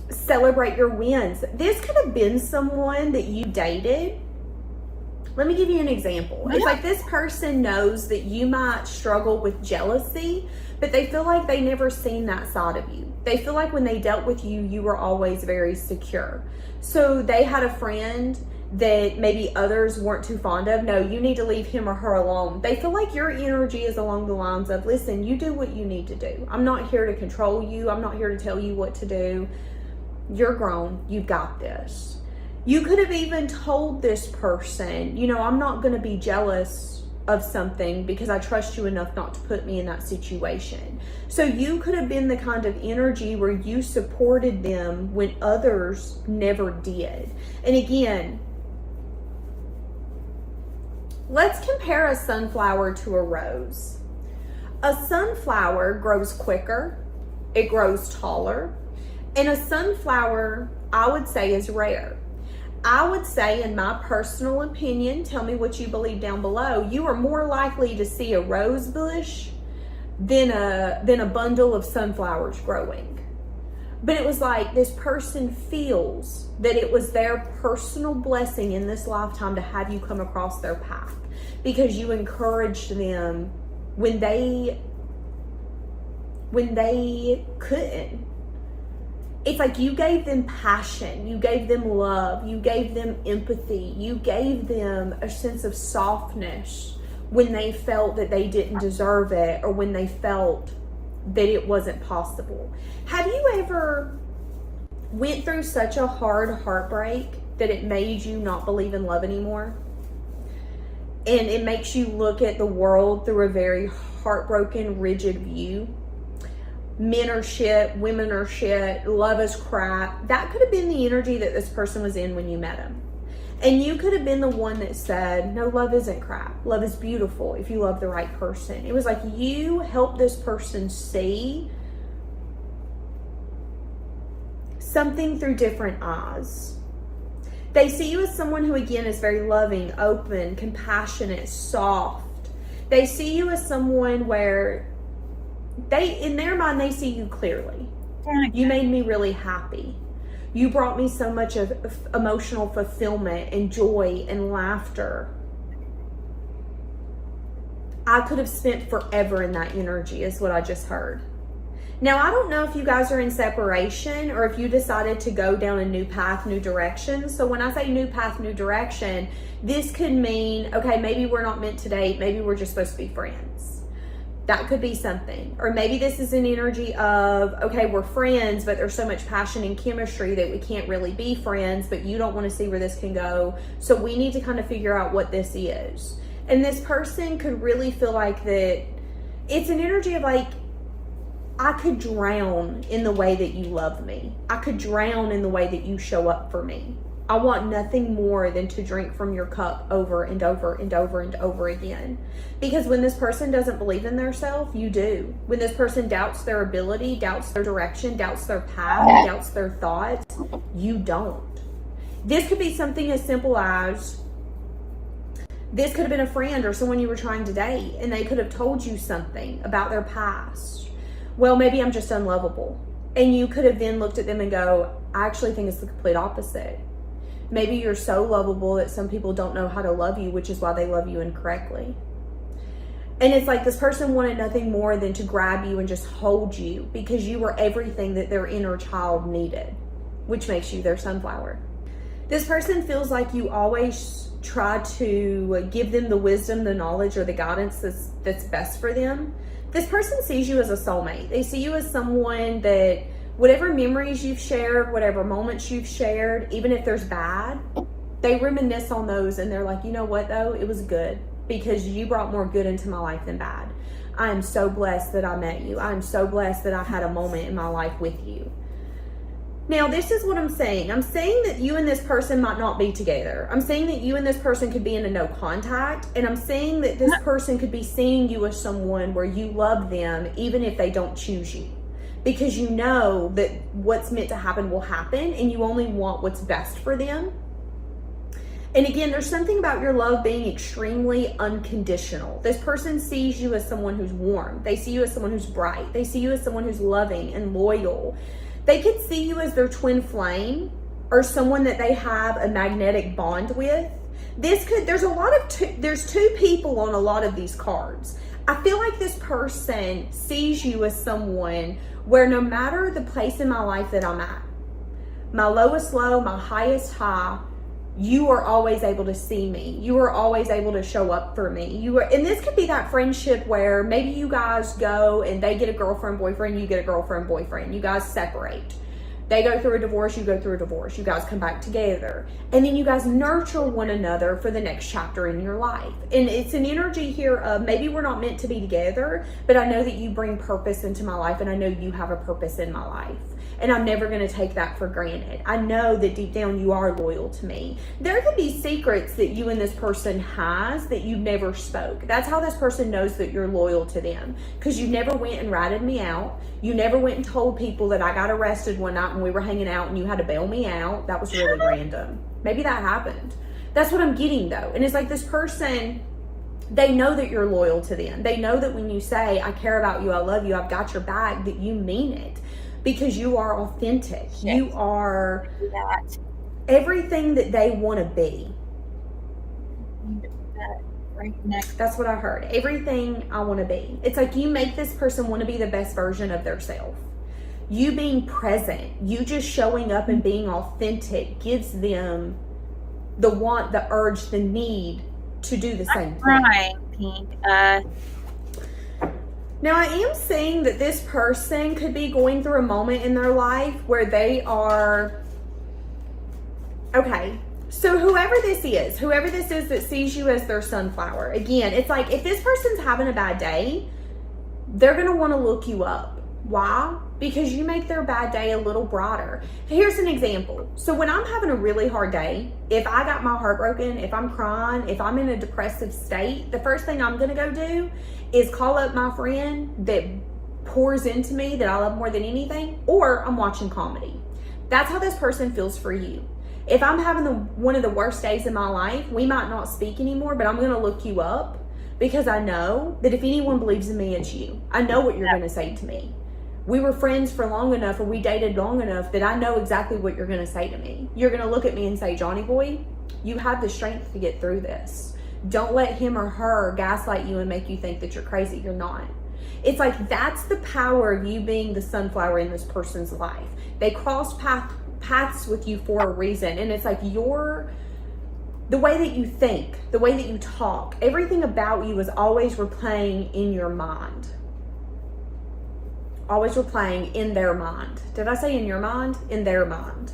celebrate your wins. This could have been someone that you dated. Let me give you an example. It's like this person knows that you might struggle with jealousy, but they feel like they never seen that side of you. They feel like when they dealt with you, you were always very secure. So they had a friend that maybe others weren't too fond of. No, you need to leave him or her alone. They feel like your energy is along the lines of, listen, you do what you need to do. I'm not here to control you. I'm not here to tell you what to do. You're grown. You've got this. You could have even told this person, you know, I'm not going to be jealous of something because I trust you enough not to put me in that situation. So you could have been the kind of energy where you supported them when others never did. And again, let's compare a sunflower to a rose. A sunflower grows quicker, it grows taller, and a sunflower, I would say, is rare. I would say, in my personal opinion, tell me what you believe down below, you are more likely to see a rose bush than a bundle of sunflowers growing. But it was like this person feels that it was their personal blessing in this lifetime to have you come across their path because you encouraged them when they couldn't. It's like you gave them passion, you gave them love, you gave them empathy, you gave them a sense of softness when they felt that they didn't deserve it or when they felt that it wasn't possible. Have you ever went through such a hard heartbreak that it made you not believe in love anymore? And it makes you look at the world through a very heartbroken, rigid view. Men are shit, women are shit, love is crap. That could have been the energy that this person was in when you met him. And you could have been the one that said, no, love isn't crap. Love is beautiful if you love the right person. It was like you helped this person see something through different eyes. They see you as someone who, again, is very loving, open, compassionate, soft. They see you as someone where in their mind, they see you clearly. You made me really happy. You brought me so much of emotional fulfillment and joy and laughter. I could have spent forever in that energy is what I just heard. Now, I don't know if you guys are in separation or if you decided to go down a new path, new direction. So when I say new path, new direction, this could mean, okay, maybe we're not meant to date. Maybe we're just supposed to be friends. That could be something. Or maybe this is an energy of, okay, we're friends, but there's so much passion and chemistry that we can't really be friends, but you don't want to see where this can go. So we need to kind of figure out what this is. And this person could really feel like that it's an energy of like, I could drown in the way that you love me. I could drown in the way that you show up for me. I want nothing more than to drink from your cup over and over and over and over again. Because when this person doesn't believe in themselves, you do. When this person doubts their ability, doubts their direction, doubts their path, doubts their thoughts, you don't. This could be something as simple as, this could have been a friend or someone you were trying to date, and they could have told you something about their past. Well, maybe I'm just unlovable. And you could have then looked at them and go, I actually think it's the complete opposite. Maybe you're so lovable that some people don't know how to love you, which is why they love you incorrectly. And it's like this person wanted nothing more than to grab you and just hold you because you were everything that their inner child needed, which makes you their sunflower. This person feels like you always try to give them the wisdom, the knowledge, or the guidance that's best for them. This person sees you as a soulmate. They see you as someone that whatever memories you've shared, whatever moments you've shared, even if there's bad, they reminisce on those and they're like, you know what though? It was good because you brought more good into my life than bad. I am so blessed that I met you. I am so blessed that I had a moment in my life with you. Now, this is what I'm saying. I'm saying that you and this person might not be together. I'm saying that you and this person could be in a no contact. And I'm saying that this person could be seeing you as someone where you love them even if they don't choose you. Because you know that what's meant to happen will happen and you only want what's best for them. And again, there's something about your love being extremely unconditional. This person sees you as someone who's warm. They see you as someone who's bright. They see you as someone who's loving and loyal. They could see you as their twin flame or someone that they have a magnetic bond with. There's two people on a lot of these cards. I feel like this person sees you as someone where no matter the place in my life that I'm at, my lowest low, my highest high, you are always able to see me. You are always able to show up for me. And this could be that friendship where maybe you guys go and they get a girlfriend, boyfriend, you get a girlfriend, boyfriend. You guys separate. They go through a divorce, you go through a divorce. You guys come back together. And then you guys nurture one another for the next chapter in your life. And it's an energy here of maybe we're not meant to be together, but I know that you bring purpose into my life and I know you have a purpose in my life. And I'm never going to take that for granted. I know that deep down you are loyal to me. There could be secrets that you and this person has that you never spoke. That's how this person knows that you're loyal to them. Because you never went and ratted me out. You never went and told people that I got arrested one night when we were hanging out and you had to bail me out. That was really random. Maybe that happened. That's what I'm getting though. And it's like this person, they know that you're loyal to them. They know that when you say, I care about you, I love you, I've got your back, that you mean it. Because you are authentic. Yes. You are everything that they want to be. Right next. That's what I heard. Everything I want to be. It's like you make this person want to be the best version of themselves. You being present, you just showing up and being authentic gives them the want, the urge, the need to do the same thing. Right, Pink. Now, I am saying that this person could be going through a moment in their life where they are, okay, so whoever this is that sees you as their sunflower, again, it's like if this person's having a bad day, they're going to want to look you up. Why? Because you make their bad day a little brighter. Here's an example. So when I'm having a really hard day, if I got my heart broken, if I'm crying, if I'm in a depressive state, the first thing I'm going to go do is call up my friend that pours into me that I love more than anything, or I'm watching comedy. That's how this person feels for you. If I'm having one of the worst days in my life, we might not speak anymore, but I'm going to look you up because I know that if anyone believes in me, it's you. I know what you're going to say to me. We were friends for long enough, or we dated long enough that I know exactly what you're going to say to me. You're going to look at me and say, Johnny boy, you have the strength to get through this. Don't let him or her gaslight you and make you think that you're crazy. You're not. It's like that's the power of you being the sunflower in this person's life. They crossed paths with you for a reason. And it's like the way that you think, the way that you talk, everything about you is always replaying in your mind. Always replaying in their mind. Did I say in your mind? In their mind.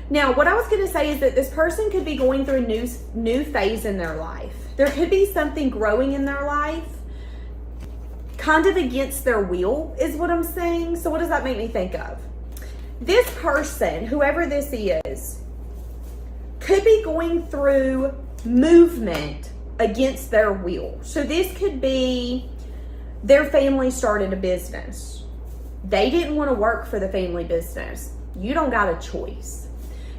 Now, what I was going to say is that this person could be going through a new phase in their life. There could be something growing in their life, kind of against their will, is what I'm saying. So what does that make me think of? This person, whoever this is, could be going through movement against their will. So this could be their family started a business. They didn't want to work for the family business. You don't got a choice.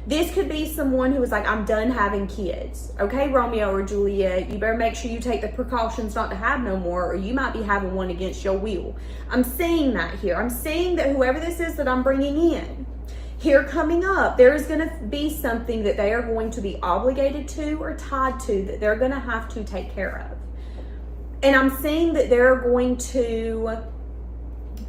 This could be someone who was like, I'm done having kids. Okay, Romeo or Juliet, you better make sure you take the precautions not to have no more, or you might be having one against your will. I'm saying that here. I'm saying that whoever this is that I'm bringing in, here coming up, there is going to be something that they are going to be obligated to or tied to that they're going to have to take care of. And I'm saying that they're going to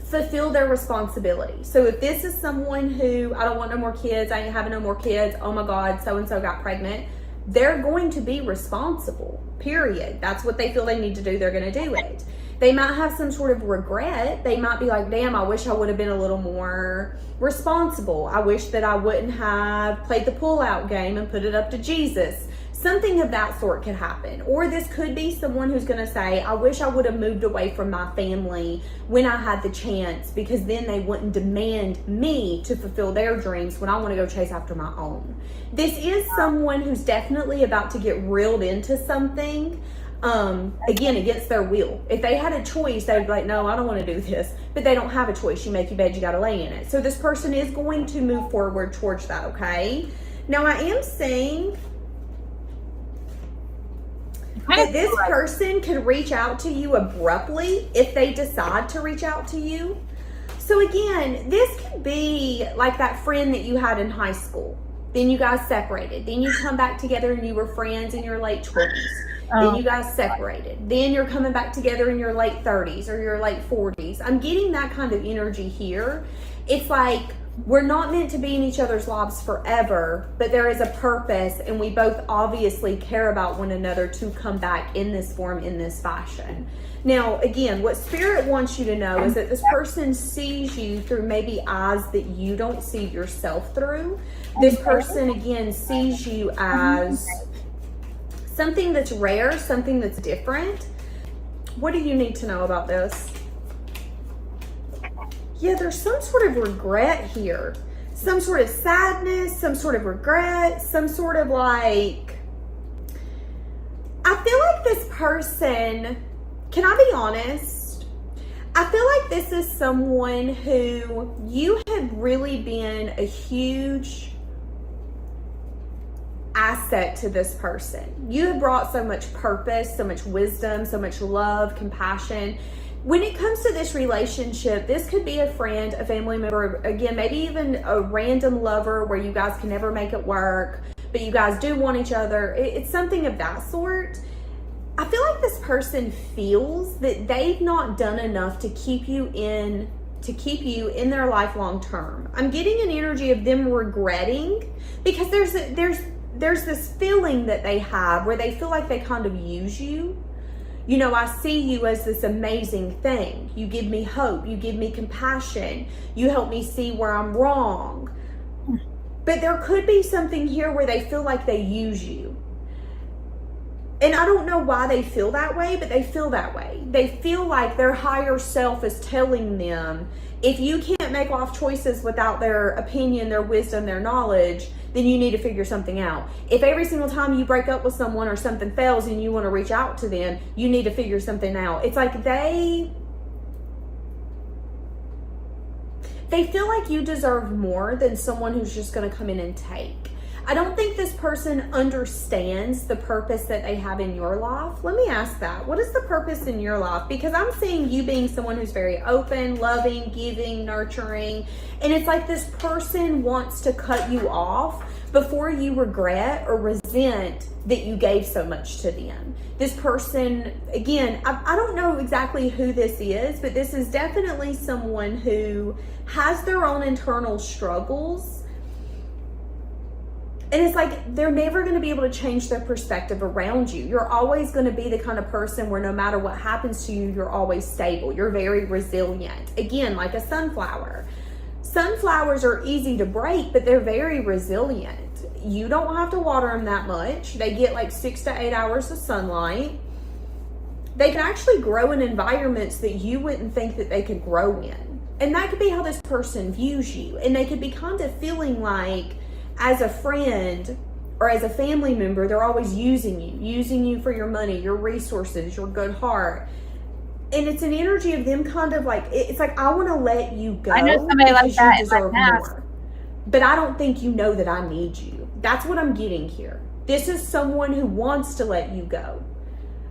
fulfill their responsibility. So if this is someone who, I don't want no more kids, I ain't having no more kids, oh my God, so-and-so got pregnant, they're going to be responsible, period. That's what they feel they need to do. They're going to do it. They might have some sort of regret. They might be like, damn, I wish I would have been a little more responsible. I wish that I wouldn't have played the pull-out game and put it up to Jesus. Something of that sort could happen. Or this could be someone who's going to say, I wish I would have moved away from my family when I had the chance, because then they wouldn't demand me to fulfill their dreams when I want to go chase after my own. This is someone who's definitely about to get reeled into something, again, against their will. If they had a choice, they'd be like, no, I don't want to do this. But they don't have a choice. You make your bed, you got to lay in it. So this person is going to move forward towards that, okay? Now, I am saying that this person could reach out to you abruptly if they decide to reach out to you. So again, this could be like that friend that you had in high school. Then you guys separated. Then you come back together and you were friends in your late 20s. Then you guys separated. Then you're coming back together in your late 30s or your late 40s. I'm getting that kind of energy here. It's like we're not meant to be in each other's lives forever, but there is a purpose, and we both obviously care about one another to come back in this form, in this fashion. Now, again, what Spirit wants you to know is that this person sees you through maybe eyes that you don't see yourself through. This person, again, sees you as something that's rare, something that's different. What do you need to know about this? Yeah, there's some sort of regret here. Some sort of sadness, some sort of regret, some sort of like, I feel like this person, can I be honest? I feel like this is someone who you have really been a huge asset to this person. You have brought so much purpose, so much wisdom, so much love, compassion. When it comes to this relationship, this could be a friend, a family member, again, maybe even a random lover where you guys can never make it work, but you guys do want each other. It's something of that sort. I feel like this person feels that they've not done enough to keep you in their life long term. I'm getting an energy of them regretting, because there's this feeling that they have where they feel like they kind of use you. You know, I see you as this amazing thing. You give me hope. You give me compassion. You help me see where I'm wrong. But there could be something here where they feel like they use you. And I don't know why they feel that way, but they feel that way. They feel like their higher self is telling them, if you can't make life choices without their opinion, their wisdom, their knowledge, then you need to figure something out. If every single time you break up with someone or something fails and you want to reach out to them, you need to figure something out. It's like they feel like you deserve more than someone who's just going to come in and take. I don't think this person understands the purpose that they have in your life. Let me ask that. What is the purpose in your life? Because I'm seeing you being someone who's very open, loving, giving, nurturing. And it's like this person wants to cut you off before you regret or resent that you gave so much to them. This person, again, I don't know exactly who this is, but this is definitely someone who has their own internal struggles. And it's like they're never going to be able to change their perspective around you. You're always going to be the kind of person where no matter what happens to you, you're always stable. You're very resilient. Again, like a sunflower. Sunflowers are easy to break, but they're very resilient. You don't have to water them that much. They get like 6 to 8 hours of sunlight. They can actually grow in environments that you wouldn't think that they could grow in. And that could be how this person views you. And they could be kind of feeling like, as a friend or as a family member, they're always using you for your money, your resources, your good heart. And it's an energy of them kind of like, it's like, I want to let you go. I know somebody like that you deserve more. But I don't think you know that I need you. That's what I'm getting here. This is someone who wants to let you go.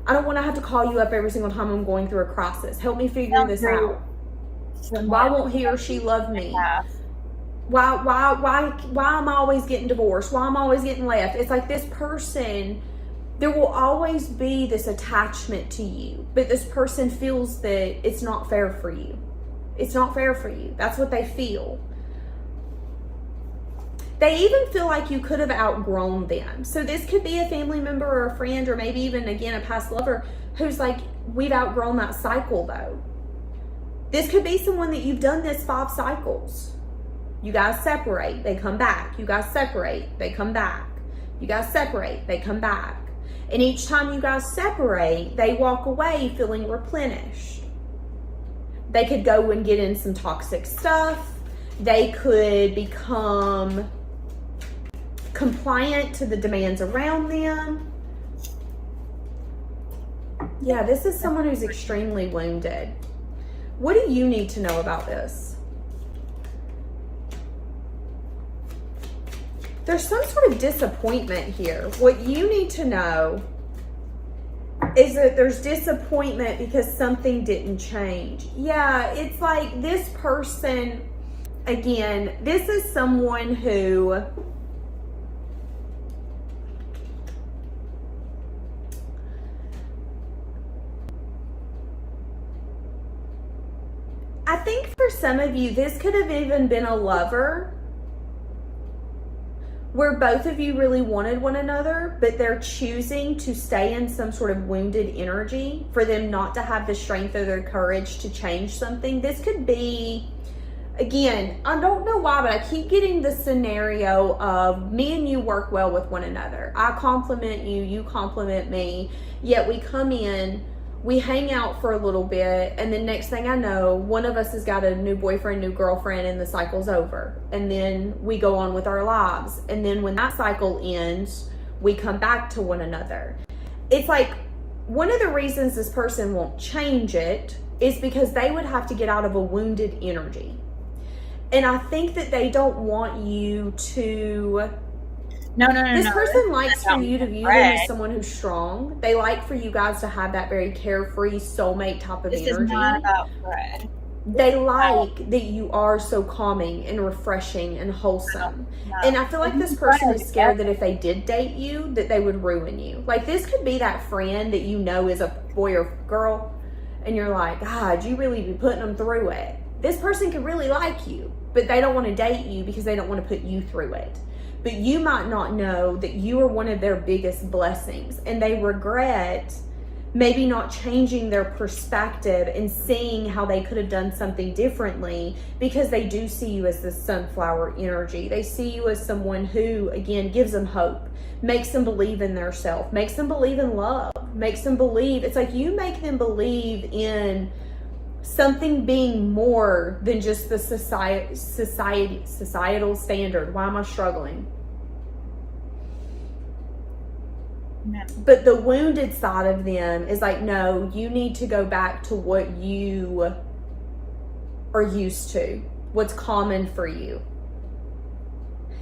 I don't want to have to call you up every single time I'm going through a crisis. Help me figure this out. Why won't he or she love me? Why am I always getting divorced? Why am I always getting left? It's like this person, there will always be this attachment to you, but this person feels that it's not fair for you. It's not fair for you. That's what they feel. They even feel like you could have outgrown them. So this could be a family member or a friend, or maybe even, again, a past lover who's like, we've outgrown that cycle though. This could be someone that you've done this 5 cycles. You guys separate, they come back. You guys separate, they come back. You guys separate, they come back. And each time you guys separate, they walk away feeling replenished. They could go and get in some toxic stuff. They could become compliant to the demands around them. Yeah, this is someone who's extremely wounded. What do you need to know about this? There's some sort of disappointment here. What you need to know is that there's disappointment because something didn't change. Yeah, it's like this person, again, this is someone who I think for some of you, this could have even been a lover where both of you really wanted one another, but they're choosing to stay in some sort of wounded energy for them not to have the strength or the courage to change something. This could be, again, I don't know why, but I keep getting the scenario of me and you work well with one another. I compliment you, you compliment me, yet we come in, we hang out for a little bit, and then next thing I know, one of us has got a new boyfriend, new girlfriend, and the cycle's over. And then we go on with our lives. And then when that cycle ends, we come back to one another. It's like one of the reasons this person won't change it is because they would have to get out of a wounded energy. And I think that they don't want you to... This person likes for you to view them as someone who's strong. They like for you guys to have that very carefree soulmate type of energy. This is not about Fred. They like that you are so calming and refreshing and wholesome. And I feel like this person is scared that if they did date you, that they would ruin you. Like this could be that friend that you know is a boy or girl, and you're like, God, you really be putting them through it. This person could really like you, but they don't want to date you because they don't want to put you through it. But you might not know that you are one of their biggest blessings, and they regret maybe not changing their perspective and seeing how they could have done something differently, because they do see you as this sunflower energy. They see you as someone who, again, gives them hope, makes them believe in their self, makes them believe in love, makes them believe. It's like you make them believe in something being more than just the societal standard. Why am I struggling? No. But the wounded side of them is like, no, you need to go back to what you are used to, what's common for you.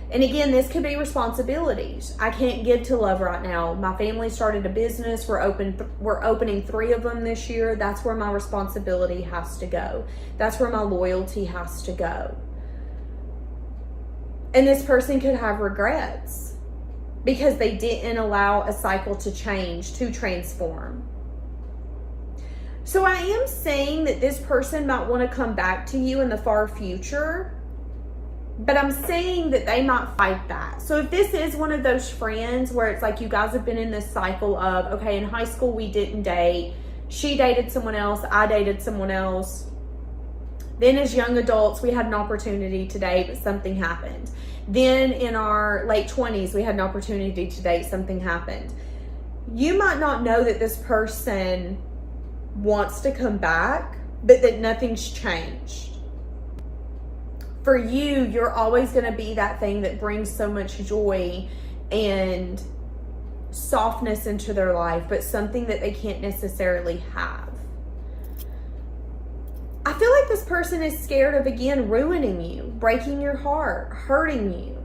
And again, this could be responsibilities. I can't give to love right now. My family started a business. We're opening 3 of them this year. That's where my responsibility has to go. That's where my loyalty has to go. And this person could have regrets because they didn't allow a cycle to change, to transform. So I am saying that this person might want to come back to you in the far future, but I'm saying that they might fight that. So if this is one of those friends where it's like you guys have been in this cycle of, okay, in high school we didn't date, she dated someone else, I dated someone else. Then as young adults, we had an opportunity to date, but something happened. Then in our late 20s, we had an opportunity to date, something happened. You might not know that this person wants to come back, but that nothing's changed. For you, you're always going to be that thing that brings so much joy and softness into their life, but something that they can't necessarily have. I feel like this person is scared of, again, ruining you, breaking your heart, hurting you.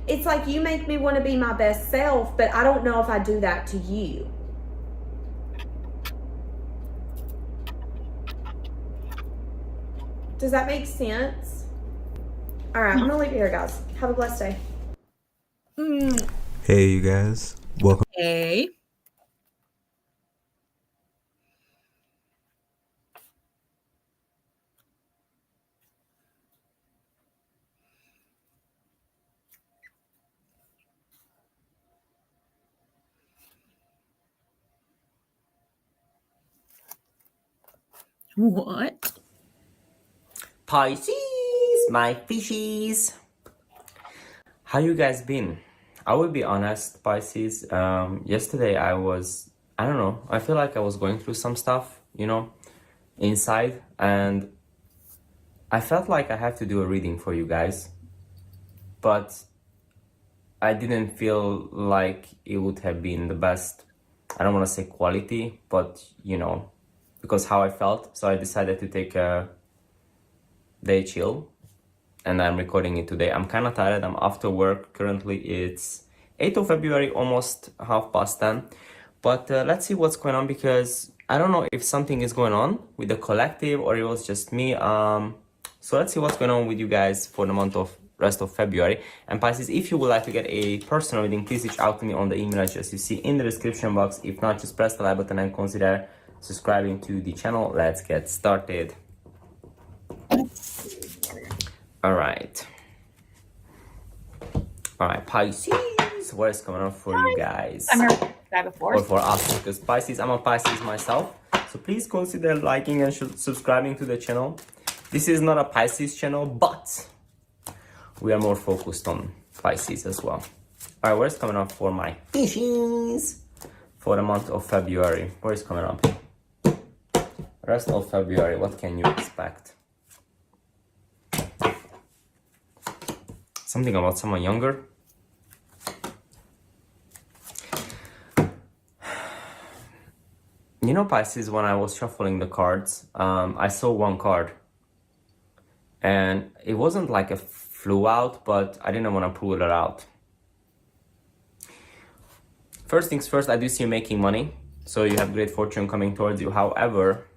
It's like, you make me want to be my best self, but I don't know if I do that to you. Does that make sense? All right, I'm gonna leave you here, guys. Have a blessed day. Hey, you guys. Welcome. Hey. What? Pisces, my fishies. How you guys been? I will be honest, Pisces. Yesterday I don't know, I feel like I was going through some stuff, inside, and I felt like I had to do a reading for you guys, but I didn't feel like it would have been the best, I don't want to say quality, but because how I felt, so I decided to take a day chill, and I'm recording it today. I'm kind of tired. I'm after work. Currently it's 8th of February, almost 10:30. But let's see what's going on, because I don't know if something is going on with the collective or it was just me. So let's see what's going on with you guys for the rest of February. And Pisces, if you would like to get a personal reading, please reach out to me on the email address you see in the description box. If not, just press the like button and consider subscribing to the channel. Let's get started. All right, Pisces, what is coming up for you guys? I'm your guy before. Or for us, because Pisces, I'm a Pisces myself. So please consider liking and subscribing to the channel. This is not a Pisces channel, but we are more focused on Pisces as well. All right, what is coming up for my fishies for the month of February? What is coming up? Rest of February, what can you expect? Something about someone younger. Pisces, when I was shuffling the cards, I saw one card. And it wasn't like it flew out, but I didn't want to pull it out. First things first, I do see you making money. So you have great fortune coming towards you. However,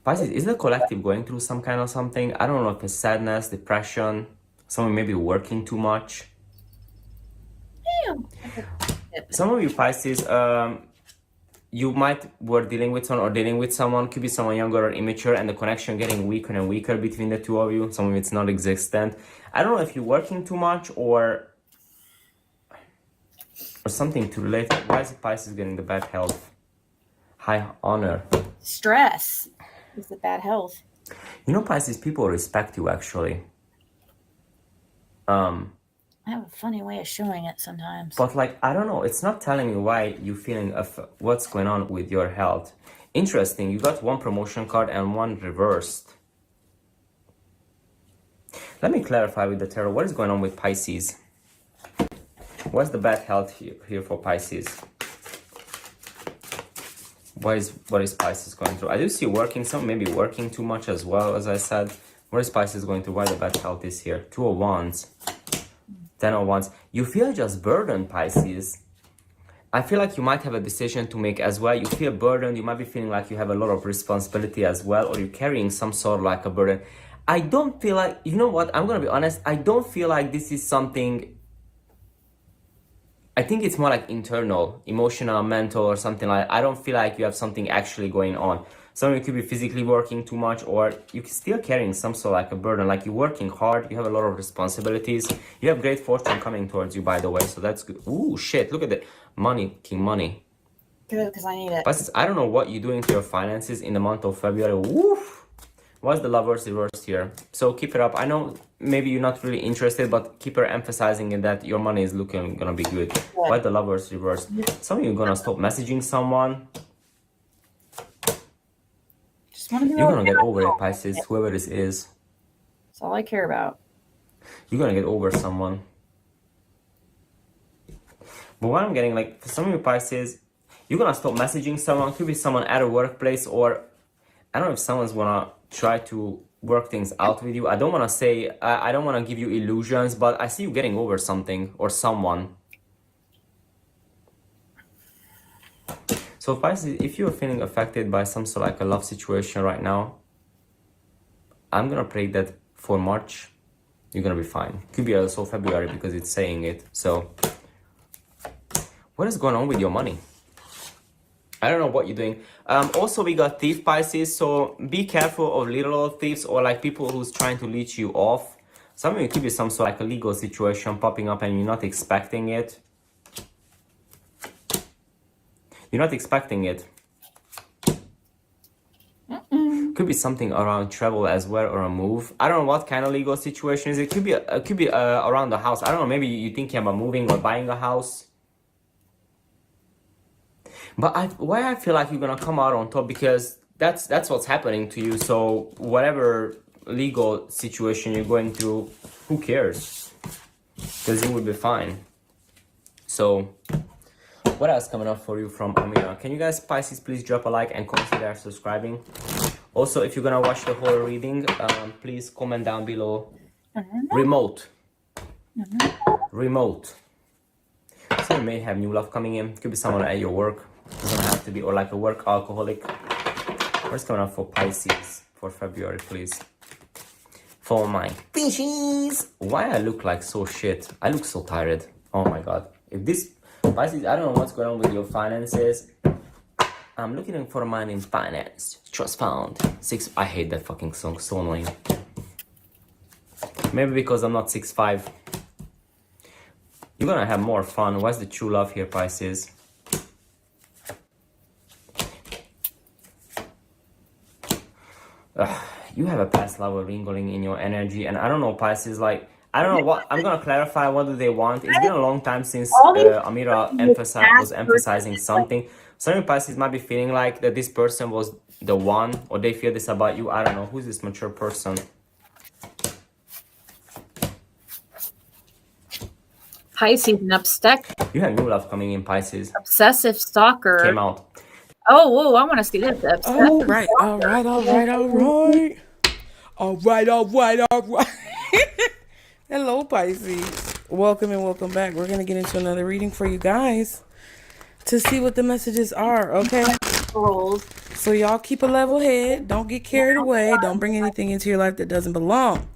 Pisces, is the collective going through some kind of something? I don't know if it's sadness, depression, someone maybe working too much. Some of you Pisces, you were dealing with someone or dealing with someone, could be someone younger or immature, and the connection getting weaker and weaker between the two of you. Some of it's non-existent. I don't know if you're working too much or something to relate. Why is Pisces getting the bad health? High honor. Stress is the bad health. Pisces, people respect you actually. I have a funny way of showing it sometimes. But I don't know, it's not telling me why you're feeling what's going on with your health. Interesting, you got one promotion card and one reversed. Let me clarify with the tarot, what is going on with Pisces? What's the bad health here for Pisces? What is Pisces going through? I do see working, some maybe working too much as well, as I said. What is Pisces going through? Why the bad health is here? 2 of Wands. 10 of Wands. You feel just burdened, Pisces. I feel like you might have a decision to make as well. You feel burdened. You might be feeling like you have a lot of responsibility as well, or you're carrying some sort of like a burden. I don't feel like, you know what? I'm going to be honest. I don't feel like this is something. I think it's more like internal, emotional, mental, or something like. I don't feel like you have something actually going on. Some of you could be physically working too much, or you're still carrying some sort of like a burden. Like you're working hard, you have a lot of responsibilities. You have great fortune coming towards you, by the way, so that's good. Ooh, shit! Look at that money, king money. Good, because I need it. But I don't know what you're doing to your finances in the month of February. Woof! What's the lovers reversed here? So keep it up. I know maybe you're not really interested, but keep her emphasizing in that your money is gonna be good. Why the lovers reversed? Some of you are gonna stop messaging someone. You're gonna get over it, Pisces, whoever this is. That's all I care about. You're gonna get over someone. But what I'm getting, like, for some of you Pisces, you're gonna stop messaging someone. Could be someone at a workplace, or I don't know if someone's gonna try to work things out with you. I don't wanna say, I don't wanna give you illusions, but I see you getting over something or someone. So Pisces, if you're feeling affected by some sort of like a love situation right now, I'm gonna pray that for March, you're gonna be fine. Could be also February because it's saying it. So what is going on with your money? I don't know what you're doing. Also, we got thief, Pisces. So be careful of little thieves or like people who's trying to leech you off. Some of you could be some sort of like a legal situation popping up and you're not expecting it. You're not expecting it. Could be something around travel as well, or a move. I don't know what kind of legal situation is. It could be around the house. I don't know. Maybe you're thinking about moving or buying a house. But why I feel like you're gonna come out on top, because that's what's happening to you. So whatever legal situation you're going through, who cares? Because you will be fine. So what else coming up for you from Amira? Can you guys, Pisces, please drop a like and consider subscribing? Also, if you're gonna watch the whole reading, please comment down below. Remote. Remote. So you may have new love coming in. Could be someone at your work. Doesn't have to be, or like a work alcoholic. What's coming up for Pisces for February, please? For my fishies. Why I look like so shit? I look so tired. Oh my god. If this Pisces, I don't know what's going on with your finances. I'm looking for mine in finance. Trust fund. 6. I hate that fucking song. So annoying. Maybe because I'm not 6'5". You're gonna have more fun. What's the true love here, Pisces? You have a past lover lingering in your energy, and I don't know, Pisces, like, I don't know what, I'm gonna clarify what do they want. It's been a long time since Amira was emphasizing something. Some of you Pisces might be feeling like that this person was the one, or they feel this about you. I don't know. Who's this mature person? Pisces and You have new love coming in, Pisces. obsessive stalker. Came out. Oh, whoa, I want to see this. All right. Hello, Pisces. Welcome and welcome back. We're going to get into another reading for you guys to see what the messages are, okay? So y'all keep a level head. Don't get carried away. Don't bring anything into your life that doesn't belong.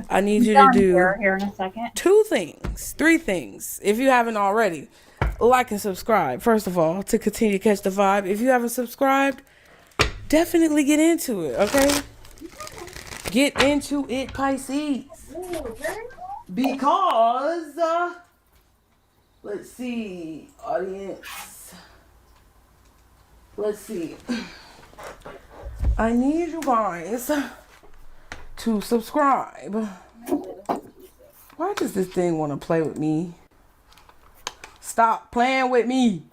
I need you to do here in a second. 3 things, if you haven't already. Like and subscribe, first of all, to continue to catch the vibe. If you haven't subscribed, definitely get into it, okay? Get into it, Pisces. Because, let's see, audience. Let's see. I need you guys to subscribe. Why does this thing want to play with me? Stop playing with me.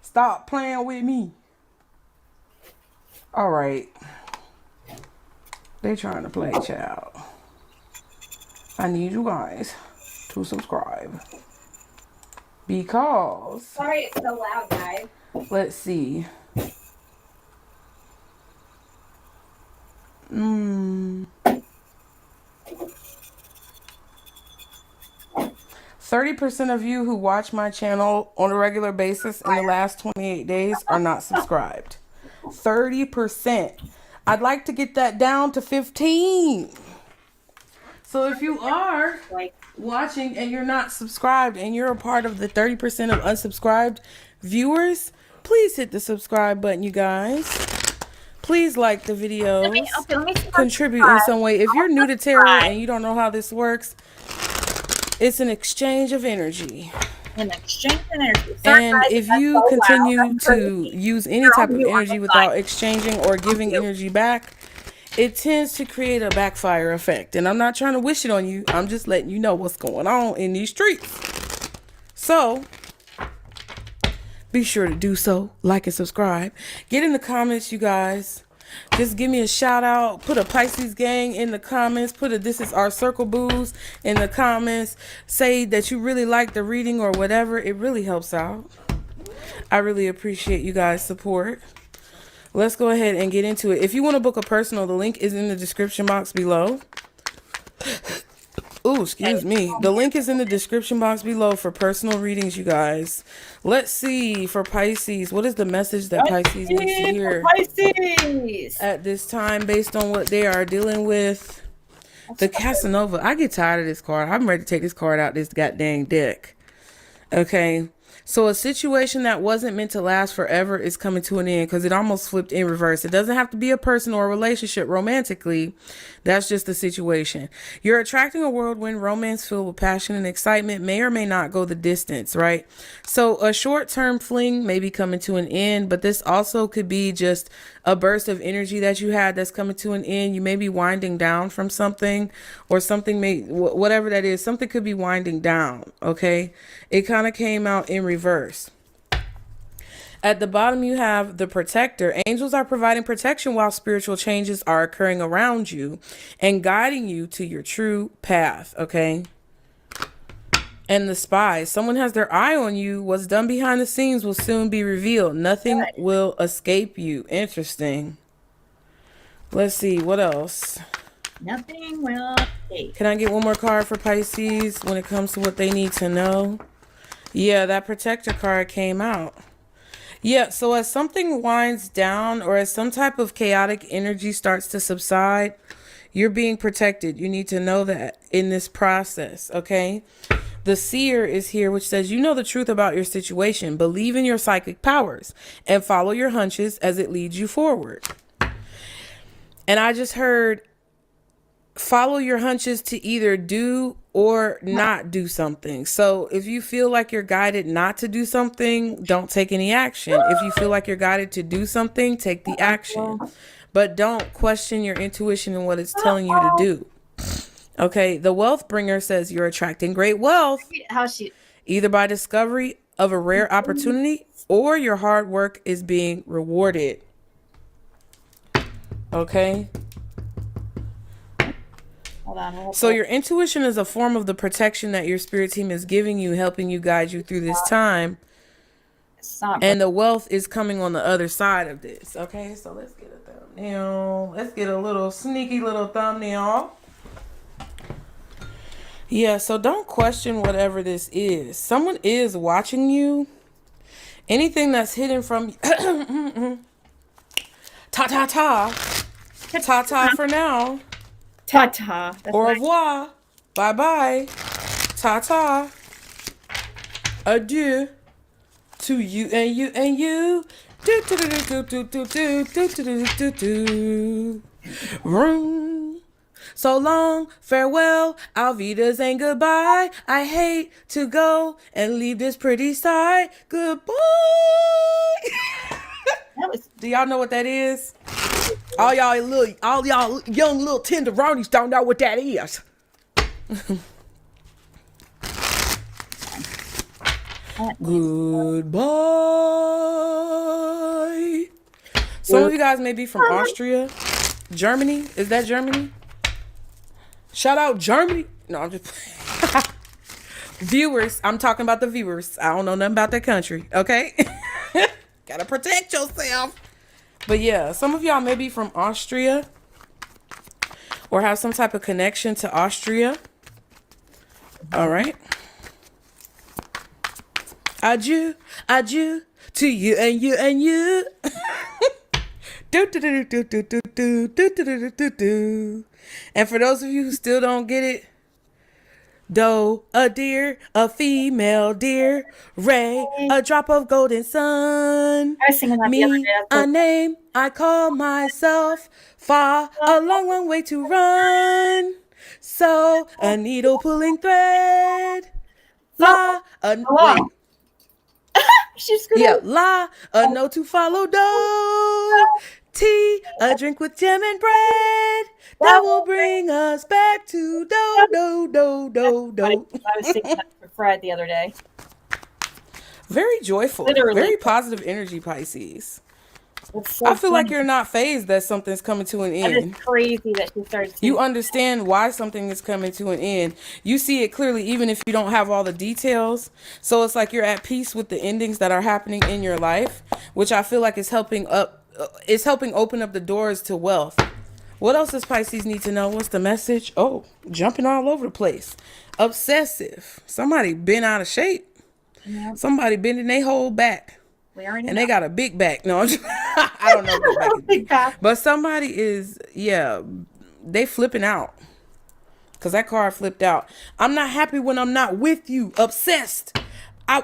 Stop playing with me. All right. They trying to play, child. I need you guys to subscribe. Because... Sorry it's so loud, guys. Let's see. 30% of you who watch my channel on a regular basis in the last 28 days are not subscribed. 30%. I'd like to get that down to 15. So if you are watching and you're not subscribed and you're a part of the 30% of unsubscribed viewers, please hit the subscribe button, you guys. Please like the videos. Contribute in some way. If you're new to tarot and you don't know how this works, it's an exchange of energy. An exchange of energy. And if you continue to use any type of energy without exchanging or giving energy back, it tends to create a backfire effect. And I'm not trying to wish it on you. I'm just letting you know what's going on in these streets. So be sure to do so. Like and subscribe. Get in the comments, you guys. Just give me a shout out. Put a Pisces gang in the comments. Put a "This is our circle booze" in the comments. Say that you really like the reading or whatever. It really helps out. I really appreciate you guys' support. Let's go ahead and get into it. If you want to book a personal, the link is in the description box below. Ooh, excuse me. The link is in the description box below for personal readings, you guys. Let's see for Pisces. What is the message that Pisces needs to hear at this time based on what they are dealing with? The Casanova. I get tired of this card. I'm ready to take this card out this goddamn deck. Okay. So a situation that wasn't meant to last forever is coming to an end because it almost flipped in reverse. It doesn't have to be a person or a relationship romantically. That's just the situation. You're attracting a whirlwind romance filled with passion and excitement, may or may not go the distance, right? So a short-term fling may be coming to an end, but this also could be just a burst of energy that you had that's coming to an end. You may be winding down from something, or something may, whatever that is, something could be winding down, okay? It kind of came out in reverse. At the bottom, you have the Protector. Angels are providing protection while spiritual changes are occurring around you and guiding you to your true path, okay? And the Spy. Someone has their eye on you. What's done behind the scenes will soon be revealed. Nothing will escape you. Interesting. Let's see. What else? Nothing will escape. Can I get one more card for Pisces when it comes to what they need to know? Yeah, that Protector card came out. Yeah, so as something winds down or as some type of chaotic energy starts to subside, you're being protected. You need to know that in this process, okay? The Seer is here, which says, you know the truth about your situation. Believe in your psychic powers and follow your hunches as it leads you forward. And I just heard, follow your hunches to either do or not do something. So if you feel like you're guided not to do something, don't take any action. If you feel like you're guided to do something, take the action. But don't question your intuition and what it's telling you to do. Okay, the Wealth Bringer says you're attracting great wealth, either by discovery of a rare opportunity or your hard work is being rewarded. Okay. So your intuition is a form of the protection that your spirit team is giving you, helping you, guide you through this time. And the wealth is coming on the other side of this. Okay, so let's get a thumbnail. Let's get a little sneaky little thumbnail. Yeah, so don't question whatever this is. Someone is watching you. Anything that's hidden from you. Ta-ta-ta. Ta-ta for now. Ta-ta. Au revoir. Bye-bye. Ta-ta. Adieu. To you and you and you. Do do do do do do do do do do do. Vroom. So long, farewell, Alvidas and goodbye. I hate to go and leave this pretty side. Goodbye. Do y'all know what that is? All y'all young little tenderonies don't know what that is. Goodbye. Some of you guys may be from Austria. Germany. Is that Germany? Shout out Germany. No, I'm just viewers. I'm talking about the viewers. I don't know nothing about that country. Okay. Gotta protect yourself. But yeah, some of y'all may be from Austria or have some type of connection to Austria. All right. Adieu, adieu to you and you and you. Do, do, do, do, do, do, do, do, do, do, do, do. And for those of you who still don't get it, doe, a deer, a female deer, ray, a drop of golden sun. I was singing that the other Me, day. a name I call myself. Far, a long, long way to run. So, a needle pulling thread. La, wait. Yeah, la, a note to follow, do. Tea, a drink with jam and bread. That will bring us back to do, do, do, do, do. I was singing that for Fred the other day. Very joyful. Literally. Very positive energy, Pisces. So I feel like funny. you're not phased that something's coming to an That end. is crazy that she started singing. You understand why something is coming to an end. You see it clearly even if you don't have all the details. So it's like you're at peace with the endings that are happening in your life, which I feel like is helping open up the doors to wealth. What else does Pisces need to know? What's the message? Oh, jumping all over the place. Obsessive. Somebody been out of shape. Yeah. Somebody bending their whole back. And they got a big back. No, I don't know. Big back. But somebody is, they flipping out. Because that card flipped out. I'm not happy when I'm not with you. Obsessed. I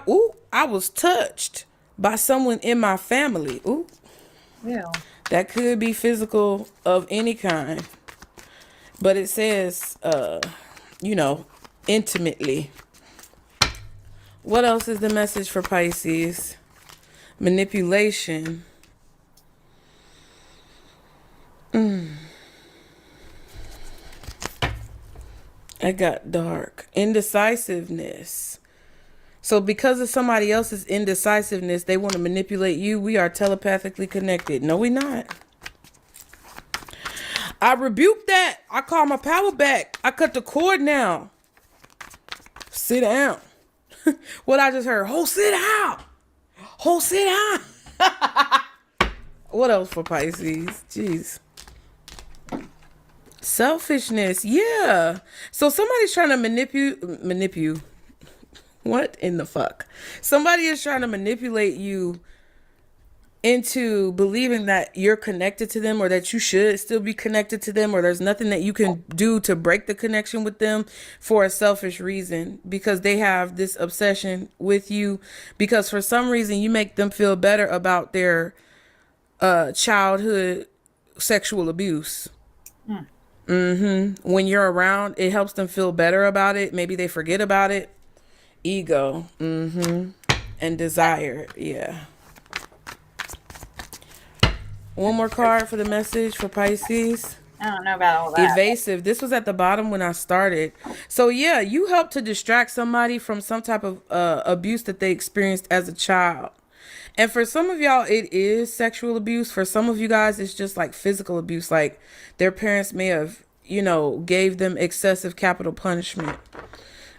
was touched by someone in my family. Ooh. Yeah. That could be physical of any kind. But it says, intimately. What else is the message for Pisces? Manipulation. I got dark. Indecisiveness. So because of somebody else's indecisiveness, they want to manipulate you. We are telepathically connected. No, we not. I rebuke that. I call my power back. I cut the cord now. Sit down. What I just heard. Ho, sit down. Ho, sit down. What else for Pisces? Jeez. Selfishness. Yeah. So somebody's trying to manipulate. What in the fuck? Somebody is trying to manipulate you into believing that you're connected to them or that you should still be connected to them or there's nothing that you can do to break the connection with them for a selfish reason because they have this obsession with you because for some reason you make them feel better about their childhood sexual abuse. When you're around, it helps them feel better about it. Maybe they forget about it. Ego. And desire. Yeah. One more card for the message for Pisces. I don't know about all that. Evasive. This was at the bottom when I started. So yeah, you help to distract somebody from some type of abuse that they experienced as a child. And for some of y'all, it is sexual abuse. For some of you guys, it's just like physical abuse. Like their parents may have, gave them excessive capital punishment.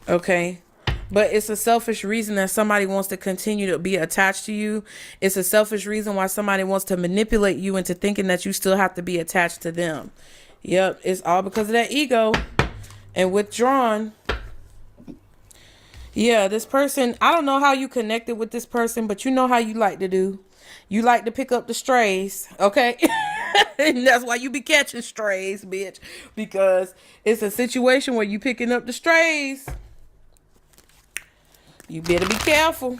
Okay. But it's a selfish reason that somebody wants to continue to be attached to you. It's a selfish reason why somebody wants to manipulate you into thinking that you still have to be attached to them. Yep, it's all because of that ego and withdrawn. Yeah, this person, I don't know how you connected with this person, but you know how you like to do. You like to pick up the strays, okay? And that's why you be catching strays, bitch. Because it's a situation where you picking up the strays. You better be careful.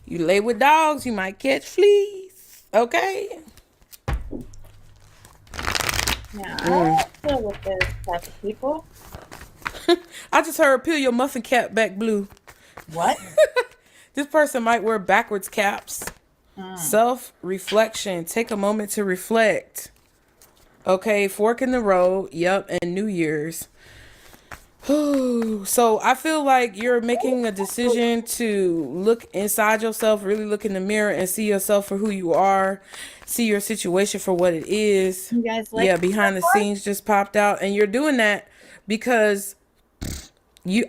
You lay with dogs, you might catch fleas. Okay? Yeah, I don't deal with those type of people. I just heard peel your muffin cap back blue. What? This person might wear backwards caps. Self-reflection. Take a moment to reflect. Okay, fork in the road. Yep, and New Year's. So I feel like you're making a decision to look inside yourself, really look in the mirror and see yourself for who you are, see your situation for what it is. You guys like behind the scenes just popped out, and you're doing that because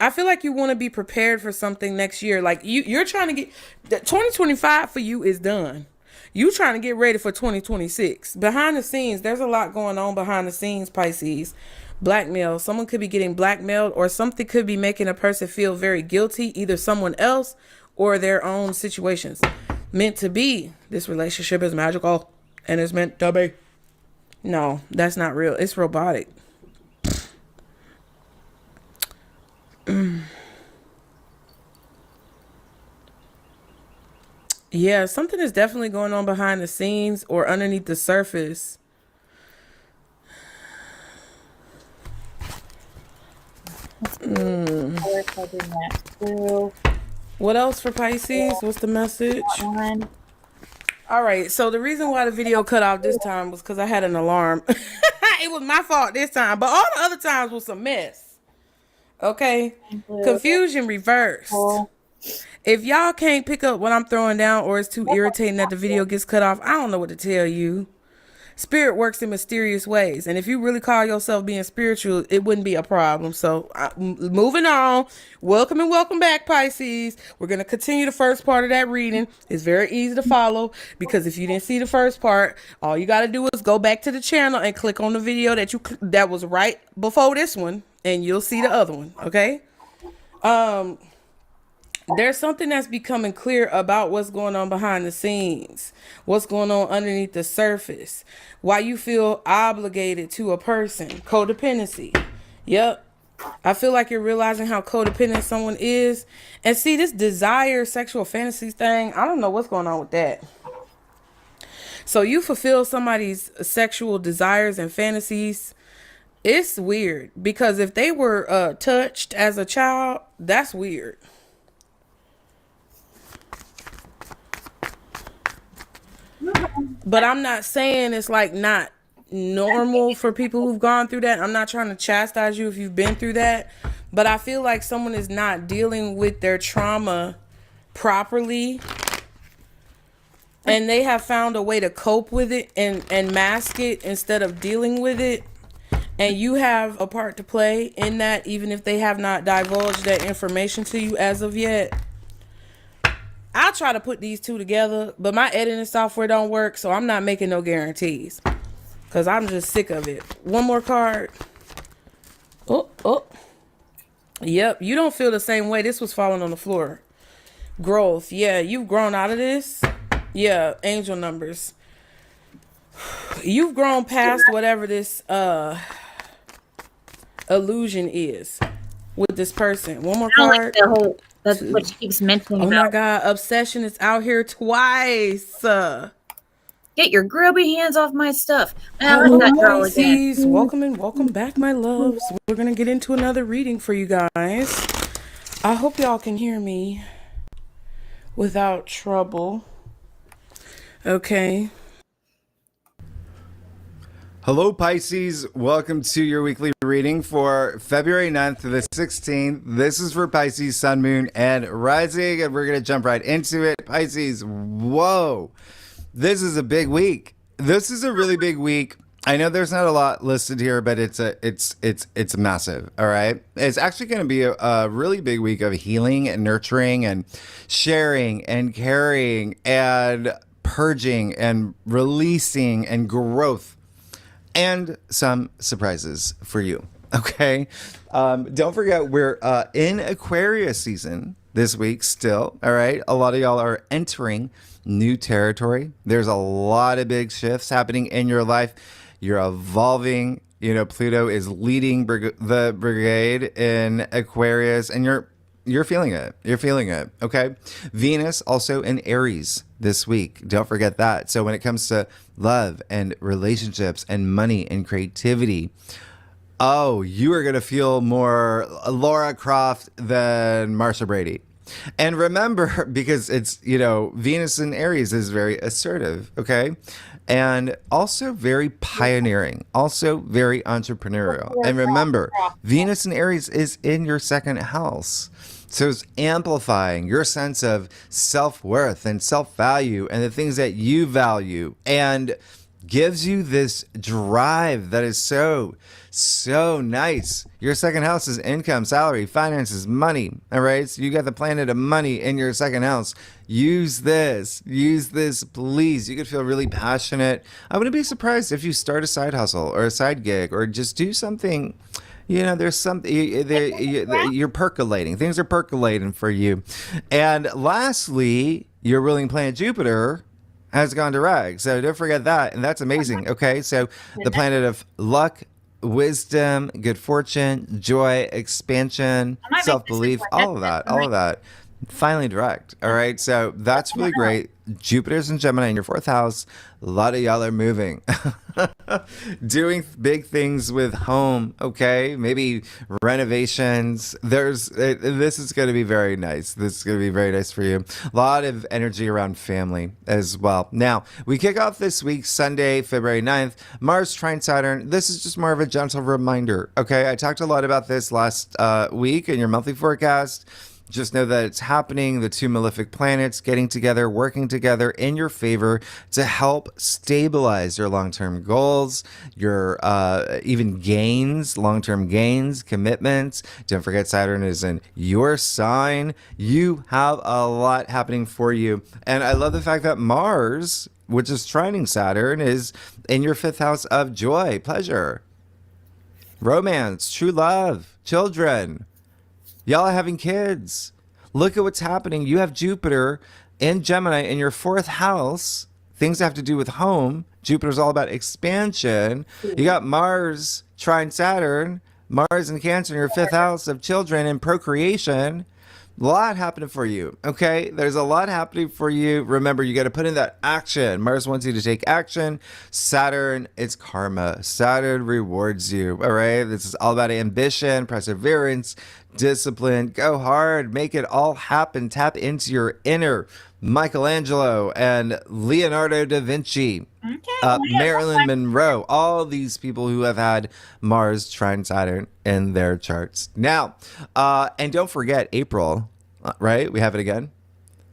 I feel like you want to be prepared for something next year. Like you're trying to get 2025 for you is done. You trying to get ready for 2026. Behind the scenes, there's a lot going on behind the scenes, Pisces. Blackmail. Someone could be getting blackmailed or something could be making a person feel very guilty, either someone else or their own situations. Meant to be. This relationship is magical and it's meant to be. No, that's not real. It's robotic. Yeah, something is definitely going on behind the scenes or underneath the surface. What else for Pisces? What's the message? All right, so the reason why the video cut off this time was because I had an alarm. It was my fault this time, but all the other times was a mess. Okay? Confusion reversed. If y'all can't pick up what I'm throwing down or it's too irritating that the video gets cut off, I don't know what to tell you. Spirit works in mysterious ways. And if you really call yourself being spiritual, it wouldn't be a problem. So moving on. Welcome and welcome back, Pisces. We're going to continue the first part of that reading. It's very easy to follow because if you didn't see the first part, all you got to do is go back to the channel and click on the video that was right before this one and you'll see the other one. Okay. There's something that's becoming clear about what's going on behind the scenes, what's going on underneath the surface, why you feel obligated to a person, codependency. Yep. I feel like you're realizing how codependent someone is. And see, this desire, sexual fantasies thing, I don't know what's going on with that. So you fulfill somebody's sexual desires and fantasies. It's weird because if they were touched as a child, that's weird. But I'm not saying it's like not normal for people who've gone through that. I'm not trying to chastise you if you've been through that. But I feel like someone is not dealing with their trauma properly. And they have found a way to cope with it and mask it instead of dealing with it. And you have a part to play in that, even if they have not divulged that information to you as of yet. I'll try to put these two together, but my editing software don't work, so I'm not making no guarantees. Because I'm just sick of it. One more card. Oh. Yep, you don't feel the same way. This was falling on the floor. Growth. Yeah, you've grown out of this. Yeah, angel numbers. You've grown past whatever this illusion is with this person. One more card. That's what she keeps mentioning. Oh my God, obsession is out here twice. Get your grubby hands off my stuff. Hello, Pisces. Welcome and welcome back, my loves. We're gonna get into another reading for you guys. I hope y'all can hear me without trouble. Okay. Hello, Pisces. Welcome to your weekly reading for February 9th to the 16th. This is for Pisces, Sun, Moon, and Rising, and we're going to jump right into it. Pisces, whoa. This is a big week. This is a really big week. I know there's not a lot listed here, but it's massive, all right? It's actually going to be a really big week of healing and nurturing and sharing and carrying and purging and releasing and growth. And some surprises for you, okay? Don't forget, we're in Aquarius season this week still, all right? A lot of y'all are entering new territory. There's a lot of big shifts happening in your life. You're evolving. You know, Pluto is leading the brigade in Aquarius, and you're feeling it. You're feeling it, okay? Venus also in Aries this week. Don't forget that. So when it comes to love and relationships and money and creativity, oh, you are going to feel more Laura Croft than Marsha Brady. And remember, because it's, you know, Venus in Aries is very assertive, okay? And also very pioneering, also very entrepreneurial. And remember, Venus in Aries is in your second house. So it's amplifying your sense of self-worth and self-value and the things that you value, and gives you this drive that is so nice. Your second house is income, salary, finances, money. All right. So you got the planet of money in your second house. Use this, please. You could feel really passionate. I wouldn't be surprised if you start a side hustle or a side gig or just do something, You know, there's something you're percolating. Things are percolating for you. And lastly, your ruling planet Jupiter has gone direct. So don't forget that. And that's amazing. Okay. So the planet of luck, wisdom, good fortune, joy, expansion, self-belief, all of that. Finally direct. All right. So that's really great. Jupiter's in Gemini in your fourth house. A lot of y'all are moving, doing big things with home. Okay. Maybe renovations. This is going to be very nice. This is going to be very nice for you. A lot of energy around family as well. Now, we kick off this week, Sunday, February 9th, Mars trine Saturn. This is just more of a gentle reminder. Okay. I talked a lot about this last week in your monthly forecast. Just know that it's happening. The two malefic planets getting together, working together in your favor to help stabilize your long-term goals, your even gains, long-term gains, commitments. Don't forget Saturn is in your sign. You have a lot happening for you. And I love the fact that Mars, which is trining Saturn, is in your fifth house of joy, pleasure, romance, true love, children. Y'all are having kids. Look at what's happening. You have Jupiter in Gemini in your fourth house. Things that have to do with home. Jupiter's all about expansion. You got Mars trine Saturn. Mars in Cancer in your fifth house of children and procreation. A lot happening for you. Okay, there's a lot happening for you. Remember, you got to put in that action. Mars wants you to take action. Saturn, it's karma. Saturn rewards you. All right, this is all about ambition, perseverance, discipline. Go hard, make it all happen. Tap into your inner Michelangelo and Leonardo da Vinci. Marilyn Monroe, all these people who have had Mars trine Saturn in their charts. Now, and don't forget April, right? We have it again.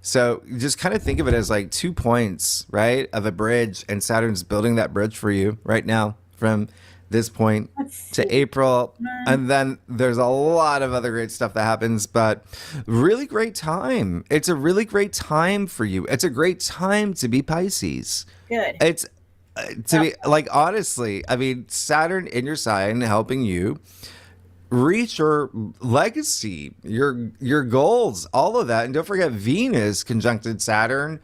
So just kind of think of it as like 2 points, right, of a bridge, and Saturn's building that bridge for you right now from this point to April. And then there's a lot of other great stuff that happens, but really great time. It's a really great time for you. It's a great time to be Pisces. Good. It's to be like, honestly, I mean, Saturn in your sign helping you reach your legacy, your goals, all of that. And don't forget Venus conjuncted Saturn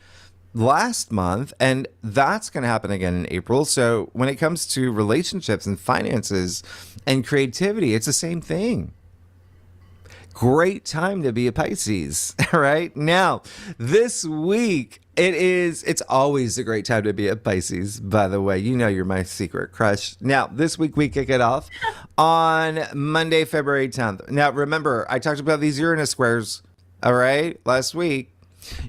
last month, and that's going to happen again in April. So when it comes to relationships and finances and creativity, it's the same thing. Great time to be a Pisces. All right. Now, this week, it's always a great time to be a Pisces, by the way. You know you're my secret crush. Now, this week we kick it off on Monday, February 10th. Now, remember, I talked about these Uranus squares, all right, last week.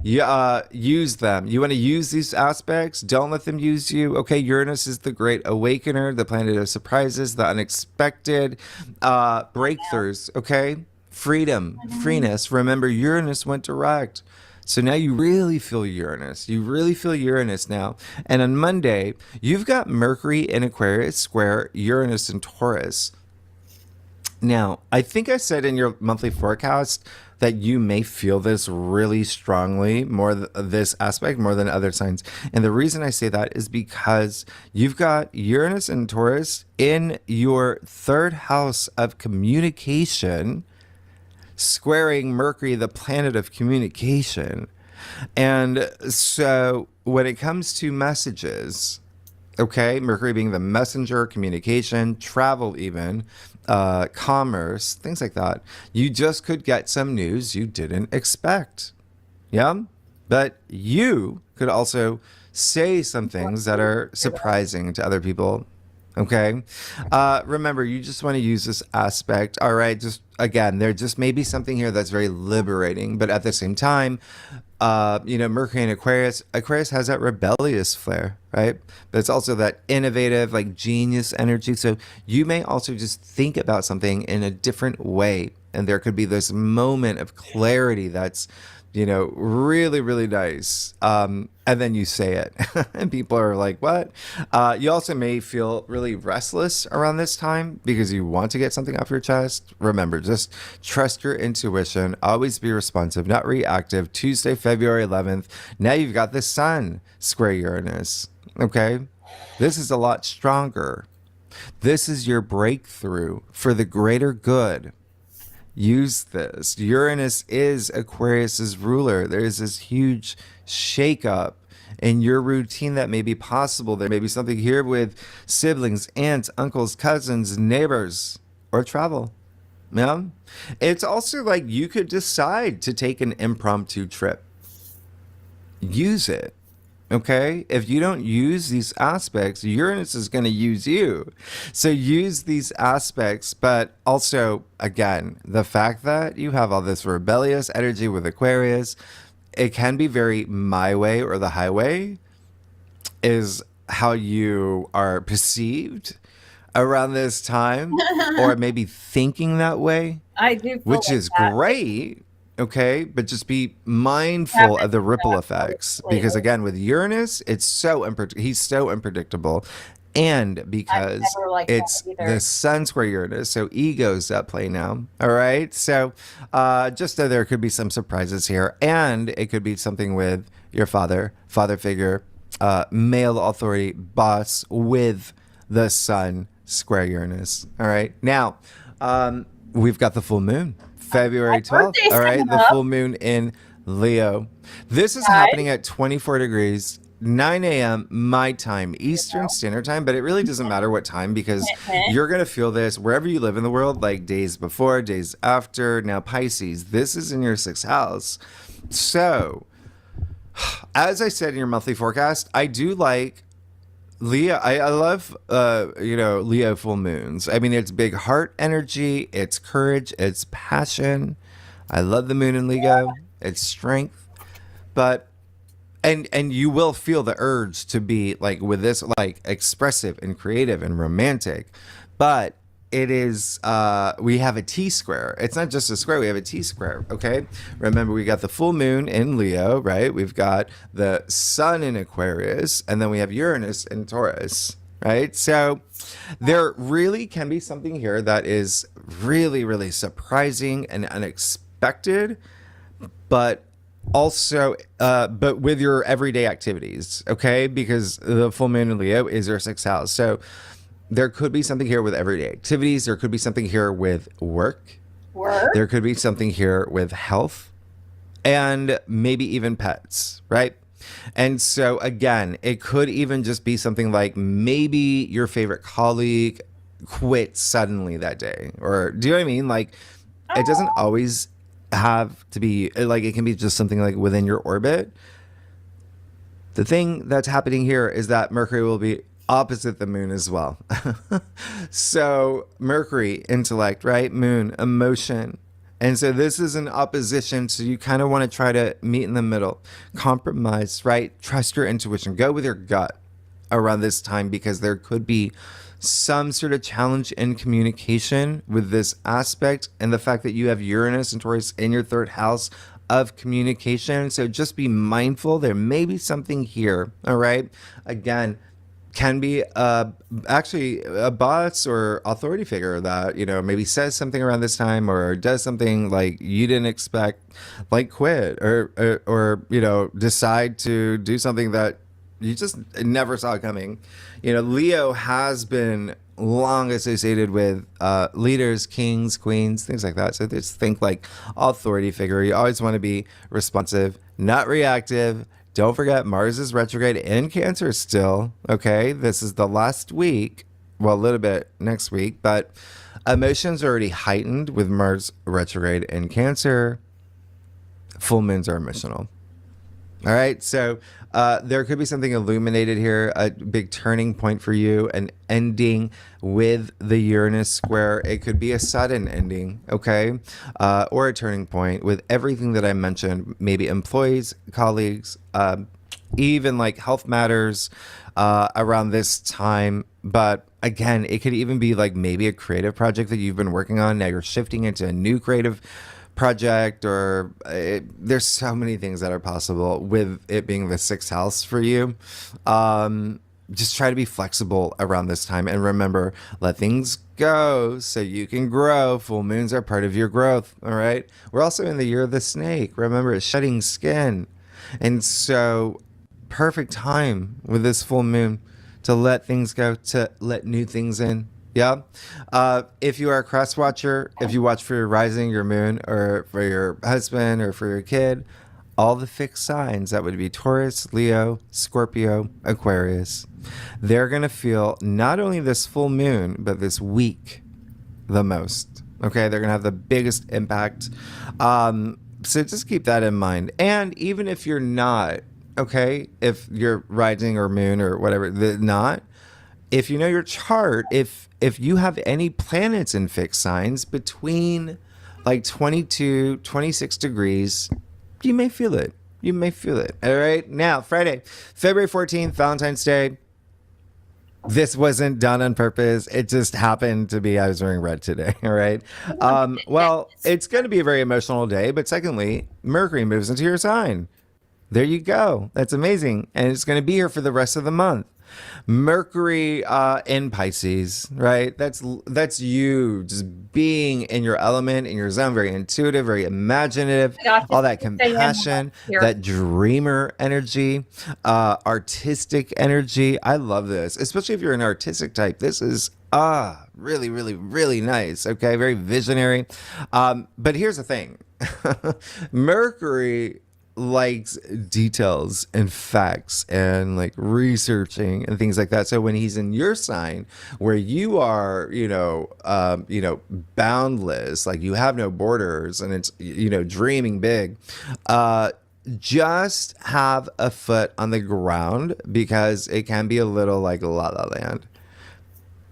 Use them. You want to use these aspects. Don't let them use you. Okay, Uranus is the great awakener, the planet of surprises, the unexpected breakthroughs. Okay, freedom, freeness. Remember, Uranus went direct. So now you really feel Uranus. You really feel Uranus now. And on Monday, you've got Mercury in Aquarius square Uranus in Taurus. Now, I think I said in your monthly forecast that you may feel this really strongly, this aspect more than other signs. And the reason I say that is because you've got Uranus and Taurus in your third house of communication, squaring Mercury, the planet of communication. And so when it comes to messages, okay, Mercury being the messenger, communication, travel even, commerce, things like that, you just could get some news you didn't expect. Yeah? But you could also say some things that are surprising to other people. Okay. Remember, you just want to use this aspect. All right. Just again, there just may be something here that's very liberating, but at the same time, Mercury in Aquarius has that rebellious flair, right? But it's also that innovative, like genius energy. So you may also just think about something in a different way. And there could be this moment of clarity that's, really, really nice. And then you say it and people are like, what? You also may feel really restless around this time because you want to get something off your chest. Remember, just trust your intuition. Always be responsive, not reactive. Tuesday, February 11th. Now you've got the sun square Uranus. Okay. This is a lot stronger. This is your breakthrough for the greater good. Use this. Uranus is Aquarius's ruler. There's this huge shakeup in your routine that may be possible. There may be something here with siblings, aunts, uncles, cousins, neighbors, or travel. Yeah. It's also like you could decide to take an impromptu trip. Use it. Okay? If you don't use these aspects, Uranus is going to use you. So use these aspects, but also, again, the fact that you have all this rebellious energy with Aquarius, it can be very my way or the highway is how you are perceived around this time, or maybe thinking that way, I do feel which like is that. great. Okay, but just be mindful of the ripple effects, because again, with Uranus, it's so he's so unpredictable, and because never liked that it's either. the Sun square Uranus, so ego's at play now. All right, so just so there could be some surprises here, and it could be something with your father figure, male authority, boss with the Sun square Uranus. All right, now we've got the full moon. February 12th. birthday's All right, coming the up. full moon in Leo. This is happening at 24 degrees, 9 a.m. my time, Eastern Standard Time, but it really doesn't matter what time, because you're going to feel this wherever you live in the world, like days before, days after. Now, Pisces, this is in your 6th house. So, as I said in your monthly forecast, I do like Leo. I love, Leo full moons. I mean, it's big heart energy, it's courage, it's passion. I love the moon in Leo. It's strength, but and you will feel the urge to be like with this, like expressive and creative and romantic, but it is we have a T square. It's not just a square, we have a T square. Okay, remember, we got the full moon in Leo, right? We've got the Sun in Aquarius, and then we have Uranus in Taurus, right? So there really can be something here that is really, really surprising and unexpected, but also but with your everyday activities, okay? Because the full moon in Leo is your 6th house. So there could be something here with everyday activities. There could be something here with work. There could be something here with health, and maybe even pets, right? And so again, it could even just be something like maybe your favorite colleague quit suddenly that day, or do you know what I mean? Like, it doesn't always have to be like, it can be just something like within your orbit. The thing that's happening here is that Mercury will be opposite the moon as well. So Mercury, intellect, right? Moon, emotion. And so this is an opposition. So you kind of want to try to meet in the middle, compromise, right? Trust your intuition, go with your gut around this time, because there could be some sort of challenge in communication with this aspect, and the fact that you have Uranus and Taurus in your 3rd house of communication. So just be mindful. There may be something here. All right. Again, can be actually a boss or authority figure that, maybe says something around this time, or does something like you didn't expect, like quit, or decide to do something that you just never saw coming. Leo has been long associated with leaders, kings, queens, things like that. So just think like authority figure. You always want to be responsive, not reactive. Don't forget, Mars is retrograde in Cancer still. Okay, this is the last week. Well, a little bit next week, but emotions are already heightened with Mars retrograde in Cancer. Full moons are emotional. All right, so there could be something illuminated here, a big turning point for you, an ending with the Uranus square. It could be a sudden ending, okay, or a turning point with everything that I mentioned, maybe employees, colleagues, even like health matters around this time. But again, it could even be like maybe a creative project that you've been working on. Now you're shifting into a new creative project, or there's so many things that are possible with it being the 6th house for you. Just try to be flexible around this time, and remember, let things go so you can grow. Full moons are part of your growth. All right, we're also in the year of the snake. Remember, it's shedding skin, and so perfect time with this full moon to let things go, to let new things in. Yeah. If you are a cross watcher, if you watch for your rising, your moon, or for your husband or for your kid, all the fixed signs, that would be Taurus, Leo, Scorpio, Aquarius, they're going to feel not only this full moon, but this week the most. Okay. They're going to have the biggest impact. So just keep that in mind. And even if you're not, okay, if you're rising or moon or whatever, not, if you know your chart, if you have any planets in fixed signs between like 22, 26 degrees, you may feel it. You may feel it. All right. Now, Friday, February 14th, Valentine's Day. This wasn't done on purpose. It just happened to be I was wearing red today. All right. Well, it's going to be a very emotional day. But secondly, Mercury moves into your sign. There you go. That's amazing. And it's going to be here for the rest of the month. Mercury in Pisces, right? That's you just being in your element, in your zone, very intuitive, very imaginative, all that compassion, that dreamer energy, artistic energy. I love this, especially if you're an artistic type. This is really, really, really nice. Okay, very visionary. But here's the thing. Mercury likes details and facts and like researching and things like that. So when he's in your sign where you are, boundless, like you have no borders and it's, dreaming big, just have a foot on the ground because it can be a little like La La Land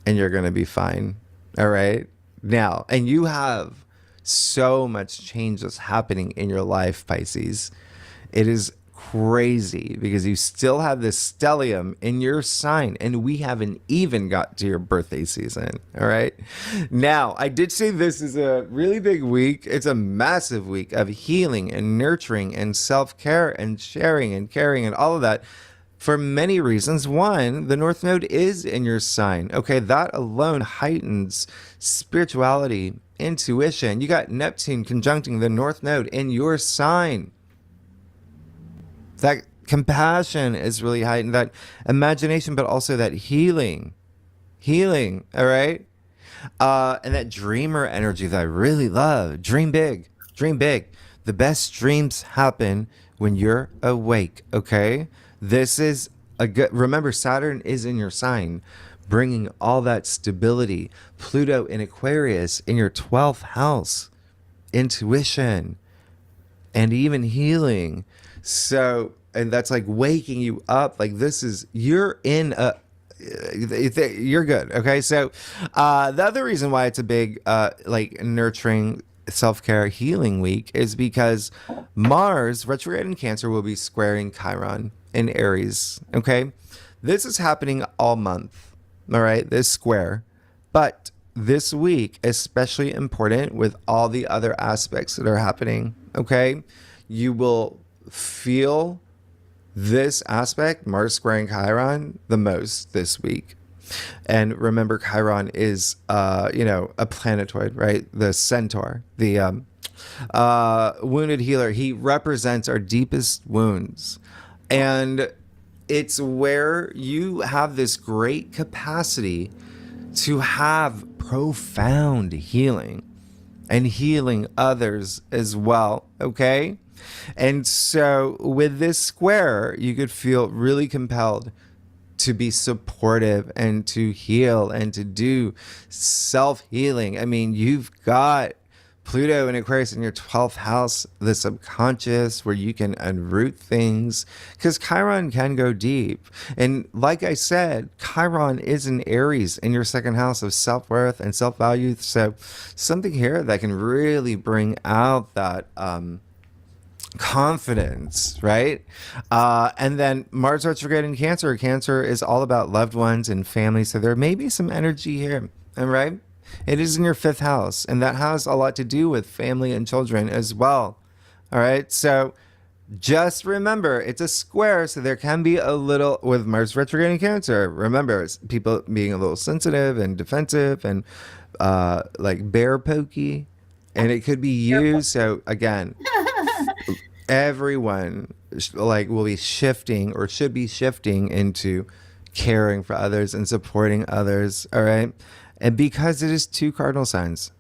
and you're going to be fine. All right. Now, and you have so much changes happening in your life, Pisces. It is crazy because you still have this stellium in your sign and we haven't even got to your birthday season. All right. Now, I did say this is a really big week. It's a massive week of healing and nurturing and self-care and sharing and caring and all of that for many reasons. One, the North Node is in your sign. Okay. That alone heightens spirituality, intuition. You got Neptune conjuncting the North Node in your sign. That compassion is really heightened, that imagination, but also that healing, all right? And that dreamer energy that I really love. Dream big, dream big. The best dreams happen when you're awake, okay? This is a good, remember, Saturn is in your sign, bringing all that stability. Pluto in Aquarius in your 12th house, intuition, and even healing. So, and that's like waking you up. Like this is, you're in a, you're good. Okay. So, the other reason why it's a big, like nurturing self-care healing week is because Mars retrograde in Cancer will be squaring Chiron in Aries. Okay. This is happening all month. All right. This square, but this week, especially important with all the other aspects that are happening. Okay. You will feel this aspect, Mars squaring Chiron, the most this week. And remember, Chiron is, a planetoid, right? The centaur, the wounded healer. He represents our deepest wounds. And it's where you have this great capacity to have profound healing and healing others as well. Okay. And so with this square, you could feel really compelled to be supportive and to heal and to do self-healing. I mean, you've got Pluto and Aquarius in your 12th house, the subconscious, where you can unroot things, because Chiron can go deep. And like I said, Chiron is in Aries in your second house of self-worth and self-value. So something here that can really bring out that confidence, right? And then Mars retrograde in Cancer. Cancer is all about loved ones and family. So there may be some energy here, all right? It is in your 5th house, and that has a lot to do with family and children as well. All right. So just remember, it's a square. So there can be a little with Mars retrograde in Cancer. Remember, it's people being a little sensitive and defensive and like bear pokey. And it could be you. So again, everyone like will be shifting or should be shifting into caring for others and supporting others, all right? And because it is 2 cardinal signs,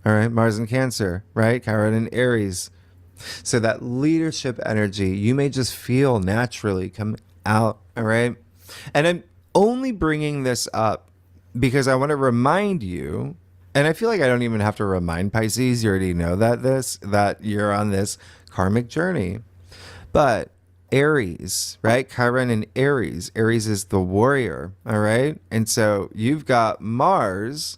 all right? Mars in Cancer, right? Chiron in Aries. So that leadership energy, you may just feel naturally come out, all right? And I'm only bringing this up because I want to remind you, and I feel like I don't even have to remind Pisces, you already know that you're on this karmic journey. But Aries, right? Chiron in Aries. Aries is the warrior, all right? And so you've got Mars,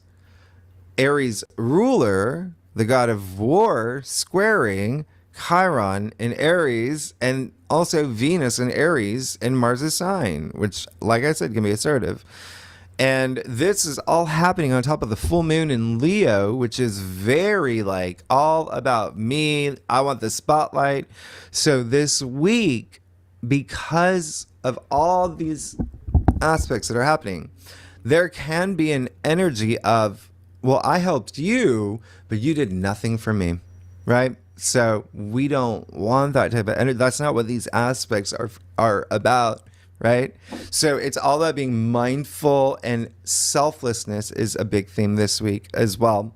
Aries ruler, the god of war, squaring Chiron in Aries, and also Venus in Aries in Mars' sign, which, like I said, can be assertive. And this is all happening on top of the full moon in Leo, which is very like all about me. I want the spotlight. So this week, because of all these aspects that are happening, there can be an energy of, well, I helped you, but you did nothing for me, right? So we don't want that type of energy. That's not what these aspects are about, right? So it's all about being mindful, and selflessness is a big theme this week as well,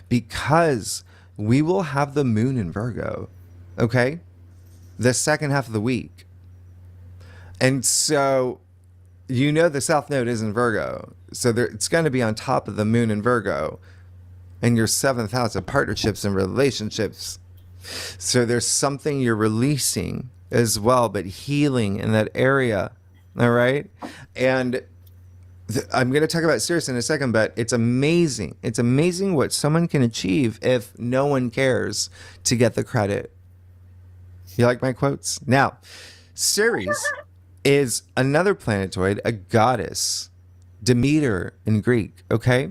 because we will have the moon in Virgo, okay? The second half of the week. And so, you know, the South Node is in Virgo. So it's going to be on top of the moon in Virgo and your 7th house of partnerships and relationships. So there's something you're releasing as well, but healing in that area. All right. And I'm going to talk about Sirius in a second, but it's amazing. It's amazing what someone can achieve if no one cares to get the credit. You like my quotes? Now, Ceres is another planetoid, a goddess, Demeter in Greek, okay?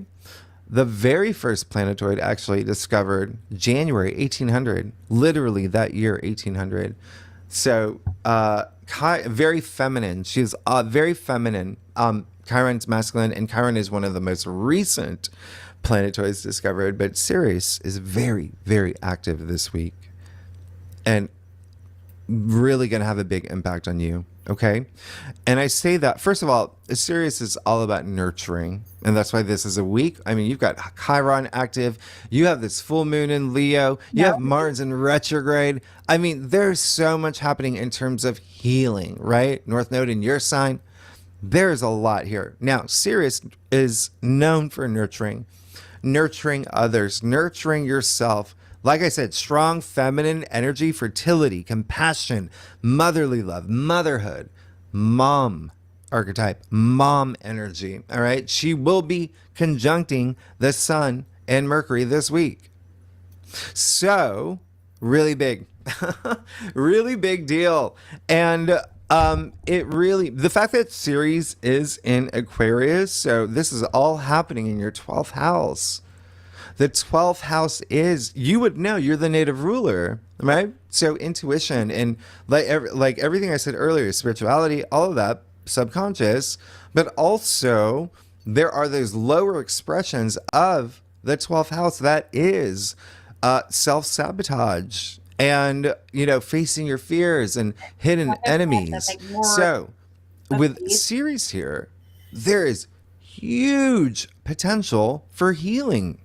The very first planetoid actually discovered January 1800, literally that year, 1800. So very feminine. She's very feminine. Chiron's masculine, and Chiron is one of the most recent planetoids discovered, but Ceres is very, very active this week and really going to have a big impact on you. Okay. And I say that, first of all, Sirius is all about nurturing. And that's why this is a week. I mean, you've got Chiron active. You have this full moon in Leo. You have Mars in retrograde. I mean, there's so much happening in terms of healing, right? North Node in your sign. There's a lot here. Now, Sirius is known for nurturing others, nurturing yourself. Like I said, strong feminine energy, fertility, compassion, motherly love, motherhood, mom archetype, mom energy. All right. She will be conjuncting the sun and Mercury this week. So really big, really big deal. And the fact that Ceres is in Aquarius, so this is all happening in your 12th house. The 12th house is, you would know, you're the native ruler, right? So intuition and like everything I said earlier, spirituality, all of that, subconscious, but also there are those lower expressions of the 12th house that is self-sabotage and, you know, facing your fears and hidden enemies. So with Ceres here, there is huge potential for healing.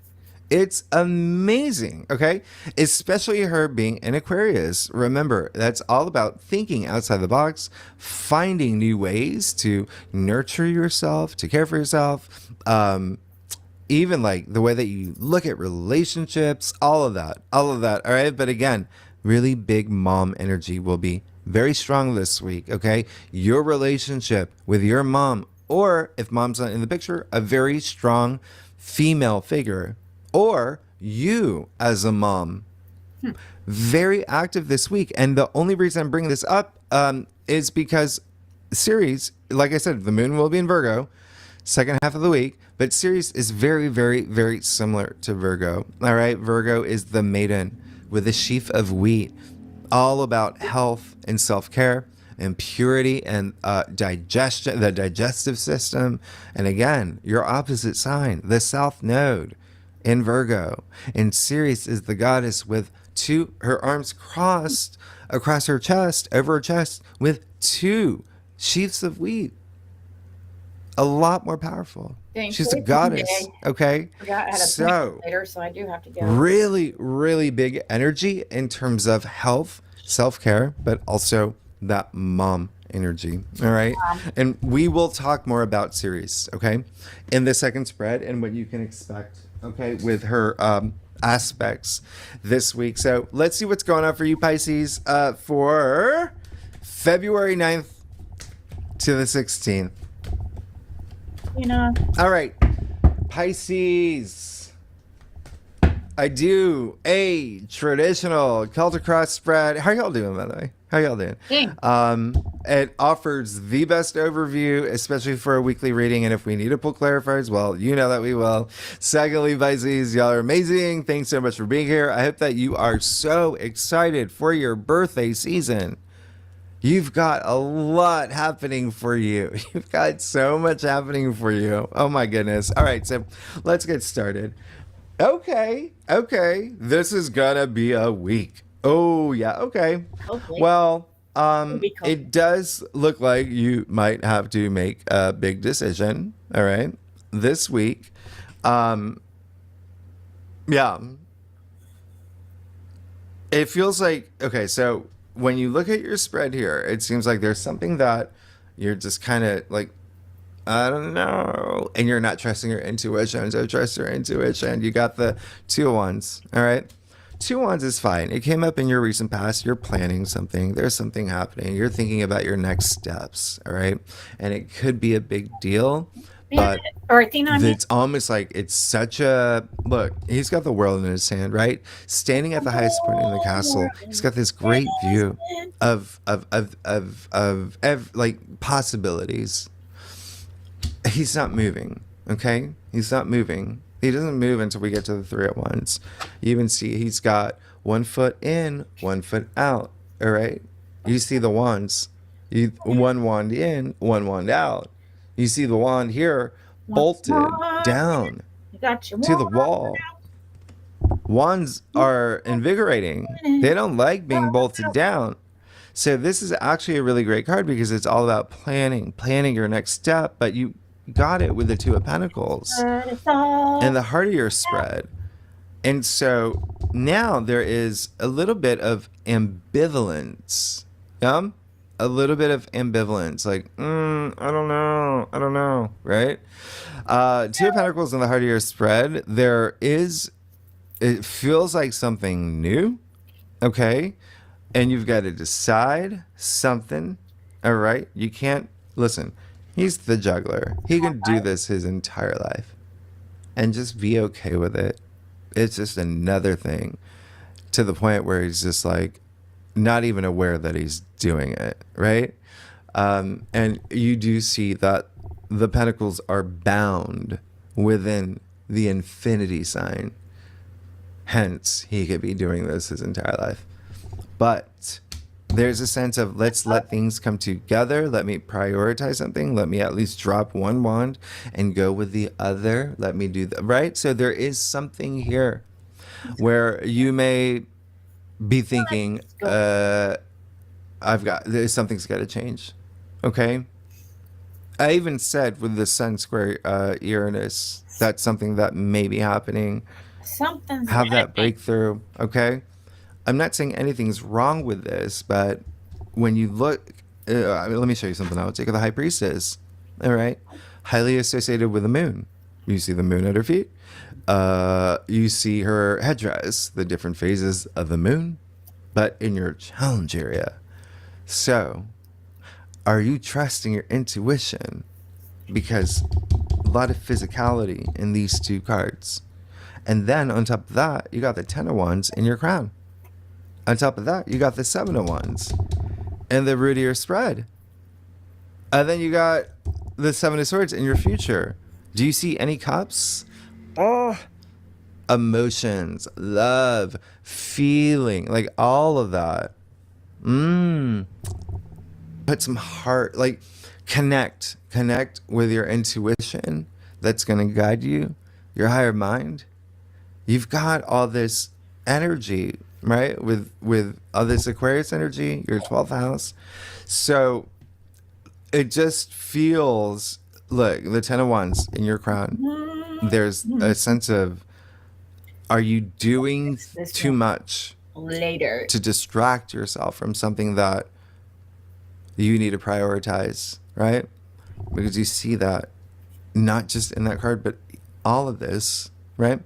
It's amazing, okay? Especially her being in Aquarius. Remember, that's all about thinking outside the box, finding new ways to nurture yourself, to care for yourself, even like the way that you look at relationships, all of that, all right? But again, really big mom energy will be very strong this week, okay? Your relationship with your mom, or if mom's not in the picture, a very strong female figure, or you as a mom, very active this week. And the only reason I'm bringing this up is because Ceres, like I said, the moon will be in Virgo, second half of the week, but Ceres is very, very, very similar to Virgo. All right, Virgo is the maiden with a sheaf of wheat, all about health and self-care and purity and digestion, the digestive system. And again, your opposite sign, the South Node in Virgo, and Ceres is the goddess with her arms crossed across her chest, over her chest, with 2 sheaths of wheat. a lot more powerful. Dang, She's a today's goddess, Monday. okay? Forgot I had a So, appointment later, so I do have to go. really, really big energy in terms of health, self-care, but also that mom energy, all right? And we will talk more about Ceres, okay, in the second spread and what you can expect, okay, with her aspects this week. So let's see what's going on for you, Pisces, for February 9th to the 16th. You know. All right, Pisces. I do a traditional Celtic cross spread. How y'all doing, by the way? How y'all doing? It offers the best overview, especially for a weekly reading. And if we need to pull clarifiers, well, you know that we will. Secondly, Pisces, y'all are amazing. Thanks so much for being here. I hope that you are so excited for your birthday season. You've got a lot happening for you. You've got so much happening for you. Oh my goodness. All right, so let's get started. Okay. This is gonna be a week. Oh yeah, okay. Hopefully. Well, Maybe cold. it does look like you might have to make a big decision, all right, this week. Yeah. It feels like, okay, so when you look at your spread here, it seems like there's something that you're just kind of like, I don't know, and you're not trusting your intuition. So trust your intuition. You got the 2 of Wands, all right? 2 of Wands is fine. It came up in your recent past. You're planning something. There's something happening. You're thinking about your next steps, all right? And it could be a big deal, but Or Athena, I mean, it's almost like it's such a look. He's got the world in his hand, right? Standing at the highest point in the castle, he's got this great view of like possibilities. He's not moving, okay? He's not moving. He doesn't move until we get to the 3 of Wands. You even see he's got 1 foot in, 1 foot out, all right? You see the wands. 1 wand in, 1 wand out. You see the wand here bolted down you got your to the wall. Wands are invigorating. They don't like being bolted down. So this is actually a really great card because it's all about planning your next step, but you got it with the 2 of Pentacles and the heart of your spread. And so now there is a little bit of ambivalence. Yeah? A little bit of ambivalence. Like, I don't know, right? 2 of Pentacles in the heart of your spread. It feels like something new, okay? And you've got to decide something, all right? You can't, listen, he's the juggler. He can do this his entire life and just be okay with it. It's just another thing to the point where he's just like not even aware that he's doing it, right? And you do see that the pentacles are bound within the infinity sign. Hence, he could be doing this his entire life. But there's a sense of let's let things come together. Let me prioritize something. Let me at least drop 1 wand and go with the other. Let me do that, right? So there is something here where you may be thinking, something's got to change. Okay. I even said with the Sun square Uranus, that's something that may be happening. something's Have that happening. breakthrough. Okay. I'm not saying anything's wrong with this, but when you look, let me show you something else. Take the High Priestess. All right. Highly associated with the moon. You see the moon at her feet. You see her headdress, the different phases of the moon, but in your challenge area. So, are you trusting your intuition? Because a lot of physicality in these 2 cards. And then on top of that, you got the 10 of Wands in your crown. On top of that, you got the 7 of Wands and the root of your spread. And then you got the 7 of Swords in your future. Do you see any cups? Oh, emotions, love, feeling, like all of that. Put some heart, like connect with your intuition. That's going to guide you, your higher mind. You've got all this energy, right? With all this Aquarius energy, your 12th house. So it just feels look, the Ten of Wands in your crown. There's a sense of, are you doing too much later to distract yourself from something that you need to prioritize, right? Because you see that not just in that card, but all of this, right?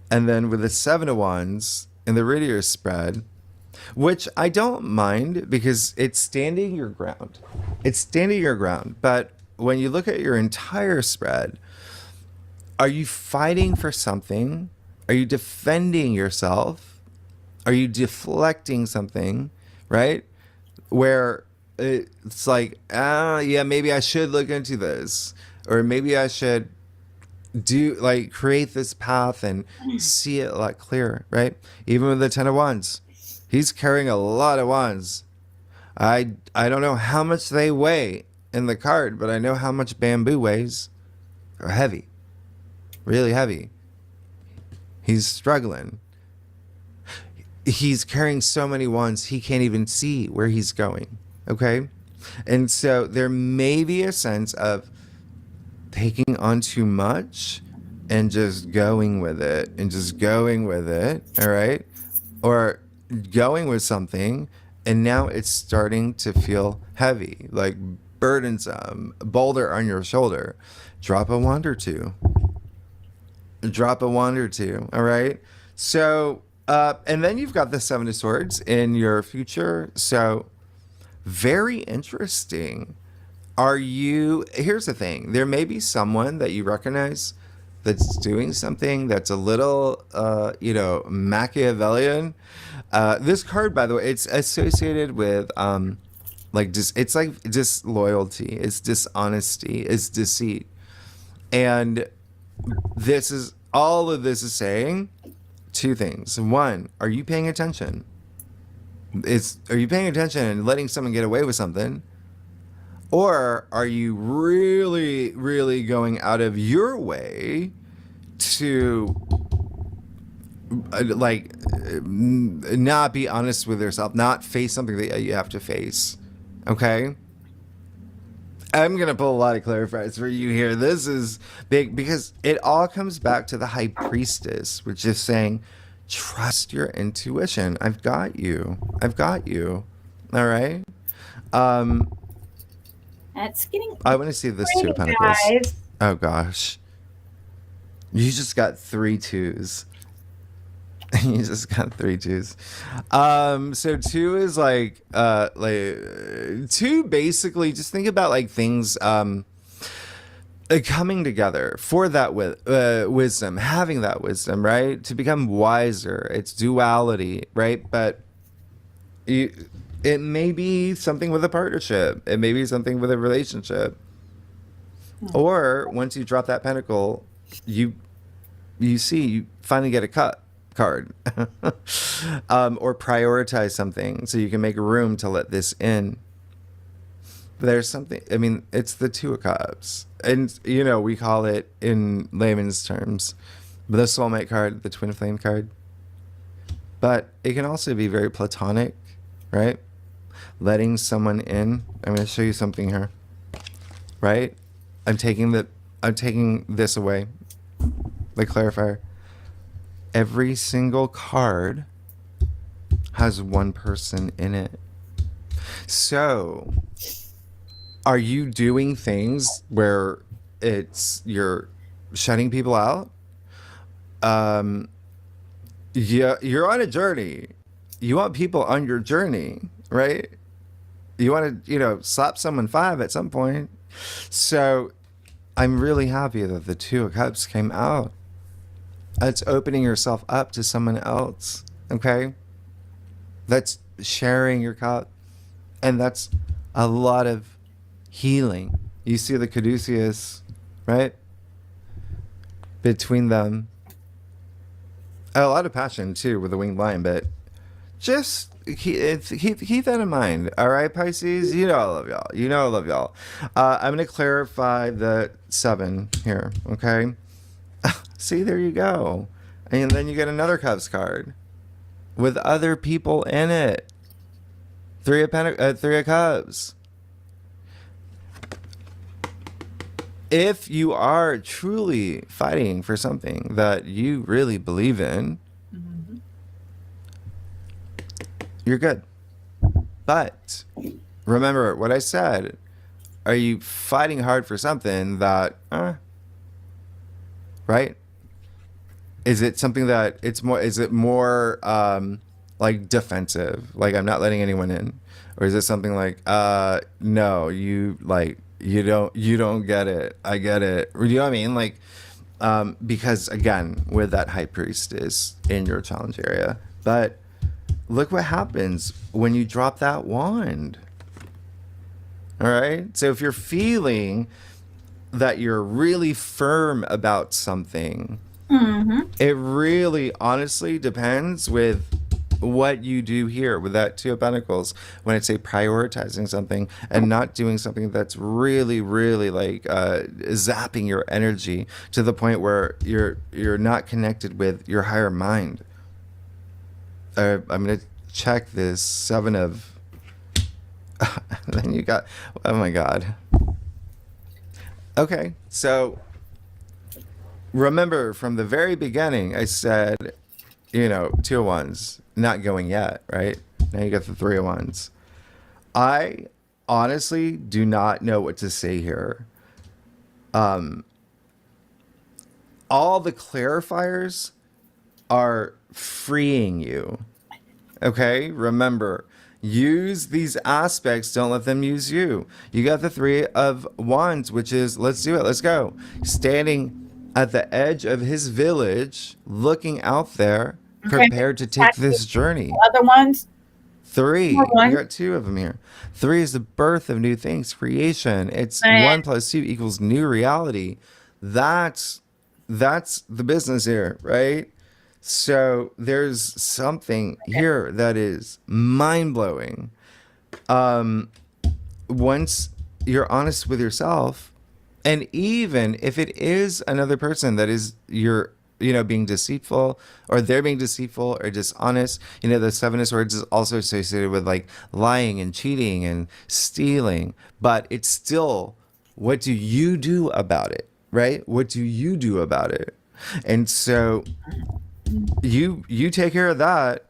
And then with the Seven of Wands in the Ritter spread, which I don't mind because it's standing your ground. It's standing your ground. But when you look at your entire spread, are you fighting for something? Are you defending yourself? Are you deflecting something, right? Where it's like, yeah, maybe I should look into this. Or maybe I should create this path and see it a lot clearer, right? Even with the Ten of Wands, he's carrying a lot of wands. I don't know how much they weigh in the card, but I know how much bamboo weighs. They're heavy, really heavy. He's struggling. He's carrying so many wands, he can't even see where he's going, okay? And so there may be a sense of taking on too much and just going with it all right? Or going with something and now it's starting to feel heavy, like burdensome, boulder on your shoulder. Drop a wand or two, all right? So, and then you've got the Seven of Swords in your future. So very interesting. Here's the thing. There may be someone that you recognize that's doing something that's a little, Machiavellian. This card, by the way, it's associated with, it's like disloyalty, it's dishonesty, it's deceit. And all of this is saying two things. One, are you paying attention? Are you paying attention and letting someone get away with something? Or are you really, really going out of your way to not be honest with yourself, not face something that you have to face? Okay? I'm going to pull a lot of clarifiers for you here. This is big because it all comes back to the High Priestess, which is saying, trust your intuition. I've got you. All right? That's getting. I want to see this Two of Pentacles. Guys. Oh gosh, you just got 3 2s. You just got 3 2s. So 2 is like 2 basically. Just think about like things coming together for that wisdom, having that wisdom, right? To become wiser. It's duality, right? But it may be something with a partnership. It may be something with a relationship. Or once you drop that pentacle, you finally get a cut card. Or prioritize something so you can make room to let this in. There's something, it's the Two of Cups. And, we call it in layman's terms, the soulmate card, the twin flame card. But it can also be very platonic, right? Letting someone in. I'm going to show you something here, right? I'm taking this away, the clarifier. Every single card has one person in it. So, are you doing things where you're shutting people out? Yeah, you're on a journey. You want people on your journey, right? You want to, slap someone 5 at some point. So I'm really happy that the Two of Cups came out. It's opening yourself up to someone else, okay? That's sharing your cup. And that's a lot of healing. You see the Caduceus, right? Between them. A lot of passion, too, with the winged lion, but just keep that in mind. All right, Pisces? I love y'all. I'm going to clarify the 7 here, okay? See, there you go. And then you get another Cups card with other people in it. 3 of Cups. if you are truly fighting for something that you really believe in, you're good. But remember what I said. Are you fighting hard for something that, right? Is it something that is it more like defensive? Like, I'm not letting anyone in? Or is it something like, no, you don't get it. I get it. Or, you know what I mean? Like, because again, with that high priestess in your challenge area. But look what happens when you drop that wand. All right. So if you're feeling that you're really firm about something, it really honestly depends with what you do here with that Two of Pentacles when it's prioritizing something and not doing something that's really, really like zapping your energy to the point where you're not connected with your higher mind. I'm gonna check this Seven of. Then you got, oh my God. Okay, so remember from the very beginning, I said, Two of Wands, not going yet, right? Now you got the Three of Wands. I honestly do not know what to say here. All the clarifiers are freeing you. Okay, remember, use these aspects, don't let them use you. You got the Three of Wands, which is, let's do it, let's go. Standing at the edge of his village, looking out there, prepared to take this journey. Other ones? Three. You got two of them here. Three is the birth of new things, creation. It's 1 + 2 equals new reality. That's the business here, right? So there's something here that is mind-blowing. Once you're honest with yourself, and even if it is another person that is being deceitful, or they're being deceitful or dishonest, the Seven of Swords is also associated with like lying and cheating and stealing, but it's still, what do you do about it, right? What do you do about it? And so you take care of that,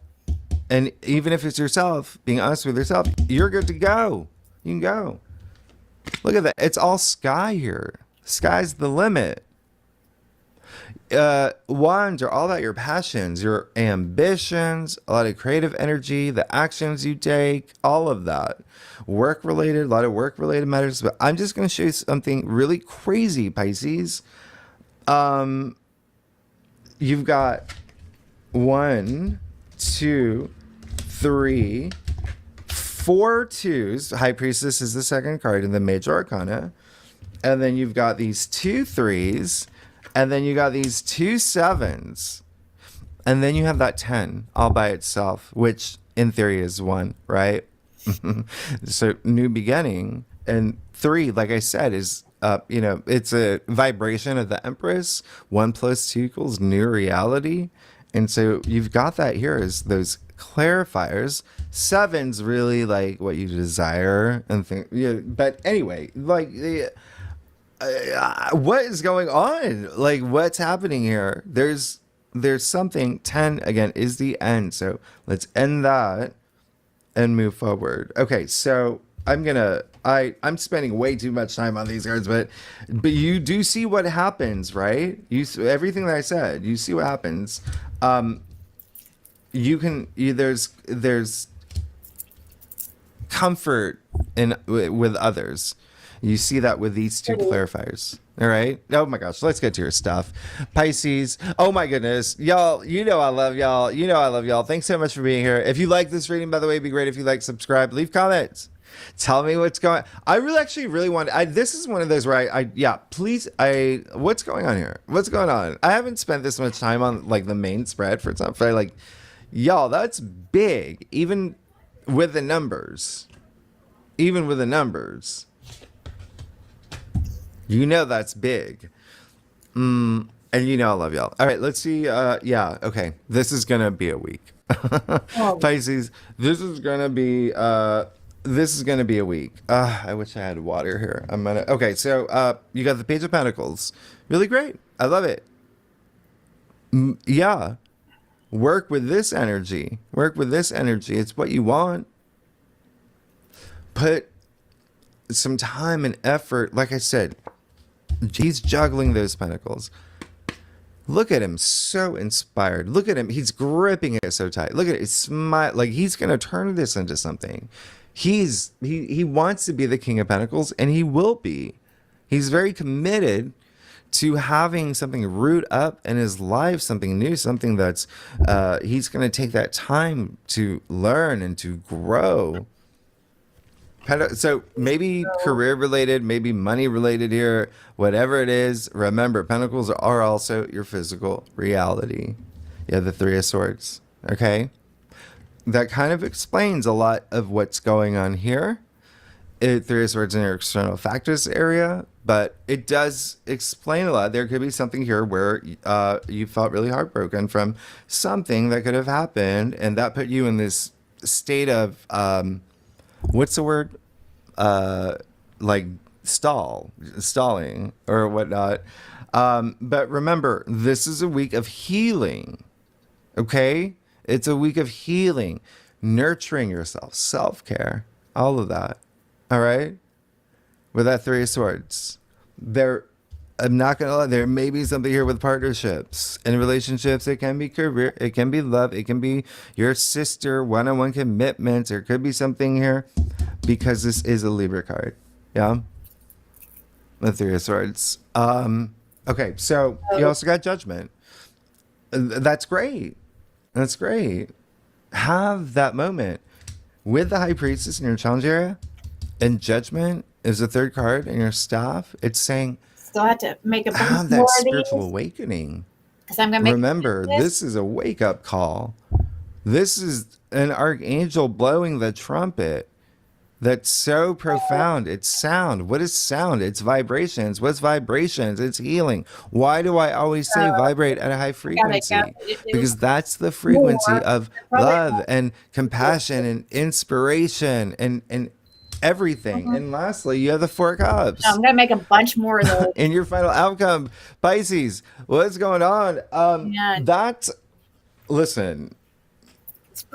and even if it's yourself, being honest with yourself, you're good to go. You can go. Look at that. It's all sky here. Sky's the limit. Wands are all about your passions, your ambitions, a lot of creative energy, the actions you take, all of that. Work related, a lot of work related matters. But I'm just going to show you something really crazy, Pisces. You've got 1, 2, 3, 4 twos. High Priestess is the second card in the Major Arcana. And then you've got these 2 threes. And then you got these 2 sevens. And then you have that 10 all by itself, which in theory is 1, right? So new beginning. And 3, like I said, is it's a vibration of the Empress. 1 + 2 equals new reality. And so you've got that here as those clarifiers. 7's really like what you desire and think. But anyway, like what is going on? Like, what's happening here? There's something. 10 again is the end. So let's end that and move forward. Okay, so I'm spending way too much time on these cards, but you do see what happens, right? Everything that I said, you see what happens. There's comfort with others. You see that with these 2 clarifiers. All right. Oh my gosh. Let's get to your stuff. Pisces. Oh my goodness. Y'all, I love y'all. Thanks so much for being here. If you like this reading, by the way, it'd be great if you like, subscribe, leave comments. Tell me what's going on. I really want, this is one of those where what's going on here? What's going on? I haven't spent this much time on like the main spread for something like, y'all, that's big. Even with the numbers. That's big. And I love y'all. All right, let's see. Okay. This is going to be a week. Pisces, this is going to be this is gonna be a week. I wish I had water here. Okay, so you got the Page of Pentacles. Really great. I love it. Yeah. Work with this energy. Work with this energy. It's what you want. Put some time and effort. Like I said, he's juggling those pentacles. Look at him, so inspired. Look at him. He's gripping it so tight. Look at it. It's smile. Like he's gonna turn this into something. He wants to be the King of Pentacles, and he will be. He's very committed to having something root up in his life, something new, something that's he's gonna take that time to learn and to grow. So maybe career related, maybe money related here, whatever it is. Remember, pentacles are also your physical reality. You have the Three of Swords. Okay, that kind of explains a lot of what's going on here. Three of Swords in your external factors area, but it does explain a lot. There could be something here where you felt really heartbroken from something that could have happened, and that put you in this state of what's the word? Like stalling or whatnot. But remember, this is a week of healing. Okay? It's a week of healing, nurturing yourself, self-care, all of that. All right? With that Three of Swords. I'm not going to lie, there may be something here with partnerships and relationships. It can be career, it can be love, it can be your sister, one-on-one commitments. There could be something here because this is a Libra card. Yeah? The Three of Swords. Okay, so you also got Judgment. That's great. That's great. Have that moment with the High Priestess in your challenge area, and Judgment is the third card in your staff. It's saying, Still have to make a bunch have more that of spiritual these. awakening. 'Cause I'm gonna make Remember, this is a wake-up call. This is an archangel blowing the trumpet. That's so profound. It's sound. What is sound? It's vibrations. What's vibrations? It's healing. Why do I always say vibrate at a high frequency? Because that's the frequency of love and compassion and inspiration and everything. And lastly, you have the Four of Cups. I'm gonna make a bunch more of those. In your final outcome, Pisces, what's going on? Listen,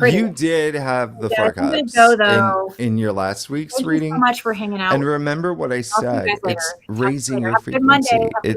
you did have the Four of I'm gonna Cups go, though. in your last week's Thank reading. you so much for hanging out. And remember what I I'll see you said. guys later. It's Talk to you raising later. your Have a good Monday. frequency. Have a good It's